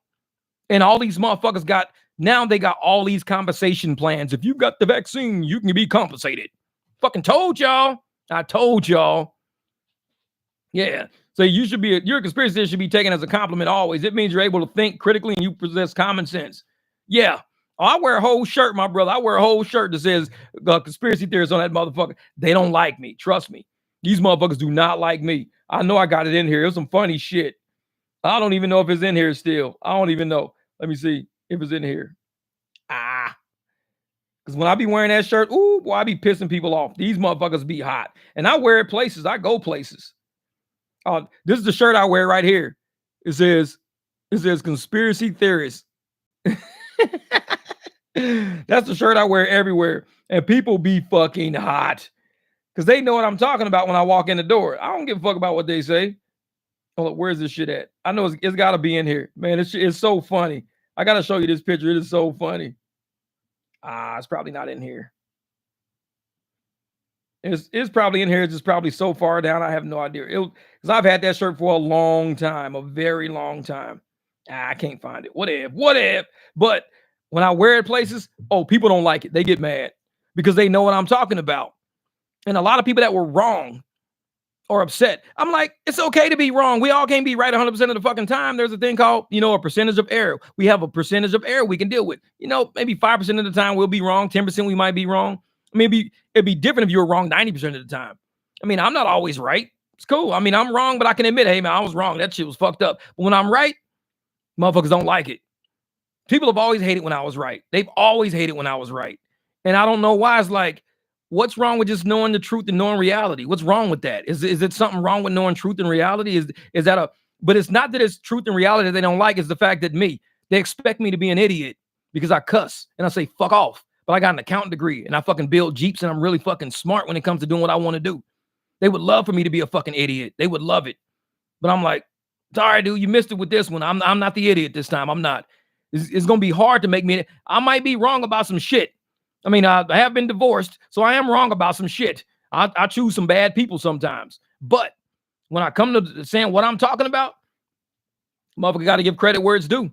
And all these motherfuckers now they got all these compensation plans. If you got the vaccine, you can be compensated. Fucking told y'all. I told y'all. Yeah. So your conspiracy theory should be taken as a compliment always. It means you're able to think critically and you possess common sense. Yeah. Oh, I wear a whole shirt, my brother. I wear a whole shirt that says conspiracy theorists on that motherfucker. They don't like me. Trust me. These motherfuckers do not like me. I know I got it in here. It was some funny shit. I don't even know if it's in here still. I don't even know. Let me see if it's in here. Because when I be wearing that shirt, ooh, boy, I be pissing people off. These motherfuckers be hot. And I wear it places. I go places. This is the shirt I wear right here. It says conspiracy theorist. That's the shirt I wear everywhere. And people be fucking hot. because they know what I'm talking about when I walk in the door. I don't give a fuck about what they say. Hold up, where's this shit at? I know it's got to be in here, man. It's so funny. I gotta show you this picture. It is so funny. It's probably not in here. It's probably in here. It's just probably so far down. I have no idea. Because I've had that shirt for a long time, a very long time. I can't find it. What if? But when I wear it places, people don't like it. They get mad because they know what I'm talking about. And a lot of people that were wrong or upset. I'm like, it's okay to be wrong. We all can't be right 100% of the fucking time. There's a thing called, a percentage of error. We have a percentage of error we can deal with. Maybe 5% of the time we'll be wrong. 10% we might be wrong. Maybe it'd be different if you were wrong 90% of the time. I mean, I'm not always right. It's cool. I mean, I'm wrong, but I can admit, hey, man, I was wrong. That shit was fucked up. But when I'm right, motherfuckers don't like it. People have always hated when I was right. They've always hated when I was right. And I don't know why. It's like, what's wrong with just knowing the truth and knowing reality? What's wrong with that? Is it something wrong with knowing truth and reality? Is that but it's not that it's truth and reality that they don't like. It's the fact that they expect me to be an idiot because I cuss and I say, fuck off. But I got an accounting degree and I fucking build Jeeps and I'm really fucking smart when it comes to doing what I want to do. They would love for me to be a fucking idiot. They would love it. But I'm like, sorry, dude, you missed it with this one. I'm not the idiot this time. I'm not. It's going to be hard to make me. I might be wrong about some shit. I mean, I have been divorced, so I am wrong about some shit. I choose some bad people sometimes. But when I come to saying what I'm talking about, motherfucker got to give credit where it's due.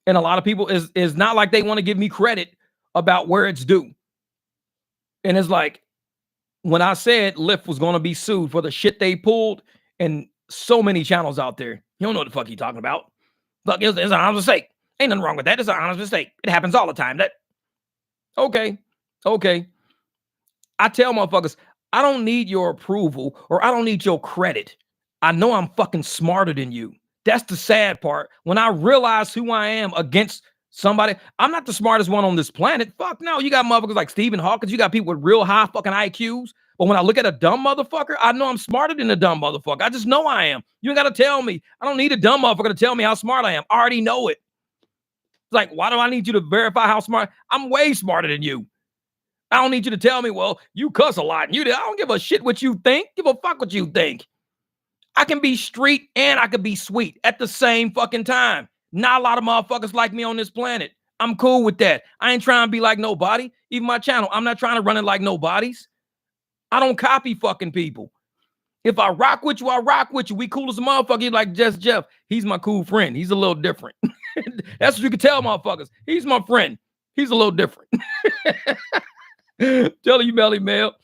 And a lot of people is not like they want to give me credit about where it's due. And it's like, when I said Lyft was going to be sued for the shit they pulled, and so many channels out there, you don't know what the fuck you talking about. Fuck, it's an honest mistake. Ain't nothing wrong with that. It's an honest mistake. It happens all the time. Okay. I tell motherfuckers, I don't need your approval or I don't need your credit. I know I'm fucking smarter than you. That's the sad part. When I realize who I am against somebody, I'm not the smartest one on this planet. Fuck no. You got motherfuckers like Stephen Hawking. You got people with real high fucking IQs. But when I look at a dumb motherfucker, I know I'm smarter than a dumb motherfucker. I just know I am. You ain't got to tell me. I don't need a dumb motherfucker to tell me how smart I am. I already know it. It's like, why do I need you to verify how smart? I'm way smarter than you. I don't need you to tell me, well, you cuss a lot. I don't give a shit what you think. Give a fuck what you think. I can be street and I can be sweet at the same fucking time. Not a lot of motherfuckers like me on this planet. I'm cool with that. I ain't trying to be like nobody. Even my channel, I'm not trying to run it like nobody's. I don't copy fucking people. If I rock with you, I rock with you. We cool as a motherfucker. You're like Just Jeff. He's my cool friend. He's a little different. That's what you can tell motherfuckers. He's my friend. He's a little different. Tell you, Melly Mel.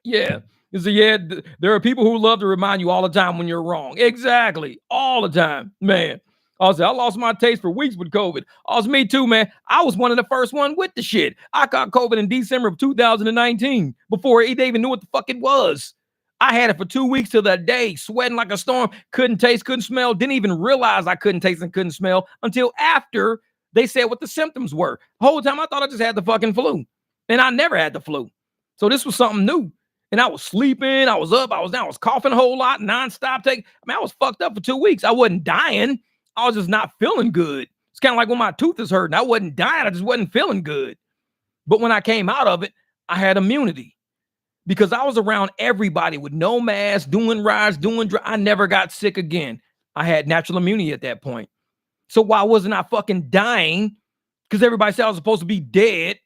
Yeah. So yeah, there are people who love to remind you all the time when you're wrong. Exactly. All the time. Man. I lost my taste for weeks with COVID. Me too, man. I was one of the first one with the shit. I caught COVID in December of 2019 before they even knew what the fuck it was. I had it for 2 weeks to the day, sweating like a storm, couldn't taste, couldn't smell, didn't even realize I couldn't taste and couldn't smell until after they said what the symptoms were. The whole time I thought I just had the fucking flu. And I never had the flu. So this was something new. And I was sleeping, I was up, I was coughing a whole lot, nonstop. I was fucked up for 2 weeks. I wasn't dying. I was just not feeling good. It's kind of like when my tooth is hurting. I wasn't dying. I just wasn't feeling good. But when I came out of it, I had immunity because I was around everybody with no mask, doing rides, I never got sick again. I had natural immunity at that point. So why wasn't I fucking dying? Because everybody said I was supposed to be dead.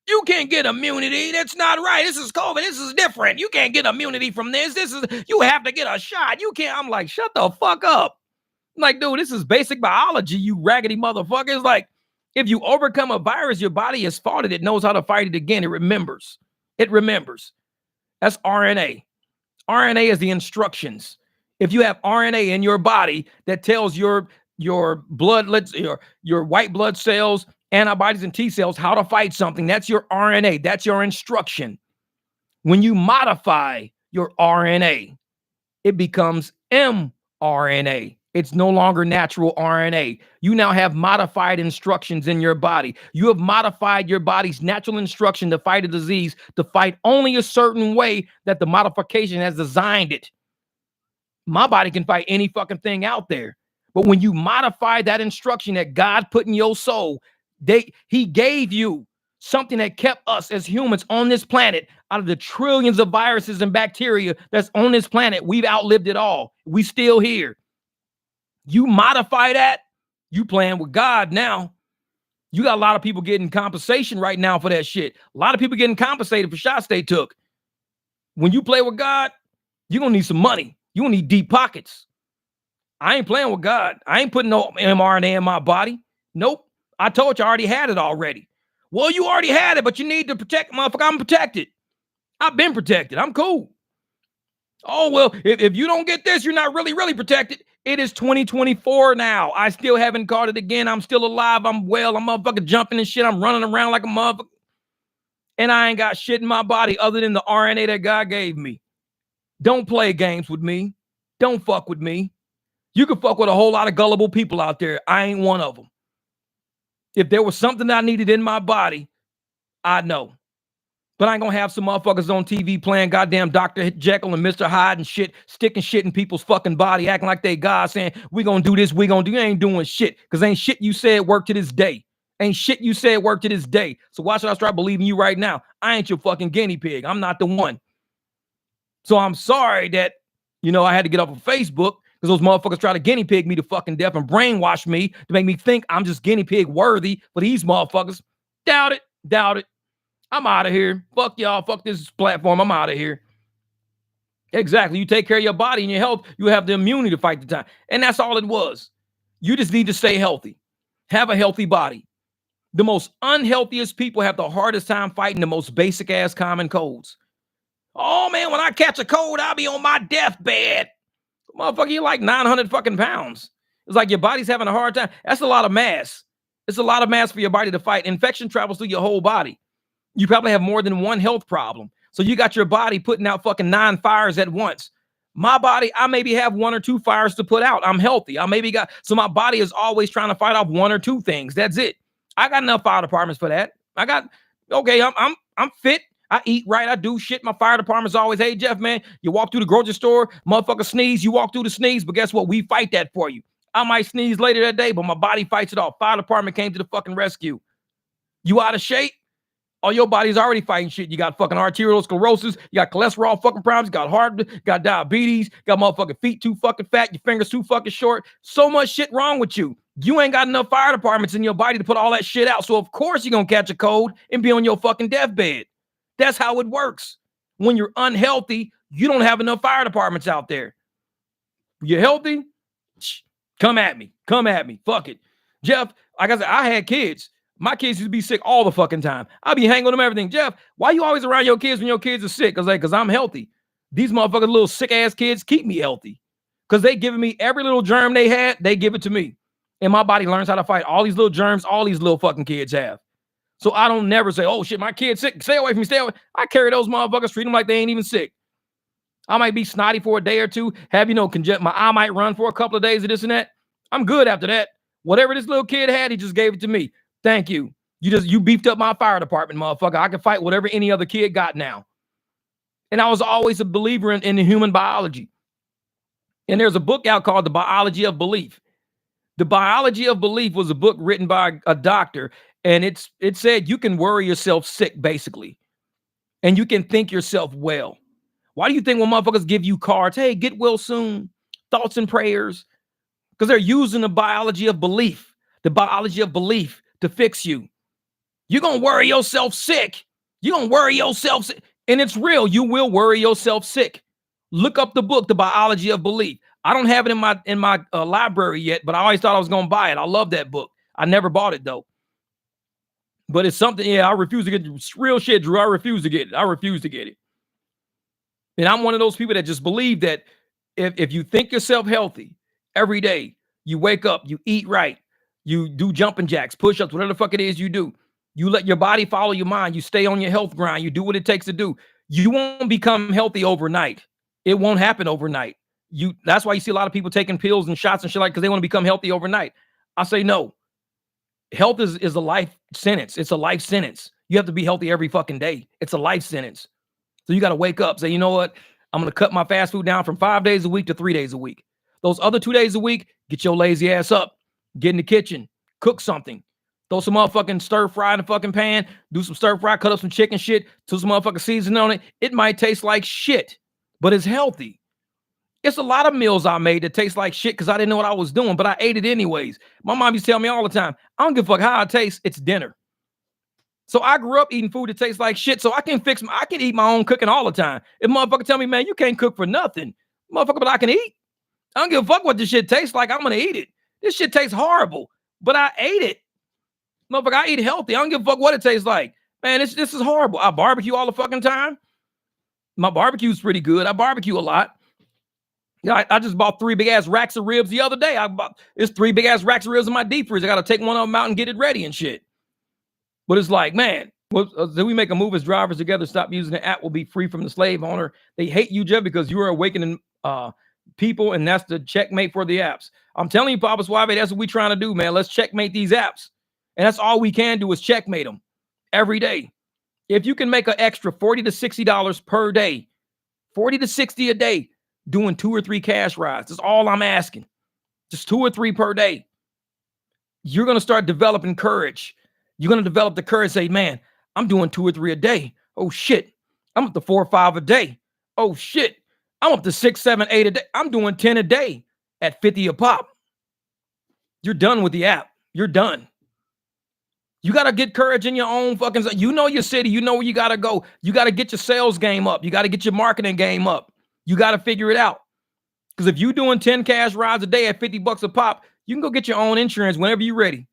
You can't get immunity. That's not right. This is COVID. This is different. You can't get immunity from this. You have to get a shot. You can't. I'm like, shut the fuck up. I'm like, dude, this is basic biology, you raggedy motherfuckers. Like, if you overcome a virus, your body has fought it. It knows how to fight it again. It remembers. That's RNA. RNA is the instructions. If you have RNA in your body that tells your blood, your white blood cells, antibodies, and T cells how to fight something, that's your RNA. That's your instruction. When you modify your RNA, it becomes mRNA. It's no longer natural RNA. You now have modified instructions in your body. You have modified your body's natural instruction to fight a disease, to fight only a certain way that the modification has designed it. My body can fight any fucking thing out there. But when you modify that instruction that God put in your soul, he gave you something that kept us as humans on this planet out of the trillions of viruses and bacteria that's on this planet. We've outlived it all. We still here. You modify that, you playing with God now. You got a lot of people getting compensation right now for that shit. A lot of people getting compensated for shots they took. When you play with God, you're going to need some money. You're going to need deep pockets. I ain't playing with God. I ain't putting no mRNA in my body. Nope. I told you I already had it already. Well, you already had it, but you need to protect, motherfucker. I'm protected. I've been protected. I'm cool. Oh, well, if you don't get this, you're not really protected. It is 2024 now. I still haven't caught it again. I'm still alive. I'm well. I'm motherfucking jumping and shit. I'm running around like a motherfucker. And I ain't got shit in my body other than the RNA that God gave me. Don't play games with me. Don't fuck with me. You can fuck with a whole lot of gullible people out there. I ain't one of them. If there was something that I needed in my body, I'd know. But I ain't gonna have some motherfuckers on TV playing goddamn Dr. Jekyll and Mr. Hyde and shit, sticking shit in people's fucking body, acting like they God, saying, we gonna do this, we gonna do. You ain't doing shit, because ain't shit you said work to this day. Ain't shit you said work to this day. So why should I start believing you right now? I ain't your fucking guinea pig. I'm not the one. So I'm sorry that, I had to get off of Facebook, because those motherfuckers try to guinea pig me to fucking death and brainwash me to make me think I'm just guinea pig worthy for these motherfuckers. Doubt it. I'm out of here. Fuck y'all. Fuck this platform. I'm out of here. Exactly. You take care of your body and your health, you have the immunity to fight the time. And that's all it was. You just need to stay healthy. Have a healthy body. The most unhealthiest people have the hardest time fighting the most basic ass common colds. Oh man, when I catch a cold, I'll be on my deathbed. Motherfucker, you're like 900 fucking pounds. It's like your body's having a hard time. That's a lot of mass. It's a lot of mass for your body to fight. Infection travels through your whole body. You probably have more than one health problem. So you got your body putting out fucking 9 fires at once. My body, I maybe have 1 or 2 fires to put out. I'm healthy. So my body is always trying to fight off 1 or 2 things. That's it. I got enough fire departments for that. I'm fit. I eat right. I do shit. My fire department's always, hey, Jeff, man, you walk through the grocery store, motherfucker sneeze, you walk through the sneeze, but guess what? We fight that for you. I might sneeze later that day, but my body fights it off. Fire department came to the fucking rescue. You out of shape? Oh, your body's already fighting shit. You got fucking arterial sclerosis. You got cholesterol fucking problems. You got heart, got diabetes. Got motherfucking feet too fucking fat. Your fingers too fucking short. So much shit wrong with you. You ain't got enough fire departments in your body to put all that shit out. So of course you're going to catch a cold and be on your fucking deathbed. That's how it works. When you're unhealthy, you don't have enough fire departments out there. You're healthy? Come at me. Fuck it. Jeff, like I said, I had kids. My kids used to be sick all the fucking time. I be hanging with them, everything. Jeff, why you always around your kids when your kids are sick? Because I'm healthy. These motherfucking little sick-ass kids keep me healthy. Because they giving me every little germ they had, they give it to me. And my body learns how to fight all these little germs all these little fucking kids have. So I don't never say, oh shit, my kid's sick. Stay away from me, stay away. I carry those motherfuckers, treat them like they ain't even sick. I might be snotty for a day or two, have, my eye might run for a couple of days of this and that. I'm good after that. Whatever this little kid had, he just gave it to me. Thank you. You beefed up my fire department, motherfucker. I can fight whatever any other kid got now. And I was always a believer in the human biology. And there's a book out called The Biology of Belief. The Biology of Belief was a book written by a doctor. And it said you can worry yourself sick, basically. And you can think yourself well. Why do you think when motherfuckers give you cards, hey, get well soon, thoughts and prayers? Because they're using the biology of belief. The biology of belief to fix you. You're going to worry yourself sick. You're going to worry yourself sick. And it's real. You will worry yourself sick. Look up the book, The Biology of Belief. I don't have it in my library yet, but I always thought I was going to buy it. I love that book. I never bought it, though. But it's something, I refuse to get real shit, Drew. I refuse to get it. And I'm one of those people that just believe that if you think yourself healthy every day, you wake up, you eat right, you do jumping jacks, push-ups, whatever the fuck it is you do. You let your body follow your mind. You stay on your health grind. You do what it takes to do. You won't become healthy overnight. It won't happen overnight. That's why you see a lot of people taking pills and shots and shit like because they want to become healthy overnight. I say no. Health is a life sentence. It's a life sentence. You have to be healthy every fucking day. It's a life sentence. So you got to wake up, say, you know what? I'm going to cut my fast food down from 5 days a week to 3 days a week. Those other 2 days a week, get your lazy ass up, get in the kitchen, cook something. Throw some motherfucking stir fry in the fucking pan. Do some stir fry, cut up some chicken shit, put some motherfucking seasoning on it. It might taste like shit, but it's healthy. It's a lot of meals I made that taste like shit because I didn't know what I was doing, but I ate it anyways. My mom used to tell me all the time, I don't give a fuck how it tastes. It's dinner. So I grew up eating food that tastes like shit. So I can eat my own cooking all the time. If motherfucker tell me, man, you can't cook for nothing, motherfucker, but I can eat. I don't give a fuck what this shit tastes like. I'm gonna eat it. This shit tastes horrible, but I ate it. Motherfucker, I eat healthy. I don't give a fuck what it tastes like. Man, this is horrible. I barbecue all the fucking time. My barbecue's pretty good. I barbecue a lot. Yeah, I just bought 3 big ass racks of ribs the other day. It's 3 big ass racks of ribs in my deep freeze. I gotta take one of them out and get it ready and shit. But it's like, man, did we make a move as drivers together? Stop using the app. Will be free from the slave owner. They hate you, Jeff, because you are awakening people, and that's the checkmate for the apps. I'm telling you, Papa Suave, that's what we trying to do, man. Let's checkmate these apps. And that's all we can do is checkmate them every day. If you can make an extra $40 to $60 per day, 40 to 60 a day, doing 2 or 3 cash rides, that's all I'm asking. Just 2 or 3 per day. You're going to start developing courage. You're going to develop the courage, say, man, I'm doing 2 or 3 a day. Oh, shit. I'm up to 4 or 5 a day. Oh, shit. I'm up to 6, 7, 8 a day. I'm doing 10 a day at 50 a pop. You're done with the app. You're done. You got to get courage in your own fucking, you know your city. You know where you got to go. You got to get your sales game up. You got to get your marketing game up. You got to figure it out. Because if you're doing 10 cash rides a day at $50 a pop, you can go get your own insurance whenever you're ready.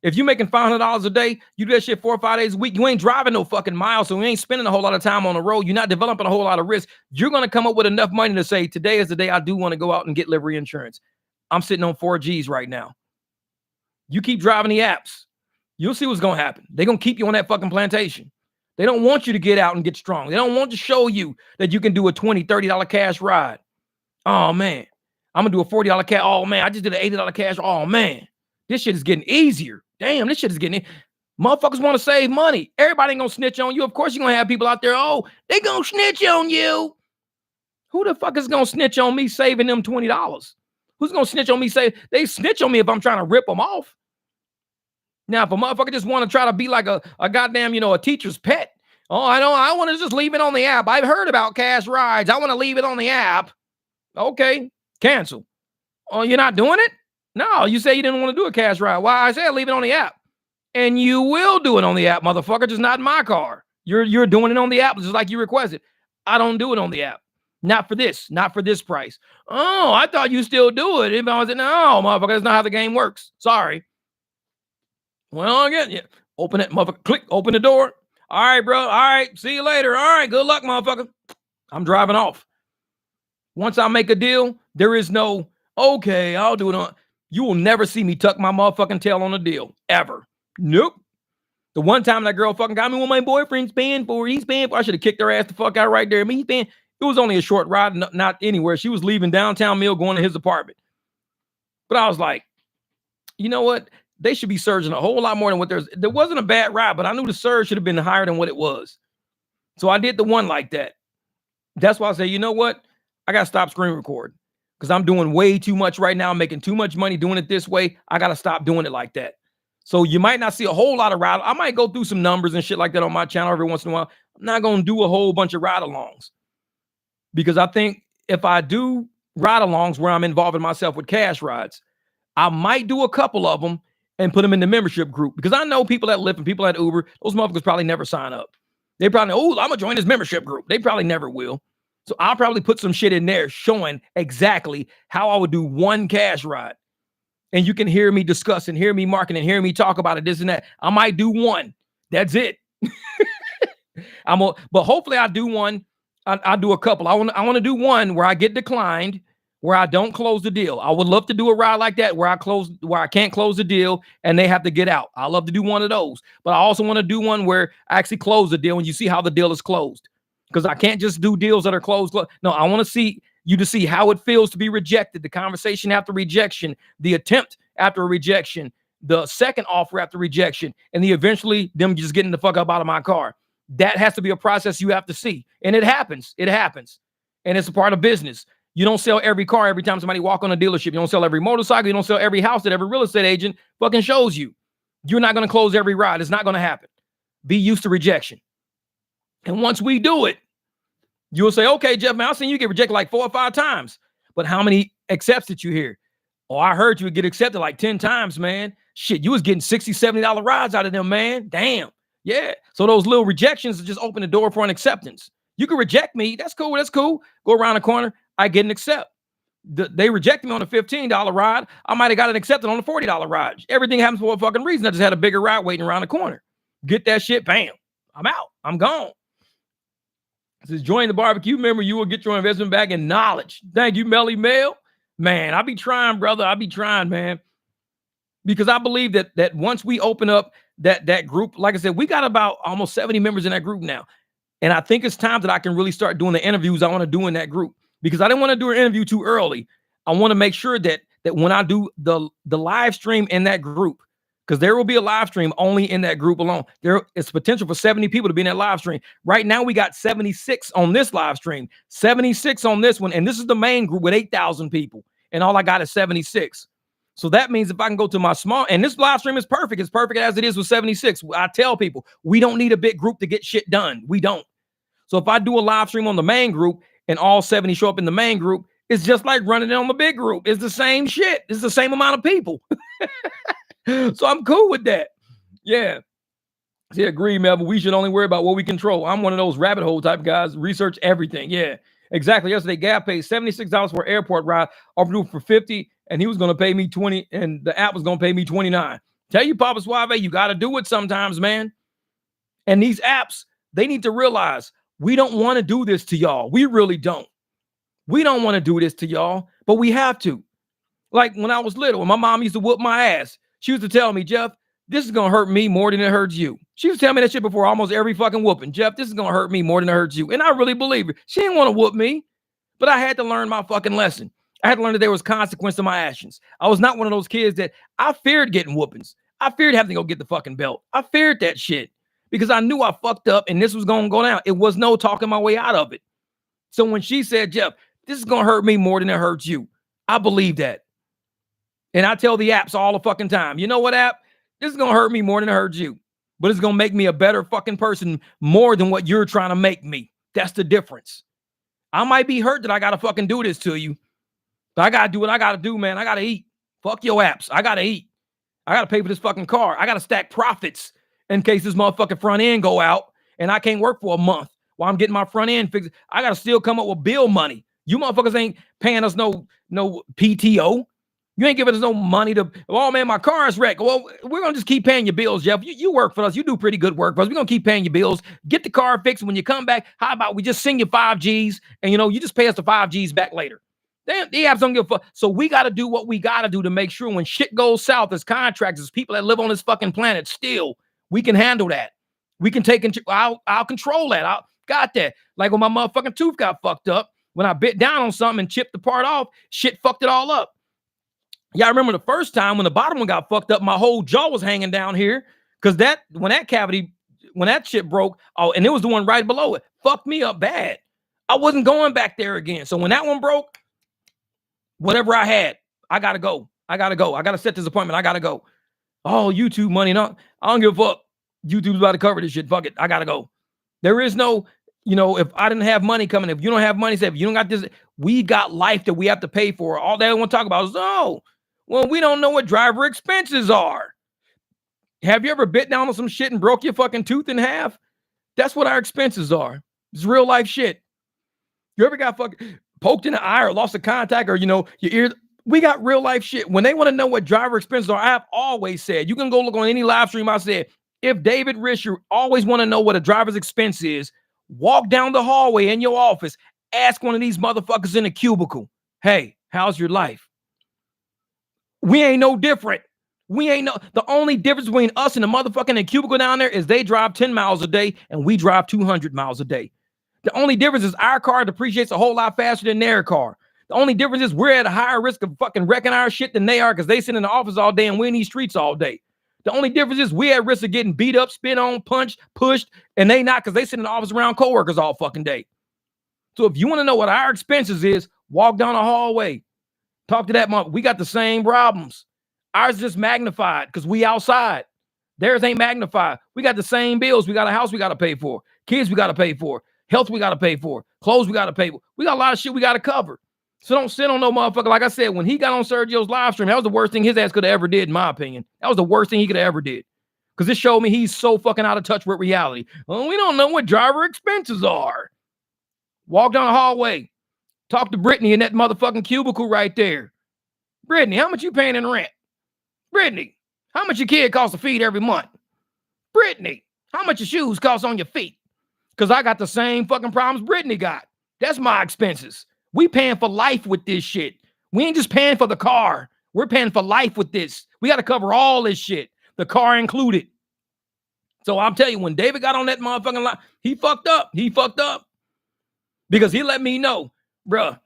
If you're making $500 a day, you do that shit 4 or 5 days a week. You ain't driving no fucking miles, so you ain't spending a whole lot of time on the road. You're not developing a whole lot of risk. You're going to come up with enough money to say, today is the day I do want to go out and get livery insurance. I'm sitting on 4 Gs right now. You keep driving the apps. You'll see what's going to happen. They're going to keep you on that fucking plantation. They don't want you to get out and get strong. They don't want to show you that you can do a $20, $30 cash ride. Oh, man. I'm going to do a $40 cash. Oh, man. I just did an $80 cash. Oh, man. This shit is getting easier. Damn, this shit is getting... Motherfuckers want to save money. Everybody ain't going to snitch on you. Of course, you're going to have people out there, oh, they going to snitch on you. Who the fuck is going to snitch on me saving them $20? Who's going to snitch on me? They snitch on me if I'm trying to rip them off. Now, if a motherfucker just want to try to be like a goddamn, a teacher's pet. Oh, I want to just leave it on the app. I've heard about cash rides. I want to leave it on the app. Okay, cancel. Oh, you're not doing it? No, you say you didn't want to do a cash ride. Why? I said leave it on the app. And you will do it on the app, motherfucker, just not in my car. You're doing it on the app just like you requested. I don't do it on the app. Not for this price. Oh, I thought you still do it. I was like, no, motherfucker, that's not how the game works. Sorry. Well, again, yeah. Open it, motherfucker. Click, open the door. All right, bro. All right, see you later. All right, good luck, motherfucker. I'm driving off. Once I make a deal, there is no, okay, I'll do it on. You will never see me tuck my motherfucking tail on a deal, ever. Nope. The one time that girl fucking got me, what my boyfriend's paying for, he's paying for, I should have kicked her ass the fuck out right there. I mean, it was only a short ride, not anywhere. She was leaving downtown Mill, going to his apartment. But I was like, you know what? They should be surging a whole lot more than what there wasn't a bad ride, but I knew the surge should have been higher than what it was. So I did the one like that. That's why I say, you know what? I got to stop screen recording because I'm doing way too much right now. I'm making too much money doing it this way. I got to stop doing it like that. So you might not see a whole lot of ride. I might go through some numbers and shit like that on my channel every once in a while. I'm not going to do a whole bunch of ride-alongs because I think if I do ride-alongs where I'm involving myself with cash rides, I might do a couple of them and put them in the membership group because I know people at Lyft and people at Uber, those motherfuckers probably never sign up. They probably, I'm going to join this membership group. They probably never will. So I'll probably put some shit in there showing exactly how I would do one cash ride. And you can hear me discuss and hear me market and hear me talk about it, this and that. I might do one. That's it. But hopefully I do one. I'll do a couple. I want to do one where I get declined, where I don't close the deal. I would love to do a ride like that where I can't close the deal and they have to get out. I love to do one of those. But I also want to do one where I actually close the deal and you see how the deal is closed. Because I can't just do deals that are closed. No, I want to see you to see how it feels to be rejected, the conversation after rejection, the attempt after a rejection, the second offer after rejection, and eventually them just getting the fuck up out of my car. That has to be a process you have to see. And it happens. It happens. And it's a part of business. You don't sell every car every time somebody walk on a dealership. You don't sell every motorcycle. You don't sell every house that every real estate agent fucking shows you. You're not going to close every ride. It's not going to happen. Be used to rejection. And once we do it, you'll say, okay, Jeff, man, I've seen you get rejected like 4 or 5 times. But how many accepts did you hear? Oh, I heard you would get accepted like 10 times, man. Shit, you was getting $60, $70 rides out of them, man. Damn. Yeah. So those little rejections just open the door for an acceptance. You can reject me. That's cool. That's cool. Go around the corner. I get an accept. They rejected me on a $15 ride. I might have got an accepted on a $40 ride. Everything happens for a fucking reason. I just had a bigger ride waiting around the corner. Get that shit, bam. I'm out. I'm gone. It says, join the barbecue. Remember, you will get your investment back in knowledge. Thank you, Melly Mail. Man, I be trying, brother. I be trying, man. Because I believe that once we open up that group, like I said, we got about almost 70 members in that group now. And I think it's time that I can really start doing the interviews I want to do in that group. Because I didn't want to do an interview too early. I want to make sure that when I do the live stream in that group, because there will be a live stream only in that group alone. There is potential for 70 people to be in that live stream. Right now, we got 76 on this live stream, 76 on this one. And this is the main group with 8,000 people. And all I got is 76. So that means if I can go to my small, and this live stream is perfect. It's perfect as it is with 76. I tell people, we don't need a big group to get shit done. We don't. So if I do a live stream on the main group and all 70 show up in the main group, it's just like running it on the big group. It's the same shit. It's the same amount of people. So I'm cool with that. Yeah. See, agree, Melvin. We should only worry about what we control. I'm one of those rabbit hole type guys. Research everything. Yeah, exactly. Yesterday, Gap paid $76 for an airport ride, offered for $50, and he was going to pay me $20, and the app was going to pay me $29. Tell you, Papa Suave, you got to do it sometimes, man. And these apps, they need to realize we don't want to do this to y'all. We really don't. We don't want to do this to y'all, but we have to. Like when I was little, when my mom used to whoop my ass, she used to tell me, Jeff, this is going to hurt me more than it hurts you. She was telling me that shit before almost every fucking whooping. Jeff, this is going to hurt me more than it hurts you. And I really believe it. She didn't want to whoop me, but I had to learn my fucking lesson. I had to learn that there was consequence to my actions. I was not one of those kids that I feared getting whoopings. I feared having to go get the fucking belt. I feared that shit because I knew I fucked up and this was going to go down. It was no talking my way out of it. So when she said, Jeff, this is going to hurt me more than it hurts you, I believe that. And I tell the apps all the fucking time, you know what, app? This is going to hurt me more than it hurts you. But it's going to make me a better fucking person more than what you're trying to make me. That's the difference. I might be hurt that I got to fucking do this to you. But I got to do what I got to do, man. I got to eat. Fuck your apps. I got to eat. I got to pay for this fucking car. I got to stack profits in case this motherfucking front end go out and I can't work for a month while I'm getting my front end fixed. I got to still come up with bill money. You motherfuckers ain't paying us no PTO. You ain't giving us no money to, oh man, my car is wrecked. Well, we're going to just keep paying your bills, Jeff. You work for us. You do pretty good work for us. We're going to keep paying your bills. Get the car fixed. When you come back, how about we just send you 5Gs and, you just pay us the 5Gs back later. Damn, the apps don't give a fuck. So we got to do what we got to do to make sure when shit goes south as contractors, as people that live on this fucking planet, still, we can handle that. We can take, I'll control that. I got that. Like when my motherfucking tooth got fucked up, when I bit down on something and chipped the part off, shit fucked it all up. Yeah, I remember the first time when the bottom one got fucked up, my whole jaw was hanging down here because when that shit broke, and it was the one right below it, fucked me up bad. I wasn't going back there again. So when that one broke, whatever I had, I gotta go. I gotta set this appointment. I gotta go. Oh, YouTube money, no, I don't give a fuck. YouTube's about to cover this shit. Fuck it, I gotta go. There is no, if I didn't have money coming, if you don't have money, say if you don't got this, we got life that we have to pay for. All they want to talk about is, well, we don't know what driver expenses are. Have you ever bit down on some shit and broke your fucking tooth in half? That's what our expenses are. It's real life shit. You ever got fucking poked in the eye or lost a contact or, your ear? We got real life shit. When they want to know what driver expenses are, I have always said, you can go look on any live stream. I said, if David Rich, you always want to know what a driver's expense is, walk down the hallway in your office, ask one of these motherfuckers in a cubicle, hey, how's your life? We ain't no different. The only difference between us and the motherfucking cubicle down there is they drive 10 miles a day and we drive 200 miles a day. The only difference is our car depreciates a whole lot faster than their car. The only difference is we're at a higher risk of fucking wrecking our shit than they are because they sit in the office all day and we're in these streets all day. The only difference is we're at risk of getting beat up, spit on, punched, pushed, and they not because they sit in the office around coworkers all fucking day. So if you want to know what our expenses is, walk down the hallway. Talk to that mom. We got the same problems. Ours is just magnified because we outside. Theirs ain't magnified. We got the same bills. We got a house we got to pay for. Kids we got to pay for. Health we got to pay for. Clothes we got to pay for. We got a lot of shit we got to cover. So don't sit on no motherfucker. Like I said, when he got on Sergio's live stream, that was the worst thing his ass could have ever did, in my opinion. That was the worst thing he could have ever did. Because it showed me he's so fucking out of touch with reality. Well, we don't know what driver expenses are. Walk down the hallway. Talk to Brittany in that motherfucking cubicle right there. Brittany, how much you paying in rent? Brittany, how much your kid costs to feed every month? Brittany, how much your shoes cost on your feet? Because I got the same fucking problems Brittany got. That's my expenses. We paying for life with this shit. We ain't just paying for the car. We're paying for life with this. We got to cover all this shit. The car included. So I'll tell you, when David got on that motherfucking line, he fucked up. He fucked up. Because he let me know, bruh,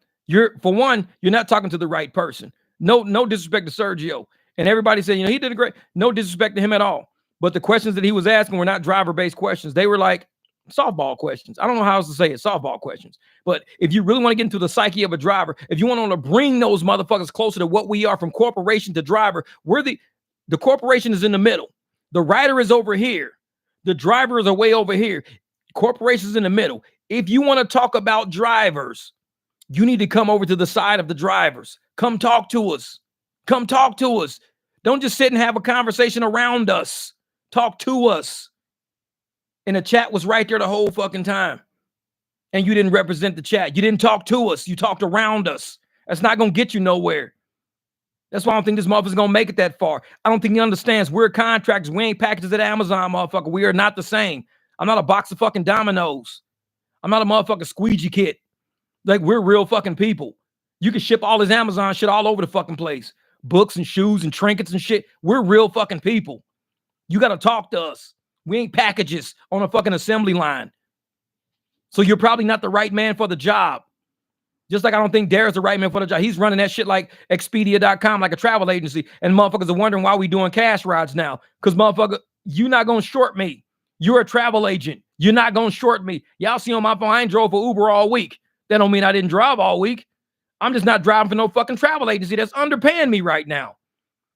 for one, you're not talking to the right person. No disrespect to Sergio. And everybody said, he did a great, no disrespect to him at all. But the questions that he was asking were not driver-based questions. They were like softball questions. I don't know how else to say it, softball questions. But if you really want to get into the psyche of a driver, if you want to bring those motherfuckers closer to what we are from corporation to driver, the corporation is in the middle. The rider is over here. The driver is way over here. Corporation's in the middle. If you want to talk about drivers, you need to come over to the side of the drivers. Come talk to us. Come talk to us. Don't just sit and have a conversation around us. Talk to us. And the chat was right there the whole fucking time. And you didn't represent the chat. You didn't talk to us. You talked around us. That's not going to get you nowhere. That's why I don't think this motherfucker's going to make it that far. I don't think he understands. We're contractors. We ain't packages at Amazon, motherfucker. We are not the same. I'm not a box of fucking dominoes. I'm not a motherfucking squeegee kit. Like, we're real fucking people. You can ship all this Amazon shit all over the fucking place. Books and shoes and trinkets and shit. We're real fucking people. You got to talk to us. We ain't packages on a fucking assembly line. So you're probably not the right man for the job. Just like I don't think Darren's the right man for the job. He's running that shit like Expedia.com, like a travel agency. And motherfuckers are wondering why we doing cash rides now. Because motherfucker, you're not going to short me. You're a travel agent. You're not going to short me. Y'all see on my phone, I ain't drove for Uber all week. That don't mean I didn't drive all week. I'm just not driving for no fucking travel agency that's underpaying me right now.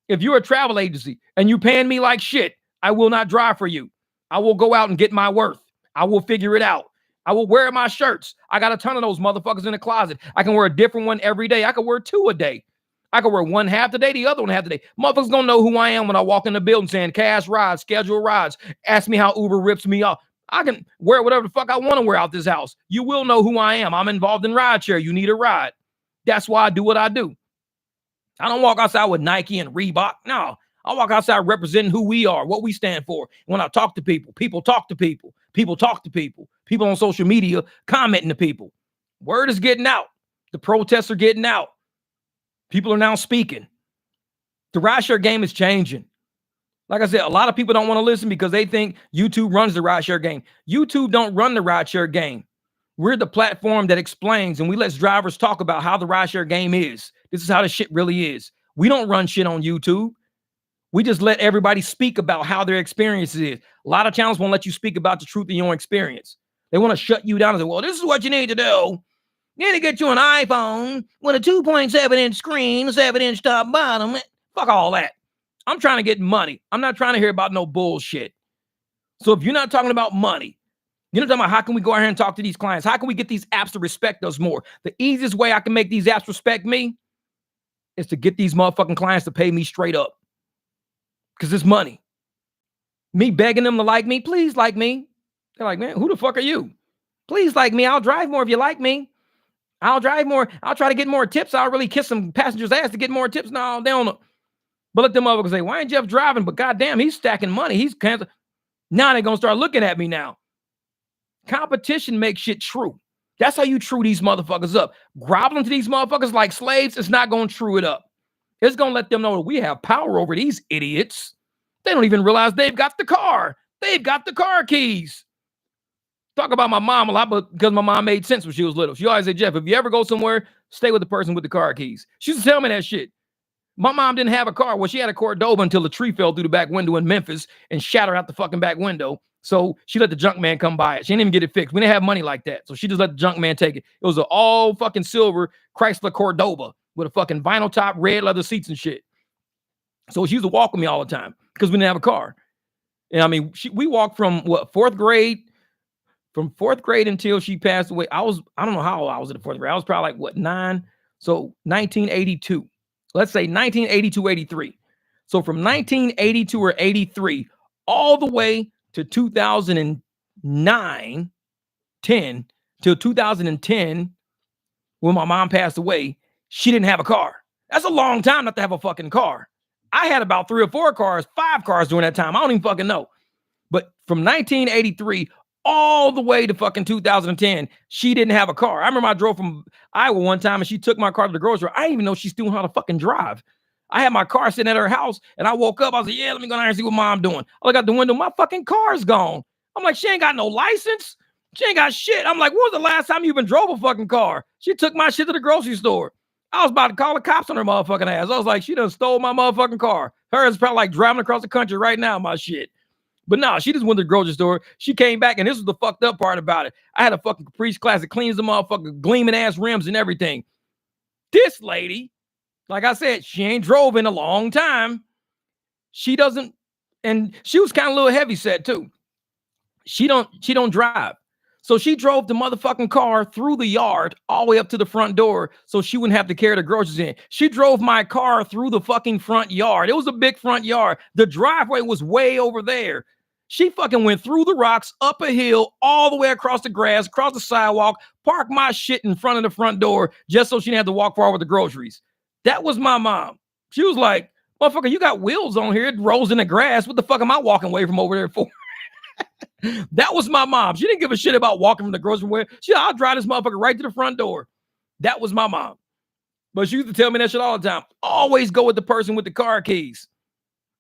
If you're a travel agency and you paying me like shit, I will not drive for you. I will go out and get my worth. I will figure it out. I will wear my shirts. I got a ton of those motherfuckers in the closet. I can wear a different one every day. I can wear 2 a day. I can wear one half the day, the other one half the day. Motherfuckers gonna know who I am when I walk in the building saying cash rides, schedule rides. Ask me how Uber rips me off. I can wear whatever the fuck I want to wear out this house. You will know who I am. I'm involved in rideshare. You need a ride. That's why I do what I do. I don't walk outside with Nike and Reebok. No, I walk outside representing who we are, what we stand for. When I talk to people, people talk to people. People talk to people. People on social media commenting to people. Word is getting out. The protests are getting out. People are now speaking. The rideshare game is changing. Like I said, a lot of people don't want to listen because they think YouTube runs the rideshare game. YouTube don't run the rideshare game. We're the platform that explains and we let drivers talk about how the rideshare game is. This is how the shit really is. We don't run shit on YouTube. We just let everybody speak about how their experience is. A lot of channels won't let you speak about the truth of your experience. They want to shut you down and say, well, this is what you need to do. You need to get you an iPhone with a 2.7-inch screen, 7-inch top bottom. Fuck all that. I'm trying to get money. I'm not trying to hear about no bullshit. So if you're not talking about money, you're not talking about how can we go out here and talk to these clients? How can we get these apps to respect us more? The easiest way I can make these apps respect me is to get these motherfucking clients to pay me straight up. Because it's money. Me begging them to like me, please like me. They're like, man, who the fuck are you? Please like me. I'll drive more if you like me. I'll drive more. I'll try to get more tips. I'll really kiss some passengers' ass to get more tips. No, they don't know. But let them motherfuckers say, why ain't Jeff driving? But goddamn, he's stacking money. He's canceled. Now they're going to start looking at me now. Competition makes shit true. That's how you true these motherfuckers up. Groveling to these motherfuckers like slaves, it's not going to true it up. It's going to let them know that we have power over these idiots. They don't even realize they've got the car. They've got the car keys. Talk about my mom a lot, but because my mom made sense when she was little. She always said, Jeff, if you ever go somewhere, stay with the person with the car keys. She used to tell me that shit. My mom didn't have a car. Well, she had a Cordoba until the tree fell through the back window in Memphis and shattered out the fucking back window. So she let the junk man come by it. She didn't even get it fixed. We didn't have money like that. So she just let the junk man take it. It was an all fucking silver Chrysler Cordoba with a fucking vinyl top, red leather seats and shit. So she used to walk with me all the time because we didn't have a car. And I mean, we walked from what, fourth grade, from fourth grade until she passed away. I don't know how old I was in the fourth grade. I was probably like what, 9? So 1982. Let's say 1982, 83. So from 1982 or 83 all the way to 2009, 10 till 2010, when my mom passed away, she didn't have a car. That's a long time not to have a fucking car. I had about 3 or 4 cars, 5 cars during that time. I don't even fucking know. But from 1983 all the way to fucking 2010, she didn't have a car. I remember I drove from Iowa one time and she took my car to the grocery store. I didn't even know she still knew how to fucking drive. I had my car sitting at her house and I woke up. I was like, yeah, let me go down here and see what mom doing. I look out the window, my fucking car's gone. I'm like, she ain't got no license. She ain't got shit. I'm like, when was the last time you even drove a fucking car? She took my shit to the grocery store. I was about to call the cops on her motherfucking ass. I was like, she done stole my motherfucking car. Her is probably like driving across the country right now, my shit. But no, she just went to the grocery store. She came back, and this was the fucked up part about it. I had a fucking Caprice Classic, cleans the motherfucking gleaming ass rims and everything. This lady, like I said, she ain't drove in a long time. She doesn't, and she was kind of a little heavy set too. She don't drive. So she drove the motherfucking car through the yard all the way up to the front door so she wouldn't have to carry the groceries in. She drove my car through the fucking front yard. It was a big front yard. The driveway was way over there. She fucking went through the rocks, up a hill, all the way across the grass, across the sidewalk, parked my shit in front of the front door just so she didn't have to walk far with the groceries. That was my mom. She was like, motherfucker, you got wheels on here. It rolls in the grass. What the fuck am I walking away from over there for? That was my mom. She didn't give a shit about walking from the grocery store. I'll drive this motherfucker right to the front door. That was my mom. But she used to tell me that shit all the time. Always go with the person with the car keys,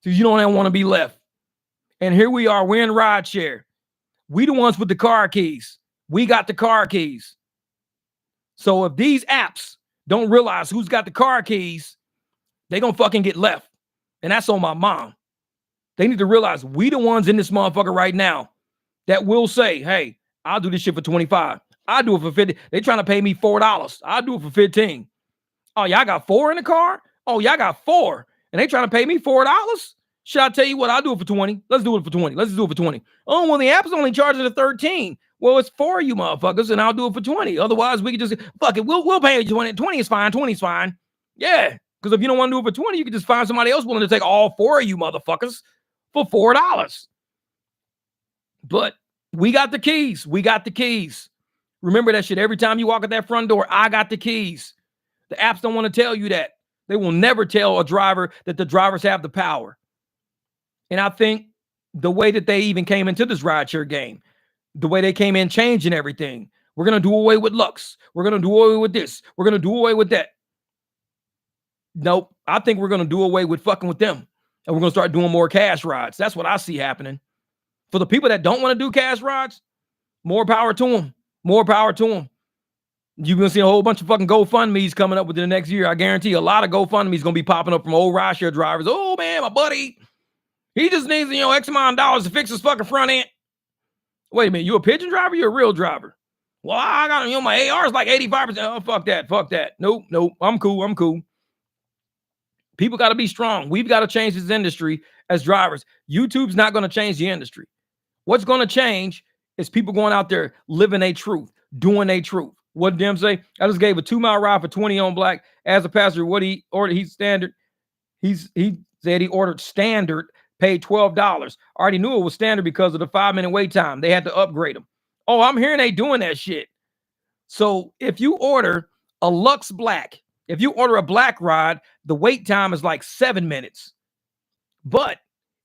because you don't want to be left. And here we are. We're in rideshare. We the ones with the car keys. We got the car keys. So if these apps don't realize who's got the car keys, they gonna fucking get left. And that's on my mom. They need to realize we the ones in this motherfucker right now that will say, hey, I'll do this shit for 25. I'll do it for 50. They trying to pay me $4. I'll do it for 15. Oh, y'all got 4 in the car? Oh, y'all got 4. And they trying to pay me $4? Should I tell you what? I'll do it for 20. Let's do it for 20. Let's do it for 20. Oh, well, the app's only charging at 13. Well, it's for you motherfuckers, and I'll do it for 20. Otherwise, we can just, fuck it. We'll pay you 20. 20 is fine. 20 is fine. Yeah. Because if you don't want to do it for 20, you can just find somebody else willing to take all 4 of you motherfuckers for $4. But we got the keys. We got the keys. Remember that shit. Every time you walk at that front door, I got the keys. The apps don't want to tell you that. They will never tell a driver that the drivers have the power. And I think the way that they even came into this rideshare game, the way they came in changing everything. We're going to do away with Lux. We're going to do away with this. We're going to do away with that. Nope. I think we're going to do away with fucking with them. And we're going to start doing more cash rides. That's what I see happening. For the people that don't want to do cash rides, more power to them. More power to them. You're going to see a whole bunch of fucking GoFundMe's coming up within the next year. I guarantee a lot of GoFundMe's going to be popping up from old rideshare drivers. Oh, man, my buddy, he just needs, X amount of dollars to fix his fucking front end. Wait a minute, you a pigeon driver? You're a real driver. Well, I got, my AR is like 85%. Oh, fuck that. Fuck that. Nope. I'm cool. People got to be strong. We've got to change this industry as drivers. YouTube's not going to change the industry. What's going to change is people going out there living a truth, doing a truth. What did them say? I just gave a 2-mile ride for 20 on black. As a passenger, what he ordered, he said he ordered standard, paid $12. I already knew it was standard because of the 5-minute wait time. They had to upgrade them. Oh, I'm hearing they doing that shit. So if you order a Lux Black, if you order a black ride, the wait time is like 7 minutes. But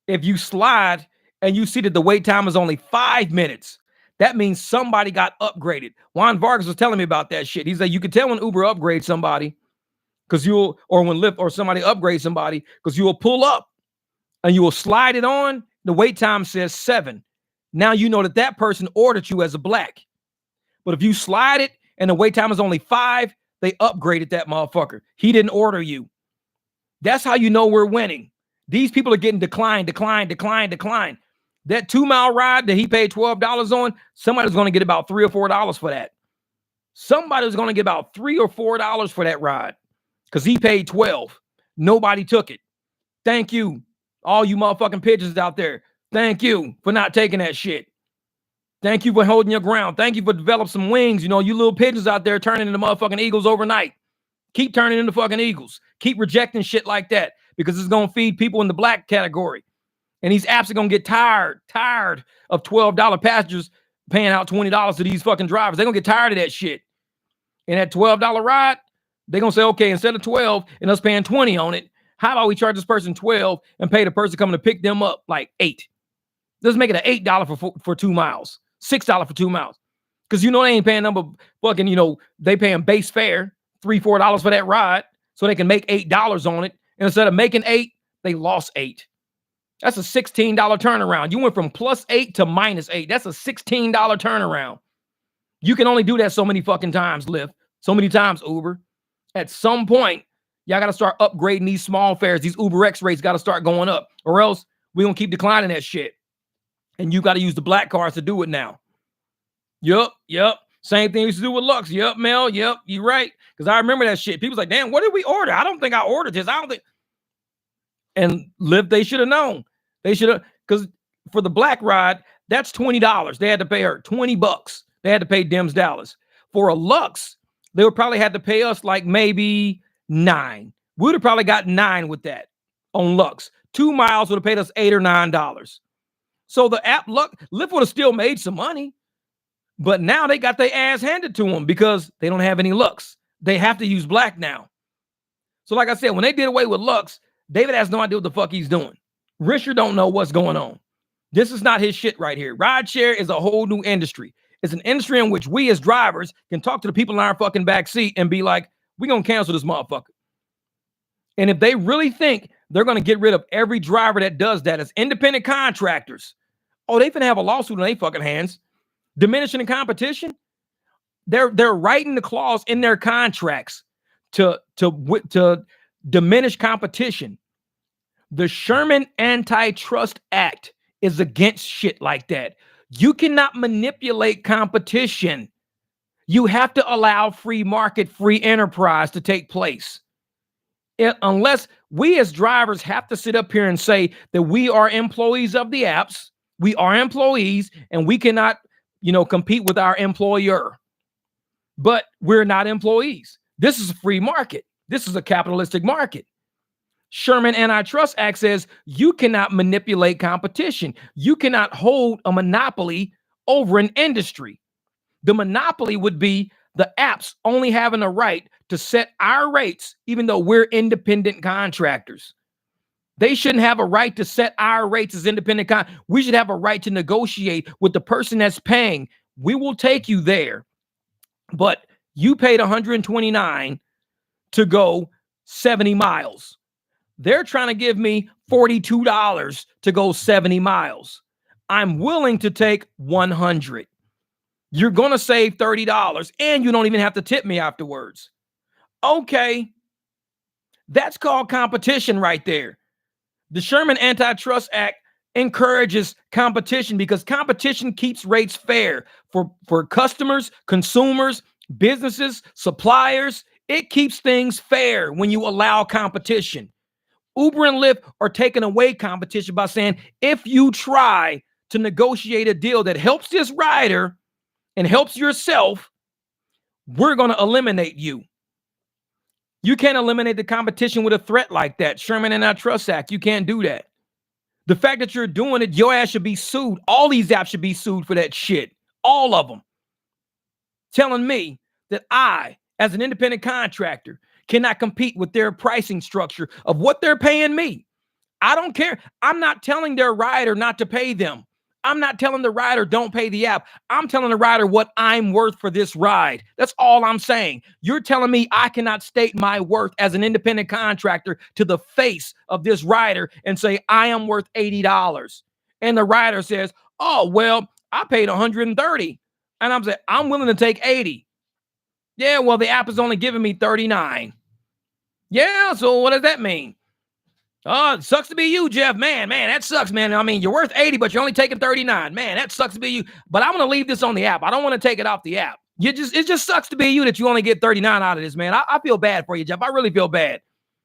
if you slide and you see that the wait time is only 5 minutes, that means somebody got upgraded. Juan Vargas was telling me about that shit. He's like, you can tell when Uber upgrades somebody or when Lyft or somebody upgrades somebody, because you will pull up and you will slide it on. The wait time says 7. Now you know that person ordered you as a black. But if you slide it and the wait time is only 5, they upgraded that motherfucker. He didn't order you. That's how you know we're winning. These people are getting declined. That 2-mile ride that he paid $12 on, somebody's going to get about $3 or $4 for that. Somebody's going to get about $3 or $4 for that ride because he paid $12. Nobody took it. Thank you, all you motherfucking pigeons out there. Thank you for not taking that shit. Thank you for holding your ground. Thank you for developing some wings. You know, you little pigeons out there turning into motherfucking eagles overnight. Keep turning into fucking eagles. Keep rejecting shit like that because it's going to feed people in the black category. And these apps are going to get tired of $12 passengers paying out $20 to these fucking drivers. They're going to get tired of that shit. And that $12 ride, they're going to say, okay, instead of 12 and us paying 20 on it, how about we charge this person 12 and pay the person coming to pick them up like 8? Let's make it an $8 for 2 miles, $6 for 2 miles. Because you know they ain't paying number fucking, you know, they paying base fare, $3-4 for that ride, so they can make $8 on it. And instead of making 8, they lost 8. That's a $16 turnaround. You went from +8 to -8. That's a $16 turnaround. You can only do that so many fucking times, Lyft. So many times, Uber. At some point, y'all got to start upgrading these small fares. These Uber X rates got to start going up, or else we're going to keep declining that shit. And you got to use the black cards to do it now. Yup. Same thing we used to do with Lux. Yup, Mel. Yup, you're right. Because I remember that shit. People's like, damn, what did we order? I don't think I ordered this. I don't think. And Lyft, they should have known. They should have, because for the black ride, that's $20. They had to pay her $20. They had to pay Dems Dallas. For a Lux, they would probably had to pay us like maybe $9. We would have probably got $9 with that on Lux. 2 miles would have paid us $8 or $9. So the app Lyft would have still made some money, but now they got their ass handed to them because they don't have any Lux. They have to use black now. So like I said, when they did away with Lux, David has no idea what the fuck he's doing. Risher don't know what's going on. This is not his shit right here. Rideshare is a whole new industry. It's an industry in which we as drivers can talk to the people in our fucking back seat and be like, we're going to cancel this motherfucker. And if they really think they're going to get rid of every driver that does that as independent contractors, oh, they finna have a lawsuit on their fucking hands. Diminishing the competition. They're writing the clause in their contracts to diminish competition. The Sherman Antitrust Act is against shit like that. You cannot manipulate competition. You have to allow free market, free enterprise to take place. Unless we as drivers have to sit up here and say that we are employees of the apps, we are employees, and we cannot, compete with our employer. But we're not employees. This is a free market. This is a capitalistic market. Sherman Antitrust Act says you cannot manipulate competition. You cannot hold a monopoly over an industry. The monopoly would be the apps only having a right to set our rates, even though we're independent contractors. They shouldn't have a right to set our rates as independent. We should have a right to negotiate with the person that's paying. We will take you there, but you paid $129 to go 70 miles. They're trying to give me $42 to go 70 miles. I'm willing to take $100. You're going to save $30 and you don't even have to tip me afterwards. Okay. That's called competition right there. The Sherman Antitrust Act encourages competition because competition keeps rates fair for customers, consumers, businesses, suppliers. It keeps things fair when you allow competition. Uber and Lyft are taking away competition by saying, if you try to negotiate a deal that helps this rider and helps yourself, we're going to eliminate you. You can't eliminate the competition with a threat like that. Sherman Antitrust Act, you can't do that. The fact that you're doing it, your ass should be sued. All these apps should be sued for that shit. All of them. Telling me that I, as an independent contractor, cannot compete with their pricing structure of what they're paying me. I don't care. I'm not telling their rider not to pay them. I'm not telling the rider don't pay the app. I'm telling the rider what I'm worth for this ride. That's all I'm saying. You're telling me I cannot state my worth as an independent contractor to the face of this rider and say I am worth $80. And the rider says, oh, well, I paid $130. And I'm saying, I'm willing to take $80. Yeah, well, the app is only giving me $39. Yeah, so what does that mean? Oh, it sucks to be you, Jeff. Man, that sucks, man. I mean, you're worth $80, but you're only taking $39. Man, that sucks to be you. But I'm going to leave this on the app. I don't want to take it off the app. It just sucks to be you that you only get $39 out of this, man. I feel bad for you, Jeff. I really feel bad.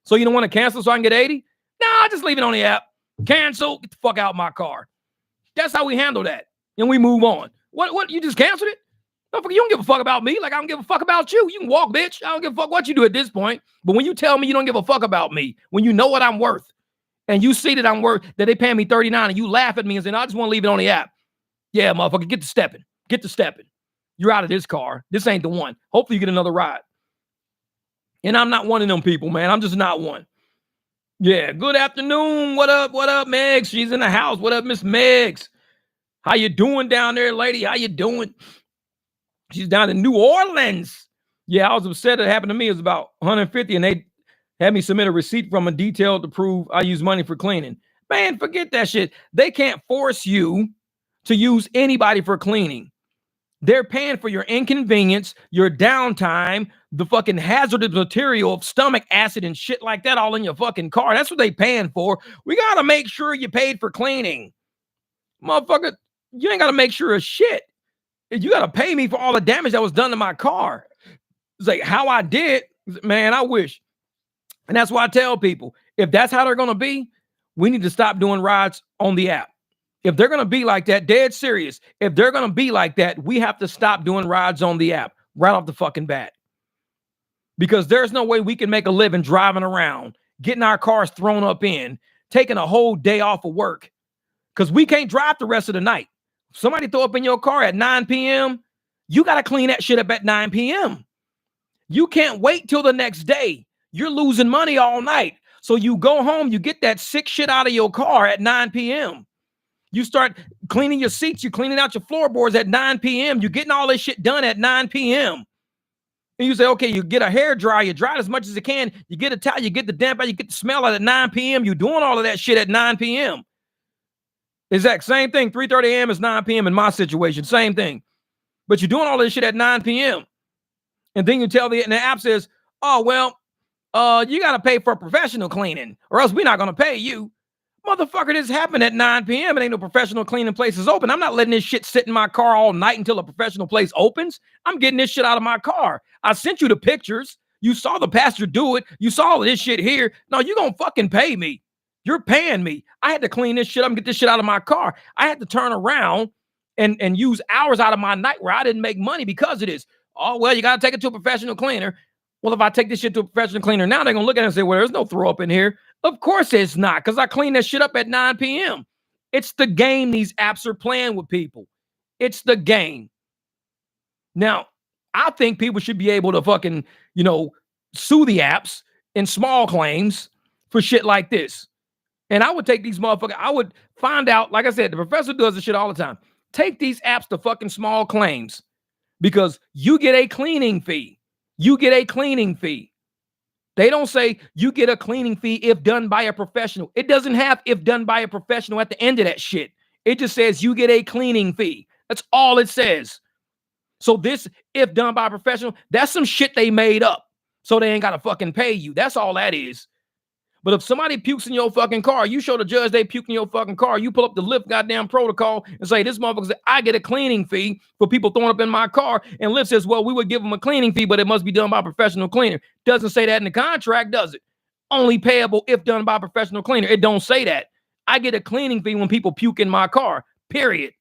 So you don't want to cancel so I can get $80? No, just leave it on the app. Cancel. Get the fuck out of my car. That's how we handle that. And we move on. What? You just canceled it? Motherfucker, you don't give a fuck about me like I don't give a fuck about you. You can walk, bitch. I don't give a fuck what you do at this point. But when you tell me you don't give a fuck about me, when you know what I'm worth, and you see that I'm worth, that they paying me $39, and you laugh at me and say, no, I just want to leave it on the app. Yeah, motherfucker, get to stepping. Get to stepping. You're out of this car. This ain't the one. Hopefully you get another ride. And I'm not one of them people, man. I'm just not one. Yeah, good afternoon. What up? What up, Megs? She's in the house. What up, Miss Megs? How you doing down there, lady? How you doing? She's down in New Orleans. Yeah, I was upset. It happened to me. It was about 150, and they had me submit a receipt from a detail to prove I use money for cleaning. Man, forget that shit. They can't force you to use anybody for cleaning. They're paying for your inconvenience, your downtime, the fucking hazardous material of stomach acid and shit like that all in your fucking car. That's what they paying for. We got to make sure you paid for cleaning. Motherfucker, you ain't got to make sure of shit. You got to pay me for all the damage that was done to my car. It's like how I did, man, I wish. And that's why I tell people, if that's how they're going to be, we need to stop doing rides on the app. If they're going to be like that, dead serious. If they're going to be like that, we have to stop doing rides on the app right off the fucking bat. Because there's no way we can make a living driving around, getting our cars thrown up in, taking a whole day off of work. Because we can't drive the rest of the night. If somebody throw up in your car at 9 p.m., you got to clean that shit up at 9 p.m. You can't wait till the next day. You're losing money all night. So you go home, you get that sick shit out of your car at 9 p.m. You start cleaning your seats, you're cleaning out your floorboards at 9 p.m. You're getting all this shit done at 9 p.m. And you say, okay, you get a hair dryer, you dry it as much as you can, you get a towel, you get the damp out, you get the smell out at 9 p.m. You're doing all of that shit at 9 p.m. Exact same thing. 3:30 a.m. is 9 p.m. in my situation. Same thing. But you're doing all this shit at 9 p.m. And then you tell and the app says, oh, well, you got to pay for professional cleaning or else we're not going to pay you. Motherfucker, this happened at 9 p.m. It ain't no professional cleaning places open. I'm not letting this shit sit in my car all night until a professional place opens. I'm getting this shit out of my car. I sent you the pictures. You saw the pastor do it. You saw this shit here. No, you're going to fucking pay me. You're paying me. I had to clean this shit up and get this shit out of my car. I had to turn around and use hours out of my night where I didn't make money because of this. Oh, well, you got to take it to a professional cleaner. Well, if I take this shit to a professional cleaner now, they're going to look at it and say, well, there's no throw up in here. Of course it's not, because I clean that shit up at 9 p.m. It's the game these apps are playing with people. It's the game. Now, I think people should be able to fucking, sue the apps in small claims for shit like this. And I would take these motherfuckers, I would find out, like I said, the professor does this shit all the time. Take these apps to fucking small claims because you get a cleaning fee. You get a cleaning fee. They don't say you get a cleaning fee if done by a professional. It doesn't have if done by a professional at the end of that shit. It just says you get a cleaning fee. That's all it says. So this, if done by a professional, that's some shit they made up. So they ain't got to fucking pay you. That's all that is. But if somebody pukes in your fucking car, you show the judge they puke in your fucking car, you pull up the Lyft goddamn protocol and say, this motherfucker said, I get a cleaning fee for people throwing up in my car. And Lyft says, well, we would give them a cleaning fee, but it must be done by a professional cleaner. Doesn't say that in the contract, does it? Only payable if done by a professional cleaner. It don't say that. I get a cleaning fee when people puke in my car, period.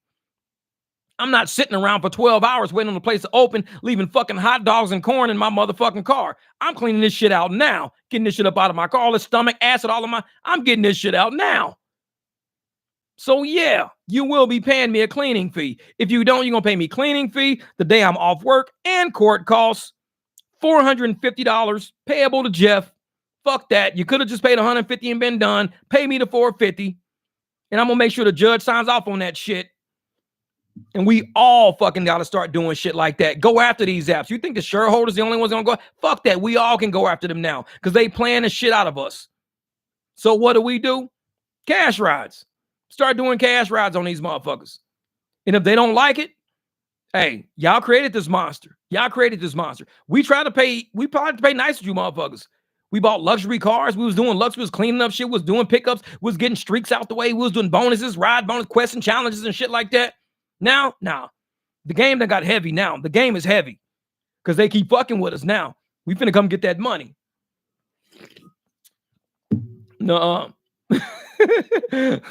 I'm not sitting around for 12 hours waiting on the place to open, leaving fucking hot dogs and corn in my motherfucking car. I'm cleaning this shit out now. Getting this shit up out of my car. All the stomach acid, I'm getting this shit out now. So yeah, you will be paying me a cleaning fee. If you don't, you're going to pay me cleaning fee the day I'm off work and court costs. $450 payable to Jeff. Fuck that. You could have just paid $150 and been done. Pay me the $450. And I'm going to make sure the judge signs off on that shit. And we all fucking got to start doing shit like that. Go after these apps. You think the shareholders the only ones going to go? Fuck that. We all can go after them now because they playing the shit out of us. So what do? Cash rides. Start doing cash rides on these motherfuckers. And if they don't like it, hey, y'all created this monster. We probably pay nice with you motherfuckers. We bought luxury cars. We was doing luxury, was cleaning up shit, was doing pickups, was getting streaks out the way. We was doing bonuses, ride bonus, quests and challenges and shit like that. Now, the game that got heavy now. The game is heavy because they keep fucking with us now. We finna come get that money. No,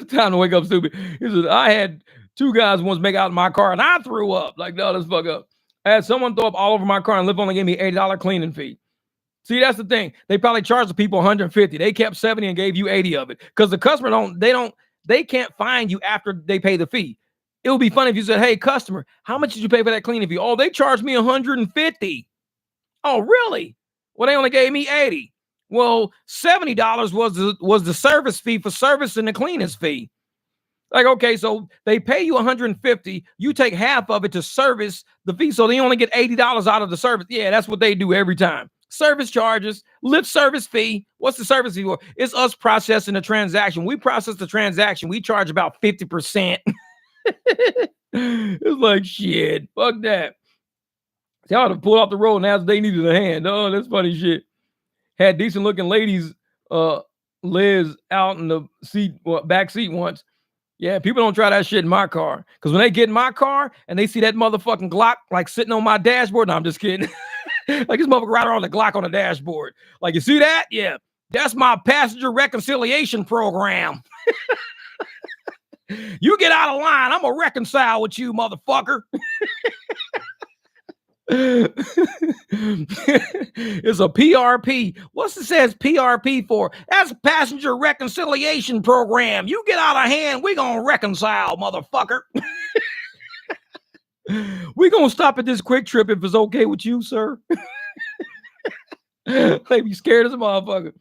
Time to wake up stupid. He said, I had two guys once make out in my car and I threw up. Like, no, let's fuck up. I had someone throw up all over my car and Lyft only gave me $80 cleaning fee. See, that's the thing. They probably charged the people 150. They kept 70 and gave you 80 of it. Because the customer they can't find you after they pay the fee. It would be funny if you said, hey, customer, how much did you pay for that cleaning fee? Oh, they charged me 150. Oh, really? Well, they only gave me 80. Well, $70 was the service fee for servicing the cleaners fee. Like, okay, so they pay you 150. You take half of it to service the fee. So they only get $80 out of the service. Yeah, that's what they do every time. Service charges, Lyft service fee. What's the service fee for? It's us processing the transaction. We process the transaction. We charge about 50%. It's like, shit, fuck that. They ought to pull off the road and ask if they needed a hand. Oh, that's funny shit. Had decent looking ladies, Liz out in the back seat once. Yeah, people don't try that shit in my car. Because when they get in my car and they see that motherfucking Glock like sitting on my dashboard, no, I'm just kidding. Like this motherfucker right around the Glock on the dashboard. Like, you see that? Yeah, that's my passenger reconciliation program. You get out of line, I'm going to reconcile with you, motherfucker. It's a PRP. What's it says PRP for? That's passenger reconciliation program. You get out of hand, we gonna reconcile, motherfucker. We gonna stop at this quick trip if it's okay with you, sir. They be scared as a motherfucker.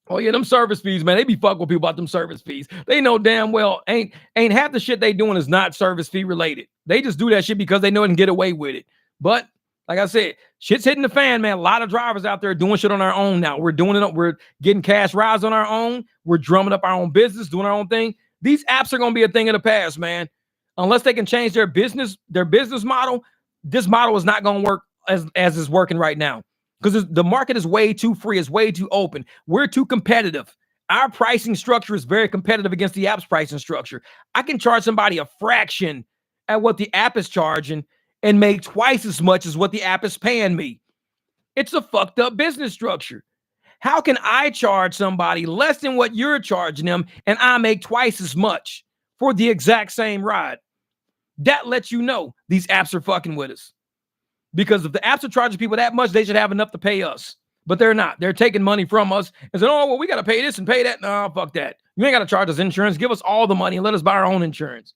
Oh yeah, them service fees, man. They be fucking with people about them service fees. They know damn well ain't half the shit they doing is not service fee related. They just do that shit because they know they can get away with it. But like I said, shit's hitting the fan, man. A lot of drivers out there doing shit on our own now. We're doing it. We're getting cash rides on our own. We're drumming up our own business, doing our own thing. These apps are going to be a thing of the past, man. Unless they can change their business model, this model is not going to work as it's working right now. Because the market is way too free. It's way too open. We're too competitive. Our pricing structure is very competitive against the app's pricing structure. I can charge somebody a fraction at what the app is charging and make twice as much as what the app is paying me. It's a fucked up business structure. How can I charge somebody less than what you're charging them and I make twice as much for the exact same ride? That lets you know these apps are fucking with us. Because if the apps are charging people that much, they should have enough to pay us. But they're not. They're taking money from us and saying, oh, well, we got to pay this and pay that. No, fuck that. You ain't got to charge us insurance. Give us all the money and let us buy our own insurance.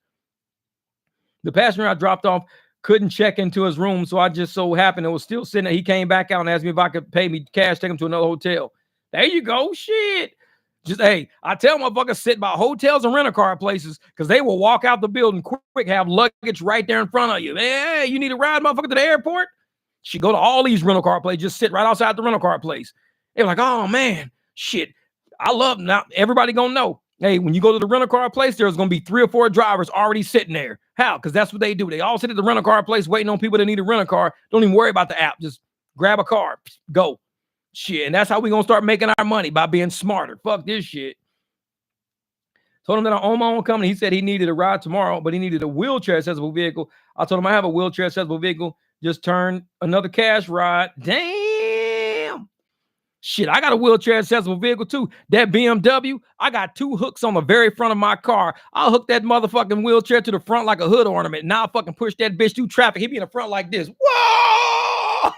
The passenger I dropped off couldn't check into his room, so I just so happened it was still sitting there. He came back out and asked me if I could pay me cash, take him to another hotel. There you go. Shit. Just, hey, I tell motherfuckers sit by hotels and rent-a-car places because they will walk out the building quick, have luggage right there in front of you. Hey, you need a ride, motherfucker, to the airport? She go to all these rental car places, just sit right outside the rental car place. They're like, oh, man, shit. I love them. Now, everybody going to know. Hey, when you go to the rental car place, there's going to be 3 or 4 drivers already sitting there. How? Because that's what they do. They all sit at the rental car place waiting on people that need a rental car. Don't even worry about the app. Just grab a car. Go. Shit. And that's how we going to start making our money, by being smarter. Fuck this shit. Told him that I'm on my own company. He said he needed a ride tomorrow, but he needed a wheelchair accessible vehicle. I told him I have a wheelchair accessible vehicle. Just turn another cash ride. Damn. Shit, I got a wheelchair accessible vehicle too. That BMW, I got 2 hooks on the very front of my car. I'll hook that motherfucking wheelchair to the front like a hood ornament. Now I'll fucking push that bitch through traffic. He be in the front like this. Whoa!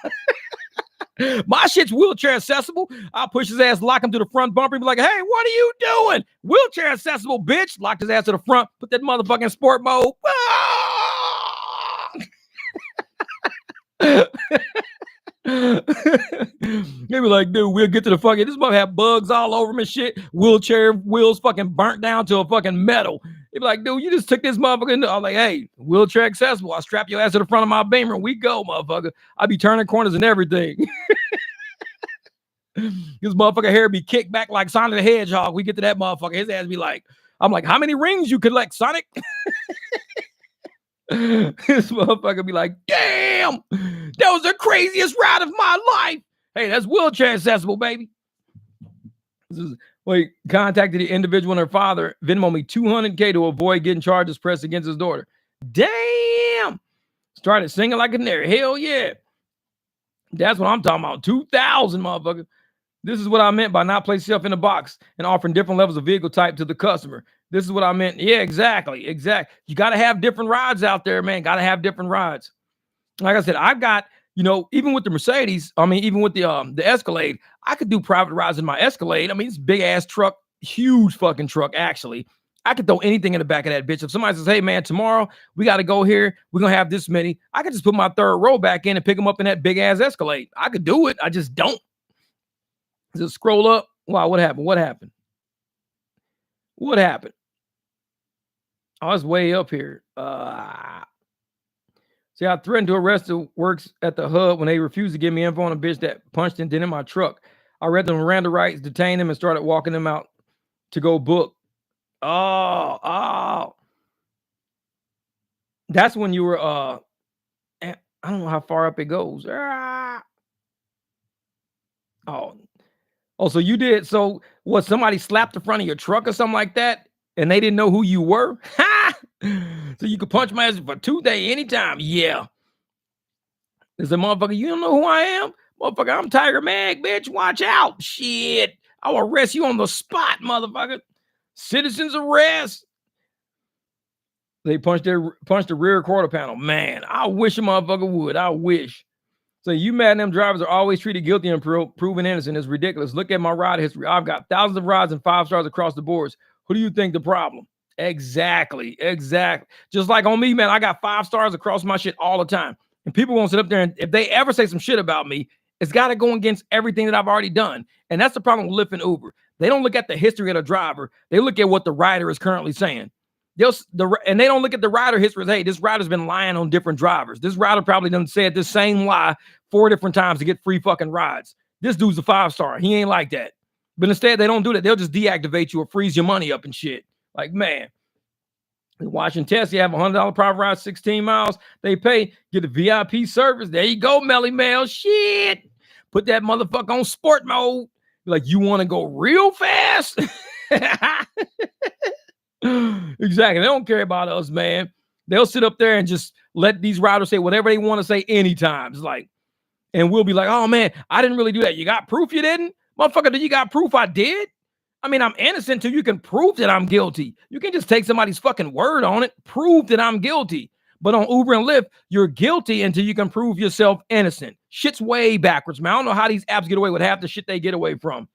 My shit's wheelchair accessible. I'll push his ass, lock him to the front bumper, and be like, hey, what are you doing? Wheelchair accessible, bitch. Lock his ass to the front, put that motherfucking sport mode. They be like, dude, we'll get to the fucking, this mother have bugs all over him and shit. Wheelchair wheels fucking burnt down to a fucking metal. They be like, dude, you just took this motherfucker. I'm like, hey, wheelchair accessible. I'll strap your ass to the front of my Beamer and we go, motherfucker. I be turning corners and everything. This motherfucker hair be kicked back like Sonic the Hedgehog. We get to that motherfucker, his ass be like, I'm like, how many rings you collect, Sonic? This motherfucker be like, damn, that was the craziest ride of my life. Hey, that's wheelchair accessible, baby. Wait, contacted the individual and her father, Venmo me $200K to avoid getting charges pressed against his daughter. Damn. Started singing like a canary. Hell yeah. That's what I'm talking about. 2,000, motherfucker. This is what I meant by not placing yourself in a box and offering different levels of vehicle type to the customer. This is what I meant. Yeah, exactly. You got to have different rides out there, man. Got to have different rides. Like I said, I've got, even with the Mercedes, even with the Escalade, I could do private rides in my Escalade. I mean, it's a big ass truck, huge fucking truck, actually. I could throw anything in the back of that bitch. If somebody says, hey, man, tomorrow we got to go here, we're going to have this many, I could just put my third row back in and pick them up in that big ass Escalade. I could do it. I just don't. Just scroll up. Wow, what happened? What happened? What happened? Oh, it's way up here. See, I threatened to arrest the works at the hub when they refused to give me info on a bitch that punched and did in my truck. I read them Miranda rights, detained them, and started walking them out to go book. Oh. That's when you were, I don't know how far up it goes. Oh, so you did. So what, somebody slapped the front of your truck or something like that, and they didn't know who you were? Ha! So you could punch my ass for 2 days anytime. Yeah. It's a motherfucker, you don't know who I am? Motherfucker, I'm Tiger Mag, bitch. Watch out. Shit. I'll arrest you on the spot, motherfucker. Citizens arrest. They punched the rear quarter panel. Man, I wish a motherfucker would. I wish. So you mad them drivers are always treated guilty and proven innocent. It's ridiculous. Look at my ride history. I've got thousands of rides and 5 stars across the boards. Who do you think the problem? Exactly. Just like on me, man, I got 5 stars across my shit all the time. And people won't sit up there and if they ever say some shit about me, it's got to go against everything that I've already done. And that's the problem with Lyft and Uber. They don't look at the history of the driver. They look at what the rider is currently saying. And they don't look at the rider history as, hey, this rider's been lying on different drivers. This rider probably done said this same lie 4 different times to get free fucking rides. This dude's a 5-star. He ain't like that. But instead, they don't do that. They'll just deactivate you or freeze your money up and shit. Like, man. In Washington, Test, you have a $100 private ride, 16 miles. They pay, get a VIP service. There you go, Melly Mel. Shit. Put that motherfucker on sport mode. Like, you want to go real fast? Exactly. They don't care about us, man. They'll sit up there and just let these riders say whatever they want to say anytime. It's like, and we'll be like, oh, man, I didn't really do that. You got proof you didn't? Motherfucker, do you got proof I did? I mean, I'm innocent till you can prove that I'm guilty. You can just take somebody's fucking word on it, prove that I'm guilty. But on Uber and Lyft, you're guilty until you can prove yourself innocent. Shit's way backwards, man. I don't know how these apps get away with half the shit they get away from.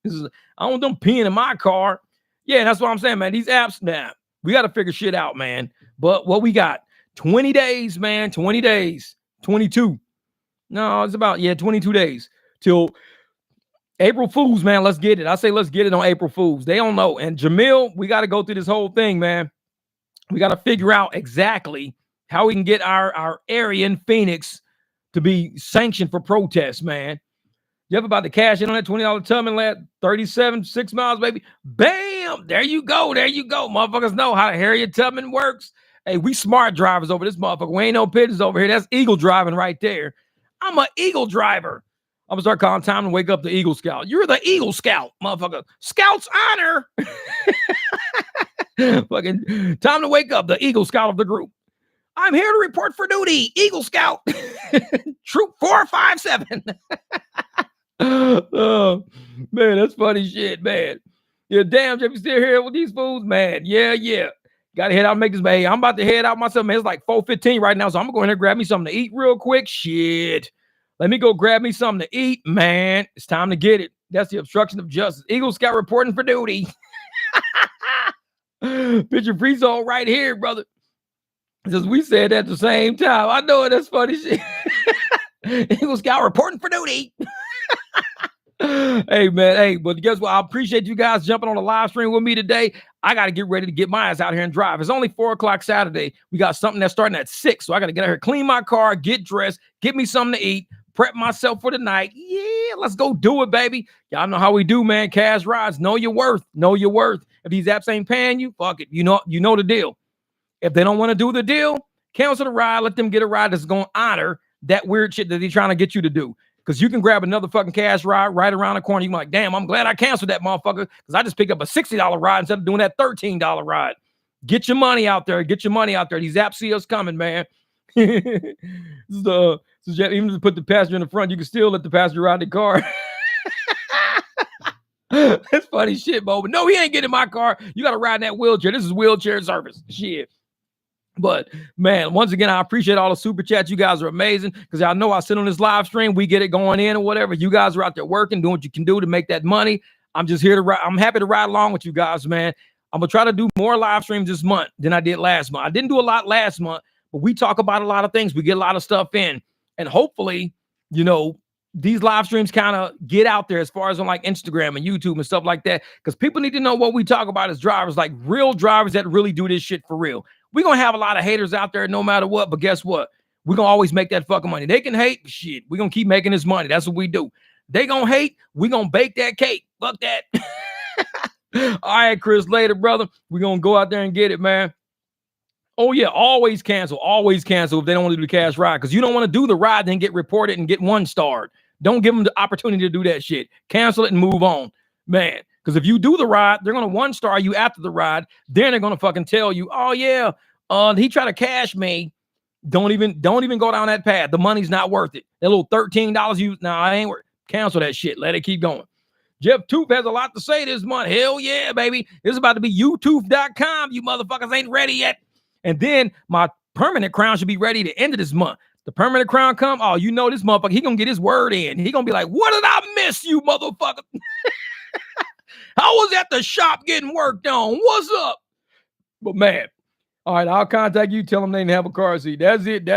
I don't want them peeing in my car. Yeah, that's what I'm saying, man. These apps, man, we got to figure shit out, man. But what we got? 20 days, man. 20 days. 22. No, it's about, 22 days till April Fools, man. Let's get it. I say let's get it on April Fools. They don't know. And Jamil, we got to go through this whole thing, man. We got to figure out exactly how we can get our area in Phoenix to be sanctioned for protests, man. You ever about to cash in on that $20 Tubman last 37, 6 miles, baby? Bam! There you go. Motherfuckers know how Harriet Tubman works. Hey, we smart drivers over this motherfucker. We ain't no pigeons over here. That's Eagle driving right there. I'm an Eagle driver. I'm going to start calling time to wake up the Eagle Scout. You're the Eagle Scout, motherfucker. Scout's honor. Fucking time to wake up the Eagle Scout of the group. I'm here to report for duty. Eagle Scout. Troop 457. Oh, man, that's funny shit, man. Yeah, damn, Jeff, you still here with these fools? Man, yeah. Got to head out and make this, man. Hey, I'm about to head out myself, man. It's like 4:15 right now, so I'm going to go in here and grab me something to eat real quick. Shit. Let me go grab me something to eat, man. It's time to get it. That's the obstruction of justice. Eagle Scout reporting for duty. Picture free zone right here, brother. Since we said that at the same time. I know it. That's funny shit. Eagle Scout reporting for duty. Hey, man. Hey, but guess what? I appreciate you guys jumping on the live stream with me today. I got to get ready to get my ass out here and drive. It's only 4:00 Saturday. We got something that's starting at 6. So I got to get out here, clean my car, get dressed, get me something to eat, prep myself for the night. Yeah, let's go do it, baby. Y'all know how we do, man. Cash rides. Know your worth. Know your worth. If these apps ain't paying you, fuck it. You know the deal. If they don't want to do the deal, cancel the ride. Let them get a ride that's going to honor that weird shit that they're trying to get you to do. Because you can grab another fucking cash ride right around the corner. You're like, damn, I'm glad I canceled that motherfucker because I just picked up a $60 ride instead of doing that $13 ride. Get your money out there. These apps see us coming, man. So even if you put the passenger in the front, you can still let the passenger ride the car. That's funny shit, Bo. But no, he ain't getting in my car. You got to ride in that wheelchair. This is wheelchair service. Shit. But man, once again, I appreciate all the super chats. You guys are amazing because I know I sit on this live stream. We get it going in or whatever. You guys are out there working, doing what you can do to make that money. I'm just here to ride. I'm happy to ride along with you guys, man. I'm going to try to do more live streams this month than I did last month. I didn't do a lot last month, but we talk about a lot of things. We get a lot of stuff in. And hopefully, you know, these live streams kind of get out there as far as on like Instagram and YouTube and stuff like that. Because people need to know what we talk about as drivers, like real drivers that really do this shit for real. We're going to have a lot of haters out there no matter what, but guess what? We're going to always make that fucking money. They can hate, shit. We're going to keep making this money. That's what we do. They going to hate, we're going to bake that cake. Fuck that. All right, Chris, later, brother. We're going to go out there and get it, man. Oh, yeah, always cancel if they don't want to do the cash ride because you don't want to do the ride then get reported and get 1-starred. Don't give them the opportunity to do that shit. Cancel it and move on, man. Because if you do the ride, they're going to 1-star you after the ride. Then they're going to fucking tell you, oh, yeah, he tried to cash me. Don't even go down that path. The money's not worth it. That little $13 you, nah, I ain't worth. Cancel that shit. Let it keep going. Jeff Tooth has a lot to say this month. Hell yeah, baby. It's about to be youtooth.com. You motherfuckers ain't ready yet. And then my permanent crown should be ready to end of this month. The permanent crown come. Oh, you know this motherfucker. He gonna get his word in. He gonna be like, what did I miss, you motherfucker? I was at the shop getting worked on. What's up? But man, all right, I'll contact you. Tell them they didn't have a car seat. That's it.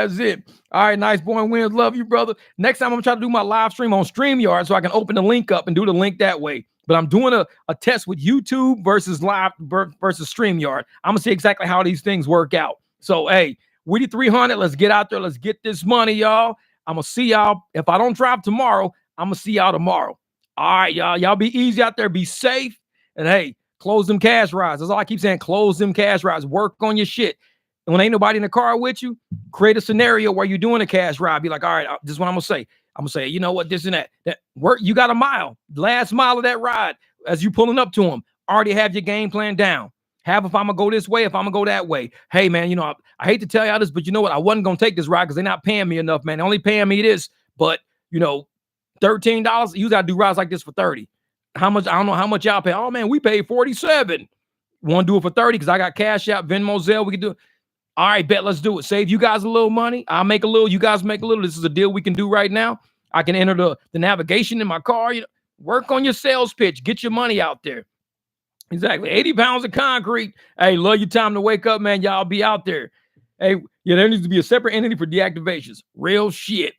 All right, nice boy wins. Love you, brother. Next time I'm trying to do my live stream on StreamYard so I can open the link up and do the link that way. But I'm doing a test with YouTube versus live versus StreamYard. I'm gonna see exactly how these things work out. So hey, Weedy 300, let's get out there. Let's get this money, y'all. I'm gonna see y'all. If I don't drive tomorrow, I'm gonna see y'all tomorrow. All right, y'all. Y'all be easy out there. Be safe. And hey, close them cash rides. That's all I keep saying. Close them cash rides. Work on your shit. And when ain't nobody in the car with you, create a scenario where you're doing a cash ride. Be like, all right, this is what I'm gonna say. I'm gonna say, you know what, this and that. That work. You got a mile. Last mile of that ride. As you pulling up to them, already have your game plan down. Have if I'm gonna go this way, if I'm gonna go that way. Hey man, you know, I hate to tell y'all this, but you know what? I wasn't gonna take this ride because they're not paying me enough, man. They're only paying me this, but you know, $13. You gotta do rides like this for 30. How much? I don't know how much y'all pay. Oh man, we paid 47. Want to do it for 30 because I got Cash App, Venmo, Zelle. We can do it. All right, bet. Let's do it. Save you guys a little money. I'll make a little. You guys make a little. This is a deal we can do right now. I can enter the navigation in my car. You know, work on your sales pitch. Get your money out there. Exactly. 80 pounds of concrete. Hey, love your time to wake up, man. Y'all be out there. Hey, yeah, there needs to be a separate entity for deactivations. Real shit.